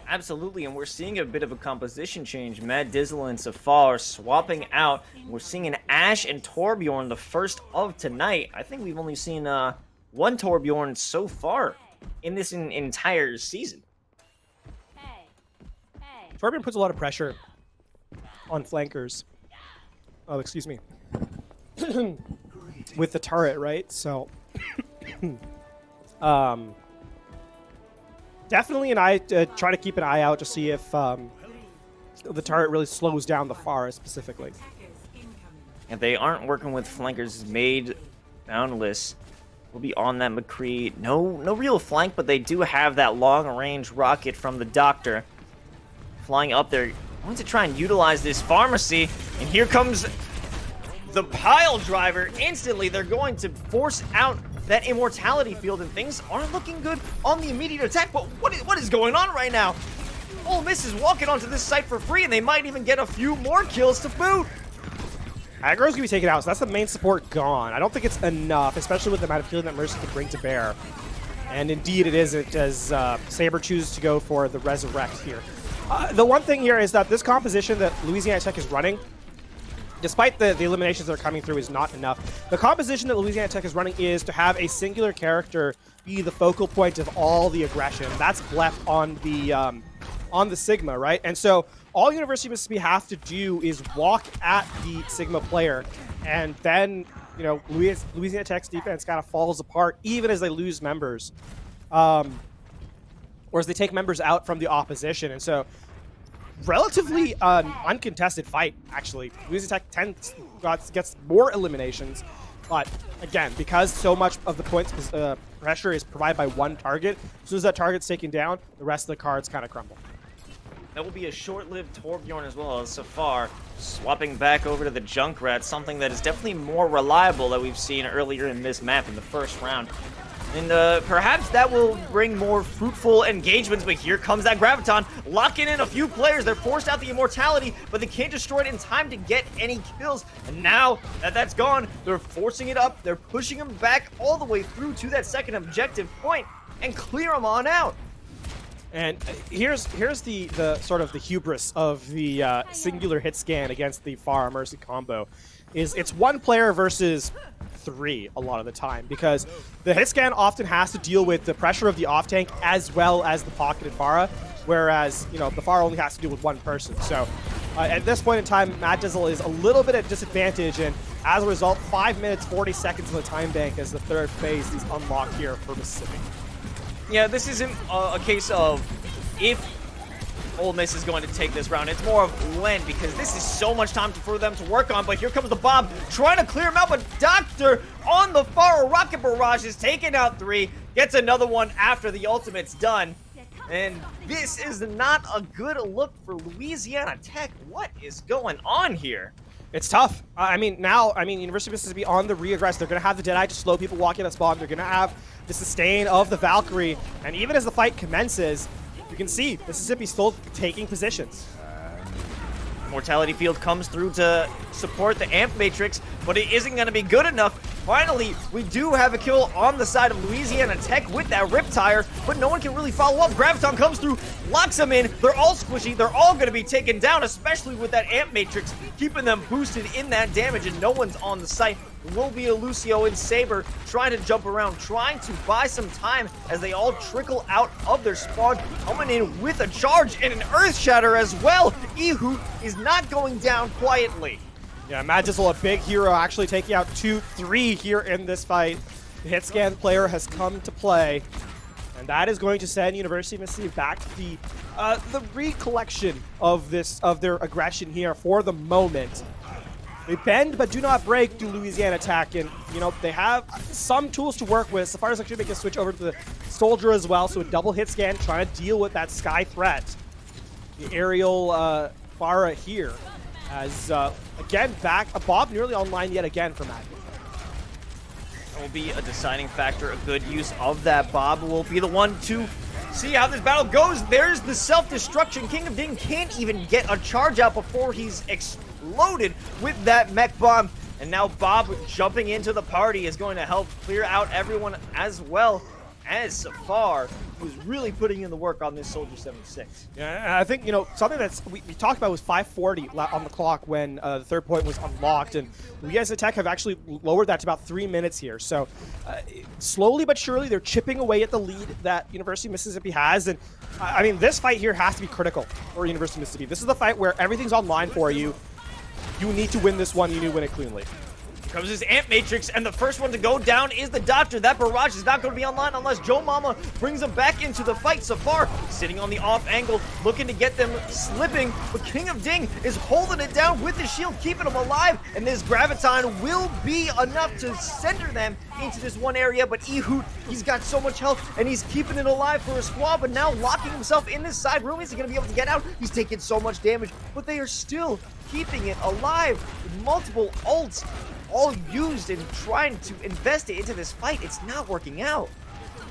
Absolutely, and we're seeing a bit of a composition change. Mad Dizzle and Safar swapping out. We're seeing an Ashe and Torbjorn, the first of tonight. I think we've only seen one Torbjorn so far in this entire season. Torbjorn puts a lot of pressure on flankers. Oh, excuse me. With the turret, right? So, definitely try to keep an eye out to see if the turret really slows down the Pharah specifically. If they aren't working with flankers, made Boundless will be on that McCree. No real flank, but they do have that long-range rocket from the Doctor flying up there. I want to try and utilize this pharmacy, and here comes the pile driver. Instantly, they're going to force out that immortality field, and things aren't looking good on the immediate attack. But what is going on right now? Ole Miss is walking onto this site for free, and they might even get a few more kills to boot. Aggro's going to be taken out, so that's the main support gone. I don't think it's enough, especially with the amount of healing that Mercy can bring to bear. And indeed it isn't, as Saber chooses to go for the Resurrect here. The one thing here is that this composition that Louisiana Tech is running, despite the eliminations that are coming through, is not enough. The composition that Louisiana Tech is running is to have a singular character be the focal point of all the aggression. That's left on the Sigma, right? And so all University of Mississippi have to do is walk at the Sigma player, and then, you know, Louisiana Tech's defense kind of falls apart even as they lose members, or as they take members out from the opposition. And so relatively uncontested fight, actually. Louisiana Tech gets more eliminations, but again, because so much of the points pressure is provided by one target, as soon as that target's taken down, the rest of the cards kind of crumble. That will be a short-lived Torbjorn as well as Safar swapping back over to the Junkrat, something that is definitely more reliable that we've seen earlier in this map in the first round. And perhaps that will bring more fruitful engagements, but here comes that Graviton, locking in a few players. They're forced out the immortality, but they can't destroy it in time to get any kills. And now that that's gone, they're forcing it up. They're pushing them back all the way through to that second objective point and clear them on out. And here's the sort of the hubris of the singular hit scan against the Pharah Mercy combo. It's one player versus three a lot of the time, because the hit scan often has to deal with the pressure of the off tank as well as the pocketed Pharah, whereas, you know, the Pharah only has to deal with one person. So at this point in time, Mad Dizzle is a little bit at disadvantage, and as a result, 5 minutes 40 seconds in the time bank as the third phase is unlocked here for Mississippi. Yeah, this isn't a case of if Ole Miss is going to take this round. It's more of when, because this is so much time for them to work on. But here comes the bomb, trying to clear him out. But Doctor on the Pharah rocket barrage is taking out 3, gets another one after the ultimate's done. And this is not a good look for Louisiana Tech. What is going on here? It's tough. University of Mississippi on the re-aggress. They're going to have the Deadeye to slow people walking that spawn. They're going to have the sustain of the Valkyrie. And even as the fight commences, you can see Mississippi still taking positions. Mortality field comes through to support the Amp Matrix, but it isn't going to be good enough. Finally, we do have a kill on the side of Louisiana Tech with that Rip Tire, but no one can really follow up. Graviton comes through, locks them in. They're all squishy. They're all going to be taken down, especially with that Amp Matrix, keeping them boosted in that damage, and no one's on the site. There will be a Lucio and Saber trying to jump around, trying to buy some time as they all trickle out of their spawn, coming in with a charge and an Earth Shatter as well. Ihu is not going down quietly. Yeah, Mad Dizzle, a big hero, actually taking out 2-3 here in this fight. The hit scan player has come to play, and that is going to send University of Mississippi back to the recollection of their aggression here for the moment. They bend but do not break, do Louisiana Tech, and you know they have some tools to work with. Safari's actually making a switch over to the Soldier as well, so a double hit scan, trying to deal with that Sky threat. The aerial Farah here, as again back, Bob nearly online yet again for Matt. That will be a deciding factor. A good use of that. Bob will be the one to see how this battle goes. There's the self-destruction. King of Ding can't even get a charge out before he's exploded with that mech bomb. And now Bob jumping into the party is going to help clear out everyone as well as Safar, who's really putting in the work on this Soldier 76. Yeah, I think, you know, something that's we talked about was 5:40 on the clock when the third point was unlocked, and Louisiana Tech have actually lowered that to about 3 minutes here. So slowly but surely, they're chipping away at the lead that University of Mississippi has, and I mean, this fight here has to be critical for University of Mississippi. This is the fight where everything's online for you. You need to win this one. You need to win it cleanly. Comes his Ant Matrix, and the first one to go down is the Doctor. That barrage is not going to be online unless Joe Mama brings him back into the fight. Safar sitting on the off angle, looking to get them slipping, but King of Ding is holding it down with his shield, keeping them alive, and this Graviton will be enough to center them into this one area, but Ehud, he's got so much health, and he's keeping it alive for his squad, but now locking himself in this side room. Is he going to be able to get out? He's taking so much damage, but they are still keeping it alive with multiple ults all used and trying to invest it into this fight. It's not working out.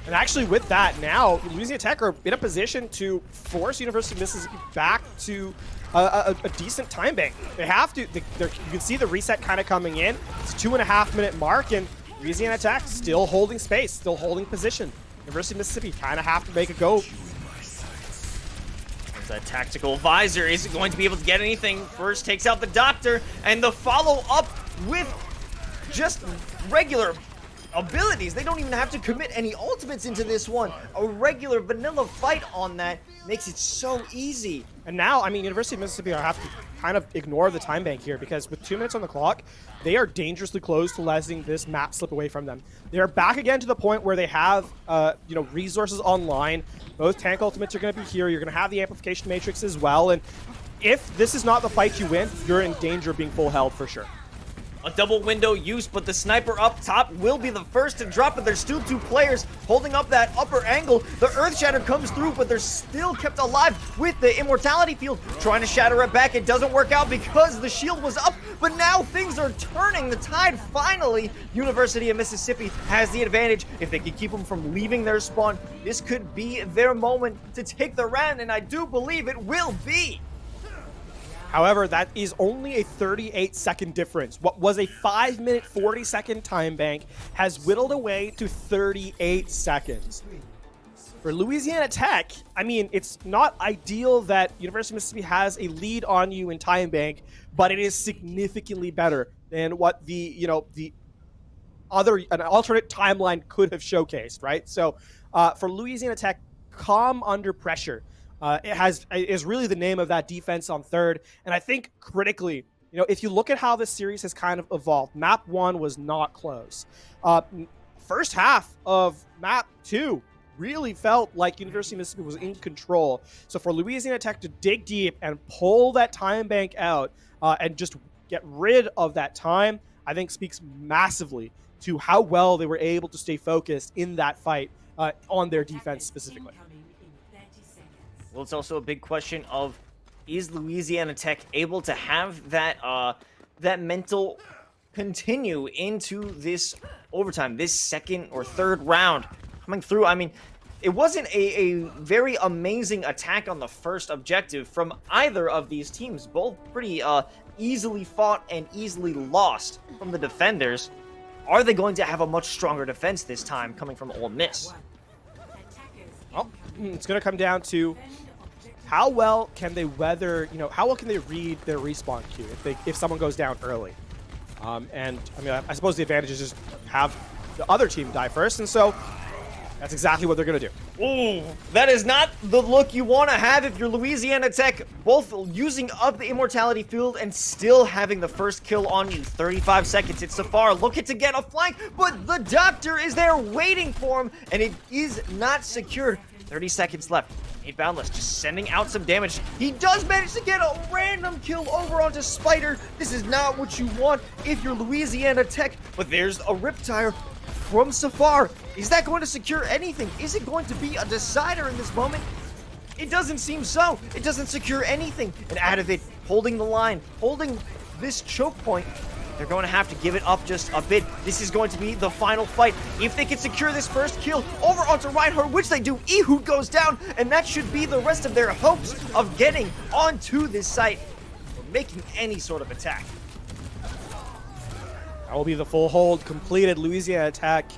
And actually with that, now Louisiana Tech are in a position to force University of Mississippi back to a decent time bank. They have to. You can see the reset kind of coming in. It's 2.5 minute mark, and Louisiana Tech still holding space, still holding position. University of Mississippi kind of have to make a go. That tactical visor isn't going to be able to get anything. First takes out the Doctor, and the follow-up with just regular abilities. They don't even have to commit any ultimates into this one. A regular vanilla fight on that makes it so easy. And now, I mean, University of Mississippi have to kind of ignore the time bank here, because with 2 minutes on the clock, they are dangerously close to letting this map slip away from them. They are back again to the point where they have, you know, resources online. Both tank ultimates are going to be here. You're going to have the amplification matrix as well. And if this is not the fight you win, you're in danger of being full held for sure. A double window use, but the sniper up top will be the first to drop it. There's still two players holding up that upper angle. The Earth Shatter comes through, but they're still kept alive with the Immortality Field. Trying to shatter it back. It doesn't work out because the shield was up, but now things are turning. The tide finally. University of Mississippi has the advantage. If they can keep them from leaving their spawn, this could be their moment to take the round, and I do believe it will be. However, that is only a 38-second difference. What was a 5-minute, 40-second time bank has whittled away to 38 seconds. For Louisiana Tech, I mean, it's not ideal that University of Mississippi has a lead on you in time bank, but it is significantly better than what the, you know, the other, an alternate timeline could have showcased, right? So for Louisiana Tech, calm under pressure. Is really the name of that defense on third. And I think critically, you know, if you look at how this series has kind of evolved, map 1 was not close. First half of map 2 really felt like University of Mississippi was in control. So for Louisiana Tech to dig deep and pull that time bank out and just get rid of that time, I think speaks massively to how well they were able to stay focused in that fight on their defense specifically. Well, it's also a big question of, is Louisiana Tech able to have that that mental continue into this overtime, this second or third round coming through? I mean, it wasn't a very amazing attack on the first objective from either of these teams. Both pretty easily fought and easily lost from the defenders. Are they going to have a much stronger defense this time coming from Ole Miss? Well, it's going to come down to how well can they weather, you know, how well can they read their respawn queue if someone goes down early? And I mean, I suppose the advantage is just have the other team die first, and so that's exactly what they're going to do. Ooh, that is not the look you want to have if you're Louisiana Tech, both using up the Immortality Field and still having the first kill on you. 35 seconds, it's Safar looking to get a flank, but the Doctor is there waiting for him, and it is not secured. 30 seconds left. Boundless just sending out some damage. He does manage to get a random kill over onto Spider. This is not what you want if you're Louisiana Tech, but there's a Riptire from Safar. Is that going to secure anything? Is it going to be a decider in this moment? It doesn't seem so. It doesn't secure anything. And out of it, holding the line, holding this choke point, they're going to have to give it up just a bit. This is going to be the final fight. If they can secure this first kill over onto Reinhardt, which they do, Ehud goes down, and that should be the rest of their hopes of getting onto this site or making any sort of attack. That will be the full hold completed. Louisiana Tech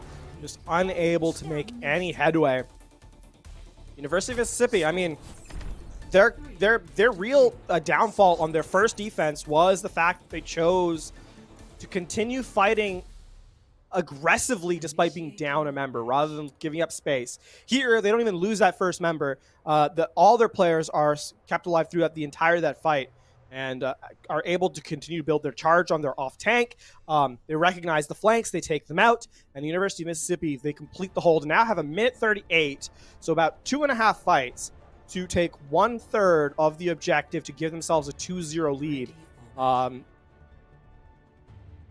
just unable to make any headway. University of Mississippi, I mean, their real downfall on their first defense was the fact that they chose to continue fighting aggressively despite being down a member rather than giving up space. Here, they don't even lose that first member. All their players are kept alive throughout the entire of that fight and are able to continue to build their charge on their off tank. They recognize the flanks, they take them out, and the University of Mississippi, they complete the hold and now have a minute 38, so about 2.5 fights to take 1/3 of the objective to give themselves a 2-0 lead.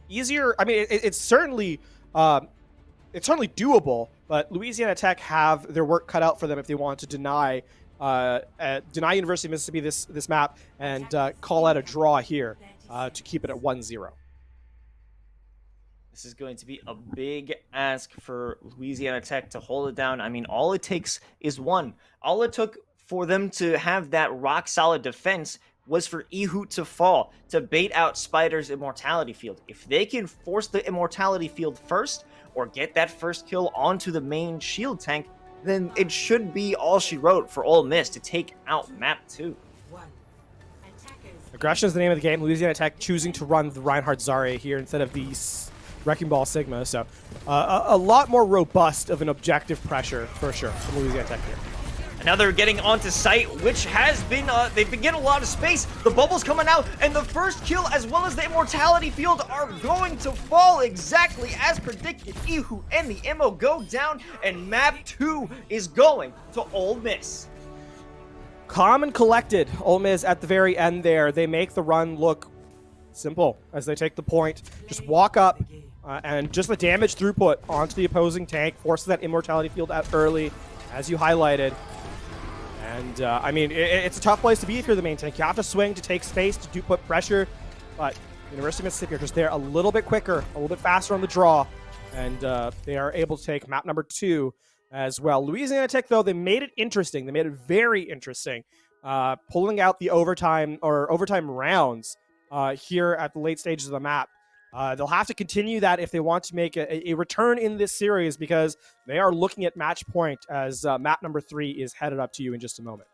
Easier, I mean, it's certainly doable, but Louisiana Tech have their work cut out for them if they want to deny University of Mississippi this map and call out a draw here to keep it at 1-0. This is going to be a big ask for Louisiana Tech to hold it down. I mean, all it takes is one. All it took for them to have that rock-solid defense was for Ehud to fall, to bait out Spider's Immortality Field. If they can force the Immortality Field first, or get that first kill onto the main shield tank, then it should be all she wrote for Ole Miss to take out map 2. Aggression is the name of the game. Louisiana Tech choosing to run the Reinhardt Zarya here instead of the Wrecking Ball Sigma. So a lot more robust of an objective pressure for sure from Louisiana Tech here. And now they're getting onto site, which has been, they've been getting a lot of space. The bubble's coming out, and the first kill as well as the Immortality Field are going to fall exactly as predicted. Ehud and the Immo go down, and map 2 is going to Ole Miss. Calm and collected. Ole Miss at the very end there. They make the run look simple as they take the point. Just walk up, and just the damage throughput onto the opposing tank forces that Immortality Field out early, as you highlighted. And, I mean, it's a tough place to be if you're the main tank. You have to swing to take space to put pressure, but University of Mississippi are just there a little bit quicker, a little bit faster on the draw, and they are able to take map number 2 as well. Louisiana Tech, though, they made it interesting. They made it very interesting, pulling out the overtime rounds here at the late stages of the map. They'll have to continue that if they want to make a return in this series, because they are looking at match point as map number 3 is headed up to you in just a moment.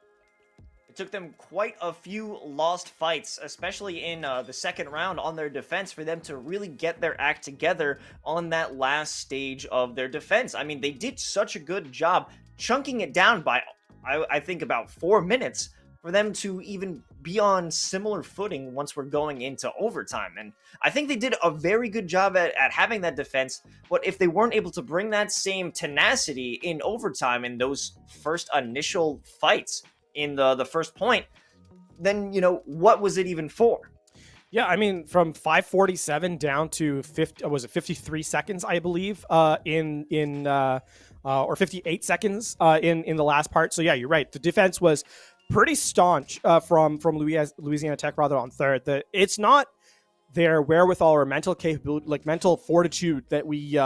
It took them quite a few lost fights, especially in the second round on their defense, for them to really get their act together on that last stage of their defense. I mean, they did such a good job chunking it down by, I think, about 4 minutes for them to even be on similar footing once we're going into overtime. And I think they did a very good job at having that defense, but if they weren't able to bring that same tenacity in overtime in those first initial fights in the first point, then, you know, what was it even for? Yeah, I mean, from 5:47 down to 53 seconds, I believe, or 58 seconds in the last part. So yeah, you're right. The defense was pretty staunch from Louisiana Tech rather on third. It's not their wherewithal or mental capability, like mental fortitude, that we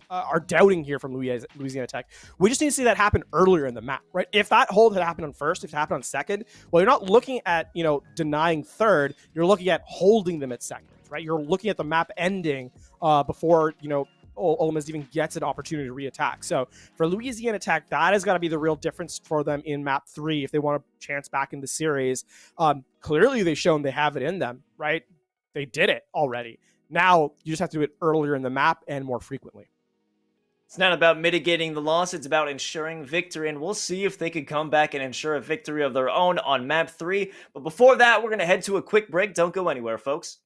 are doubting here from Louisiana Tech. We just need to see that happen earlier in the map, right? If that hold had happened on first, if it happened on second, well, you're not looking at, denying third. You're looking at holding them at second, right? You're looking at the map ending before, Ole Miss even gets an opportunity to reattack. So for Louisiana Tech, that has got to be the real difference for them in map 3 if they want a chance back in the series. Clearly, they've shown they have it in them, right? They did it already. Now, you just have to do it earlier in the map and more frequently. It's not about mitigating the loss, it's about ensuring victory, and we'll see if they can come back and ensure a victory of their own on map 3. But before that, we're going to head to a quick break. Don't go anywhere, folks.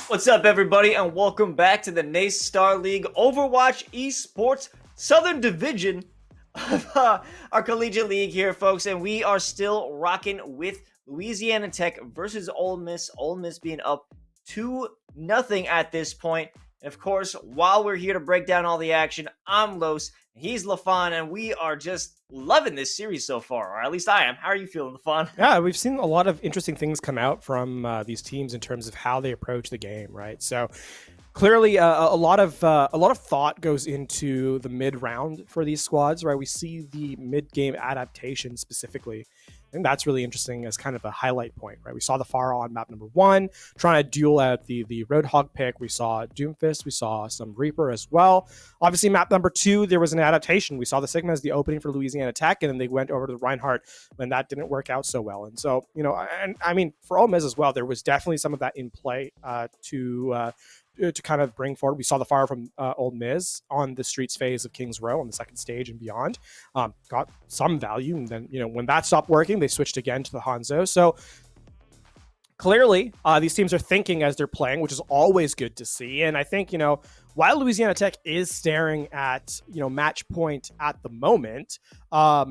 What's up, everybody, and welcome back to the NACE Starleague Overwatch Esports Southern Division of our collegiate league here, folks. And we are still rocking with Louisiana Tech versus Ole Miss. Ole Miss being up 2-0 at this point. And of course, while we're here to break down all the action, I'm Los, he's LaFon, and we are just loving this series so far, or at least I am. How are you feeling, LaFon? Yeah, we've seen a lot of interesting things come out from these teams in terms of how they approach the game, right? So clearly, a lot of thought goes into the mid round for these squads, right? We see the mid game adaptation specifically. I think that's really interesting as kind of a highlight point, right? We saw the Far on map number 1 trying to duel at the Roadhog pick. We saw Doomfist. We saw some Reaper as well. Obviously, map number 2, there was an adaptation. We saw the Sigma as the opening for Louisiana Tech, and then they went over to the Reinhardt when that didn't work out so well. And so, you know, and I mean, for Ole Miss as well, there was definitely some of that in play to kind of bring forward. We saw the fire from Ole Miss on the streets phase of Kings Row on the second stage and beyond. Got some value, and then, you know, when that stopped working, they switched again to the Hanzo. So clearly, these teams are thinking as they're playing, which is always good to see. And I think, you know, while Louisiana Tech is staring at, you know, match point at the moment, map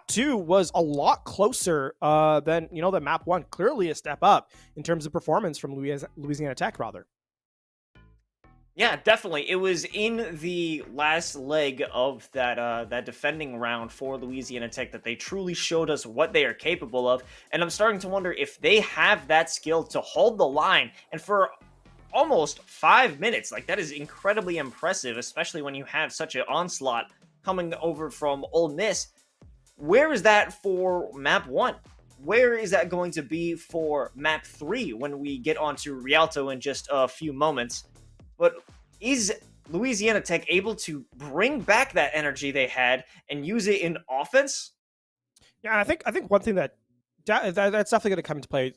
2 was a lot closer than map 1. Clearly a step up in terms of performance from Louisiana Tech, rather. Yeah, definitely. It was in the last leg of that defending round for Louisiana Tech that they truly showed us what they are capable of, and I'm starting to wonder if they have that skill to hold the line and for almost 5 minutes. Like, that is incredibly impressive, especially when you have such an onslaught coming over from Ole Miss. Where is that for map 1? Where is that going to be for map 3 when we get onto Rialto in just a few moments? But is Louisiana Tech able to bring back that energy they had and use it in offense? Yeah, I think one thing that's definitely going to come into play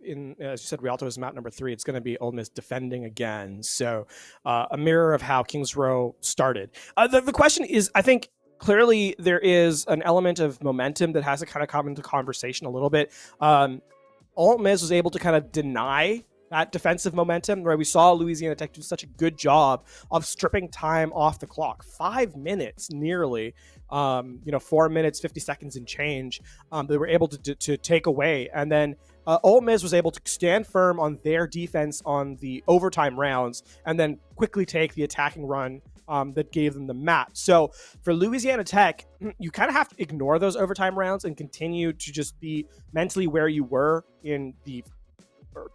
in, as you said, Rialto is map number 3. It's going to be Ole Miss defending again. So a mirror of how Kings Row started. The question is, I think clearly there is an element of momentum that has to kind of come into conversation a little bit. Ole Miss was able to kind of deny that defensive momentum, where we saw Louisiana Tech do such a good job of stripping time off the clock. 5 minutes nearly, 4 minutes, 50 seconds and change, they were able to take away. And then Ole Miss was able to stand firm on their defense on the overtime rounds and then quickly take the attacking run that gave them the map. So for Louisiana Tech, you kind of have to ignore those overtime rounds and continue to just be mentally where you were in the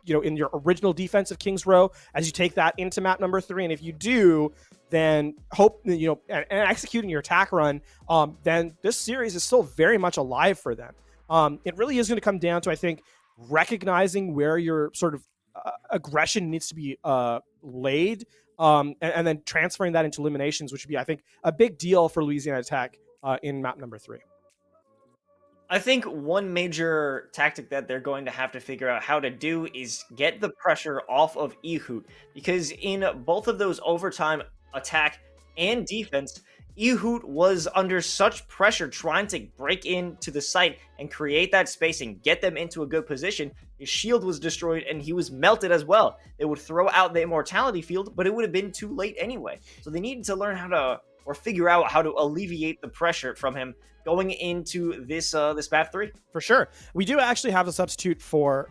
in your original defense of Kings Row as you take that into map number 3. And if you do, then hope, and executing your attack run, then this series is still very much alive for them. It really is going to come down to, I think, recognizing where your sort of aggression needs to be laid, and then transferring that into eliminations, which would be, I think, a big deal for Louisiana Tech in map number 3. I think one major tactic that they're going to have to figure out how to do is get the pressure off of Ehud, because in both of those overtime attack and defense, Ehud was under such pressure trying to break into the site and create that space and get them into a good position. His shield was destroyed and he was melted as well. They would throw out the immortality field, but it would have been too late anyway. So they needed to learn how to, or figure out how to alleviate the pressure from him going into this map 3. For sure. We do actually have a substitute for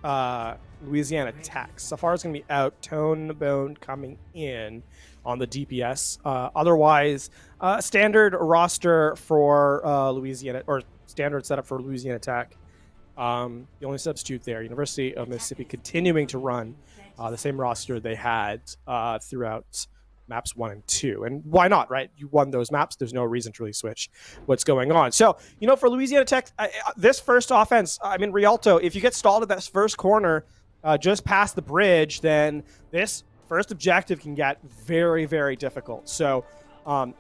Louisiana Tech. Safari's going to be out. Tone Bone coming in on the DPS. Otherwise, standard roster for Louisiana, or standard setup for Louisiana Tech. The only substitute there, University of Mississippi continuing to run the same roster they had throughout maps 1 and 2. And why not, right? You won those maps. There's no reason to really switch what's going on. So, for Louisiana Tech, this first offense, Rialto, if you get stalled at that first corner just past the bridge, then this first objective can get very, very difficult. So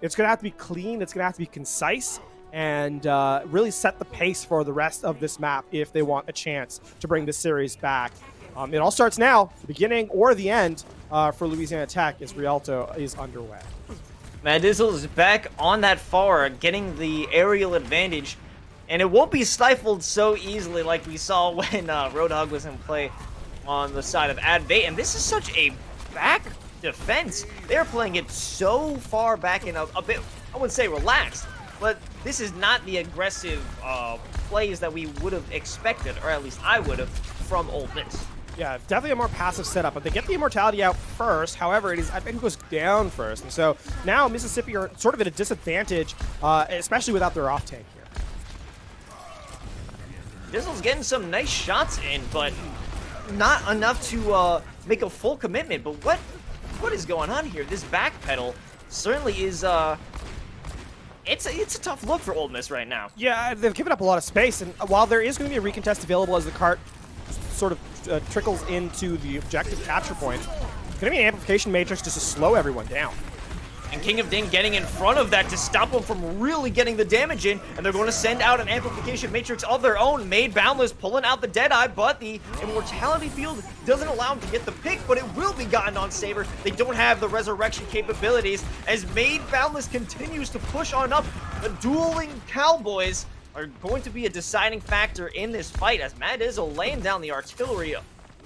it's going to have to be clean. It's going to have to be concise and really set the pace for the rest of this map if they want a chance to bring this series back. It all starts now, the beginning or the end for Louisiana Tech as Rialto is underway. Madizzle is back on that far, getting the aerial advantage, and it won't be stifled so easily like we saw when Roadhog was in play on the side of Adbait. And this is such a back defense. They're playing it so far back in a bit, I wouldn't say relaxed, but this is not the aggressive plays that we would have expected, or at least I would have, from Ole Miss. Yeah, definitely a more passive setup, but they get the immortality out first. However, I think it goes down first. And so now Mississippi are sort of at a disadvantage, especially without their off tank here. Dizzle's getting some nice shots in, but not enough to make a full commitment. But what is going on here? This back pedal certainly is it's a tough look for Ole Miss right now. Yeah, they've given up a lot of space, and while there is going to be a recontest available as the cart sort of trickles into the objective capture point, it's going to be an amplification matrix just to slow everyone down. And King of Ding getting in front of that to stop them from really getting the damage in, and they're going to send out an amplification matrix of their own. Made Boundless pulling out the Deadeye, but the immortality field doesn't allow him to get the pick, but it will be gotten on Saber. They don't have the resurrection capabilities as Made Boundless continues to push on up. The dueling Cowboys are going to be a deciding factor in this fight as Mad Izzle laying down the artillery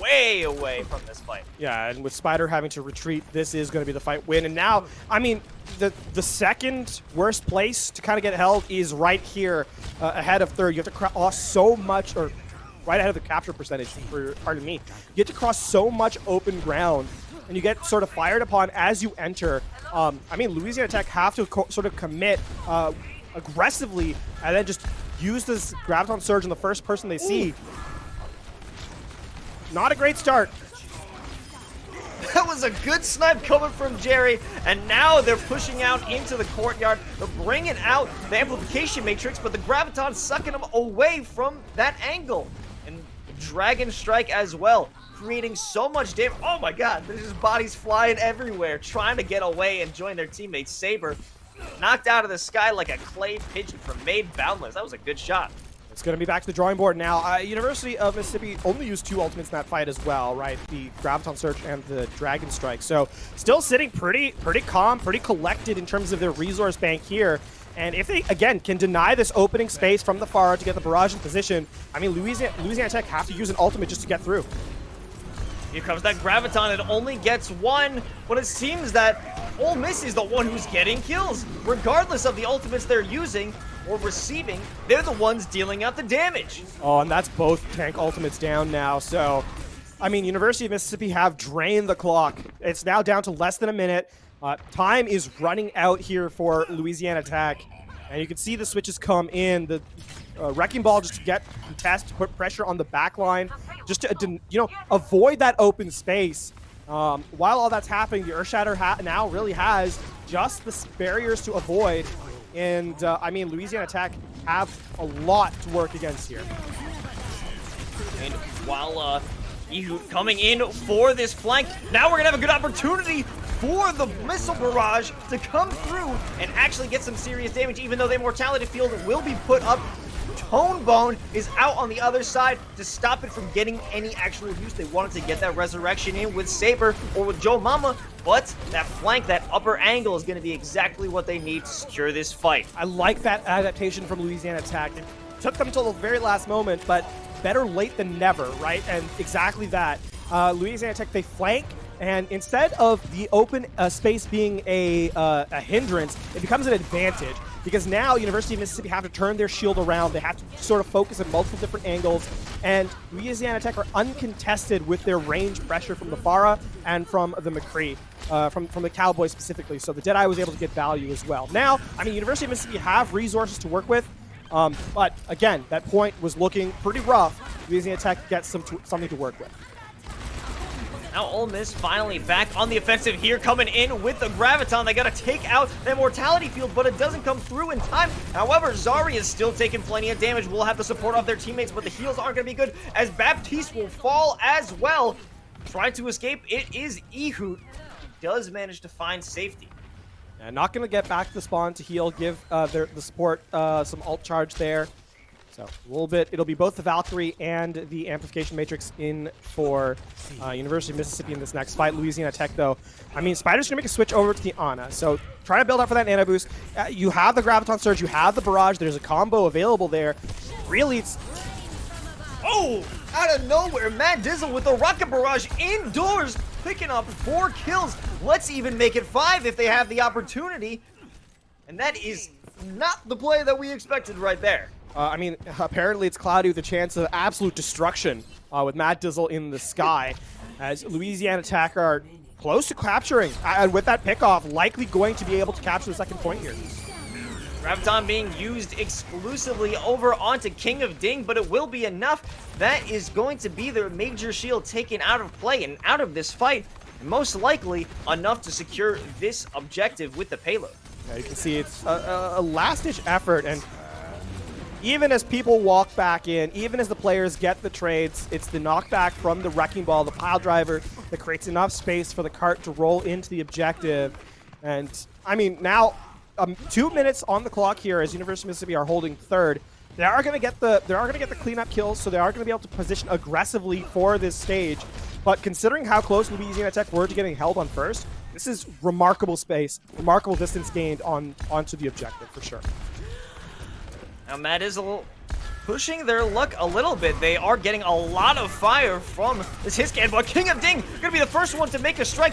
way away from this fight. Yeah, and with Spider having to retreat, this is going to be the fight win. And now, the second worst place to kind of get held is right here ahead of third. You have to cross so much, or right ahead of the capture percentage, pardon me. You have to cross so much open ground and you get sort of fired upon as you enter. I mean, Louisiana Tech have to sort of commit aggressively and then just use this Graviton Surge on the first person they see. Not a great start. That was a good snipe coming from Jerry, and now they're pushing out into the courtyard. They're bringing out the amplification matrix, but the Graviton's sucking them away from that angle. And Dragon Strike as well, creating so much damage. Oh my god, there's just bodies flying everywhere, trying to get away and join their teammate Saber. Knocked out of the sky like a clay pigeon from Made Boundless. That was a good shot. It's going to be back to the drawing board now. University of Mississippi only used 2 ultimates in that fight as well, right? The Graviton Surge and the Dragon Strike. So still sitting pretty calm, pretty collected in terms of their resource bank here. And if they, again, can deny this opening space from the Pharah to get the barrage in position, I mean, Louisiana Tech have to use an ultimate just to get through. Here comes that Graviton. It only gets one, but it seems that Ole Miss is the one who's getting kills. Regardless of the ultimates they're using or receiving, they're the ones dealing out the damage. Oh, and that's both tank ultimates down now. So, I mean, University of Mississippi have drained the clock. It's now down to less than a minute. Time is running out here for Louisiana Tech. And you can see the switches come in. The Wrecking Ball just to get contest, to put pressure on the back line, just to, avoid that open space. While all that's happening, the Earthshatter now really has just the barriers to avoid. And, I mean, Louisiana Tech have a lot to work against here. And while Ehud coming in for this flank, now we're going to have a good opportunity for the missile barrage to come through and actually get some serious damage, even though the Immortality Field will be put up. Tonebone is out on the other side to stop it from getting any actual use. They wanted to get that resurrection in with Saber or with Joe Mama, but that flank, that upper angle is going to be exactly what they need to secure this fight. I like that adaptation from Louisiana Tech. It took them till the very last moment, but better late than never, right? And exactly that. Louisiana Tech, they flank, and instead of the open space being a hindrance, it becomes an advantage. Because now University of Mississippi have to turn their shield around. They have to sort of focus at multiple different angles. And Louisiana Tech are uncontested with their range pressure from the Pharah and from the McCree, from the Cowboy specifically. So the Deadeye was able to get value as well. Now, I mean, University of Mississippi have resources to work with. But again, that point was looking pretty rough. Louisiana Tech gets something to work with. Now Ole Miss finally back on the offensive here, coming in with the Graviton. They got to take out the Mortality Field, but it doesn't come through in time. However, Zari is still taking plenty of damage. Will have the support of their teammates, but the heals aren't going to be good, as Baptiste will fall as well. Trying to escape, it is Ehud. He does manage to find safety. And not going to get back to the spawn to heal, give the support some ult charge there. So a little bit, it'll be both the Valkyrie and the Amplification Matrix in for University of Mississippi in this next fight. Louisiana Tech, though, I mean, Spider's going to make a switch over to the Ana. So try to build up for that Nano Boost. You have the Graviton Surge, you have the Barrage, there's a combo available there. Really, it's... Oh! Out of nowhere, Matt Dizzle with the Rocket Barrage indoors, picking up 4 kills. Let's even make it 5 if they have the opportunity. And that is not the play that we expected right there. I mean, apparently it's Cloudy with a chance of absolute destruction with Matt Dizzle in the sky, as Louisiana Tech are close to capturing, and with that pickoff, likely going to be able to capture the second point here. Graviton being used exclusively over onto King of Ding, but it will be enough. That is going to be their major shield taken out of play and out of this fight, and most likely enough to secure this objective with the payload. Yeah, you can see it's a last-ditch effort, and even as people walk back in, even as the players get the trades, it's the knockback from the Wrecking Ball, the pile driver, that creates enough space for the cart to roll into the objective. And, I mean, now 2 minutes on the clock here as University of Mississippi are holding third. They are going to get the cleanup kills, so they are going to be able to position aggressively for this stage. But considering how close Louisiana Tech were to getting held on first, this is remarkable space, remarkable distance gained onto the objective for sure. Now Matt is pushing their luck a little bit. They are getting a lot of fire from this Hiscan, but King of Ding going to be the first one to make a strike.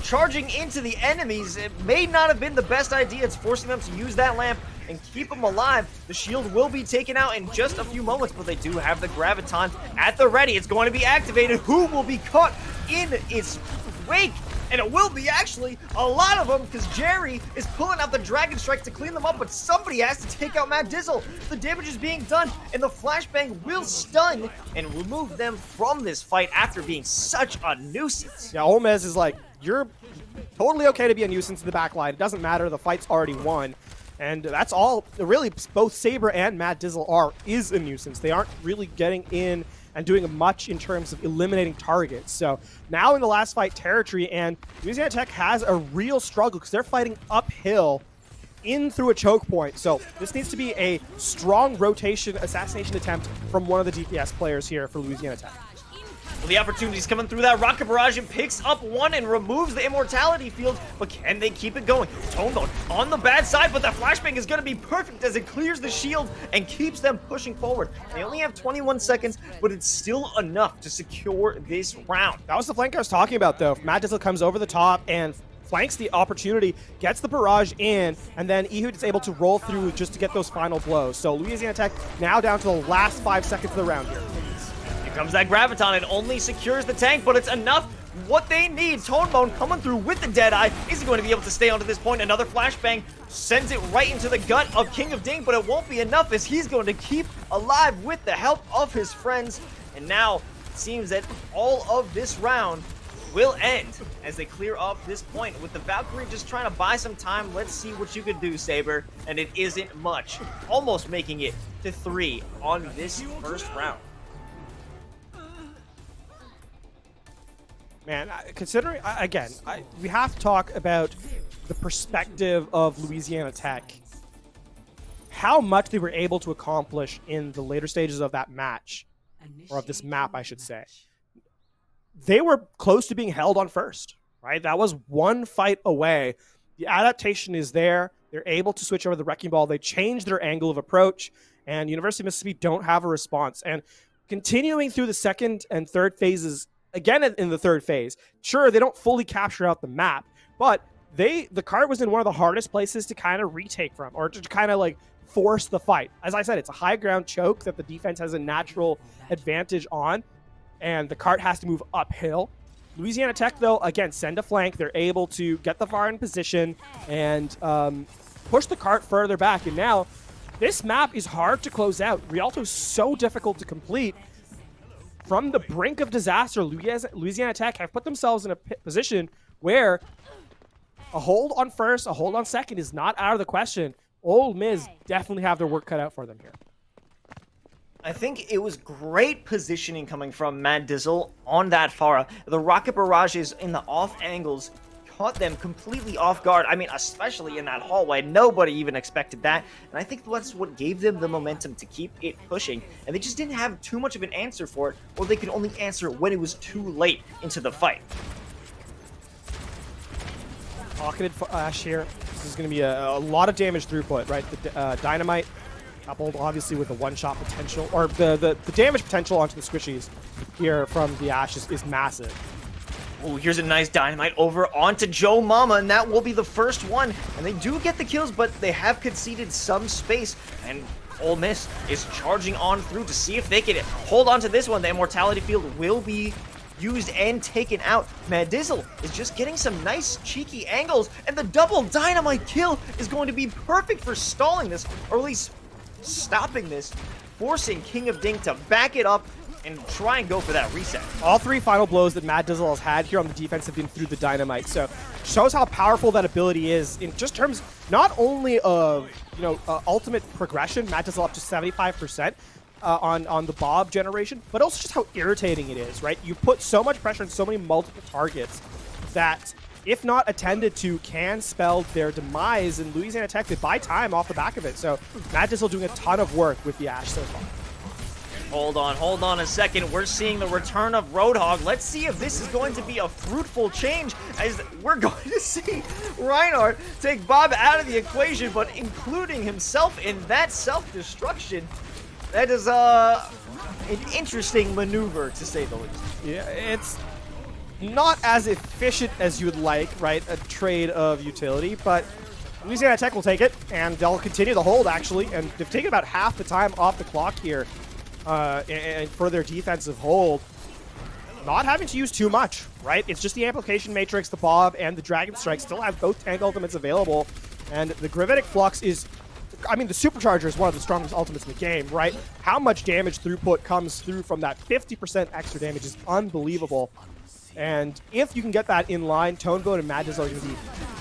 Charging into the enemies, it may not have been the best idea. It's forcing them to use that lamp and keep them alive. The shield will be taken out in just a few moments, but they do have the Graviton at the ready. It's going to be activated. Who will be caught in its wake. And it will be actually a lot of them because Jerry is pulling out the Dragon Strike to clean them up, but somebody has to take out Mad Dizzle. The damage is being done, and the Flashbang will stun and remove them from this fight after being such a nuisance. Yeah, Olmez is like, you're totally okay to be a nuisance in the back line. It doesn't matter. The fight's already won. And that's all, really, both Saber and Mad Dizzle is a nuisance. They aren't really getting in and doing much in terms of eliminating targets. So now in the last fight territory, and Louisiana Tech has a real struggle because they're fighting uphill in through a choke point. So this needs to be a strong rotation assassination attempt from one of the DPS players here for Louisiana Tech. Well, the opportunity's coming through that Rocket Barrage and picks up one and removes the Immortality Field, but can they keep it going? Tonebone on the bad side, but the Flashbang is going to be perfect as it clears the shield and keeps them pushing forward. They only have 21 seconds, but it's still enough to secure this round. That was the flank I was talking about, though. Mad Dizzle comes over the top and flanks the opportunity, gets the barrage in, and then Ehud is able to roll through just to get those final blows. So Louisiana Tech now down to the last 5 seconds of the round here. Here comes that Graviton. It only secures the tank, but it's enough. What they need. Tonebone coming through with the Deadeye. Is he going to be able to stay onto this point? Another Flashbang sends it right into the gut of King of Ding, but it won't be enough as he's going to keep alive with the help of his friends. And now it seems that all of this round will end as they clear up this point with the Valkyrie just trying to buy some time. Let's see what you could do, Saber. And it isn't much. Almost making it to 3 on this first round. Man, considering, again, we have to talk about the perspective of Louisiana Tech. How much they were able to accomplish in the later stages of that match, or of this map, I should say. They were close to being held on first, right? That was one fight away. The adaptation is there. They're able to switch over the Wrecking Ball. They changed their angle of approach, and University of Mississippi don't have a response. And continuing through the second and third phases, again in the third phase, sure, they don't fully capture out the map, but the cart was in one of the hardest places to kind of retake from, or to kind of like force the fight. As I said, it's a high ground choke that the defense has a natural advantage on, and the cart has to move uphill. Louisiana Tech, though, again, send a flank. They're able to get the VAR in position and push the cart further back. And now, this map is hard to close out. Rialto is so difficult to complete. From the brink of disaster, Louisiana Tech have put themselves in a position where a hold on first, a hold on second is not out of the question. Ole Miss definitely have their work cut out for them here. I think it was great positioning coming from Mad Dizzle on that Pharah. The rocket barrages in the off angles caught them completely off guard. I mean, especially in that hallway. Nobody even expected that. And I think that's what gave them the momentum to keep it pushing. And they just didn't have too much of an answer for it, or they could only answer when it was too late into the fight. Pocketed Ash here. This is going to be a lot of damage throughput, right? The Dynamite coupled obviously with the one-shot potential, or the damage potential onto the squishies here from the Ash is massive. Oh, here's a nice Dynamite over onto Joe Mama, and that will be the first one. And they do get the kills, but they have conceded some space. And Ole Miss is charging on through to see if they can hold on to this one. The Immortality Field will be used and taken out. Mad Dizzle is just getting some nice cheeky angles, and the double Dynamite kill is going to be perfect for stalling this, or at least stopping this, forcing King of Ding to back it up and try and go for that reset. All 3 final blows that Mad Dizzle has had here on the defense have been through the Dynamite, so shows how powerful that ability is in just terms not only of ultimate progression. Mad Dizzle up to 75% on the Bob generation, but also just how irritating it is, right? You put so much pressure on so many multiple targets that, if not attended to, can spell their demise, and Louisiana Tech, they buy time off the back of it. So Mad Dizzle doing a ton of work with the Ash so far. Hold on a second. We're seeing the return of Roadhog. Let's see if this is going to be a fruitful change, as we're going to see Reinhardt take Bob out of the equation, but including himself in that self-destruction. That is an interesting maneuver, to say the least. Yeah, it's not as efficient as you would like, right? A trade of utility, but Louisiana Tech will take it, and they'll continue the hold, actually, and they've taken about half the time off the clock here and for their defensive hold. not having to use too much, right? It's just the Amplification Matrix, the Bob, and the Dragon Strike still have both tank ultimates available, and the Gravitic Flux is... I mean, the Supercharger is one of the strongest ultimates in the game, right? How much damage throughput comes through from that 50% extra damage is unbelievable. And if you can get that in line, Tonebone and Mad Dizzle are going to be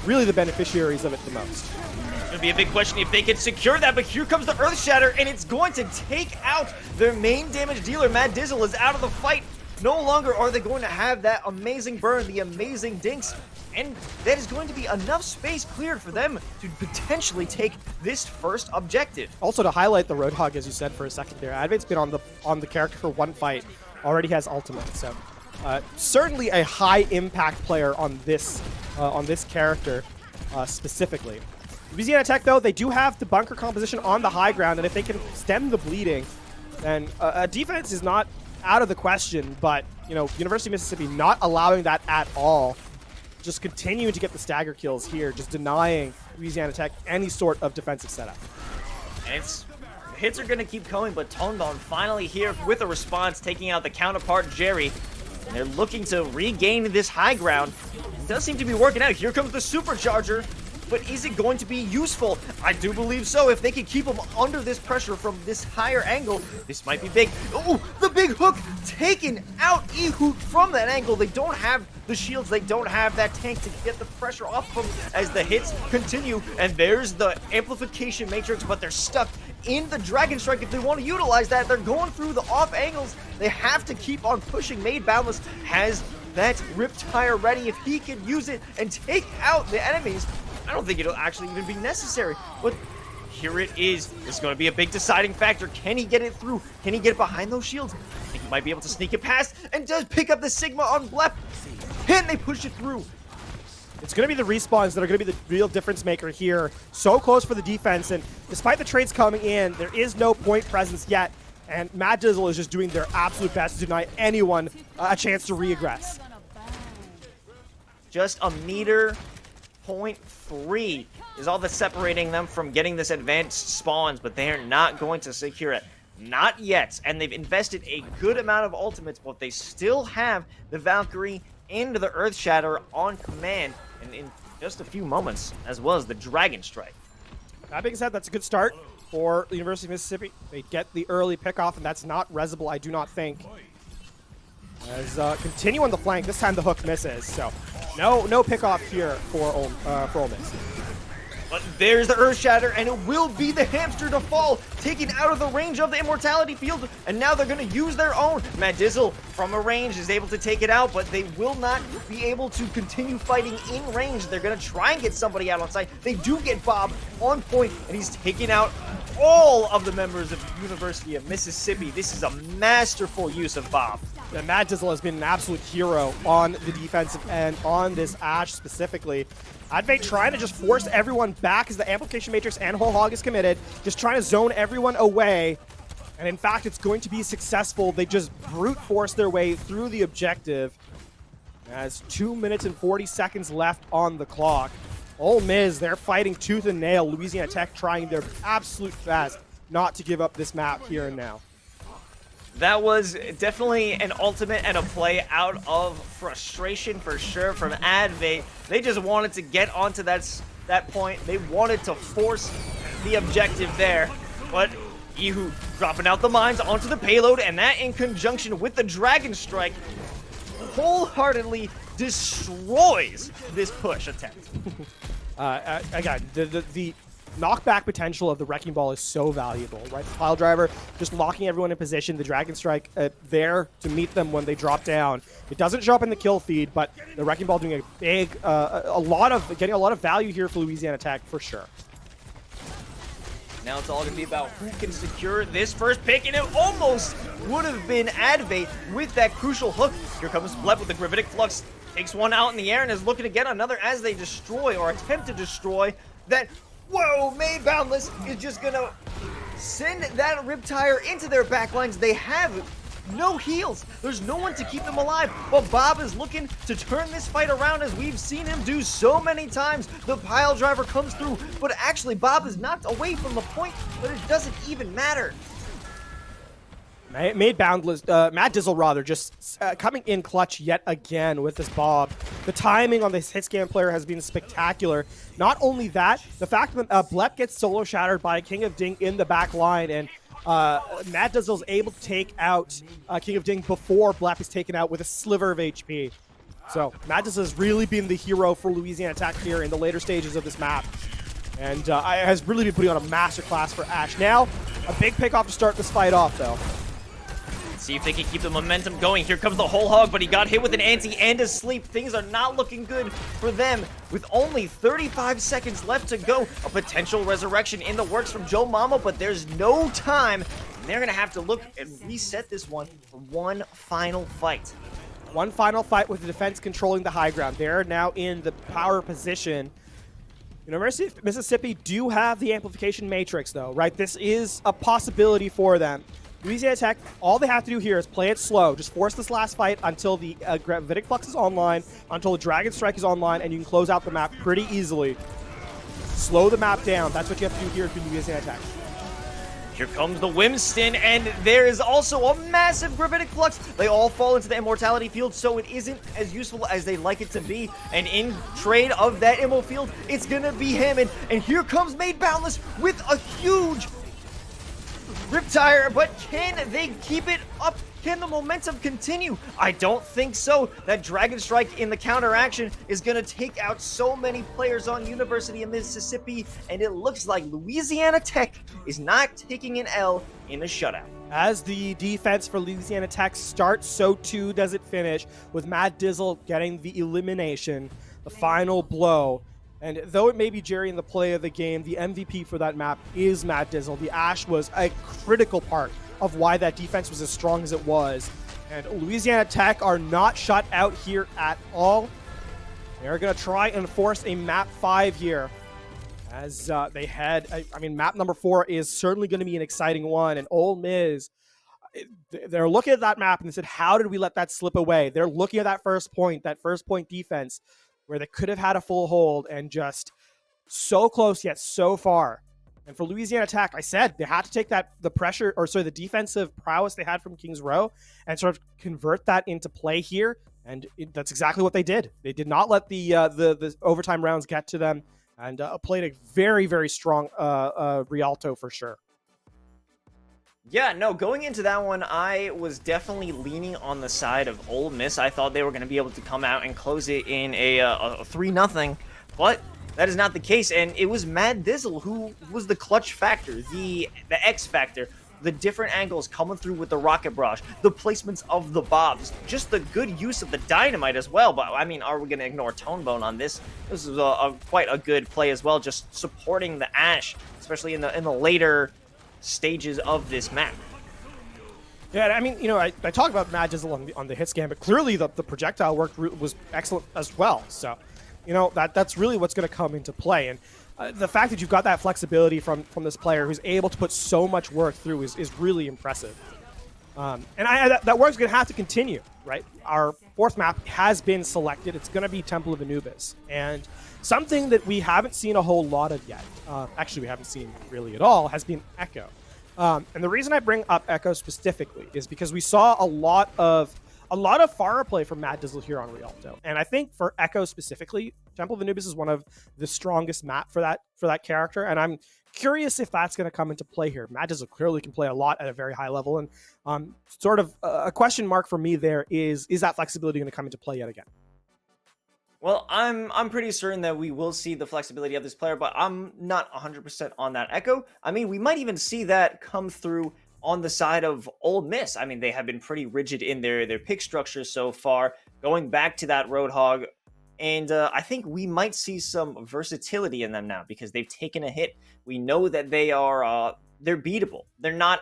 really the beneficiaries of it the most. It's going to be a big question if they can secure that, but here comes the Earth Shatter, and it's going to take out their main damage dealer. Mad Dizzle is out of the fight. No longer are they going to have that amazing burn, the amazing dinks, and that is going to be enough space cleared for them to potentially take this first objective. Also, to highlight the Roadhog, as you said for a second there, Advait's been on the character for one fight, already has ultimate, so certainly a high impact player on this character specifically. Louisiana Tech, though, they do have the bunker composition on the high ground, and if they can stem the bleeding, then defense is not out of the question, but, you know, University of Mississippi not allowing that at all. Just continuing to get the stagger kills here, just denying Louisiana Tech any sort of defensive setup. And hits are going to keep coming, but Tonebone finally here with a response, taking out the counterpart, Jerry. And they're looking to regain this high ground. It does seem to be working out. Here comes the Supercharger. But is it going to be useful? I do believe so. If they can keep them under this pressure from this higher angle, this might be big. Oh, the big hook taken out Ehud from that angle. They don't have the shields. They don't have that tank to get the pressure off them as the hits continue. And there's the Amplification Matrix, but they're stuck in the Dragon Strike. If they want to utilize that, they're going through the off angles. They have to keep on pushing. Made Boundless has that Riptire ready. If he can use it and take out the enemies, I don't think it'll actually even be necessary, but here it is. It's going to be a big deciding factor. Can he get it through? Can he get it behind those shields? I think he might be able to sneak it past, and does pick up the Sigma on Blep. Can they push it through? It's going to be the respawns that are going to be the real difference maker here. So close for the defense, and despite the trades coming in, there is no point presence yet, and Mad Dizzle is just doing their absolute best to deny anyone a chance to re-aggress. Just a meter. 0.3 is all that's separating them from getting this advanced spawns, but they are not going to secure it. Not yet. And they've invested a good amount of ultimates, but they still have the Valkyrie and the Earth Shatter on command, and in just a few moments, as well as the Dragon Strike. That being said, that's a good start for the University of Mississippi. They get the early pickoff, and that's not resible, I do not think. As continue on the flank, this time the hook misses, so no pickoff here for Ole Miss. But there's the Earth Shatter, and it will be the hamster to fall, taken out of the range of the Immortality Field, and now they're going to use their own. Mad Dizzle, from a range, is able to take it out, but they will not be able to continue fighting in range. They're going to try and get somebody out on site. They do get Bob on point, and he's taking out all of the members of the University of Mississippi. This is a masterful use of Bob. And Mad Dizzle has been an absolute hero on the defensive end, on this Ashe specifically. Advait trying to just force everyone back as the Amplification Matrix and Whole Hog is committed, just trying to zone everyone away. And in fact, it's going to be successful. They just brute force their way through the objective. As 2 minutes and 40 seconds left on the clock. Ole Miss, they're fighting tooth and nail. Louisiana Tech trying their absolute best not to give up this map here and now. That was definitely an ultimate and a play out of frustration for sure from Advait. They just wanted to get onto that point. They wanted to force the objective there. But Ehud dropping out the mines onto the payload, and that in conjunction with the Dragon Strike wholeheartedly destroys this push attempt. Again, the knockback potential of the Wrecking Ball is so valuable, right? The pile driver just locking everyone in position, the Dragon Strike there to meet them when they drop down. It doesn't show up in the kill feed, but the Wrecking Ball doing a big, getting a lot of value here for Louisiana Tech for sure. Now it's all going to be about who can secure this first pick, and it almost would have been Advait with that crucial hook. Here comes Blep with the Gravitic Flux, takes one out in the air and is looking to get another as they destroy or attempt to destroy that. Whoa, Made Boundless is just going to send that Riptire into their backlines. They have no heals. There's no one to keep them alive. But Bob is looking to turn this fight around, as we've seen him do so many times. The pile driver comes through, but actually Bob is knocked away from the point, but it doesn't even matter. Made boundless. Matt Dizzle rather just coming in clutch yet again with this Bob. The timing on this hit scan player has been spectacular. Not only that, the fact that Blep gets solo shattered by King of Ding in the back line, and Matt Dizzle is able to take out King of Ding before Blep is taken out with a sliver of HP. So Matt Dizzle has really been the hero for Louisiana Tech here in the later stages of this map. And has really been putting on a masterclass for Ash. Now, a big pick-off to start this fight off, though. See if they can keep the momentum going. Here comes the whole hog, but he got hit with an anti and a sleep. Things are not looking good for them. With only 35 seconds left to go, a potential resurrection in the works from Joe Mama, but there's no time. They're going to have to look and reset this one for one final fight. One final fight with the defense controlling the high ground. They're now in the power position. University of Mississippi do have the amplification matrix, though, right? This is a possibility for them. Louisiana Tech, all they have to do here is play it slow. Just force this last fight until the Gravitic Flux is online, until the Dragon Strike is online, and you can close out the map pretty easily. Slow the map down. That's what you have to do here for Louisiana Tech. Here comes the Wimston, and there is also a massive Gravitic Flux. They all fall into the Immortality Field, so it isn't as useful as they'd like it to be. And in trade of that Immo Field, it's going to be him. And here comes Made Boundless with a huge Riptire, but can they keep it up? Can the momentum continue? I don't think so. That Dragon Strike in the counteraction is going to take out so many players on University of Mississippi, and it looks like Louisiana Tech is not taking an L in the shutout. As the defense for Louisiana Tech starts, so too does it finish, with Matt Dizzle getting the elimination, the final blow. And though it may be Jerry in the play of the game, the MVP for that map is Matt Dizzle. The Ash was a critical part of why that defense was as strong as it was. And Louisiana Tech are not shut out here at all. They're going to try and force a map 5 here. As they head, I mean, map number 4 is certainly going to be an exciting one. And Ole Miss, they're looking at that map and they said, how did we let that slip away? They're looking at that first point defense, where they could have had a full hold and just so close yet so far. And for Louisiana Tech, I said they had to take the defensive prowess they had from Kings Row and sort of convert that into play here. And that's exactly what they did. They did not let the overtime rounds get to them, and played a very, very strong Rialto for sure. Yeah, no, going into that one, I was definitely leaning on the side of Ole Miss. I thought they were going to be able to come out and close it in a 3-0, but that is not the case, and it was Matt Dizzle who was the clutch factor, the X factor, the different angles coming through with the rocket barrage, the placements of the bobs, just the good use of the dynamite as well. But I mean, are we going to ignore Tonebone on this? This is quite a good play as well, just supporting the Ash, especially in the later stages of this map. Yeah, I mean, I talk about Matt Dizzle on the hit scan, but clearly the projectile work was excellent as well. So, that's really what's going to come into play. And the fact that you've got that flexibility from this player who's able to put so much work through is really impressive. And that work's going to have to continue, right? Our 4th map has been selected. It's going to be Temple of Anubis. And something that we haven't seen a whole lot of yet, actually we haven't seen really at all, has been Echo. And the reason I bring up Echo specifically is because we saw a lot of far play from Matt Dizzle here on Rialto. And I think for Echo specifically, Temple of Anubis is one of the strongest map for that character. And I'm curious if that's going to come into play here. Matt Dizzle clearly can play a lot at a very high level. And sort of a question mark for me there is that flexibility going to come into play yet again? Well, I'm pretty certain that we will see the flexibility of this player, but I'm not 100% on that Echo. I mean, we might even see that come through on the side of Ole Miss. I mean, they have been pretty rigid in their pick structure so far, going back to that Roadhog. And I think we might see some versatility in them now because they've taken a hit. We know that they're beatable. They're not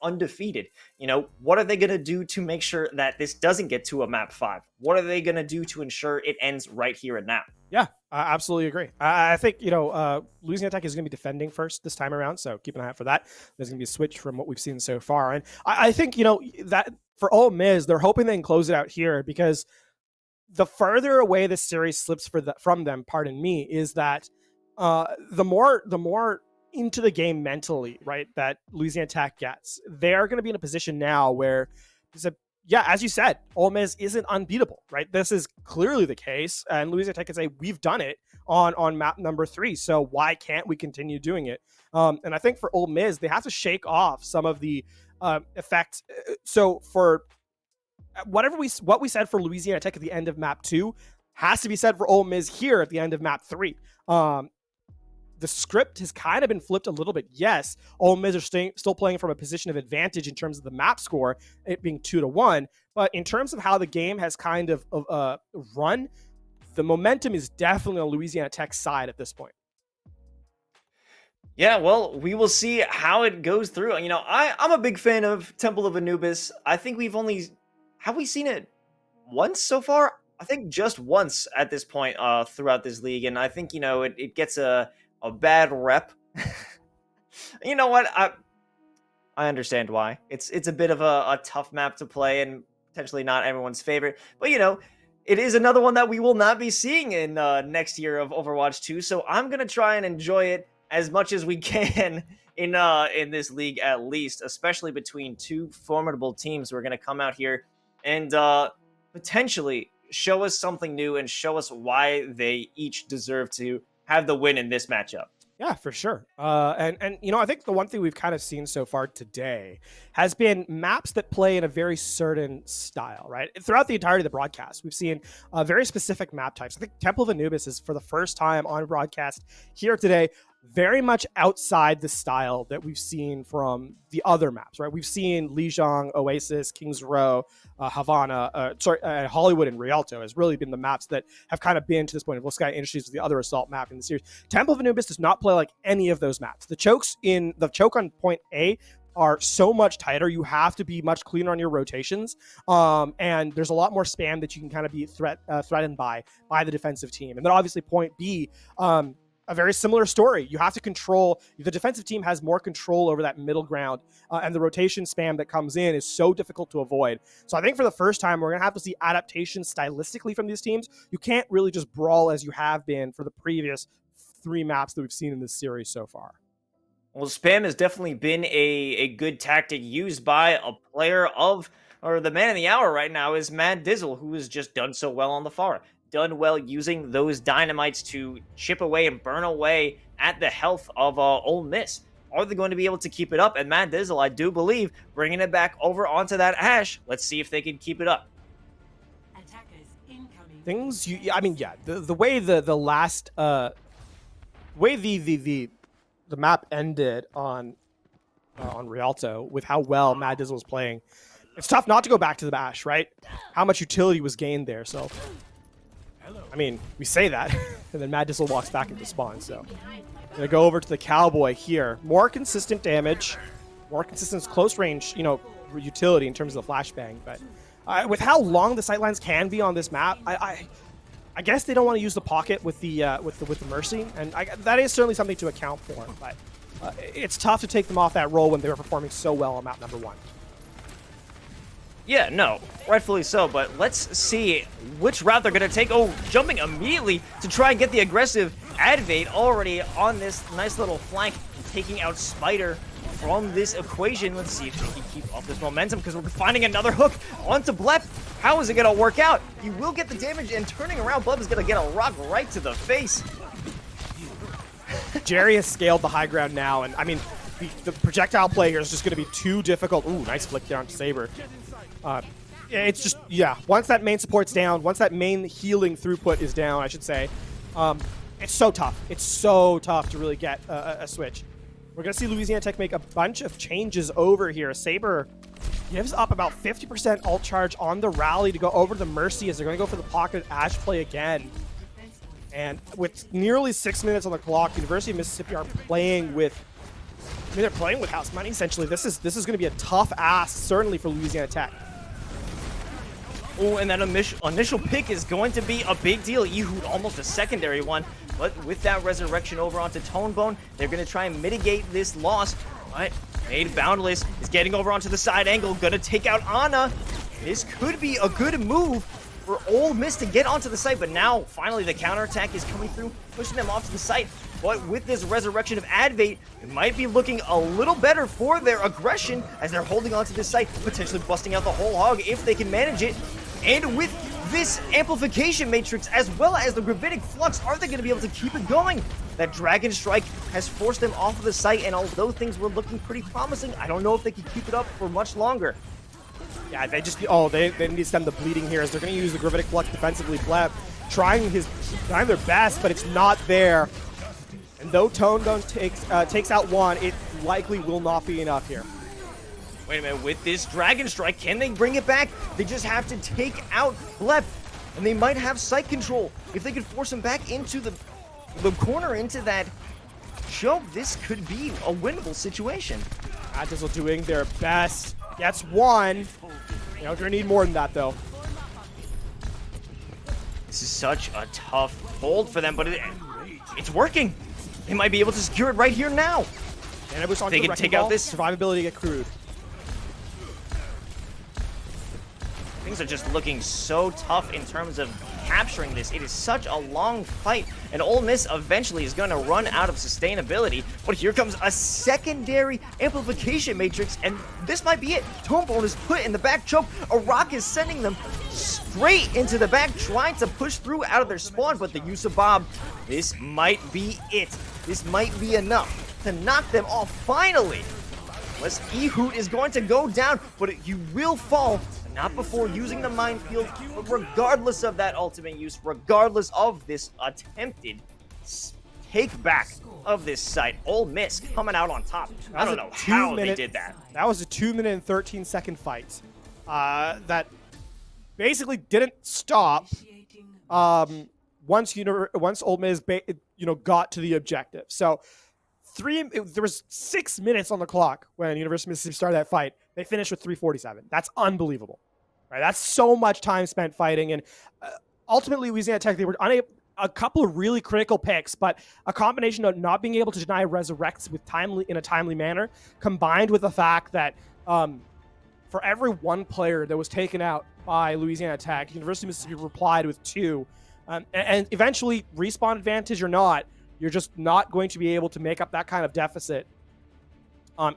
undefeated. What are they going to do to make sure that this doesn't get to a map 5? What are they going to do to ensure it ends right here and now? Yeah, I absolutely agree. I think, Louisiana Tech is going to be defending first this time around, so keep an eye out for that. There's going to be a switch from what we've seen so far. And I think, that for Ole Miss, they're hoping they can close it out here because the further away this series slips from them, pardon me, is that the more into the game mentally, right, that Louisiana Tech gets, they're going to be in a position now where as you said, Ole Miss isn't unbeatable, right? This is clearly the case, and Louisiana Tech can say, we've done it on map number 3, so why can't we continue doing it? And I think for Ole Miss, they have to shake off some of the effects. So for what we said for Louisiana Tech at the end of map 2 has to be said for Ole Miss here at the end of map 3. The script has kind of been flipped a little bit. Yes, Ole Miss are still playing from a position of advantage in terms of the map score, it being 2-1. But in terms of how the game has kind of run, the momentum is definitely on Louisiana Tech's side at this point. Yeah, well, we will see how it goes through. You know, I'm a big fan of Temple of Anubis. I think have we seen it once so far? I think just once at this point throughout this league. And I think, you know, it gets a bad rep. You know what? I understand why. It's a bit of a tough map to play and potentially not everyone's favorite. But, you know, it is another one that we will not be seeing in next year of Overwatch 2. So I'm going to try and enjoy it as much as we can in this league, at least, especially between two formidable teams who are going to come out here and potentially show us something new and show us why they each deserve to have the win in this matchup. Yeah, for sure. And you know, I think the one thing we've kind of seen so far today has been maps that play in a very certain style, right? Throughout the entirety of the broadcast, we've seen very specific map types. I think Temple of Anubis is, for the first time on broadcast here today, very much outside the style that we've seen from the other maps, right? We've seen Lijiang, Oasis, Kings Row, Havana, Hollywood and Rialto has really been the maps that have kind of been to this point. If Sky Industries with the other assault map in the series, Temple of Anubis does not play like any of those maps. The choke on point A are so much tighter. You have to be much cleaner on your rotations, and there's a lot more spam that you can kind of be threatened by the defensive team. And then obviously point B, a very similar story. You have to control, the defensive team has more control over that middle ground, and the rotation spam that comes in is so difficult to avoid. So I think for the first time, we're going to have to see adaptations stylistically from these teams. You can't really just brawl as you have been for the previous 3 maps that we've seen in this series so far. Well, spam has definitely been a good tactic used by a player or the man of the hour right now is Mad Dizzle, who has just done so well on the far. Done well using those dynamites to chip away and burn away at the health of Ole Miss. Are they going to be able to keep it up? And Mad Dizzle, I do believe, bringing it back over onto that Ash. Let's see if they can keep it up. The way the last way the map ended on Rialto with how well Mad Dizzle was playing, it's tough not to go back to the Ash, right? How much utility was gained there, so. I mean, we say that, and then Mad Dizzle walks back into spawn, so. Gonna go over to the Cowboy here. More consistent damage, more consistent close range, you know, utility in terms of the flashbang, but with how long the sightlines can be on this map, I guess they don't want to use the pocket with the Mercy, and that is certainly something to account for, but it's tough to take them off that role when they were performing so well on map number 1. Yeah, no, rightfully so, but let's see which route they're going to take. Oh, jumping immediately to try and get the aggressive Advate already on this nice little flank, taking out Spider from this equation. Let's see if they can keep up this momentum, because we're finding another hook onto Blep. How is it going to work out? He will get the damage, and turning around, Blep is going to get a rock right to the face. Jerry has scaled the high ground now, and I mean, the projectile play here is just going to be too difficult. Ooh, nice flick down to Saber. It's just, yeah, once that main support's down, once that main healing throughput is down, I should say, it's so tough. It's so tough to really get a switch. We're going to see Louisiana Tech make a bunch of changes over here. Saber gives up about 50% ult charge on the rally to go over to the Mercy as they're going to go for the pocket Ash play again. And with nearly 6 minutes on the clock, University of Mississippi are playing with, they're playing with house money, essentially. This is going to be a tough ask, certainly for Louisiana Tech. Oh, and that initial pick is going to be a big deal. Ehud, almost a secondary one. But with that resurrection over onto Tonebone, they're going to try and mitigate this loss. But Made Boundless is getting over onto the side angle, going to take out Ana. This could be a good move for Ole Miss to get onto the site, but now finally the counterattack is coming through, pushing them off to the site. But with this resurrection of Advate, it might be looking a little better for their aggression as they're holding onto this site, potentially busting out the whole hog if they can manage it. And with this amplification matrix as well as the gravitic flux, are they going to be able to keep it going? That Dragon Strike has forced them off of the site, and although things were looking pretty promising, I don't know if they can keep it up for much longer. Yeah, they just they need to stem the bleeding here as they're going to use the gravitic flux defensively. Bleb trying their best, but it's not there. And though Tone Gun takes out one, it likely will not be enough here. Wait a minute, with this Dragon Strike, can they bring it back? They just have to take out Blep, and they might have site control. If they could force him back into the corner, into that choke, this could be a winnable situation. Dizzle doing their best. Gets one. You know, gonna need more than that, though. This is such a tough hold for them, but it's working. They might be able to secure it right here now. And it was on They can take out this survivability get crude. Things are just looking so tough in terms of capturing this. It is such a long fight, and Ole Miss eventually is going to run out of sustainability. But here comes a secondary amplification matrix, and this might be it. Tomebone is put in the back choke. A rock is sending them straight into the back, trying to push through out of their spawn, but the use of Bob, this might be it. This might be enough to knock them off finally. Unless Ehoot is going to go down, but you will fall. Not before using the minefield, but regardless of that ultimate use, regardless of this attempted take back of this site, Ole Miss coming out on top. I don't know how they did that. That was a 2-minute and 13-second fight that basically didn't stop once Ole Miss got to the objective. So there was 6 minutes on the clock when University of Mississippi started that fight. They finished with 3:47. That's unbelievable. Right, that's so much time spent fighting, and ultimately Louisiana Tech, they were unable. A couple of really critical picks, but a combination of not being able to deny resurrects in a timely manner, combined with the fact that for every one player that was taken out by Louisiana Tech, University of Mississippi replied with 2, and eventually respawn advantage or not, you're just not going to be able to make up that kind of deficit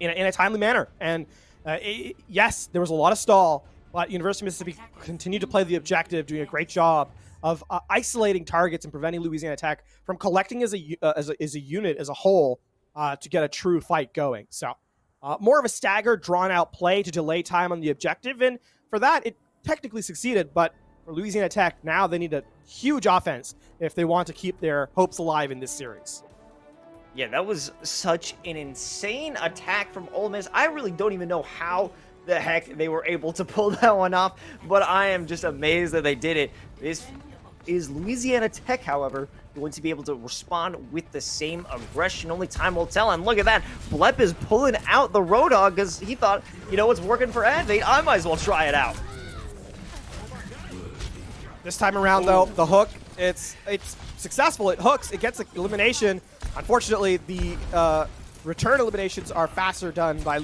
in a timely manner. And yes, there was a lot of stall. But University of Mississippi continued to play the objective, doing a great job of isolating targets and preventing Louisiana Tech from collecting as a unit, as a whole, to get a true fight going. So more of a staggered, drawn-out play to delay time on the objective, and for that, it technically succeeded. But for Louisiana Tech, now they need a huge offense if they want to keep their hopes alive in this series. Yeah, that was such an insane attack from Ole Miss. I really don't even know how the heck they were able to pull that one off, but I am just amazed that they did it. This is Louisiana Tech, however, going to be able to respond with the same aggression. Only time will tell, and look at that. Blep is pulling out the Roadhog because he thought, it's working for Advate. I might as well try it out. This time around, though, the hook, it's successful. It hooks. It gets elimination. Unfortunately, the return eliminations are faster done by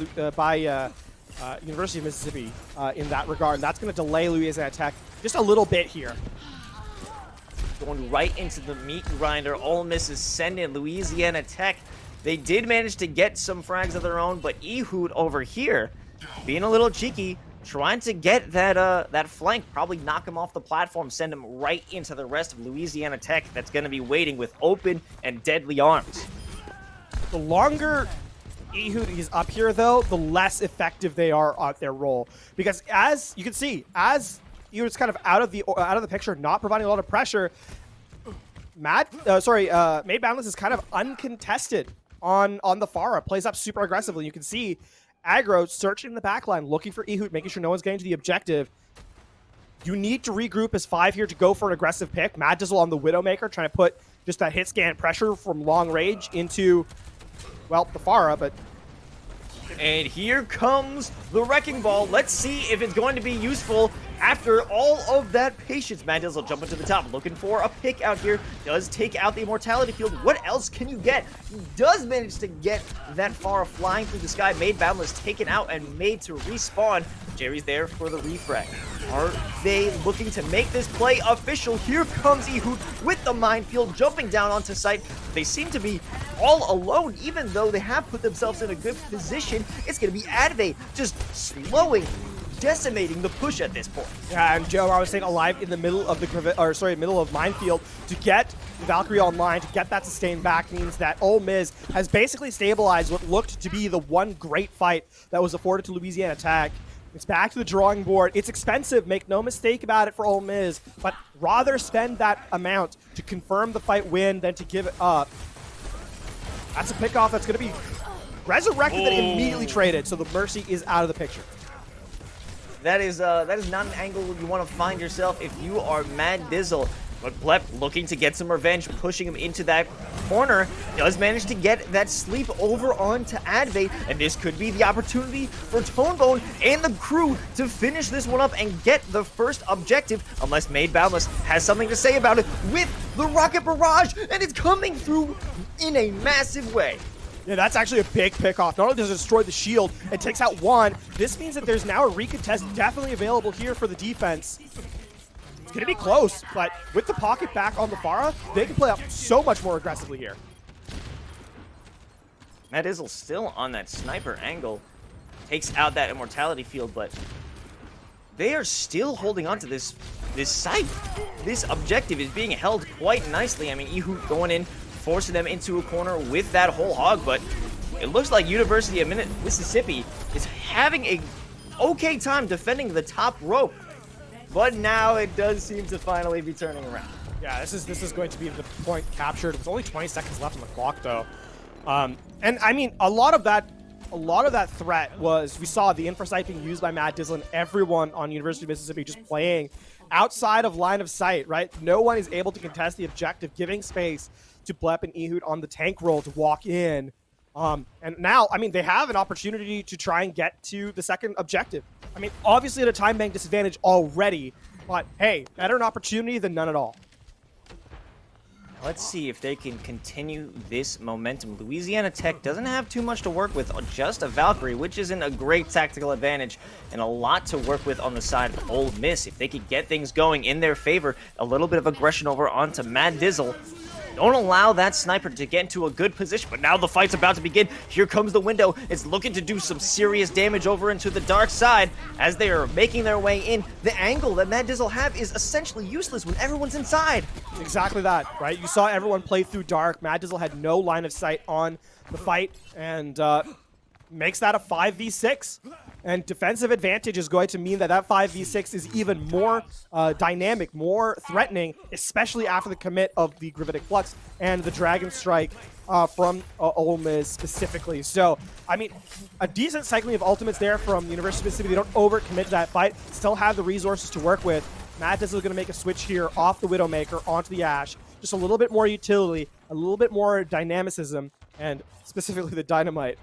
University of Mississippi in that regard. That's going to delay Louisiana Tech just a little bit here. Going right into the meat grinder. Ole Miss is sending Louisiana Tech. They did manage to get some frags of their own, but Ehoot over here, being a little cheeky, trying to get that flank, probably knock him off the platform, send him right into the rest of Louisiana Tech that's going to be waiting with open and deadly arms. The longer Ehoot is up here, though, the less effective they are at their role. Because as you can see, as Ehoot's kind of out of the picture, not providing a lot of pressure, Made Boundless is kind of uncontested on the Pharah, plays up super aggressively. You can see aggro searching the backline, looking for Ehoot, making sure no one's getting to the objective. You need to regroup as 5 here to go for an aggressive pick. Mad Dizzle on the Widowmaker, trying to put just that hit scan pressure from long range into, well, the Pharah, but... And here comes the Wrecking Ball. Let's see if it's going to be useful. After all of that patience, Mad Dizzle jump into the top, looking for a pick out here. Does take out the Immortality Field. What else can you get? He does manage to get that far, flying through the sky. Made Boundless taken out and made to respawn. Jerry's there for the refrag. Are they looking to make this play official? Here comes Ehud with the minefield, jumping down onto site. They seem to be all alone, even though they have put themselves in a good position. It's going to be Adve just slowing, decimating the push at this point. Yeah, and Joe, I was saying alive in the middle of the middle of minefield to get the Valkyrie online, to get that sustain back means that Ole Miss has basically stabilized what looked to be the one great fight that was afforded to Louisiana Tech. It's back to the drawing board. It's expensive, make no mistake about it, for Ole Miss, but rather spend that amount to confirm the fight win than to give it up. That's a pickoff that's going to be resurrected and immediately traded, so the Mercy is out of the picture. That is not an angle you want to find yourself if you are Mad Dizzle. But Blep looking to get some revenge, pushing him into that corner, does manage to get that sleep over onto Adve, and this could be the opportunity for Tonebone and the crew to finish this one up and get the first objective, unless Made Boundless has something to say about it with the Rocket Barrage, and it's coming through in a massive way. Yeah, that's actually a big pickoff. Not only does it destroy the shield, it takes out one. This means that there's now a recontest definitely available here for the defense. It's going to be close, but with the pocket back on the Pharah, they can play up so much more aggressively here. Mad Dizzle still on that sniper angle. Takes out that Immortality Field, but they are still holding on to this site. This objective is being held quite nicely. I mean, Ehud going in, forcing them into a corner with that whole hog, but it looks like University of Mississippi is having a okay time defending the top rope. But now it does seem to finally be turning around. Yeah, this is going to be the point captured. There's only 20 seconds left on the clock, though. And I mean, a lot of that threat was, we saw the infra site being used by Matt Dizzle and everyone on University of Mississippi just playing outside of line of sight, right? No one is able to contest the objective, giving space to Blep and Ehud on the tank roll to walk in. And now, I mean, they have an opportunity to try and get to the second objective. I mean, obviously at a time bank disadvantage already, but hey, better an opportunity than none at all. Let's see if they can continue this momentum. Louisiana Tech doesn't have too much to work with, just a Valkyrie, which isn't a great tactical advantage, and a lot to work with on the side of Ole Miss. If they could get things going in their favor, a little bit of aggression over onto Mad Dizzle. Don't allow that sniper to get into a good position, but now the fight's about to begin. Here comes the window. It's looking to do some serious damage over into the dark side as they are making their way in. The angle that Mad Dizzle have is essentially useless when everyone's inside. Exactly that, right? You saw everyone play through dark. Mad Dizzle had no line of sight on the fight, and makes that a 5v6. And defensive advantage is going to mean that that 5v6 is even more dynamic, more threatening, especially after the commit of the Gravitic Flux and the Dragon Strike from Ole Miss specifically. So, I mean, a decent cycling of ultimates there from the University of Mississippi. They don't overcommit to that fight, still have the resources to work with. Matt Dizzle is going to make a switch here off the Widowmaker onto the Ashe. Just a little bit more utility, a little bit more dynamicism, and specifically the dynamite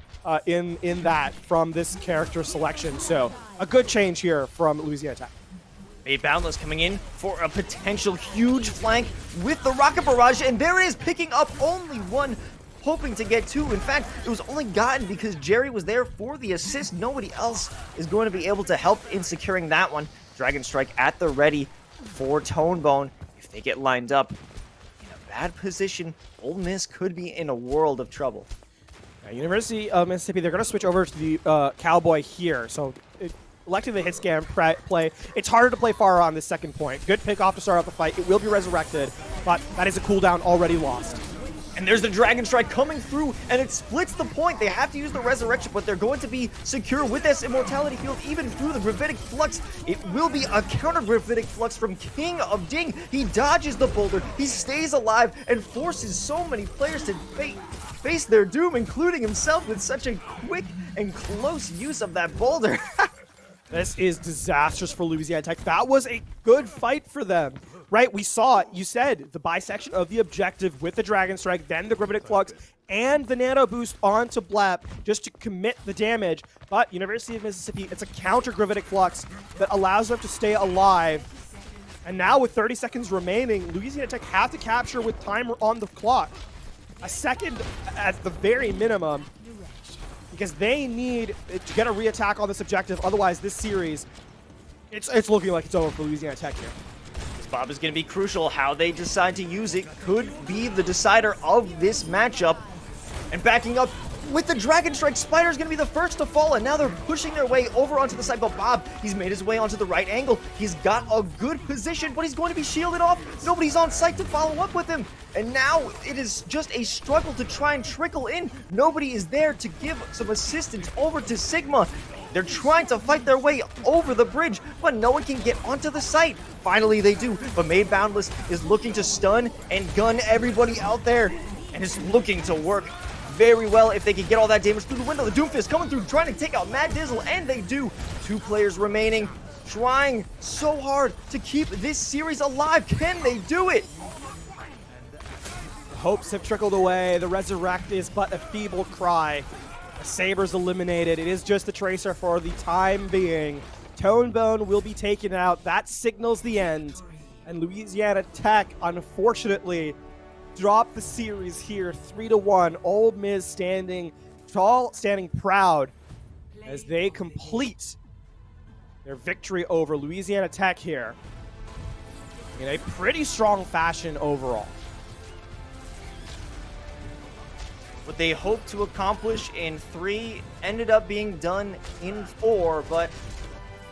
in that from this character selection. So a good change here from Louisiana Tech. Made Boundless coming in for a potential huge flank with the Rocket Barrage, and there it is, picking up only one, hoping to get two. In fact, it was only gotten because Jerry was there for the assist. Nobody else is going to be able to help in securing that one. Dragon Strike at the ready for Tonebone. If they get lined up in a bad position, Ole Miss could be in a world of trouble. University of Mississippi, they're going to switch over to the Cowboy here. So electing the hit scan play. It's harder to play far on this second point. Good pick off to start out the fight. It will be resurrected, but that is a cooldown already lost. And there's the Dragon Strike coming through, and it splits the point. They have to use the Resurrection, but they're going to be secure with this Immortality Field, even through the Gravitic Flux. It will be a counter Gravitic Flux from King of Ding. He dodges the boulder, he stays alive, and forces so many players to face their doom, including himself, with such a quick and close use of that boulder. This is disastrous for Louisiana Tech. That was a good fight for them, right? We saw, you said, the bisection of the objective with the Dragon Strike, then the Gravitic Flux, and the Nano Boost onto Blep just to commit the damage. But University of Mississippi, it's a counter Gravitic Flux that allows them to stay alive. And now with 30 seconds remaining, Louisiana Tech have to capture with time on the clock. A second at the very minimum, because they need to get a re-attack on this objective. Otherwise, this series, it's looking like it's over for Louisiana Tech here. This Bob is going to be crucial. How they decide to use it could be the decider of this matchup. And backing up with the Dragon Strike, Spider's going to be the first to fall, and now they're pushing their way over onto the side. But Bob, he's made his way onto the right angle. He's got a good position, but he's going to be shielded off. Nobody's on site to follow up with him. And now it is just a struggle to try and trickle in. Nobody is there to give some assistance over to Sigma. They're trying to fight their way over the bridge, but no one can get onto the site. Finally, they do, but Made Boundless is looking to stun and gun everybody out there, and is looking to work very well if they can get all that damage through the window. The Doomfist coming through, trying to take out Mad Dizzle, and they do. 2 players remaining, trying so hard to keep this series alive. Can they do it? Hopes have trickled away. The Resurrect is but a feeble cry. The Saber's eliminated. It is just the Tracer for the time being. Tonebone will be taken out. That signals the end. And Louisiana Tech, unfortunately, drop the series here 3-1. Ole Miss standing tall, standing proud as they complete their victory over Louisiana Tech here in a pretty strong fashion overall. What they hoped to accomplish in 3 ended up being done in 4, but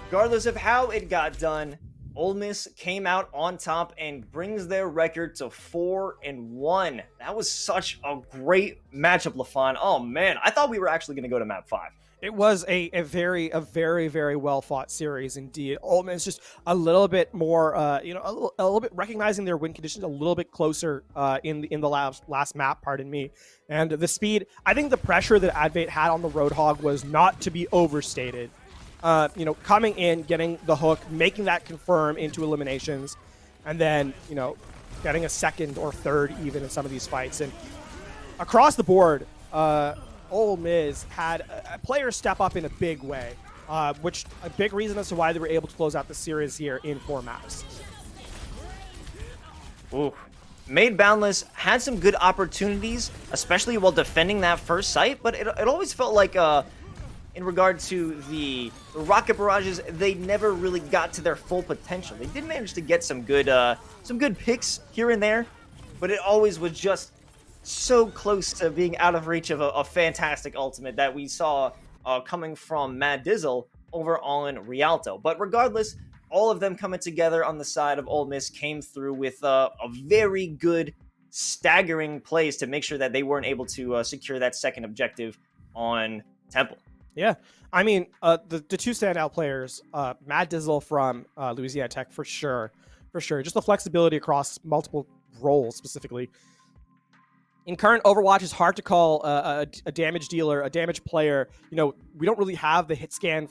regardless of how it got done, Ole Miss came out on top and brings their record to 4-1. That was such a great matchup, LaFon. Oh man, I thought we were actually going to go to map 5. It was a very, very well fought series indeed. Ole Miss just a little bit more, a little bit recognizing their win conditions a little bit closer in the last map. Pardon me, and the speed. I think the pressure that Advait had on the Roadhog was not to be overstated. Coming in, getting the hook, making that confirm into eliminations, and then getting a second or third even in some of these fights. And across the board, Ole Miss had a player step up in a big way, which a big reason as to why they were able to close out the series here in 4 maps. Ooh. Made Boundless had some good opportunities, especially while defending that first site, but it always felt like in regard to the rocket barrages, they never really got to their full potential. They did manage to get some good picks here and there, but it always was just so close to being out of reach of a fantastic ultimate that we saw coming from Mad Dizzle over on Rialto. But regardless, all of them coming together on the side of Ole Miss came through with a very good, staggering plays to make sure that they weren't able to secure that second objective on Temple. Yeah, I mean, the 2 standout players, Mad Dizzle from Louisiana Tech for sure. Just the flexibility across multiple roles specifically. In current Overwatch, it's hard to call a damage dealer, a damage player. We don't really have the hit scan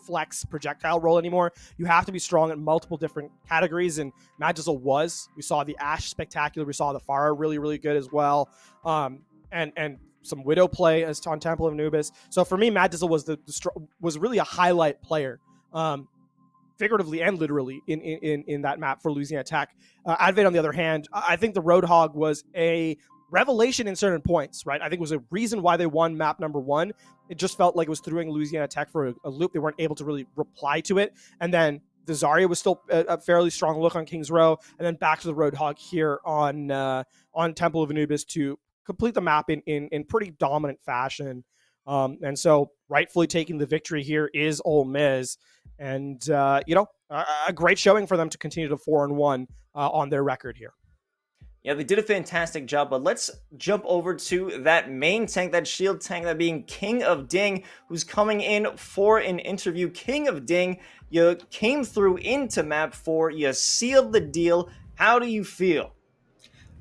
flex projectile role anymore. You have to be strong in multiple different categories, and Mad Dizzle was. We saw the Ashe spectacular. We saw the Pharah really good as well. And some Widow play as on Temple of Anubis. So for me, Mad Dizzle was really a highlight player, figuratively and literally in that map for Louisiana Tech. Advait, on the other hand, I think the Roadhog was a revelation in certain points, right? I think it was a reason why they won map number 1. It just felt like it was throwing Louisiana Tech for a loop. They weren't able to really reply to it. And then the Zarya was still a fairly strong look on King's Row, and then back to the Roadhog here on Temple of Anubis to complete the map in pretty dominant fashion. And so rightfully taking the victory here is Ole Miss. And, a great showing for them to continue to 4-1 on their record here. Yeah, they did a fantastic job, but let's jump over to that main tank, that shield tank, that being King of Ding, who's coming in for an interview. King of Ding, you came through into map 4, you sealed the deal. How do you feel?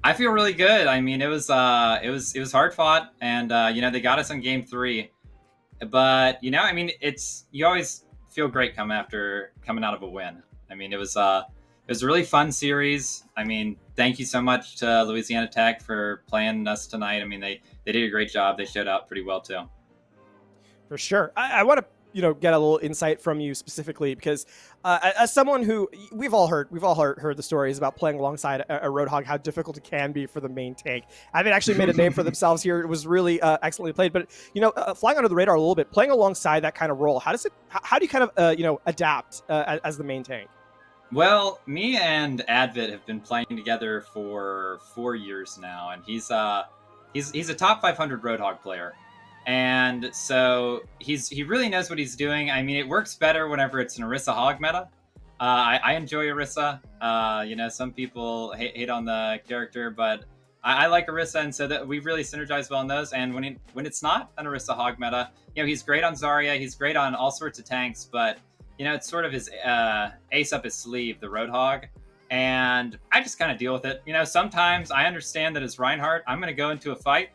I feel really good. I mean, it was hard fought, and they got us in game 3. But you always feel great coming out of a win. I mean, it was was a really fun series. I mean, thank you so much to Louisiana Tech for playing us tonight. I mean, they did a great job. They showed up pretty well too. For sure. I want to get a little insight from you specifically because as someone who we've all heard the stories about playing alongside a Roadhog, how difficult it can be for the main tank. They've actually made a name for themselves here. It was really excellently played, but flying under the radar a little bit, playing alongside that kind of role, how do you kind of adapt as the main tank? Well, me and Advit have been playing together for 4 years now, and he's a top 500 Roadhog player. And so he really knows what he's doing. I mean, it works better whenever it's an Orisa Hog meta. I enjoy Orisa. Some people hate on the character, but I like Orisa, and so that we really synergize well on those. And when it's not an Orisa Hog meta, he's great on Zarya. He's great on all sorts of tanks, but it's sort of his ace up his sleeve, the Roadhog. And I just kind of deal with it. Sometimes I understand that as Reinhardt, I'm going to go into a fight,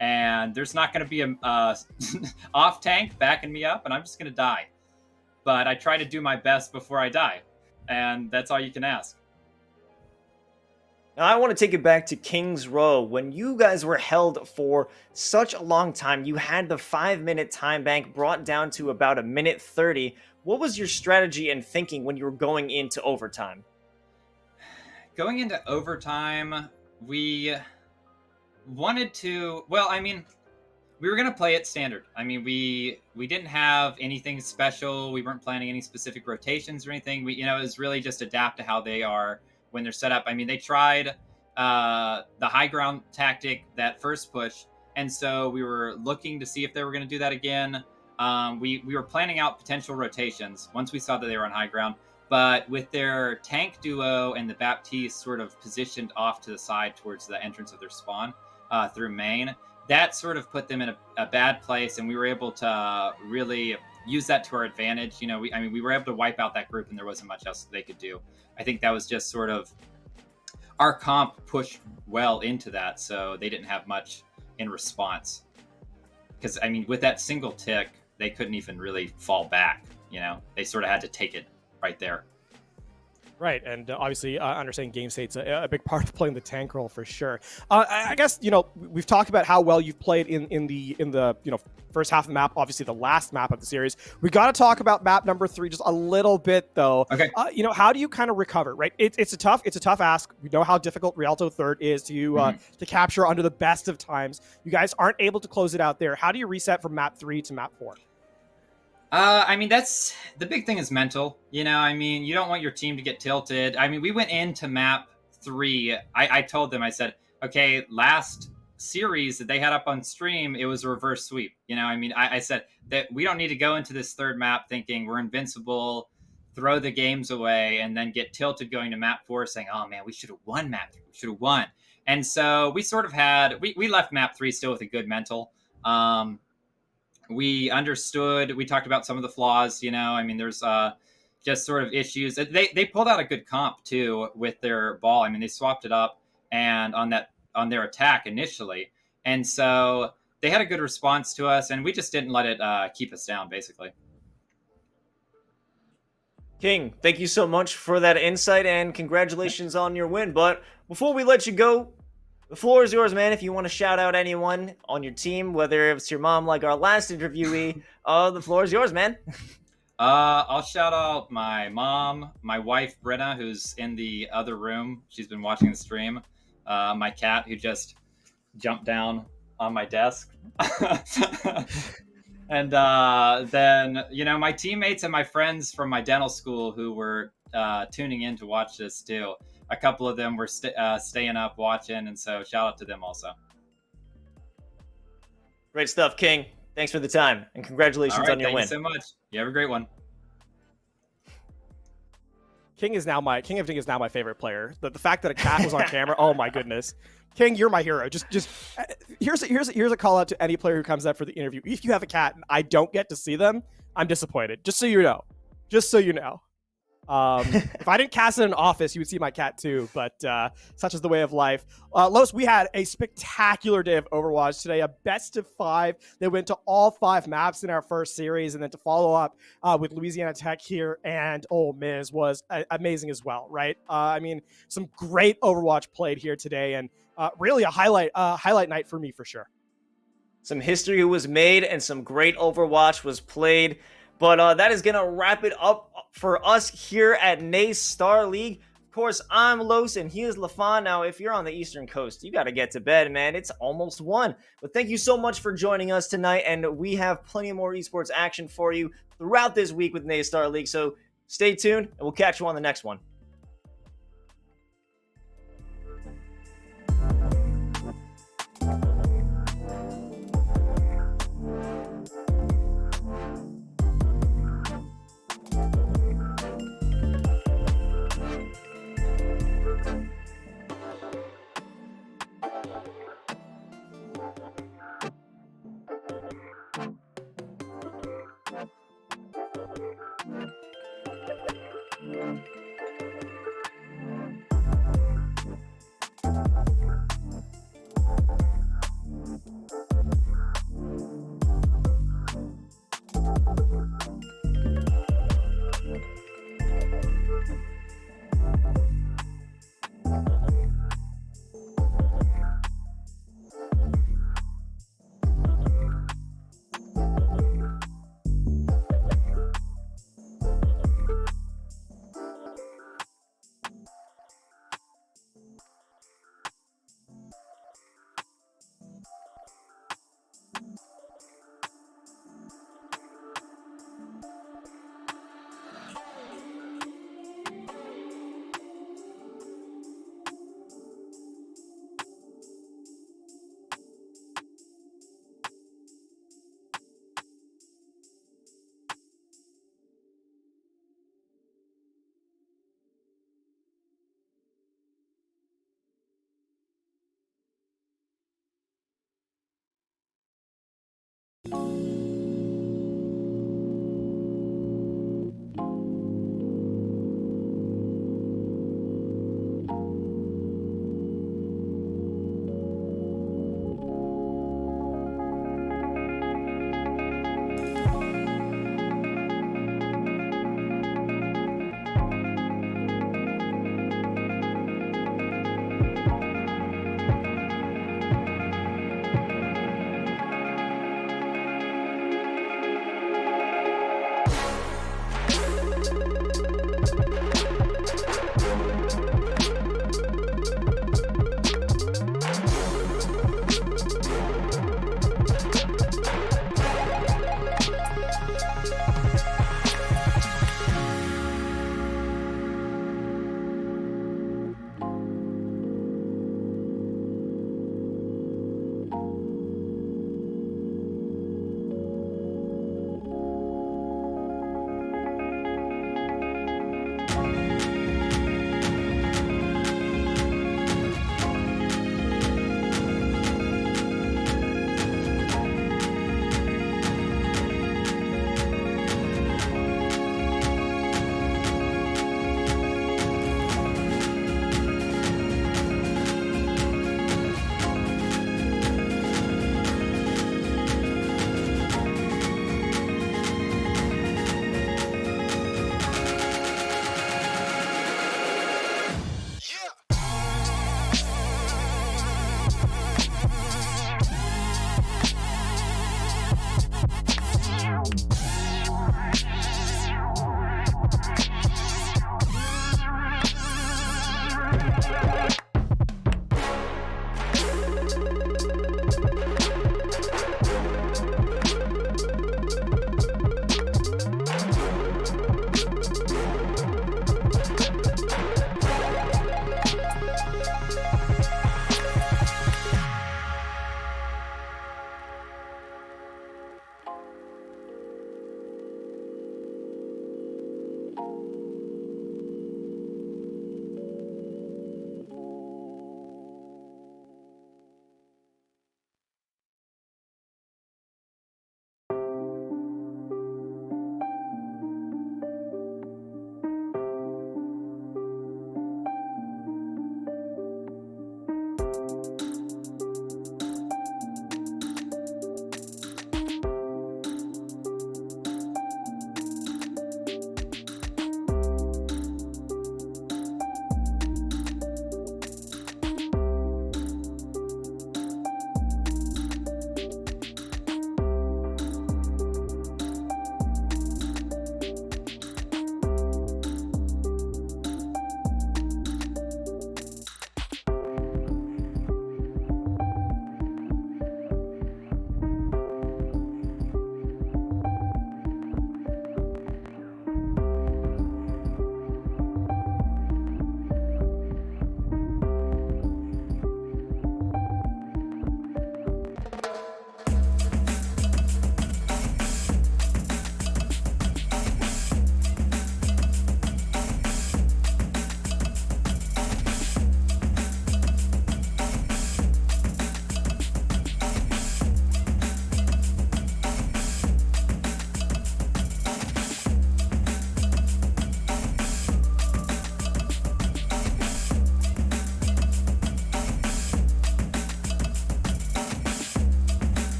and there's not going to be a off tank backing me up, and I'm just going to die. But I try to do my best before I die, and that's all you can ask. Now, I want to take it back to King's Row. When you guys were held for such a long time, you had the 5-minute time bank brought down to about 1:30. What was your strategy and thinking when you were going into overtime? Going into overtime, we wanted to, we were going to play it standard. I mean, we didn't have anything special. We weren't planning any specific rotations or anything. It was really just adapt to how they are when they're set up. I mean, they tried the high ground tactic that first push, and so we were looking to see if they were going to do that again. We were planning out potential rotations once we saw that they were on high ground, but with their tank duo and the Baptiste sort of positioned off to the side towards the entrance of their spawn through main, that sort of put them in a bad place, and we were able to really use that to our advantage. We were able to wipe out that group, and there wasn't much else they could do. I think that was just sort of our comp pushed well into that, so they didn't have much in response. Because, with that single tick, they couldn't even really fall back. They sort of had to take it right there. Right, and obviously understanding game state's a big part of playing the tank role for sure. I guess we've talked about how well you've played in the first half of the map, obviously the last map of the series. We got to talk about map number 3 just a little bit though. Okay. How do you kind of recover? Right, it's a tough ask. We know how difficult Rialto Third is to capture under the best of times. You guys aren't able to close it out there. How do you reset from map 3 to map 4? That's the big thing is mental. You don't want your team to get tilted. We went into map 3. I told them, I said, okay, last series that they had up on stream, it was a reverse sweep. I said that we don't need to go into this third map thinking we're invincible, throw the games away, and then get tilted going to map 4 saying, oh man, we should have won map 3. We should have won. And so we sort of we left map 3 still with a good mental. We understood, we talked about some of the flaws, there's just sort of issues. They pulled out a good comp too with their ball. They swapped it up and on their attack initially. And so they had a good response to us, and we just didn't let it keep us down, basically. King, thank you so much for that insight, and congratulations on your win. But before we let you go, the floor is yours, man. If you want to shout out anyone on your team, whether it's your mom like our last interviewee, the floor is yours, man. I'll shout out my mom, my wife, Brenna, who's in the other room. She's been watching the stream. My cat, who just jumped down on my desk. And then, my teammates and my friends from my dental school who were tuning in to watch this too. A couple of them were staying up watching, and so shout out to them also. Great stuff, King. Thanks for the time, and congratulations on your win. Thank you so much. You have a great one. King of Ding is now my favorite player. The fact that a cat was on camera, oh my goodness. King, you're my hero. Just here's a call out to any player who comes up for the interview. If you have a cat and I don't get to see them, I'm disappointed. Just so you know. If I didn't cast it in an office, you would see my cat too, but such is the way of life. Los, we had a spectacular day of Overwatch today, a best of 5. They went to all 5 maps in our first series, and then to follow up with Louisiana Tech here and Ole Miss was amazing as well, right? I mean, some great Overwatch played here today, and really a highlight night for me for sure. Some history was made and some great Overwatch was played. But that is going to wrap it up for us here at NACE Star League. Of course, I'm Los and he is LaFon. Now, if you're on the Eastern Coast, you got to get to bed, man. It's almost 1. But thank you so much for joining us tonight. And we have plenty more esports action for you throughout this week with NACE Star League. So stay tuned and we'll catch you on the next one.